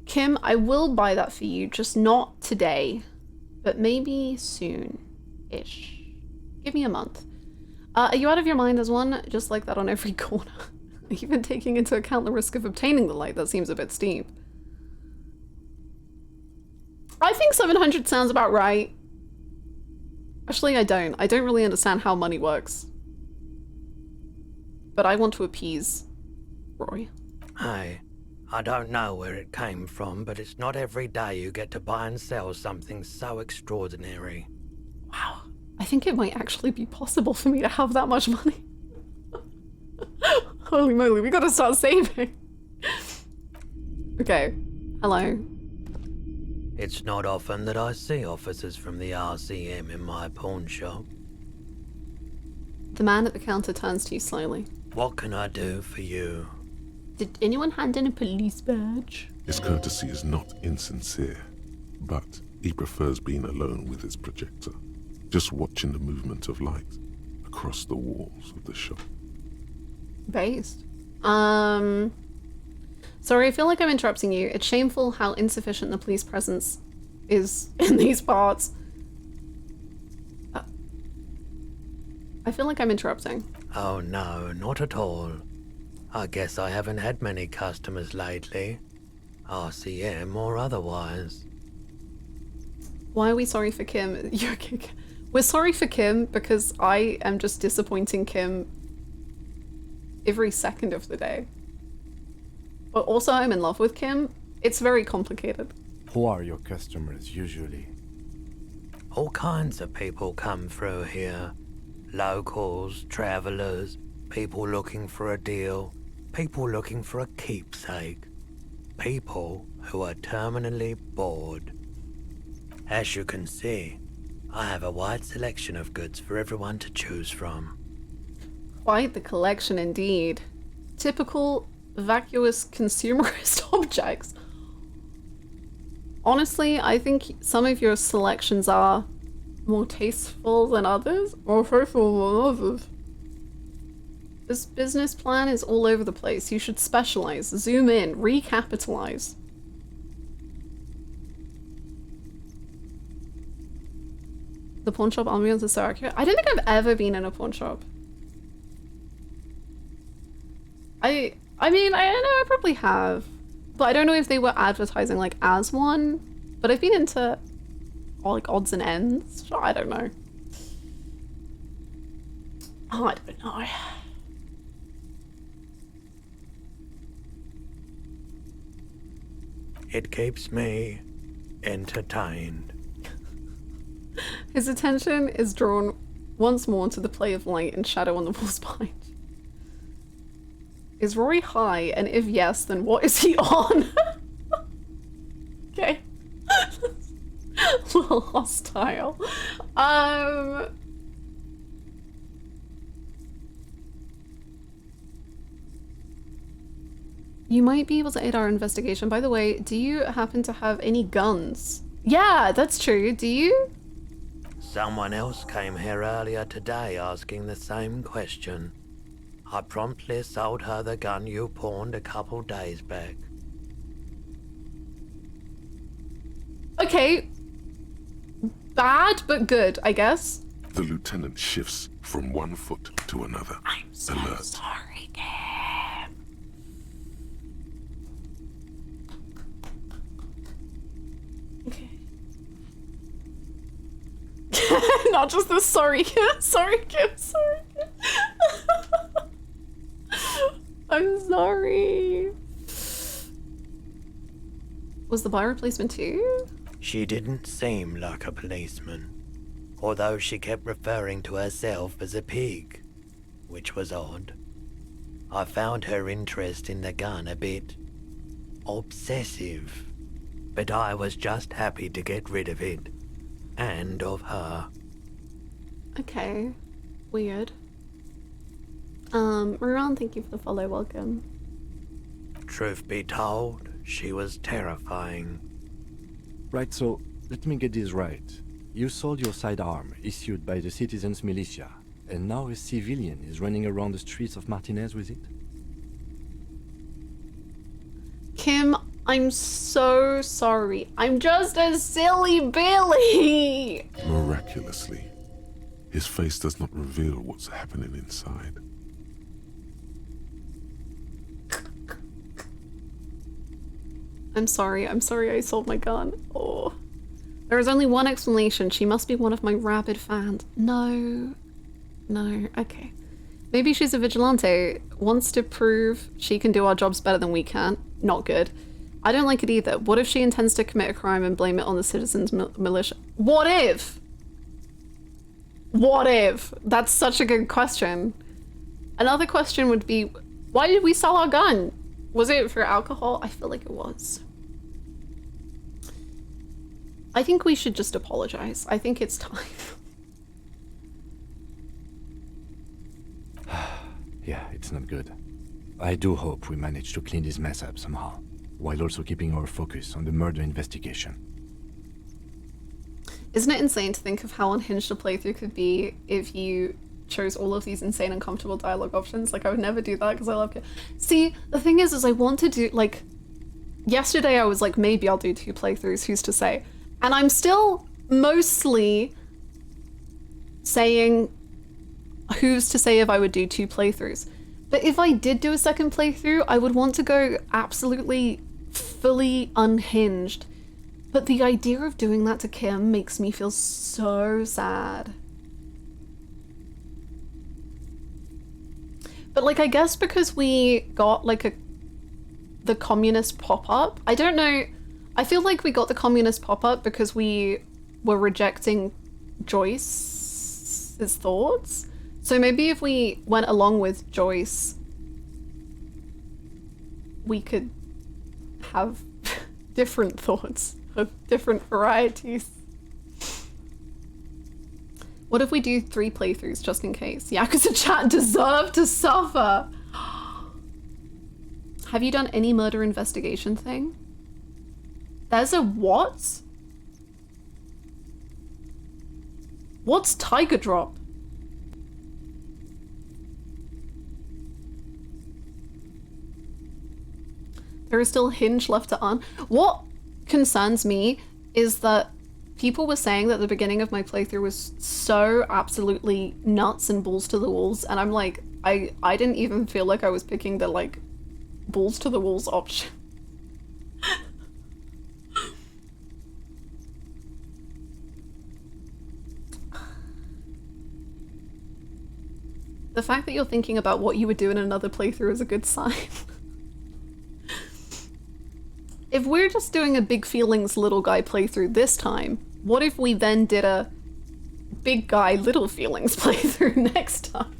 Kim, I will buy that for you, just not today, but maybe soon-ish. Give me a month. Are you out of your mind? There's one just like that on every corner. Even taking into account the risk of obtaining the light, that seems a bit steep. I think 700 sounds about right. Actually, I don't. I don't really understand how money works. But I want to appease Roy. Hey, I don't know where it came from, but it's not every day you get to buy and sell something so extraordinary. Wow. I think it might actually be possible for me to have that much money. Holy moly, we gotta start saving. Okay, hello. It's not often that I see officers from the RCM in my pawn shop. The man at the counter turns to you slowly. What can I do for you? Did anyone hand in a police badge? His courtesy is not insincere, but he prefers being alone with his projector, just watching the movement of light across the walls of the shop. Based. Sorry, I feel like I'm interrupting you. It's shameful how insufficient the police presence is in these parts. I feel like I'm interrupting. Oh no, not at all. I guess I haven't had many customers lately. RCM or otherwise. Why are we sorry for Kim? We're sorry for Kim because I am just disappointing Kim every second of the day. But also I'm in love with Kim. It's very complicated. Who are your customers usually? All kinds of people come through here. Locals, travelers, people looking for a deal, people looking for a keepsake, people who are terminally bored. As you can see, I have a wide selection of goods for everyone to choose from. Quite the collection indeed. Typical vacuous consumerist objects. Honestly, I think some of your selections are more tasteful than others. This business plan is all over the place. You should specialize, zoom in, recapitalize. The pawn shop ambience is so accurate. I don't think I've ever been in a pawn shop. I mean, I know I probably have, but I don't know if they were advertising like as one, but I've been into all like odds and ends. I don't know. Oh, I don't know. It keeps me entertained. His attention is drawn once more to the play of light and shadow on the walls behind. Is Rory high? And if yes, then what is he on? Okay. A little hostile. You might be able to aid our investigation. By the way, do you happen to have any guns? Yeah, that's true. Do you? Someone else came here earlier today asking the same question. I promptly sold her the gun you pawned a couple days back. Okay. Bad, but good, I guess. The lieutenant shifts from one foot to another. I'm so alert. sorry, Kim. Okay. Not just the sorry Kim, sorry Kim, sorry Kim. I'm sorry. Was the buy replacement too? She didn't seem like a policeman, although she kept referring to herself as a pig, which was odd. I found her interest in the gun a bit obsessive, but I was just happy to get rid of it, and of her. Okay. Weird. Ruran, thank you for the follow, welcome. Truth be told, she was terrifying. Right, so let me get this right. You sold your sidearm, issued by the citizens' militia, and now a civilian is running around the streets of Martinez with it? Kim, I'm so sorry. I'm just a silly Billy! Miraculously, his face does not reveal what's happening inside. I'm sorry I sold my gun. Oh. There is only one explanation. She must be one of my rabid fans. No. No, okay. Maybe she's a vigilante, wants to prove she can do our jobs better than we can. Not good. I don't like it either. What if she intends to commit a crime and blame it on the citizens' militia? What if? What if? That's such a good question. Another question would be, Why did we sell our gun? Was it for alcohol? I feel like it was. I think we should just apologize. I think it's time. Yeah, it's not good. I do hope we manage to clean this mess up somehow, while also keeping our focus on the murder investigation. Isn't it insane to think of how unhinged a playthrough could be if you chose all of these insane uncomfortable dialogue options? Like, I would never do that because I love it. See, the thing is I want to do, like, yesterday I was like, maybe I'll do 2 playthroughs, who's to say? And I'm still mostly saying, who's to say if I would do 2 playthroughs? But if I did do a second playthrough, I would want to go absolutely fully unhinged. But the idea of doing that to Kim makes me feel so sad. But like, I guess because we got like the communist pop-up, I don't know, I feel like we got the communist pop-up because we were rejecting Joyce's thoughts. So maybe if we went along with Joyce, we could have different thoughts of different varieties. What if we do 3 playthroughs just in case? Yakuza chat deserve to suffer. Have you done any murder investigation thing? There's a what? What's Tiger Drop? There is still Hinge left to earn. What concerns me is that people were saying that the beginning of my playthrough was so absolutely nuts and balls to the walls, and I'm like, I didn't even feel like I was picking the like balls to the walls option. The fact that you're thinking about what you would do in another playthrough is a good sign. If we're just doing a big feelings little guy playthrough this time, what if we then did a big guy little feelings playthrough next time?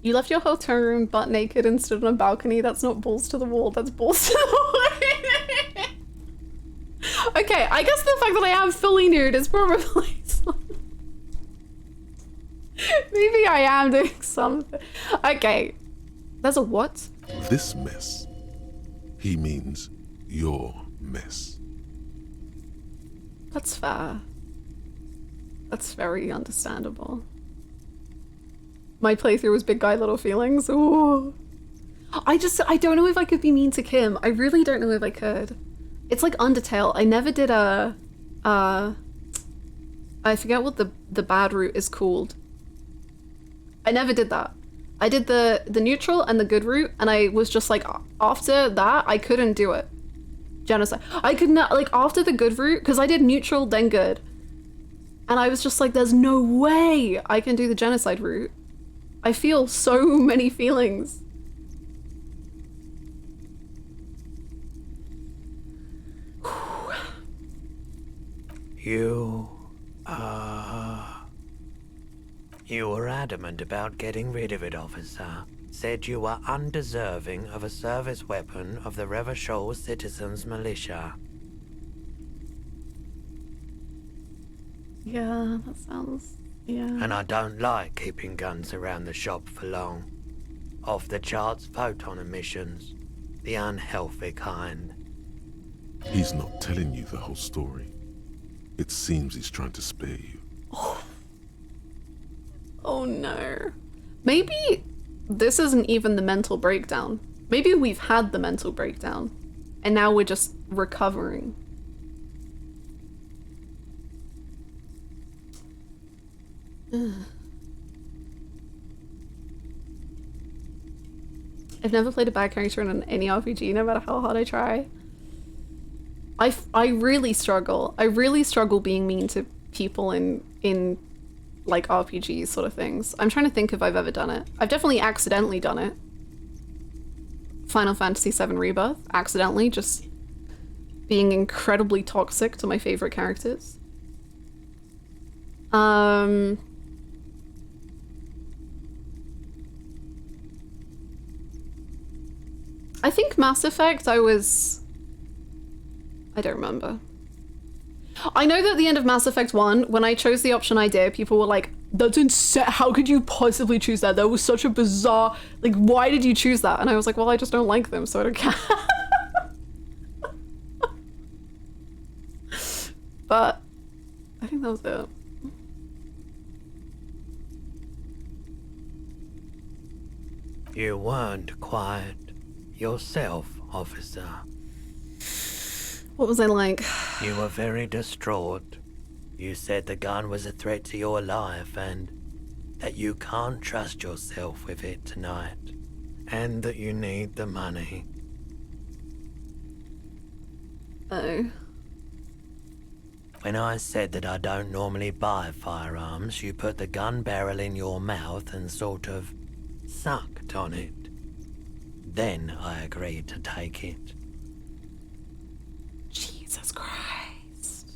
You left your hotel room butt naked and stood on a balcony. That's not balls to the wall, that's balls to the wall. Okay, I guess the fact that I am fully nude is probably maybe I am doing something. Okay. There's a what? This mess. He means your mess. That's fair. That's very understandable. My playthrough was big guy little feelings. Ooh. I don't know if I could be mean to Kim. I really don't know if I could. It's like Undertale. I never did a I forget what the bad route is called. I never did that. I did the neutral and the good route, and I was just like, after that, I couldn't do it. Genocide. I could not, like, after the good route, because I did neutral, then good. And I was just like, there's no way I can do the genocide route. I feel so many feelings. You were adamant about getting rid of it, officer. Said you were undeserving of a service weapon of the Revachol Citizens Militia. Yeah, that sounds... yeah. And I don't like keeping guns around the shop for long. Off the charts photon emissions. The unhealthy kind. He's not telling you the whole story. It seems he's trying to spare you. Oh no. Maybe this isn't even the mental breakdown. Maybe we've had the mental breakdown and now we're just recovering. I've never played a bad character in any RPG, no matter how hard I try. I really struggle. I really struggle being mean to people in like RPGs sort of things. I'm trying to think if I've ever done it. I've definitely accidentally done it. Final Fantasy VII Rebirth, accidentally, just being incredibly toxic to my favorite characters. I think Mass Effect, I don't remember. I know that at the end of Mass Effect 1, when I chose the option I did, people were like, that's insane, how could you possibly choose that? That was such a bizarre, like, why did you choose that? And I was like, well, I just don't like them, so I don't care. But I think that was it. You weren't quite yourself, officer. What was I like? You were very distraught. You said the gun was a threat to your life and that you can't trust yourself with it tonight. And that you need the money. Oh. When I said that I don't normally buy firearms, you put the gun barrel in your mouth and sort of sucked on it. Then I agreed to take it. Jesus Christ.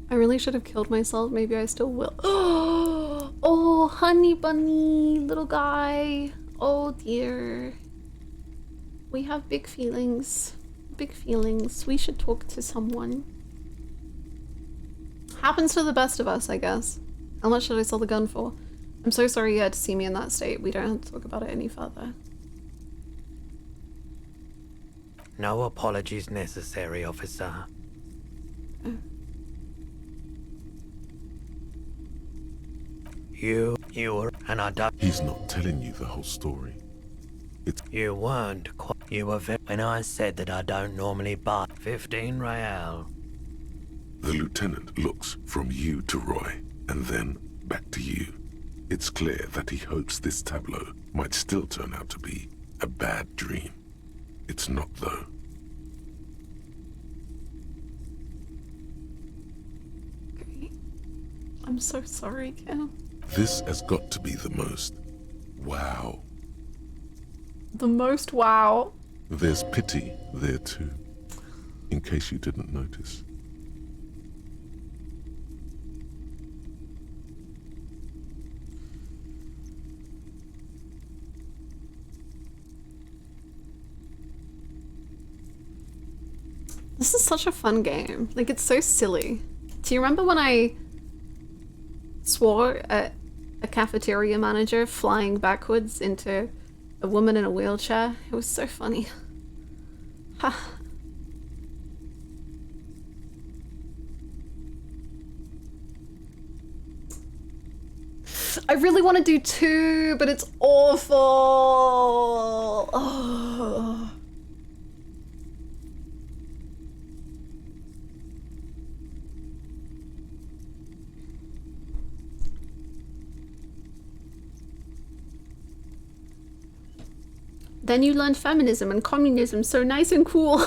I really should have killed myself. Maybe I still will. Oh, honey bunny, little guy. Oh dear. We have big feelings. Big feelings. We should talk to someone. Happens to the best of us, I guess. How much should I sell the gun for? I'm so sorry you had to see me in that state. We don't have to talk about it any further. No apologies necessary, officer. Oh. You were, and I don't... He's not telling you the whole story. You weren't quite... You were very... When I said that I don't normally buy 15 real. The lieutenant looks from you to Roy, and then back to you. It's clear that he hopes this tableau might still turn out to be a bad dream. It's not, though. Great. I'm so sorry, Cam. This has got to be the most wow. The most wow. There's pity there too, in case you didn't notice. This is such a fun game. Like, it's so silly. Do you remember when I swore at a cafeteria manager flying backwards into a woman in a wheelchair? It was so funny. Ha. I really want to do 2, but it's awful. Oh. Then you learned feminism and communism, so nice and cool.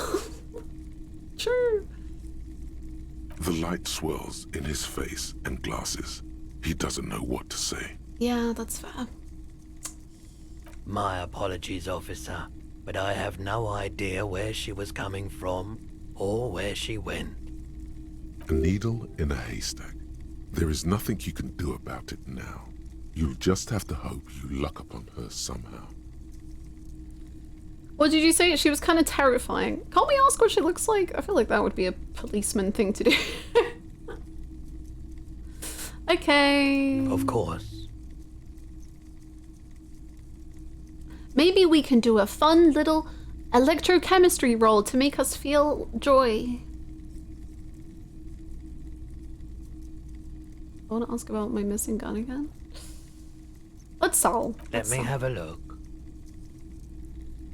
True. The light swirls in his face and glasses. He doesn't know what to say. Yeah, that's fair. My apologies, officer, but I have no idea where she was coming from or where she went. A needle in a haystack. There is nothing you can do about it now. You'll just have to hope you luck upon her somehow. What did you say? She was kind of terrifying. Can't we ask what she looks like? I feel like that would be a policeman thing to do. Okay. Of course. Maybe we can do a fun little electrochemistry roll to make us feel joy. I want to ask about my missing gun again. Let's solve. Let me have a look.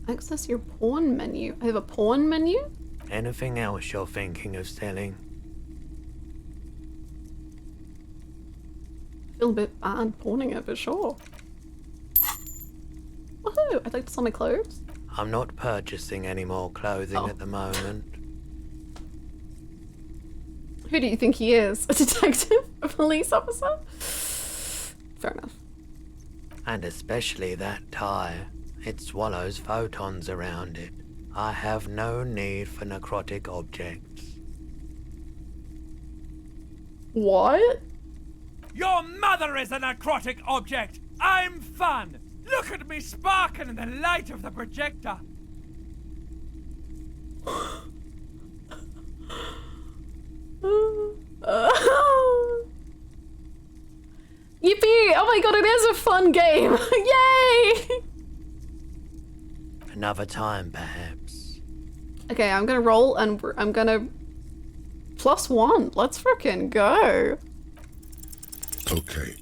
Access your pawn menu. I have a pawn menu? Anything else you're thinking of selling? I feel a bit bad pawning it, but sure. Woohoo! I'd like to sell my clothes. I'm not purchasing any more clothing at the moment. Who do you think he is? A detective? A police officer? Fair enough. And especially that tie. It swallows photons around it. I have no need for necrotic objects. What? Your mother is a necrotic object. I'm fun. Look at me sparkle in the light of the projector. Yippee! Oh my god, it is a fun game! Yay! Another time, perhaps. Okay, I'm gonna roll and I'm gonna +1. Let's frickin' go. Okay,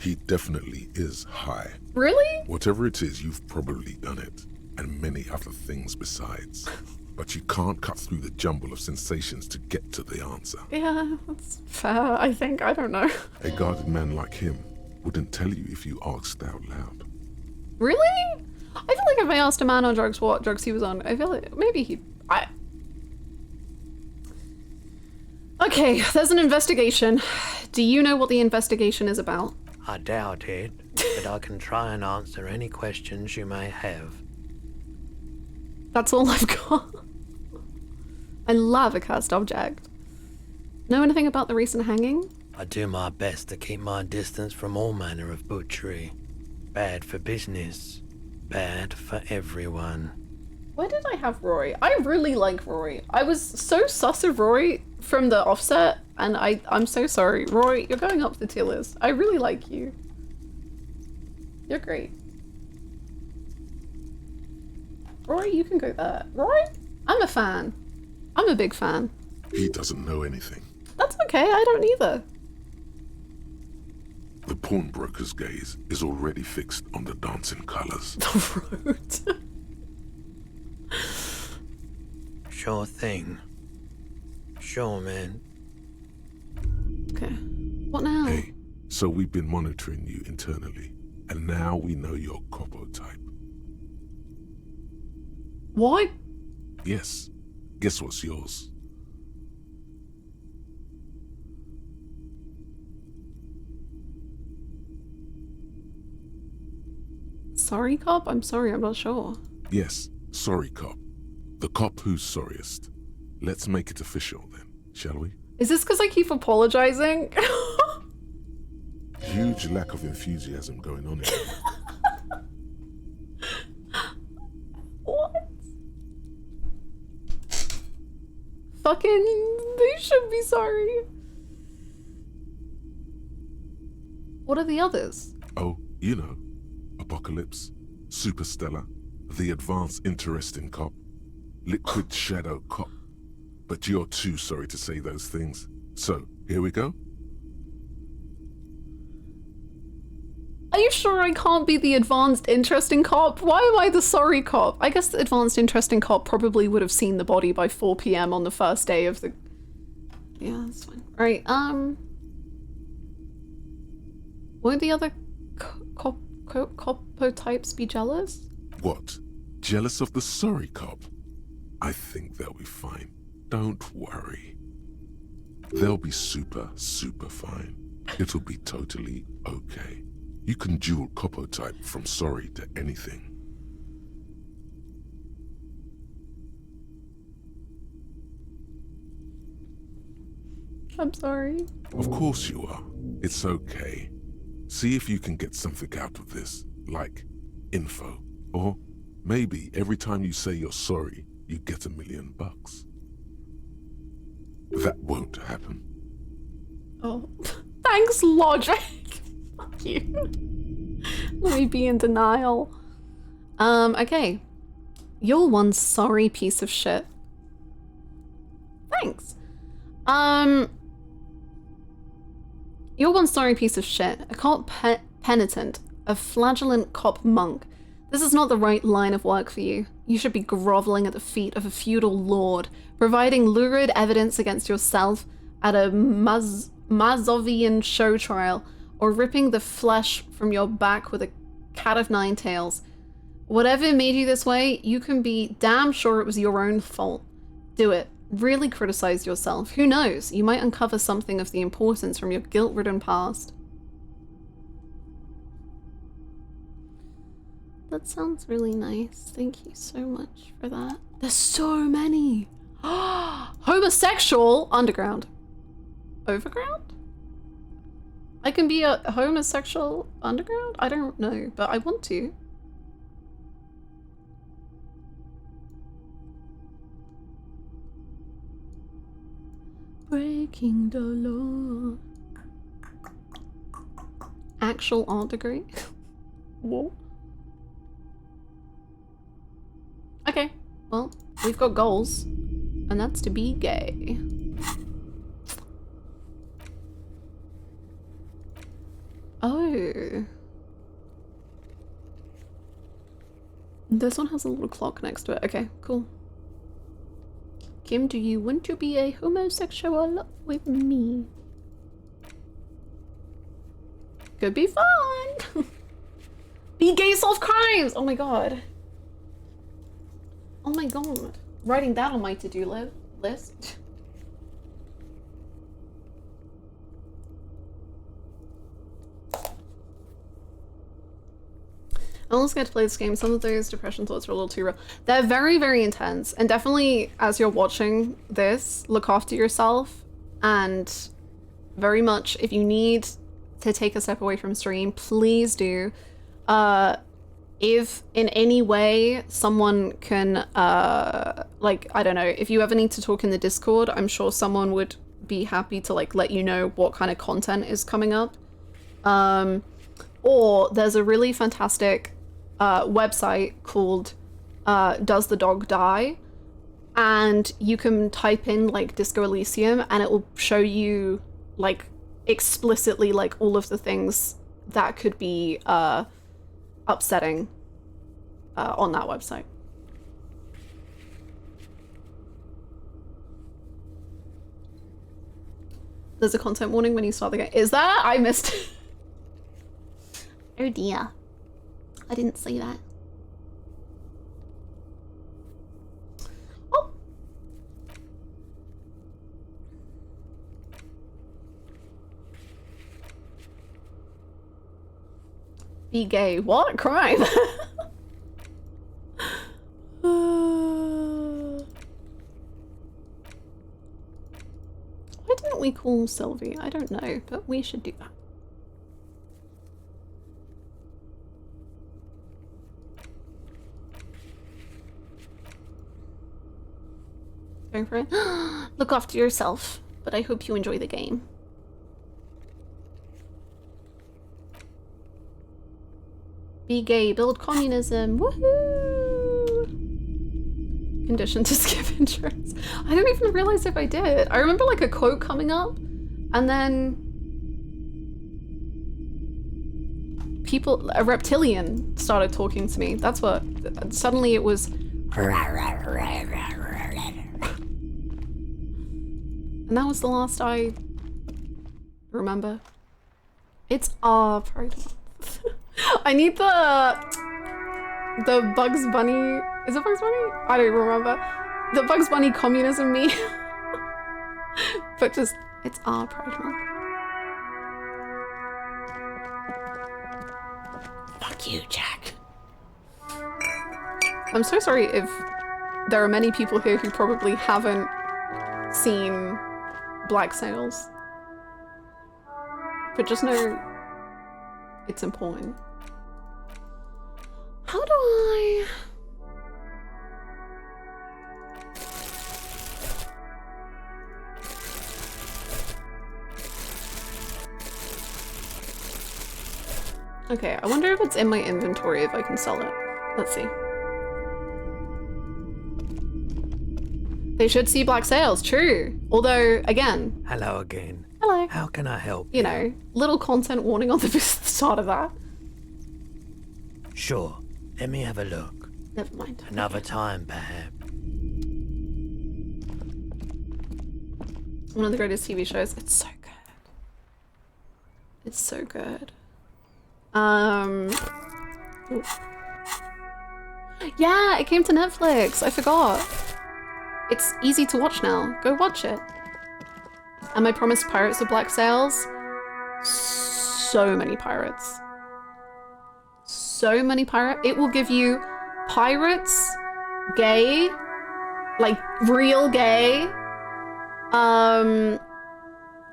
he definitely is high. Really? Whatever it is, you've probably done it, and many other things besides. But you can't cut through the jumble of sensations to get to the answer. Yeah, that's fair, I think. I don't know. A guarded man like him wouldn't tell you if you asked out loud. Really? I feel like if I asked a man on drugs what drugs he was on, I feel like maybe he... Okay, there's an investigation. Do you know what the investigation is about? I doubt it, but I can try and answer any questions you may have. That's all I've got. I love a cursed object. Know anything about the recent hanging? I do my best to keep my distance from all manner of butchery. Bad for business. Bad for everyone. Where did I have Rory? I really like Rory. I was so sus of Rory from the offset, and I'm so sorry. Rory, you're going up the tier list. I really like you. You're great. Rory, you can go there. Rory? I'm a fan. I'm a big fan. He doesn't know anything. That's okay, I don't either. The pawnbroker's gaze is already fixed on the dancing colours. The road. Sure thing. Sure, man. Okay. What now? Hey, so we've been monitoring you internally, and now we know your Copo type. What? Yes. Guess what's yours? Sorry, cop? I'm sorry, I'm not sure. Yes, sorry cop. The cop who's sorriest. Let's make it official then, shall we? Is this because I keep apologizing? Huge lack of enthusiasm going on here. What? Fucking, they should be sorry. What are the others? Oh, you know. Apocalypse, Superstellar, the Advanced Interesting Cop, Liquid Shadow Cop. But you're too sorry to say those things. So, here we go? Are you sure I can't be the Advanced Interesting Cop? Why am I the sorry cop? I guess the Advanced Interesting Cop probably would have seen the body by 4 PM on the first day of the... Yeah, that's fine. Right, won't the other Copo types be jealous? What? Jealous of the sorry cop? I think they'll be fine. Don't worry. They'll be super fine. It'll be totally okay. You can dual Copo type from sorry to anything. I'm sorry. Of course you are. It's okay. See if you can get something out of this, like info. Or maybe every time you say you're sorry, you get $1 million. That won't happen. Oh, thanks, logic. Fuck you. Let me be in denial. Okay. You're one sorry piece of shit. Thanks. You're one sorry piece of shit. A cop penitent. A flagellant cop monk. This is not the right line of work for you. You should be groveling at the feet of a feudal lord, providing lurid evidence against yourself at a Mazovian show trial, or ripping the flesh from your back with a cat of nine tails. Whatever made you this way, you can be damn sure it was your own fault. Do it. Really criticize yourself. Who knows? You might uncover something of the importance from your guilt-ridden past. That sounds really nice. Thank you so much for that. There's so many. Homosexual underground. Overground? I can be a homosexual underground? I don't know, but I want to. Breaking the law. Actual art degree? Whoa. Okay, well, we've got goals, and that's to be gay. Oh. This one has a little clock next to it. Okay, cool. Kim, do you want to be a homosexual with me? Could be fun! Be gay, solve crimes! Oh my god. Oh my god. Writing that on my to-do list. I'm also scared to play this game. Some of those depression thoughts are a little too real. They're very, very intense. And definitely, as you're watching this, look after yourself. And very much, if you need to take a step away from stream, please do. If in any way someone can, like, I don't know, if you ever need to talk in the Discord, I'm sure someone would be happy to, like, let you know what kind of content is coming up. Or there's a really fantastic website called Does the Dog Die? And you can type in like Disco Elysium and it will show you like explicitly like all of the things that could be upsetting on that website. There's a content warning when you start the game. Is that? I missed it. Oh dear. I didn't see that. Oh. Be gay. What? Crime? Why didn't we call Sylvie? I don't know, but we should do that. Going for it? Look after yourself, but I hope you enjoy the game. Be gay, build communism, woohoo! Condition to skip insurance. I don't even realize if I did. I remember like a quote coming up, and then people, a reptilian started talking to me. That's what, suddenly it was. And that was the last I remember. It's our Pride Month. I need the Bugs Bunny. Is it Bugs Bunny? I don't remember. The Bugs Bunny communism meme. But just, it's our Pride Month. Fuck you, Jack. I'm so sorry if there are many people here who probably haven't seen Black Sails. But just know it's important. How do I... Okay, I wonder if it's in my inventory if I can sell it. Let's see. They should see Black Sails, true. Although, again... Hello again. Hello. How can I help you? You know, little content warning on the start of that. Sure. Let me have a look. Never mind. Another time, perhaps. One of the greatest TV shows. It's so good. It's so good. Ooh. Yeah, it came to Netflix. I forgot. It's easy to watch now. Go watch it. Am I promised Pirates of Black Sails? So many pirates. So many pirates. It will give you pirates, gay, like real gay,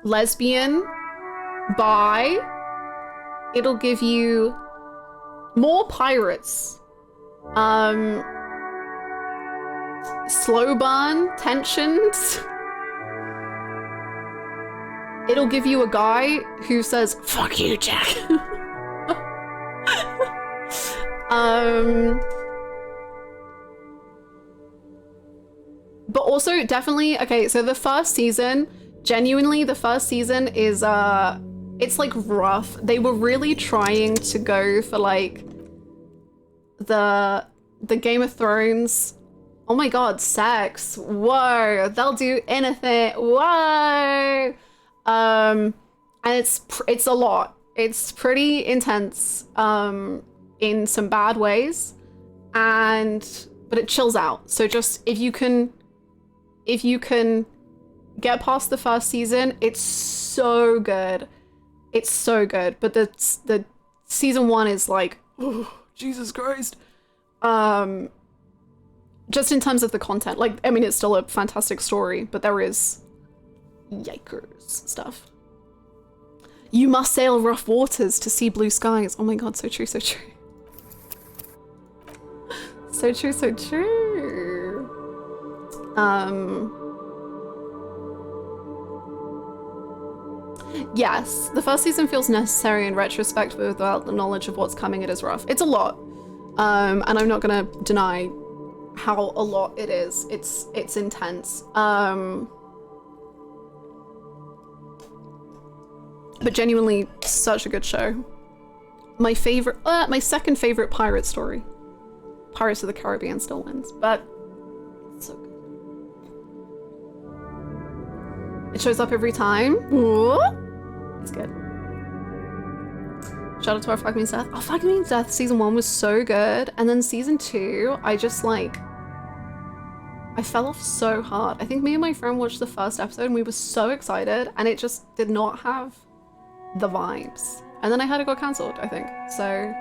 lesbian, buy, it'll give you more pirates. Slow burn, tensions. It'll give you a guy who says, "Fuck you, Jack." But also definitely, okay, so the first season, genuinely the first season is, it's like rough. They were really trying to go for like the Game of Thrones. Oh my god, sex. Whoa, they'll do anything. Whoa. And it's a lot. It's pretty intense in some bad ways, but it chills out. So just if you can get past the first season, it's so good. It's so good. But the season 1 is like, oh, Jesus Christ. Just in terms of the content, like, I mean, it's still a fantastic story, but there is yikers stuff. You must sail rough waters to see blue skies. Oh my god, so true, so true. So true, so true. Yes, the first season feels necessary in retrospect, but without the knowledge of what's coming, it is rough. It's a lot. And I'm not gonna deny how a lot it is. It's intense. But genuinely such a good show. My favorite, my second favorite pirate story. Pirates of the Caribbean still wins, but it's so good. It shows up every time. Ooh, it's good. Shout out to our Flag Means Death. Oh, Flag Means Death season 1 was so good. And then season 2, I just like, I fell off so hard. I think me and my friend watched the first episode and we were so excited and it just did not have the vibes. And then I heard it got cancelled, I think. So.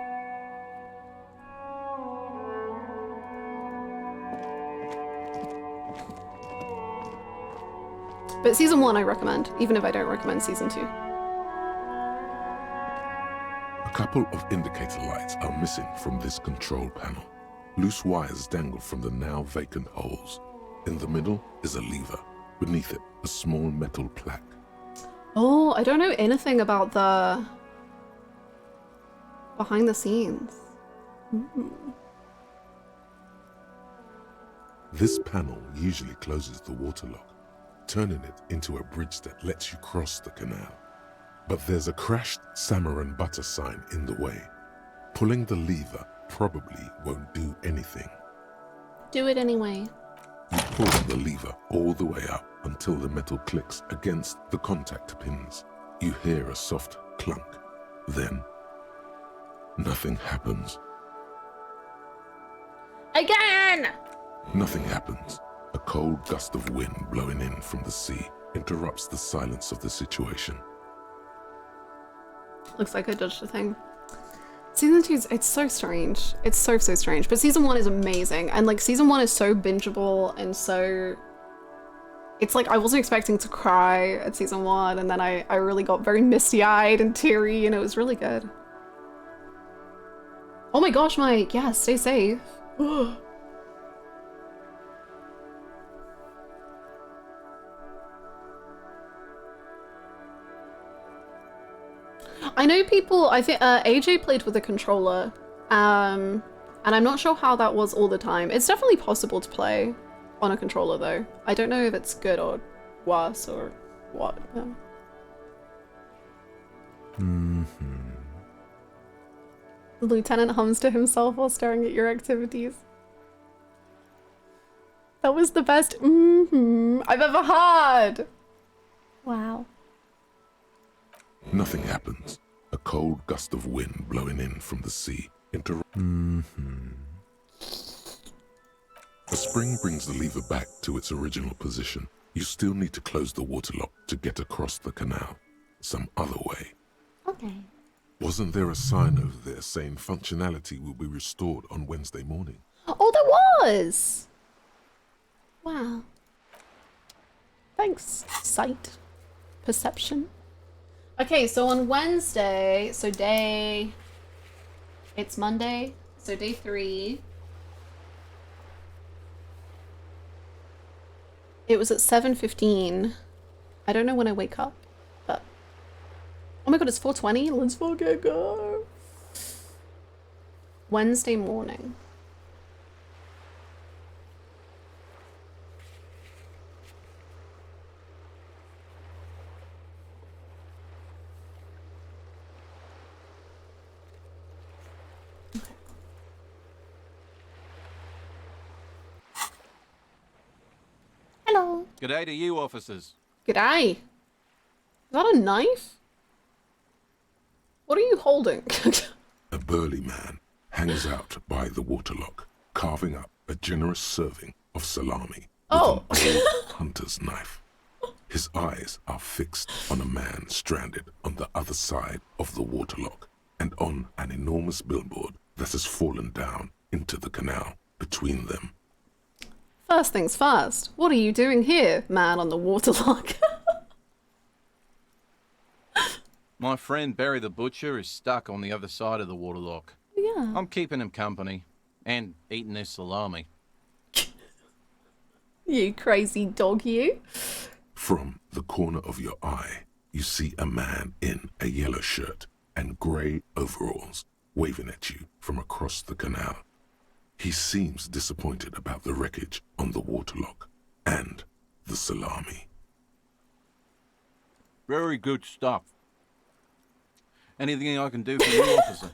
But season 1 I recommend, even if I don't recommend season 2. A couple of indicator lights are missing from this control panel. Loose wires dangle from the now vacant holes. In the middle is a lever. Beneath it, a small metal plaque. Oh, I don't know anything about the behind the scenes. This panel usually closes the waterlock, turning it into a bridge that lets you cross the canal. But there's a crashed salmon and butter sign in the way. Pulling the lever probably won't do anything. Do it anyway. You pull the lever all the way up until the metal clicks against the contact pins. You hear a soft clunk. Then, nothing happens. Again! Nothing happens. A cold gust of wind blowing in from the sea interrupts the silence of the situation. Looks like I dodged a thing. Season 2, it's so strange. It's so strange. But season 1 is amazing. And like season 1 is so bingeable and so... It's like I wasn't expecting to cry at season 1 and then I really got very misty-eyed and teary and it was really good. Oh my gosh, Mike. Yeah, stay safe. I know people, I think AJ played with a controller, and I'm not sure how that was all the time. It's definitely possible to play on a controller though. I don't know if it's good or worse or what. Yeah. The lieutenant hums to himself while staring at your activities. That was the best I've ever heard. Wow. Nothing happens. A cold gust of wind blowing in from the sea interrupts. A spring brings the lever back to its original position. You still need to close the waterlock to get across the canal. Some other way. Okay. Wasn't there a sign over there saying functionality will be restored on Wednesday morning? Oh, there was! Wow. Thanks, sight. Perception. Okay, so on Wednesday, it's Monday, so day 3. It was at 7:15. I don't know when I wake up, but oh my god, it's 4:20. Let's fucking go. Wednesday morning. Hello. G'day to you, officers. G'day. Is that a knife? What are you holding? A burly man hangs out by the waterlock, carving up a generous serving of salami with an old hunter's knife. His eyes are fixed on a man stranded on the other side of the waterlock and on an enormous billboard that has fallen down into the canal between them. First things first, what are you doing here, man on the waterlock? My friend Barry the Butcher is stuck on the other side of the waterlock. Yeah. I'm keeping him company and eating his salami. You crazy dog, you. From the corner of your eye, you see a man in a yellow shirt and grey overalls waving at you from across the canal. He seems disappointed about the wreckage on the waterlock and the salami. Very good stuff. Anything I can do for you, officer?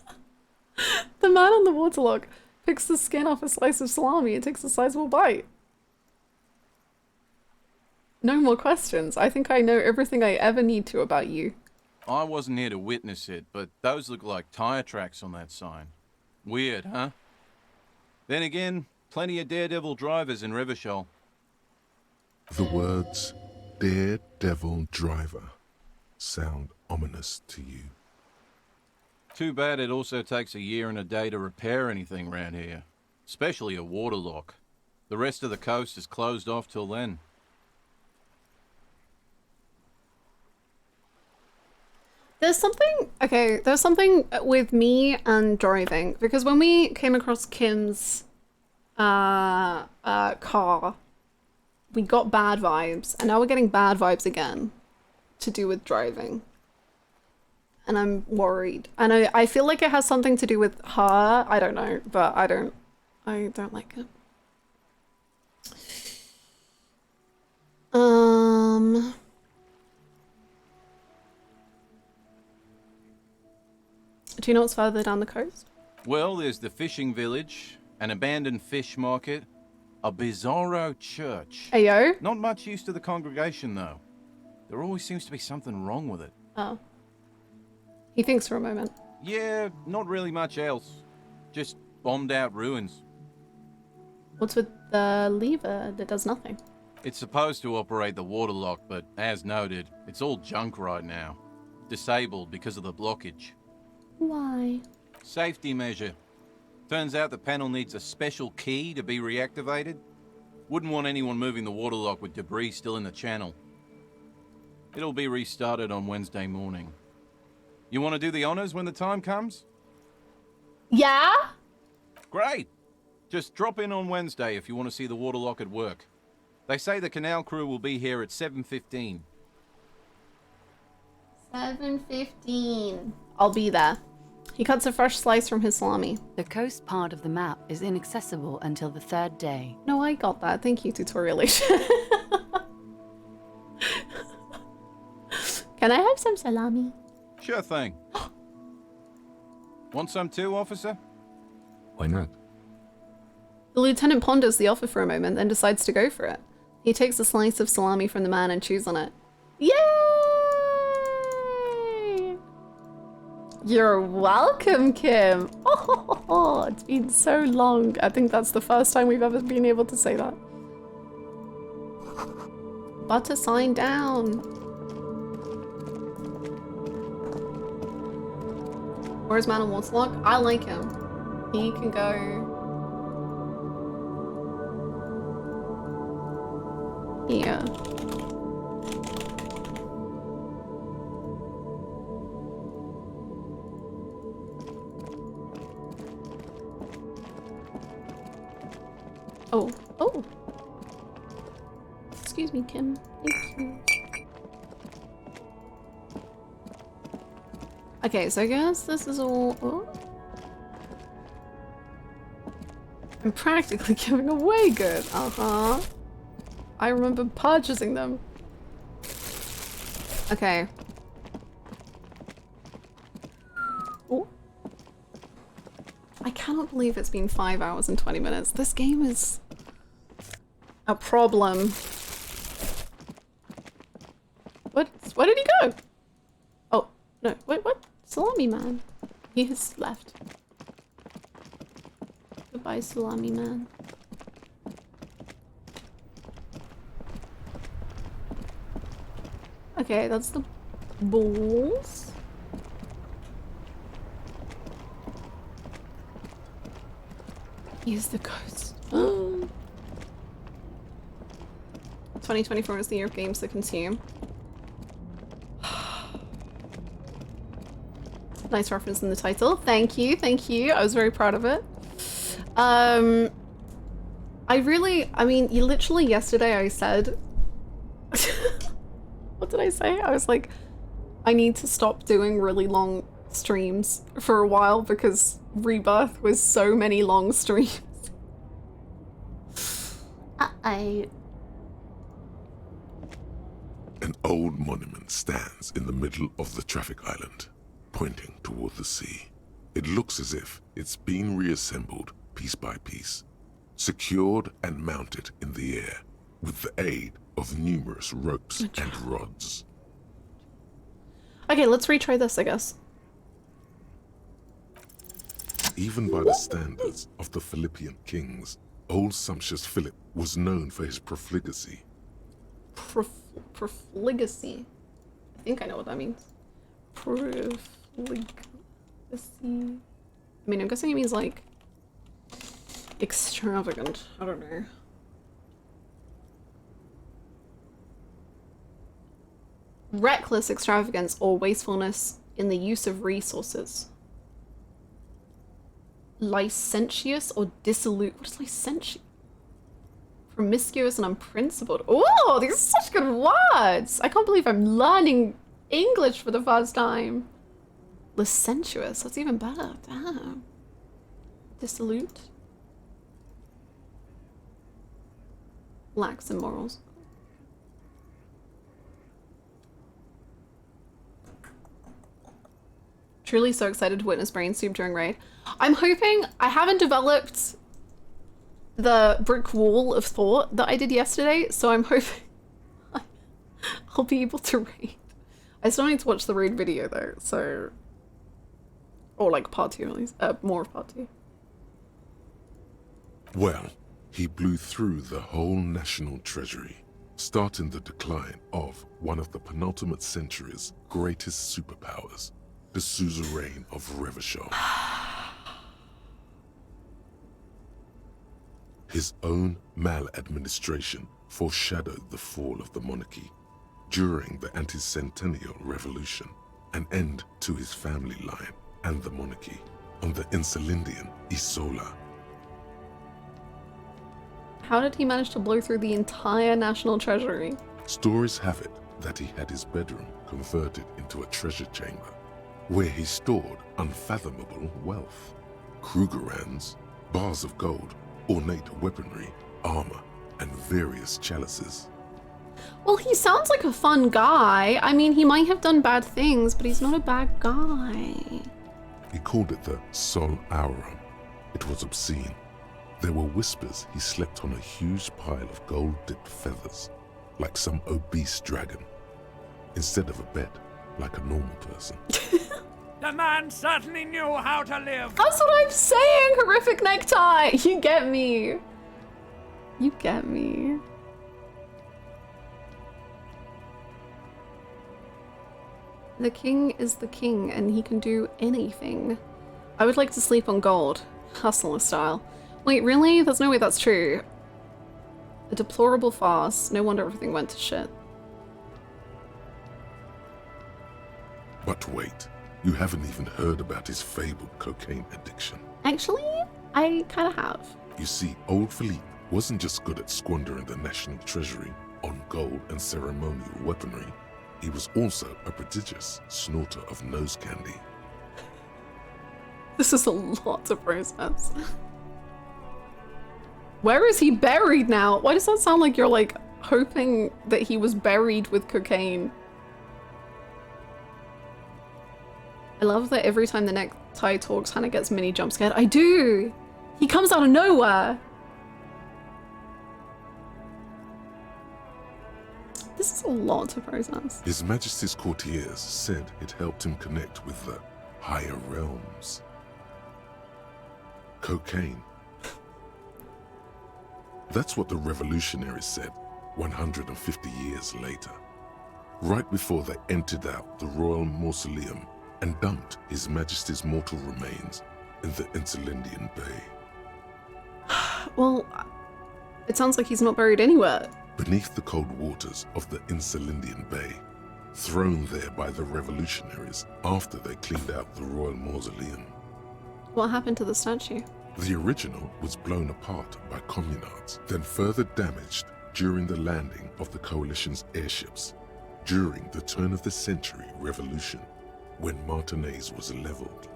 The man on the waterlock picks the skin off a slice of salami and takes a sizable bite. No more questions. I think I know everything I ever need to about you. I wasn't here to witness it, but those look like tire tracks on that sign. Weird, huh? Then again, plenty of daredevil drivers in Revachol. The words "daredevil driver" sound ominous to you. Too bad it also takes a year and a day to repair anything around here. Especially a waterlock. The rest of the coast is closed off till then. There's something with me and driving, because when we came across Kim's car, we got bad vibes, and now we're getting bad vibes again to do with driving. And I'm worried. And I feel like it has something to do with her. I don't know, but I don't like it. Do you know what's further down the coast? Well, there's the fishing village, an abandoned fish market, a bizarro church. Ayo? Not much use to the congregation, though. There always seems to be something wrong with it. Oh. He thinks for a moment. Yeah, not really much else. Just bombed out ruins. What's with the lever that does nothing? It's supposed to operate the waterlock, but as noted, it's all junk right now. Disabled because of the blockage. Why? Safety measure. Turns out the panel needs a special key to be reactivated. Wouldn't want anyone moving the waterlock with debris still in the channel. It'll be restarted on Wednesday morning. You want to do the honors when the time comes? Yeah? Great! Just drop in on Wednesday if you want to see the waterlock at work. They say the canal crew will be here at 7:15. 7:15. I'll be there. He cuts a fresh slice from his salami. The coast part of the map is inaccessible until the 3rd day. No, I got that. Thank you, Tutorialation. Can I have some salami? Sure thing. Want some too, officer? Why not? The lieutenant ponders the offer for a moment, then decides to go for it. He takes a slice of salami from the man and chews on it. Yay! You're welcome, Kim. Oh, it's been so long. I think that's the first time we've ever been able to say that. Butter sign down. Where's Man on Waterlock? I like him. He can go here. Excuse me, Kim. Thank you. Okay, so I guess this is all... Oh. I'm practically giving away good. Uh-huh. I remember purchasing them. Okay. Oh. I cannot believe it's been 5 hours and 20 minutes. This game is a problem. What? Where did he go? Oh, no. Wait, what? Salami man. He has left. Goodbye, Salami man. Okay, that's the balls. He's the ghost. 2024 is the year of games to consume. Nice reference in the title. Thank you, thank you. I was very proud of it. I mean, you literally yesterday I said... What did I say? I was like, I need to stop doing really long streams for a while because Rebirth was so many long streams. An old monument stands in the middle of the traffic island, pointing toward the sea. It looks as if it's been reassembled piece by piece, secured and mounted in the air with the aid of numerous ropes and rods. Okay, let's retry this, I guess. Even by the standards of the Philippian kings, old sumptuous Philip was known for his profligacy. Profligacy. I think I know what that means. Profligacy. I mean, I'm guessing it means like extravagant. I don't know. Reckless extravagance or wastefulness in the use of resources. Licentious or dissolute. What is licentious? Promiscuous and unprincipled. Oh, these are such good words. I can't believe I'm learning English for the first time. Licentious. That's even better. Damn. Dissolute. Lacks in morals. Truly so excited to witness brain soup during raid. I'm hoping I haven't developed the brick wall of thought that I did yesterday, so I'm hoping I'll be able to raid. I still need to watch the raid video though, so... Or like part 2 at least. More of part 2. Well, he blew through the whole national treasury, starting the decline of one of the penultimate century's greatest superpowers, the suzerain of Revachol. His own maladministration foreshadowed the fall of the monarchy during the anti-centennial revolution, an end to his family line and the monarchy on the Insulindian Isola. How did he manage to blow through the entire national treasury? Stories have it that he had his bedroom converted into a treasure chamber, where he stored unfathomable wealth. Krugerrands, bars of gold, ornate weaponry, armor, and various chalices. Well, he sounds like a fun guy. I mean, he might have done bad things, but he's not a bad guy. He called it the Sol Aurum. It was obscene. There were whispers he slept on a huge pile of gold-dipped feathers, like some obese dragon, instead of a bed, like a normal person. The man certainly knew how to live. That's what I'm saying, horrific necktie. You get me. You get me. The king is the king, and he can do anything. I would like to sleep on gold, hustler style. Wait, really? There's no way that's true. A deplorable farce. No wonder everything went to shit. But wait, you haven't even heard about his fabled cocaine addiction. Actually, I kind of have. You see, old Philippe wasn't just good at squandering the national treasury. on gold and ceremonial weaponry, he was also a prodigious snorter of nose candy. This is a lot to process. Where is he buried now? Why does that sound like you're like hoping that he was buried with cocaine? I love that every time the necktie talks, Hannah gets mini jump scared. I do! He comes out of nowhere! This is a lot to process. His Majesty's courtiers said it helped him connect with the higher realms. Cocaine. That's what the revolutionaries said 150 years later, right before they emptied out the royal mausoleum and dumped His Majesty's mortal remains in the Insulindian Bay. Well, it sounds like he's not buried anywhere. Beneath the cold waters of the Insulindian Bay, thrown there by the revolutionaries after they cleaned out the royal mausoleum. What happened to the statue? The original was blown apart by communards, then further damaged during the landing of the coalition's airships during the turn of the century revolution, when Martinez was leveled.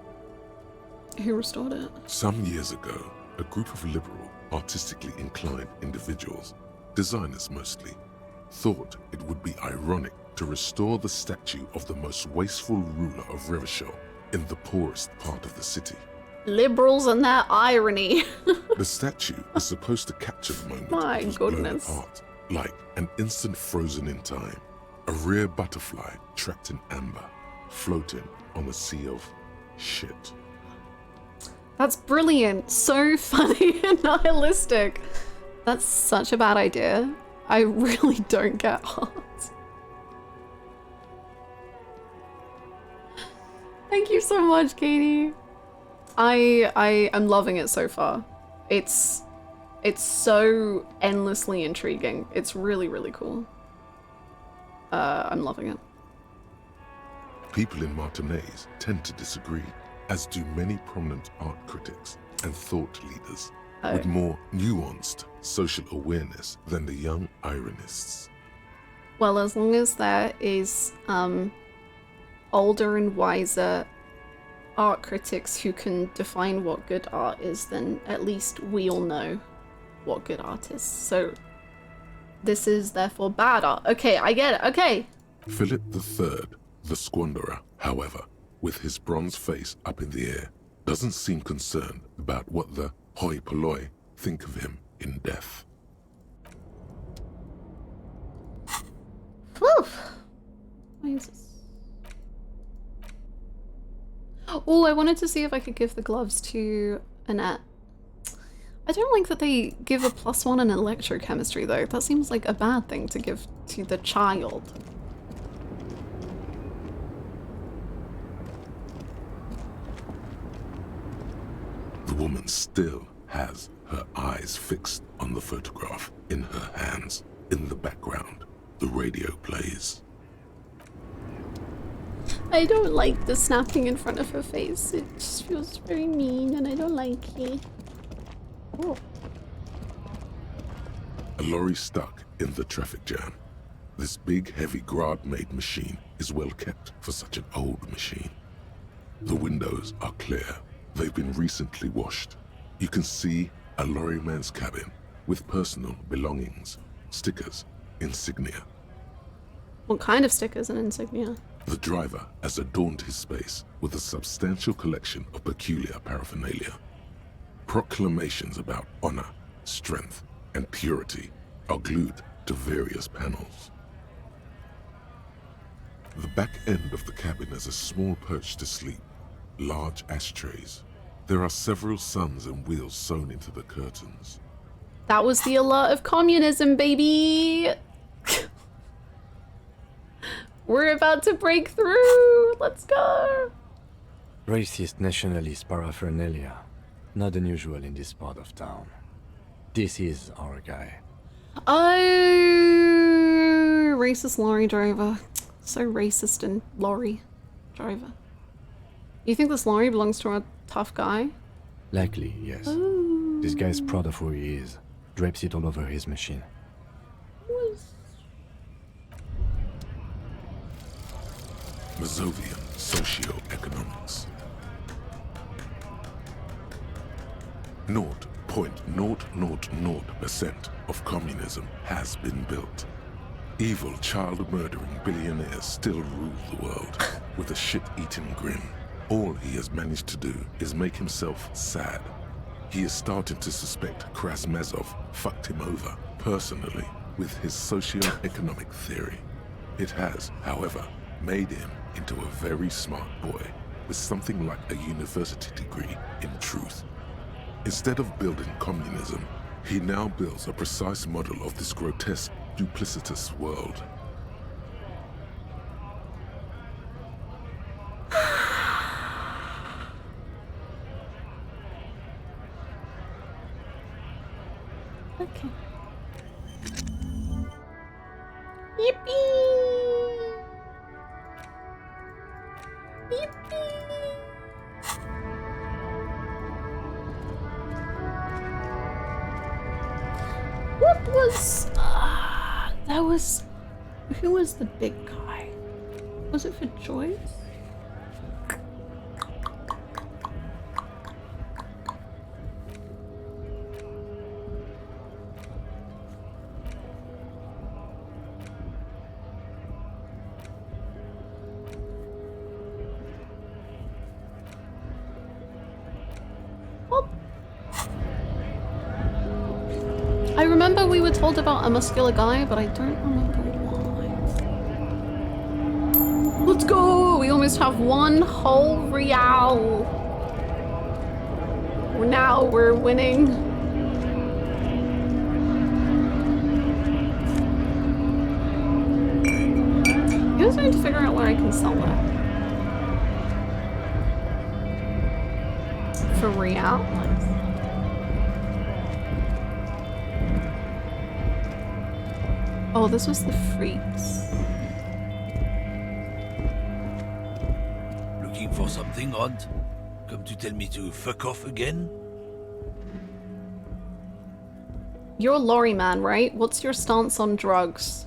Who restored it? Some years ago, a group of liberal, artistically inclined individuals, designers mostly, thought it would be ironic to restore the statue of the most wasteful ruler of Revachol in the poorest part of the city. Liberals and their irony. The statue is supposed to capture the moment My it was blown goodness. apart, like an instant frozen in time, a rare butterfly trapped in amber, floating on a sea of shit. That's brilliant. So funny and nihilistic. That's such a bad idea. I really don't get art. Thank you so much, Katie. I am loving it so far. It's so endlessly intriguing. It's really, really cool. I'm loving it. People in Martinez tend to disagree, as do many prominent art critics and thought leaders with more nuanced social awareness than the young ironists. Well, as long as there is older and wiser art critics who can define what good art is, then at least we all know what good art is. So this is therefore bad art. Okay, I get it. Okay. Philip III, the squanderer, however, with his bronze face up in the air, doesn't seem concerned about what the hoi polloi think of him in death. Whew. Why is this? Oh, I wanted to see if I could give the gloves to Annette. I don't like that they give a +1 in electrochemistry though. That seems like a bad thing to give to the child. The woman still has her eyes fixed on the photograph in her hands. In the background, the radio plays. I don't like the snapping in front of her face. It just feels very mean and I don't like it. Oh. A lorry stuck in the traffic jam. This big, heavy Grad-made machine is well kept for such an old machine. The windows are clear. They've been recently washed. You can see a lorryman's cabin with personal belongings, stickers, insignia. What kind of stickers and insignia? The driver has adorned his space with a substantial collection of peculiar paraphernalia. Proclamations about honor, strength, and purity are glued to various panels. The back end of the cabin has a small perch to sleep, large ashtrays. There are several suns and wheels sewn into the curtains. That was the alert of communism, baby! We're about to break through! Let's go! Racist nationalist paraphernalia. Not unusual in this part of town. This is our guy. Oh, racist lorry driver. So racist and lorry driver. You think this lorry belongs to a tough guy? Likely, yes. Oh. This guy's proud of who he is. Drapes it all over his machine. Mazovian socio-economics. 0.000% of communism has been built. Evil child-murdering billionaires still rule the world with a shit-eating grin. All he has managed to do is make himself sad. He is starting to suspect Krasmezov fucked him over personally with his socio-economic theory. It has, however, made him into a very smart boy with something like a university degree in truth. Instead of building communism, he now builds a precise model of this grotesque, duplicitous world. Okay. Yippee! Yippee! What was... that was... Who was the big guy? Was it for Joyce? I remember we were told about a muscular guy, but I don't remember why. Let's go! We almost have one whole real. Now we're winning. You guys need to figure out where I can sell that. For real? Oh, this was the freaks. Looking for something, Ront? Come to tell me to fuck off again? You're a lorry man, right? What's your stance on drugs?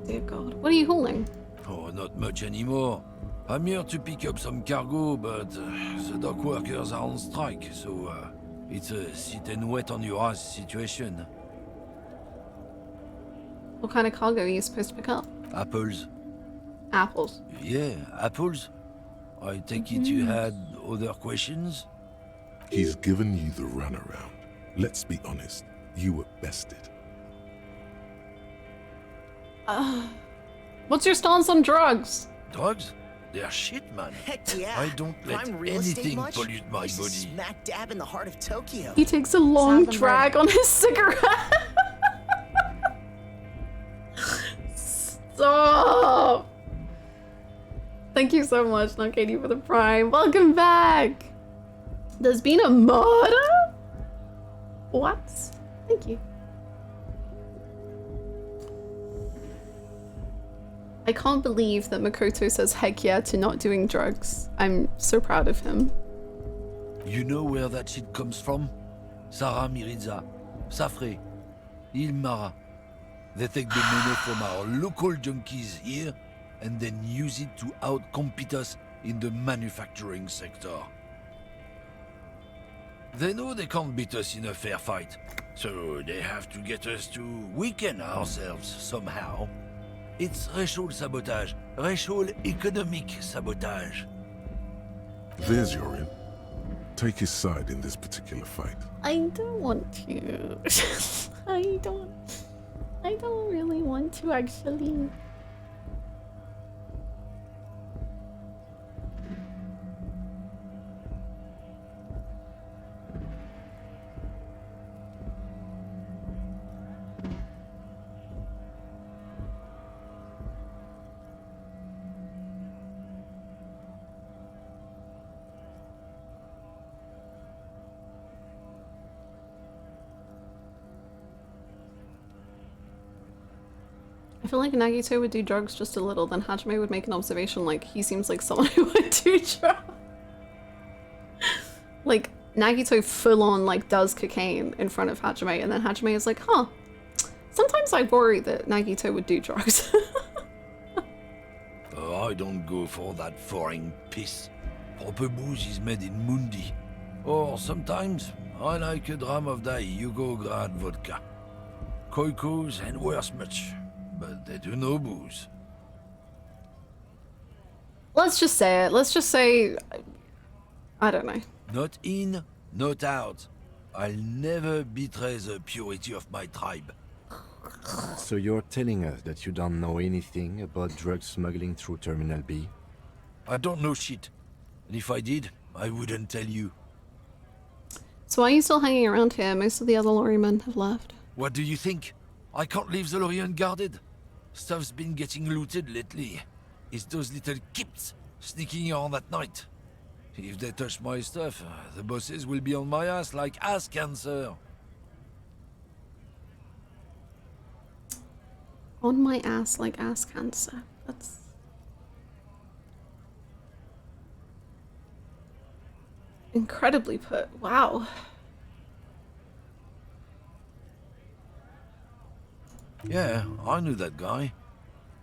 Dear God, what are you hauling? Oh, not much anymore. I'm here to pick up some cargo, but the dock workers are on strike, so it's a sit and wait on your ass situation. What kind of cargo are you supposed to pick up? Apples. Apples? Yeah, apples. I take it you had other questions? He's given you the runaround. Let's be honest, you were bested. What's your stance on drugs? Drugs? They're shit, man. Heck yeah. I don't let Prime real estate anything much? pollute my This is body. smack dab in the heart of Tokyo. He takes a long drag on his cigarette. Stop! Thank you so much, not Katie, for the prime. Welcome back! There's been a murder? What? Thank you. I can't believe that Makoto says heck yeah to not doing drugs. I'm so proud of him. You know where that shit comes from? Sarah Miriza, Safre, Ilmara. They take the money from our local junkies here and then use it to outcompete us in the manufacturing sector. They know they can't beat us in a fair fight, so they have to get us to weaken ourselves somehow. It's racial sabotage, racial economic sabotage. There's your in. Take his side in this particular fight. I don't want to. I don't really want to, actually. I feel like Nagito would do drugs just a little, then Hajime would make an observation like, he seems like someone who would do drugs. Like, Nagito full on like does cocaine in front of Hajime, and then Hajime is like, huh, sometimes I worry that Nagito would do drugs. I don't go for that foreign piss. Proper booze is made in Mundi. Or sometimes, I like a dram of that Yugo-Grad vodka. Koikos and worse much, but they do no booze. Let's just say it. Let's just say... I don't know. Not in, not out. I'll never betray the purity of my tribe. So you're telling us that you don't know anything about drug smuggling through Terminal B? I don't know shit. And if I did, I wouldn't tell you. So why are you still hanging around here? Most of the other lorrymen have left. What do you think? I can't leave the lorry unguarded. Stuff's been getting looted lately. It's those little kips sneaking around at night. If they touch my stuff, the bosses will be on my ass like ass cancer. On my ass like ass cancer. That's... incredibly put. Wow. Yeah, I knew that guy.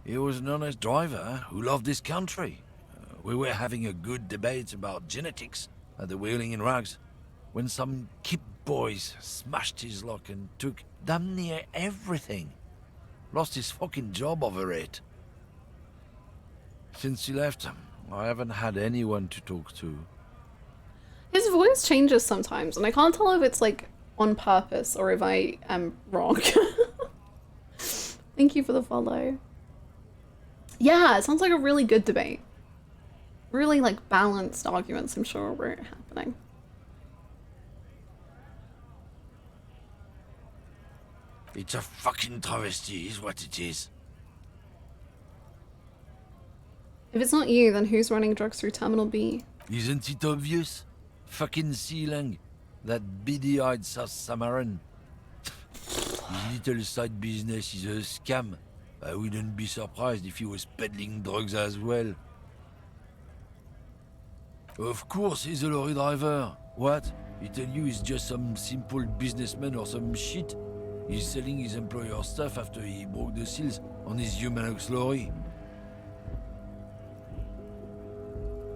He was an honest driver who loved this country. We were having a good debate about genetics at the Wheeling in Rags when some kip boys smashed his luck and took damn near everything. Lost his fucking job over it. Since he left, I haven't had anyone to talk to. His voice changes sometimes, and I can't tell if it's like on purpose or if I am wrong. Thank you for the follow. Yeah, it sounds like a really good debate. Really like balanced arguments, I'm sure, were happening. It's a fucking travesty, is what it is. If it's not you, then who's running drugs through Terminal B? Isn't it obvious? Fucking Sealang, that beady-eyed South Samaran. His little side business is a scam. I wouldn't be surprised if he was peddling drugs as well. Of course he's a lorry driver. What? He tell you he's just some simple businessman or some shit? He's selling his employer stuff after he broke the seals on his Humanox lorry.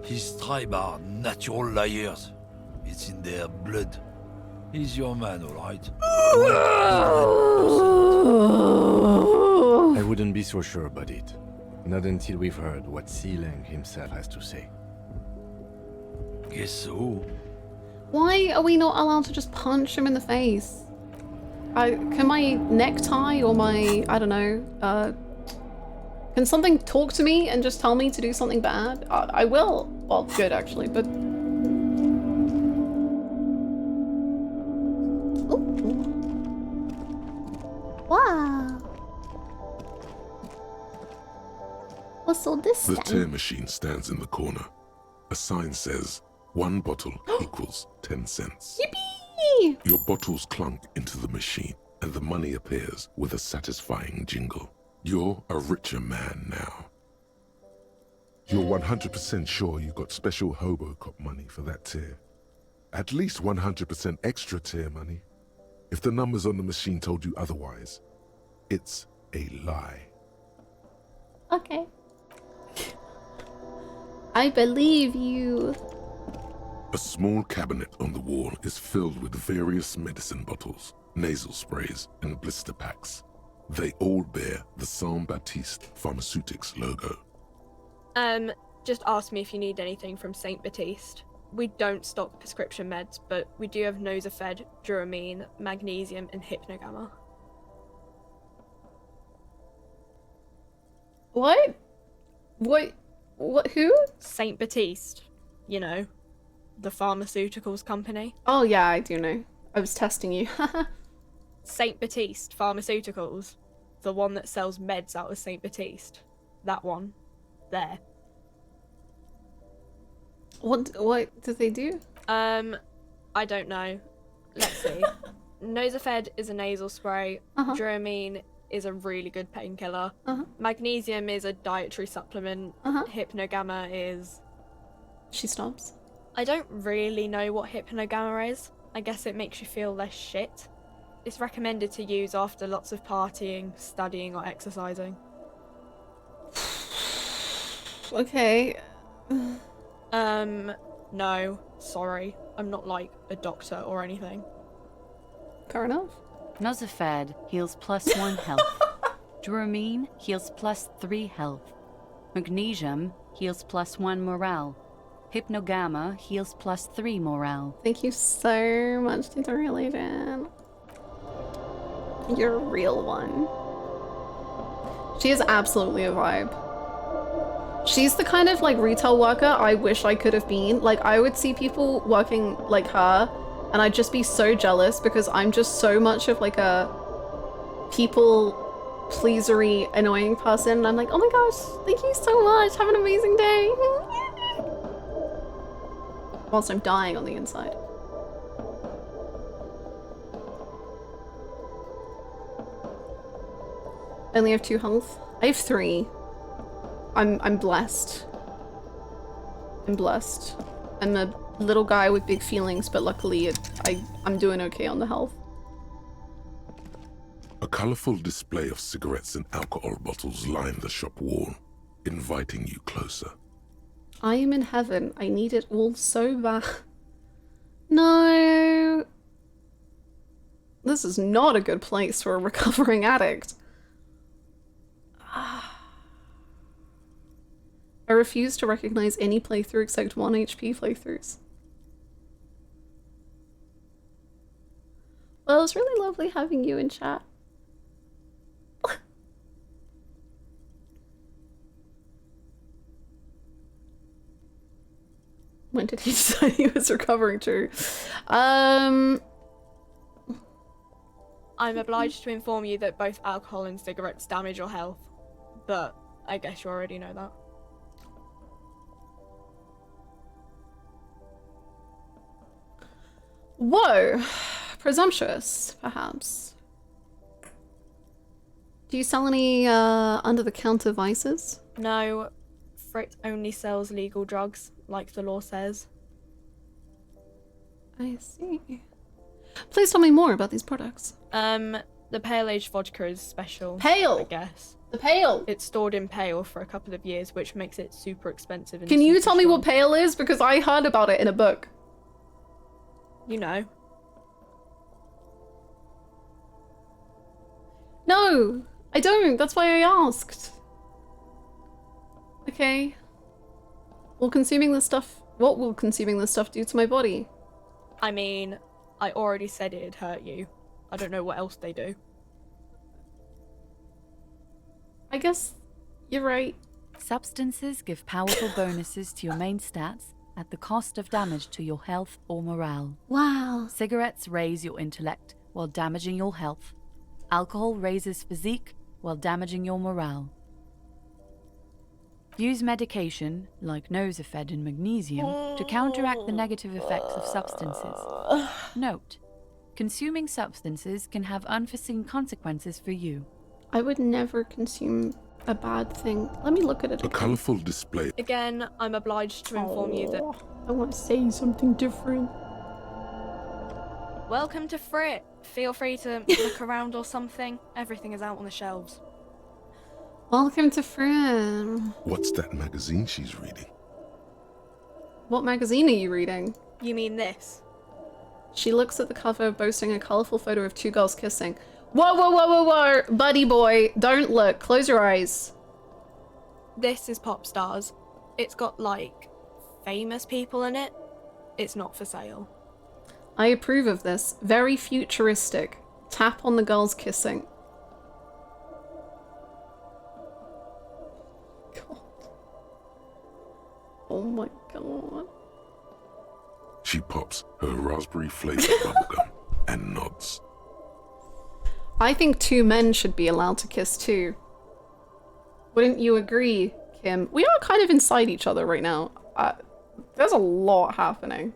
His tribe are natural liars. It's in their blood. He's your man, alright? I wouldn't be so sure about it. Not until we've heard what Sealang himself has to say. Guess so. Why are we not allowed to just punch him in the face? Can my necktie or my, I don't know, can something talk to me and just tell me to do something bad? I will. Well, good actually, but... Ooh. Wow. What's all this The then? tear machine stands in the corner. A sign says, 1 bottle equals 10 cents. Yippee! Your bottles clunk into the machine, and the money appears with a satisfying jingle. You're a richer man now. You're 100% sure you got special Hobocop money for that tier. At least 100% extra tier money. If the numbers on the machine told you otherwise, it's a lie. Okay. I believe you. A small cabinet on the wall is filled with various medicine bottles, nasal sprays, and blister packs. They all bear the Saint Baptiste Pharmaceutics logo. Just ask me if you need anything from Saint Baptiste. We don't stock prescription meds, but we do have Nosafed, Duramine, Magnesium, and Hypnogamma. What? What? Who? Saint Baptiste. You know, the pharmaceuticals company. Oh yeah, I do know. I was testing you. Saint Baptiste Pharmaceuticals. The one that sells meds out of Saint Baptiste. That one. There. What do they do? I don't know. Let's see. Nosafed is a nasal spray. Duramine is a really good painkiller. Magnesium is a dietary supplement. Hypnogamma is... She stops. I don't really know what Hypnogamma is. I guess it makes you feel less shit. It's recommended to use after lots of partying, studying, or exercising. Okay. No, sorry. I'm not like a doctor or anything. Fair enough. Nosafed heals +1 health. Dramine heals +3 health. Magnesium heals +1 morale. Hypnogamma heals +3 morale. Thank you so much, Tutorial Agent. You're a real one. She is absolutely a vibe. She's the kind of like retail worker I wish I could have been. Like I would see people working like her and I'd just be so jealous because I'm just so much of like a people pleasery annoying person and I'm like, oh my gosh, thank you so much, have an amazing day. Whilst I'm dying on the inside. I only have 2 health. I have 3. I'm blessed. I'm blessed. I'm a little guy with big feelings, but luckily I'm doing okay on the health. A colourful display of cigarettes and alcohol bottles line the shop wall, inviting you closer. I am in heaven. I need it all so bad. No. This is not a good place for a recovering addict. I refuse to recognize any playthrough except 1 HP playthroughs. Well, it's really lovely having you in chat. When did he decide he was recovering to? I'm obliged to inform you that both alcohol and cigarettes damage your health, but I guess you already know that. Whoa, presumptuous, perhaps. Do you sell any under-the-counter vices? No, Frit only sells legal drugs, like the law says. I see. Please tell me more about these products. The Pale Age vodka is special. Pale! I guess. The pale! It's stored in pale for a couple of years, which makes it super expensive. And Can you super tell me strong. what pale is? Because I heard about it in a book. You know. No, I don't. That's why I asked. Okay. Will consuming this stuff... What will consuming this stuff do to my body? I mean, I already said it'd hurt you. I don't know what else they do. I guess you're right. Substances give powerful bonuses to your main stats at the cost of damage to your health or morale. Wow. Cigarettes raise your intellect while damaging your health. Alcohol raises physique while damaging your morale. Use medication, like Nosafed and magnesium, to counteract the negative effects of substances. Note: consuming substances can have unforeseen consequences for you. I would never consume a bad thing. Let me look at it A again. colourful display. Again, I'm obliged to inform you that... I want to say something different. Welcome to Frit. Feel free to look around or something. Everything is out on the shelves. Welcome to Frim. What's that magazine she's reading? What magazine are you reading? You mean this? She looks at the cover, boasting a colourful photo of 2 girls kissing. Whoa, whoa, whoa, whoa, whoa! Buddy boy, don't look. Close your eyes. This is Pop Stars. It's got, like, famous people in it. It's not for sale. I approve of this. Very futuristic. Tap on the girls kissing. God. Oh my god. She pops her raspberry flavoured bubblegum and nods. I think 2 men should be allowed to kiss too. Wouldn't you agree, Kim? We are kind of inside each other right now. There's a lot happening.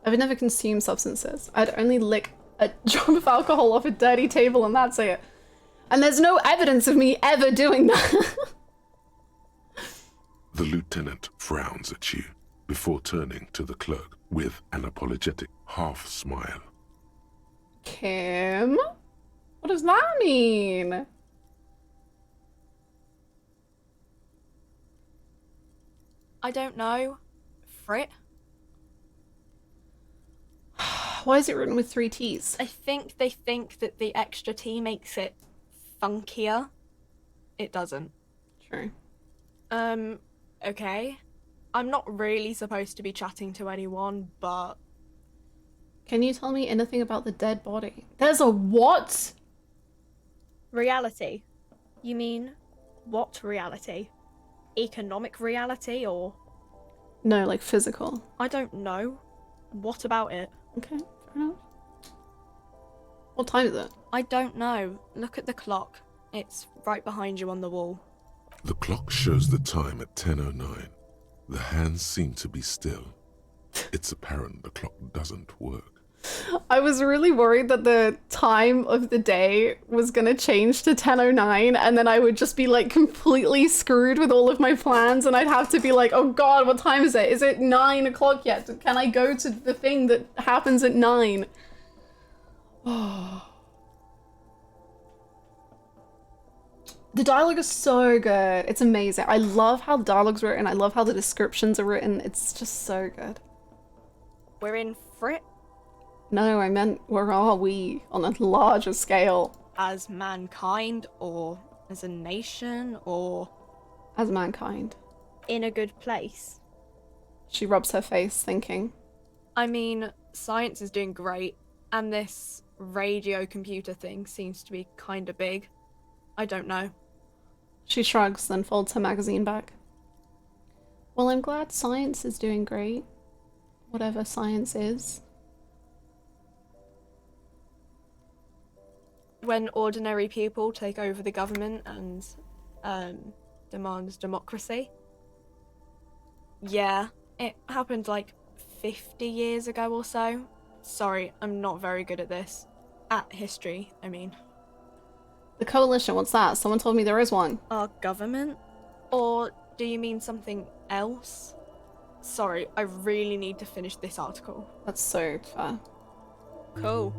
I would never consume substances. I'd only lick a drop of alcohol off a dirty table and that's it. And there's no evidence of me ever doing that. The lieutenant frowns at you before turning to the clerk with an apologetic half smile. Kim? What does that mean? I don't know. Frit? Why is it written with 3 T's? I think they think that the extra T makes it funkier. It doesn't. True. Okay. I'm not really supposed to be chatting to anyone, but... Can you tell me anything about the dead body? There's a what? Reality. You mean, what reality? Economic reality, or...? No, like physical. I don't know. What about it? Okay, fair enough. What time is it? I don't know. Look at the clock. It's right behind you on the wall. The clock shows the time at 10:09. The hands seem to be still. It's apparent the clock doesn't work. I was really worried that the time of the day was gonna change to 10:09 and then I would just be like completely screwed with all of my plans and I'd have to be like, oh god, what time is it? Is it 9 o'clock yet? Can I go to the thing that happens at 9? Oh. The dialogue is so good. It's amazing. I love how the dialogue's written. I love how the descriptions are written. It's just so good. We're in Frit? No, I meant where are we on a larger scale? As mankind, or as a nation, or... As mankind. In a good place? She rubs her face, thinking. I mean, science is doing great, and this radio computer thing seems to be kinda big. I don't know. She shrugs, then folds her magazine back. Well, I'm glad science is doing great. Whatever science is. When ordinary people take over the government and demand democracy. Yeah, it happened like 50 years ago or so. Sorry, I'm not very good at this. At history, I mean. The coalition, what's that? Someone told me there is one. Our government? Or do you mean something else? Sorry, I really need to finish this article. That's so fair. Cool.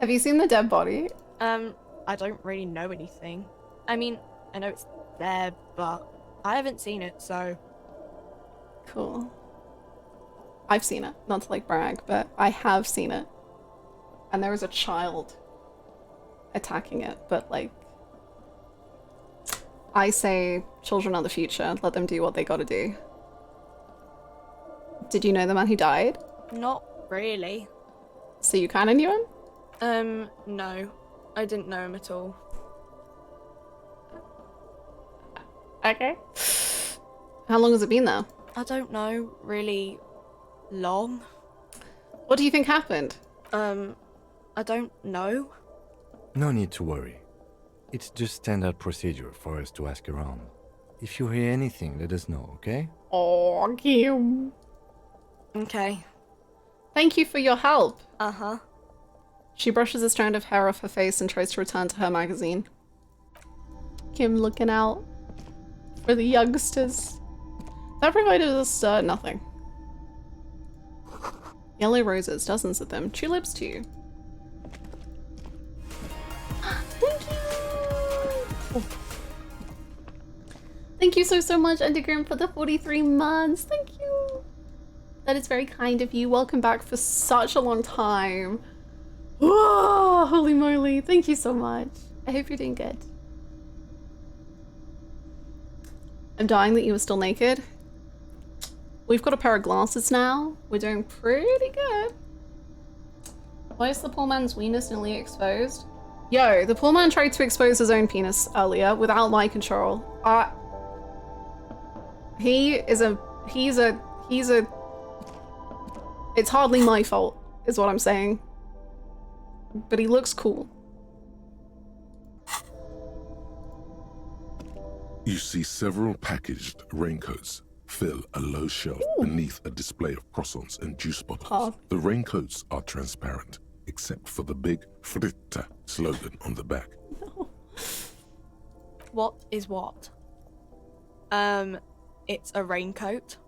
Have you seen the dead body? I don't really know anything. I mean, I know it's there, but I haven't seen it, so... Cool. I've seen it. Not to like brag, but I have seen it. And there was a child attacking it, but like... I say children are the future. Let them do what they gotta do. Did you know the man who died? Not really. So you kinda knew him? No. I didn't know him at all. Okay. How long has it been there? I don't know, really long. What do you think happened? I don't know. No need to worry. It's just standard procedure for us to ask around. If you hear anything, let us know, okay? Oh, Kim. Okay. Thank you for your help. Uh-huh. She brushes a strand of hair off her face and tries to return to her magazine. Kim looking out for the youngsters. That provided us nothing. Yellow roses, dozens of them. Tulips too. Thank you! Oh. Thank you so much, Underground, for the 43 months. Thank you. That is very kind of you. Welcome back for such a long time. Whoa, holy moly. Thank you so much. I hope you're doing good. I'm dying that you were still naked. We've got a pair of glasses now. We're doing pretty good. Why is the poor man's weenus nearly exposed? Yo, the poor man tried to expose his own penis earlier without my control. He's a... It's hardly my fault, is what I'm saying. But he looks cool. You see several packaged raincoats fill a low shelf beneath a display of croissants and juice bottles. The raincoats are transparent, except for the big Fritta slogan on the back. No. What is what? It's a raincoat.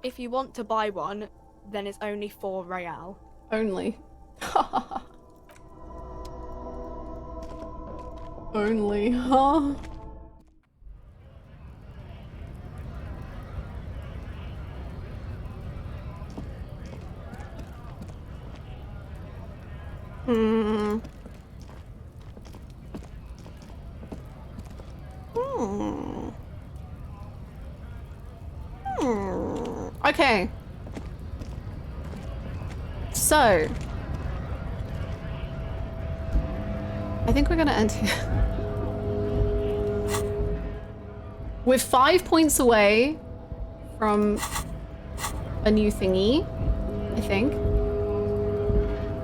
If you want to buy one, then it's only 4 real. Only. Only, huh? Okay. So, I think we're gonna end here. We're 5 points away from a new thingy, I think.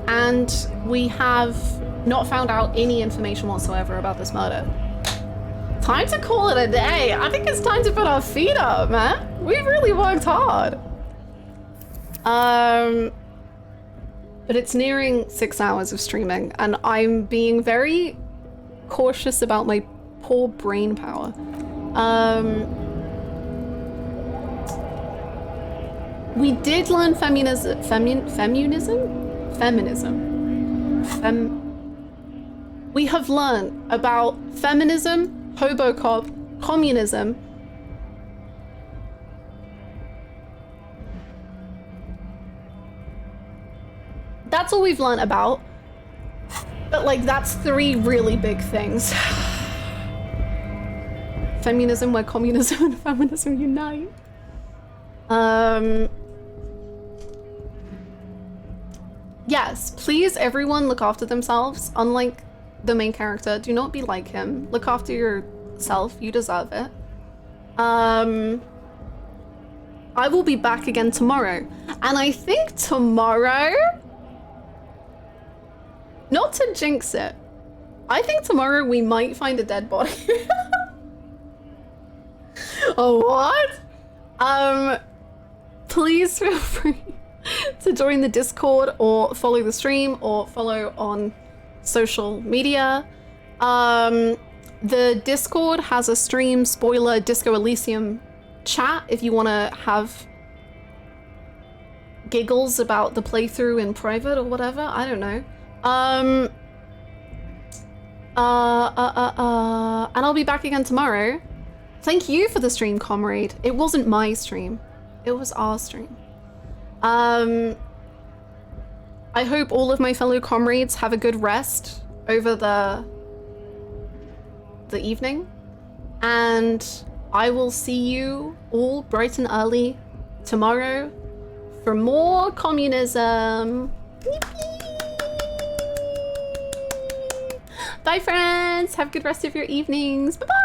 And we have not found out any information whatsoever about this murder. Time to call it a day. I think it's time to put our feet up, man. We've really worked hard. But it's nearing 6 hours of streaming, and I'm being very cautious about my poor brain power. We did learn feminism. We have learned about feminism, Hobocop, communism. That's all we've learned about. But like, that's 3 really big things. Feminism, where communism and feminism unite. Yes, please everyone look after themselves. Unlike the main character, do not be like him. Look after yourself, you deserve it. I will be back again tomorrow. And I think tomorrow, not to jinx it, I think tomorrow we might find a dead body. Oh, what? Please feel free to join the Discord or follow the stream or follow on social media. The Discord has a stream spoiler Disco Elysium chat if you want to have giggles about the playthrough in private or whatever. I don't know. And I'll be back again tomorrow. Thank you for the stream, comrade. It wasn't my stream. It was our stream. I hope all of my fellow comrades have a good rest over the evening. And I will see you all bright and early tomorrow for more communism. Bye, friends. Have a good rest of your evenings. Bye-bye.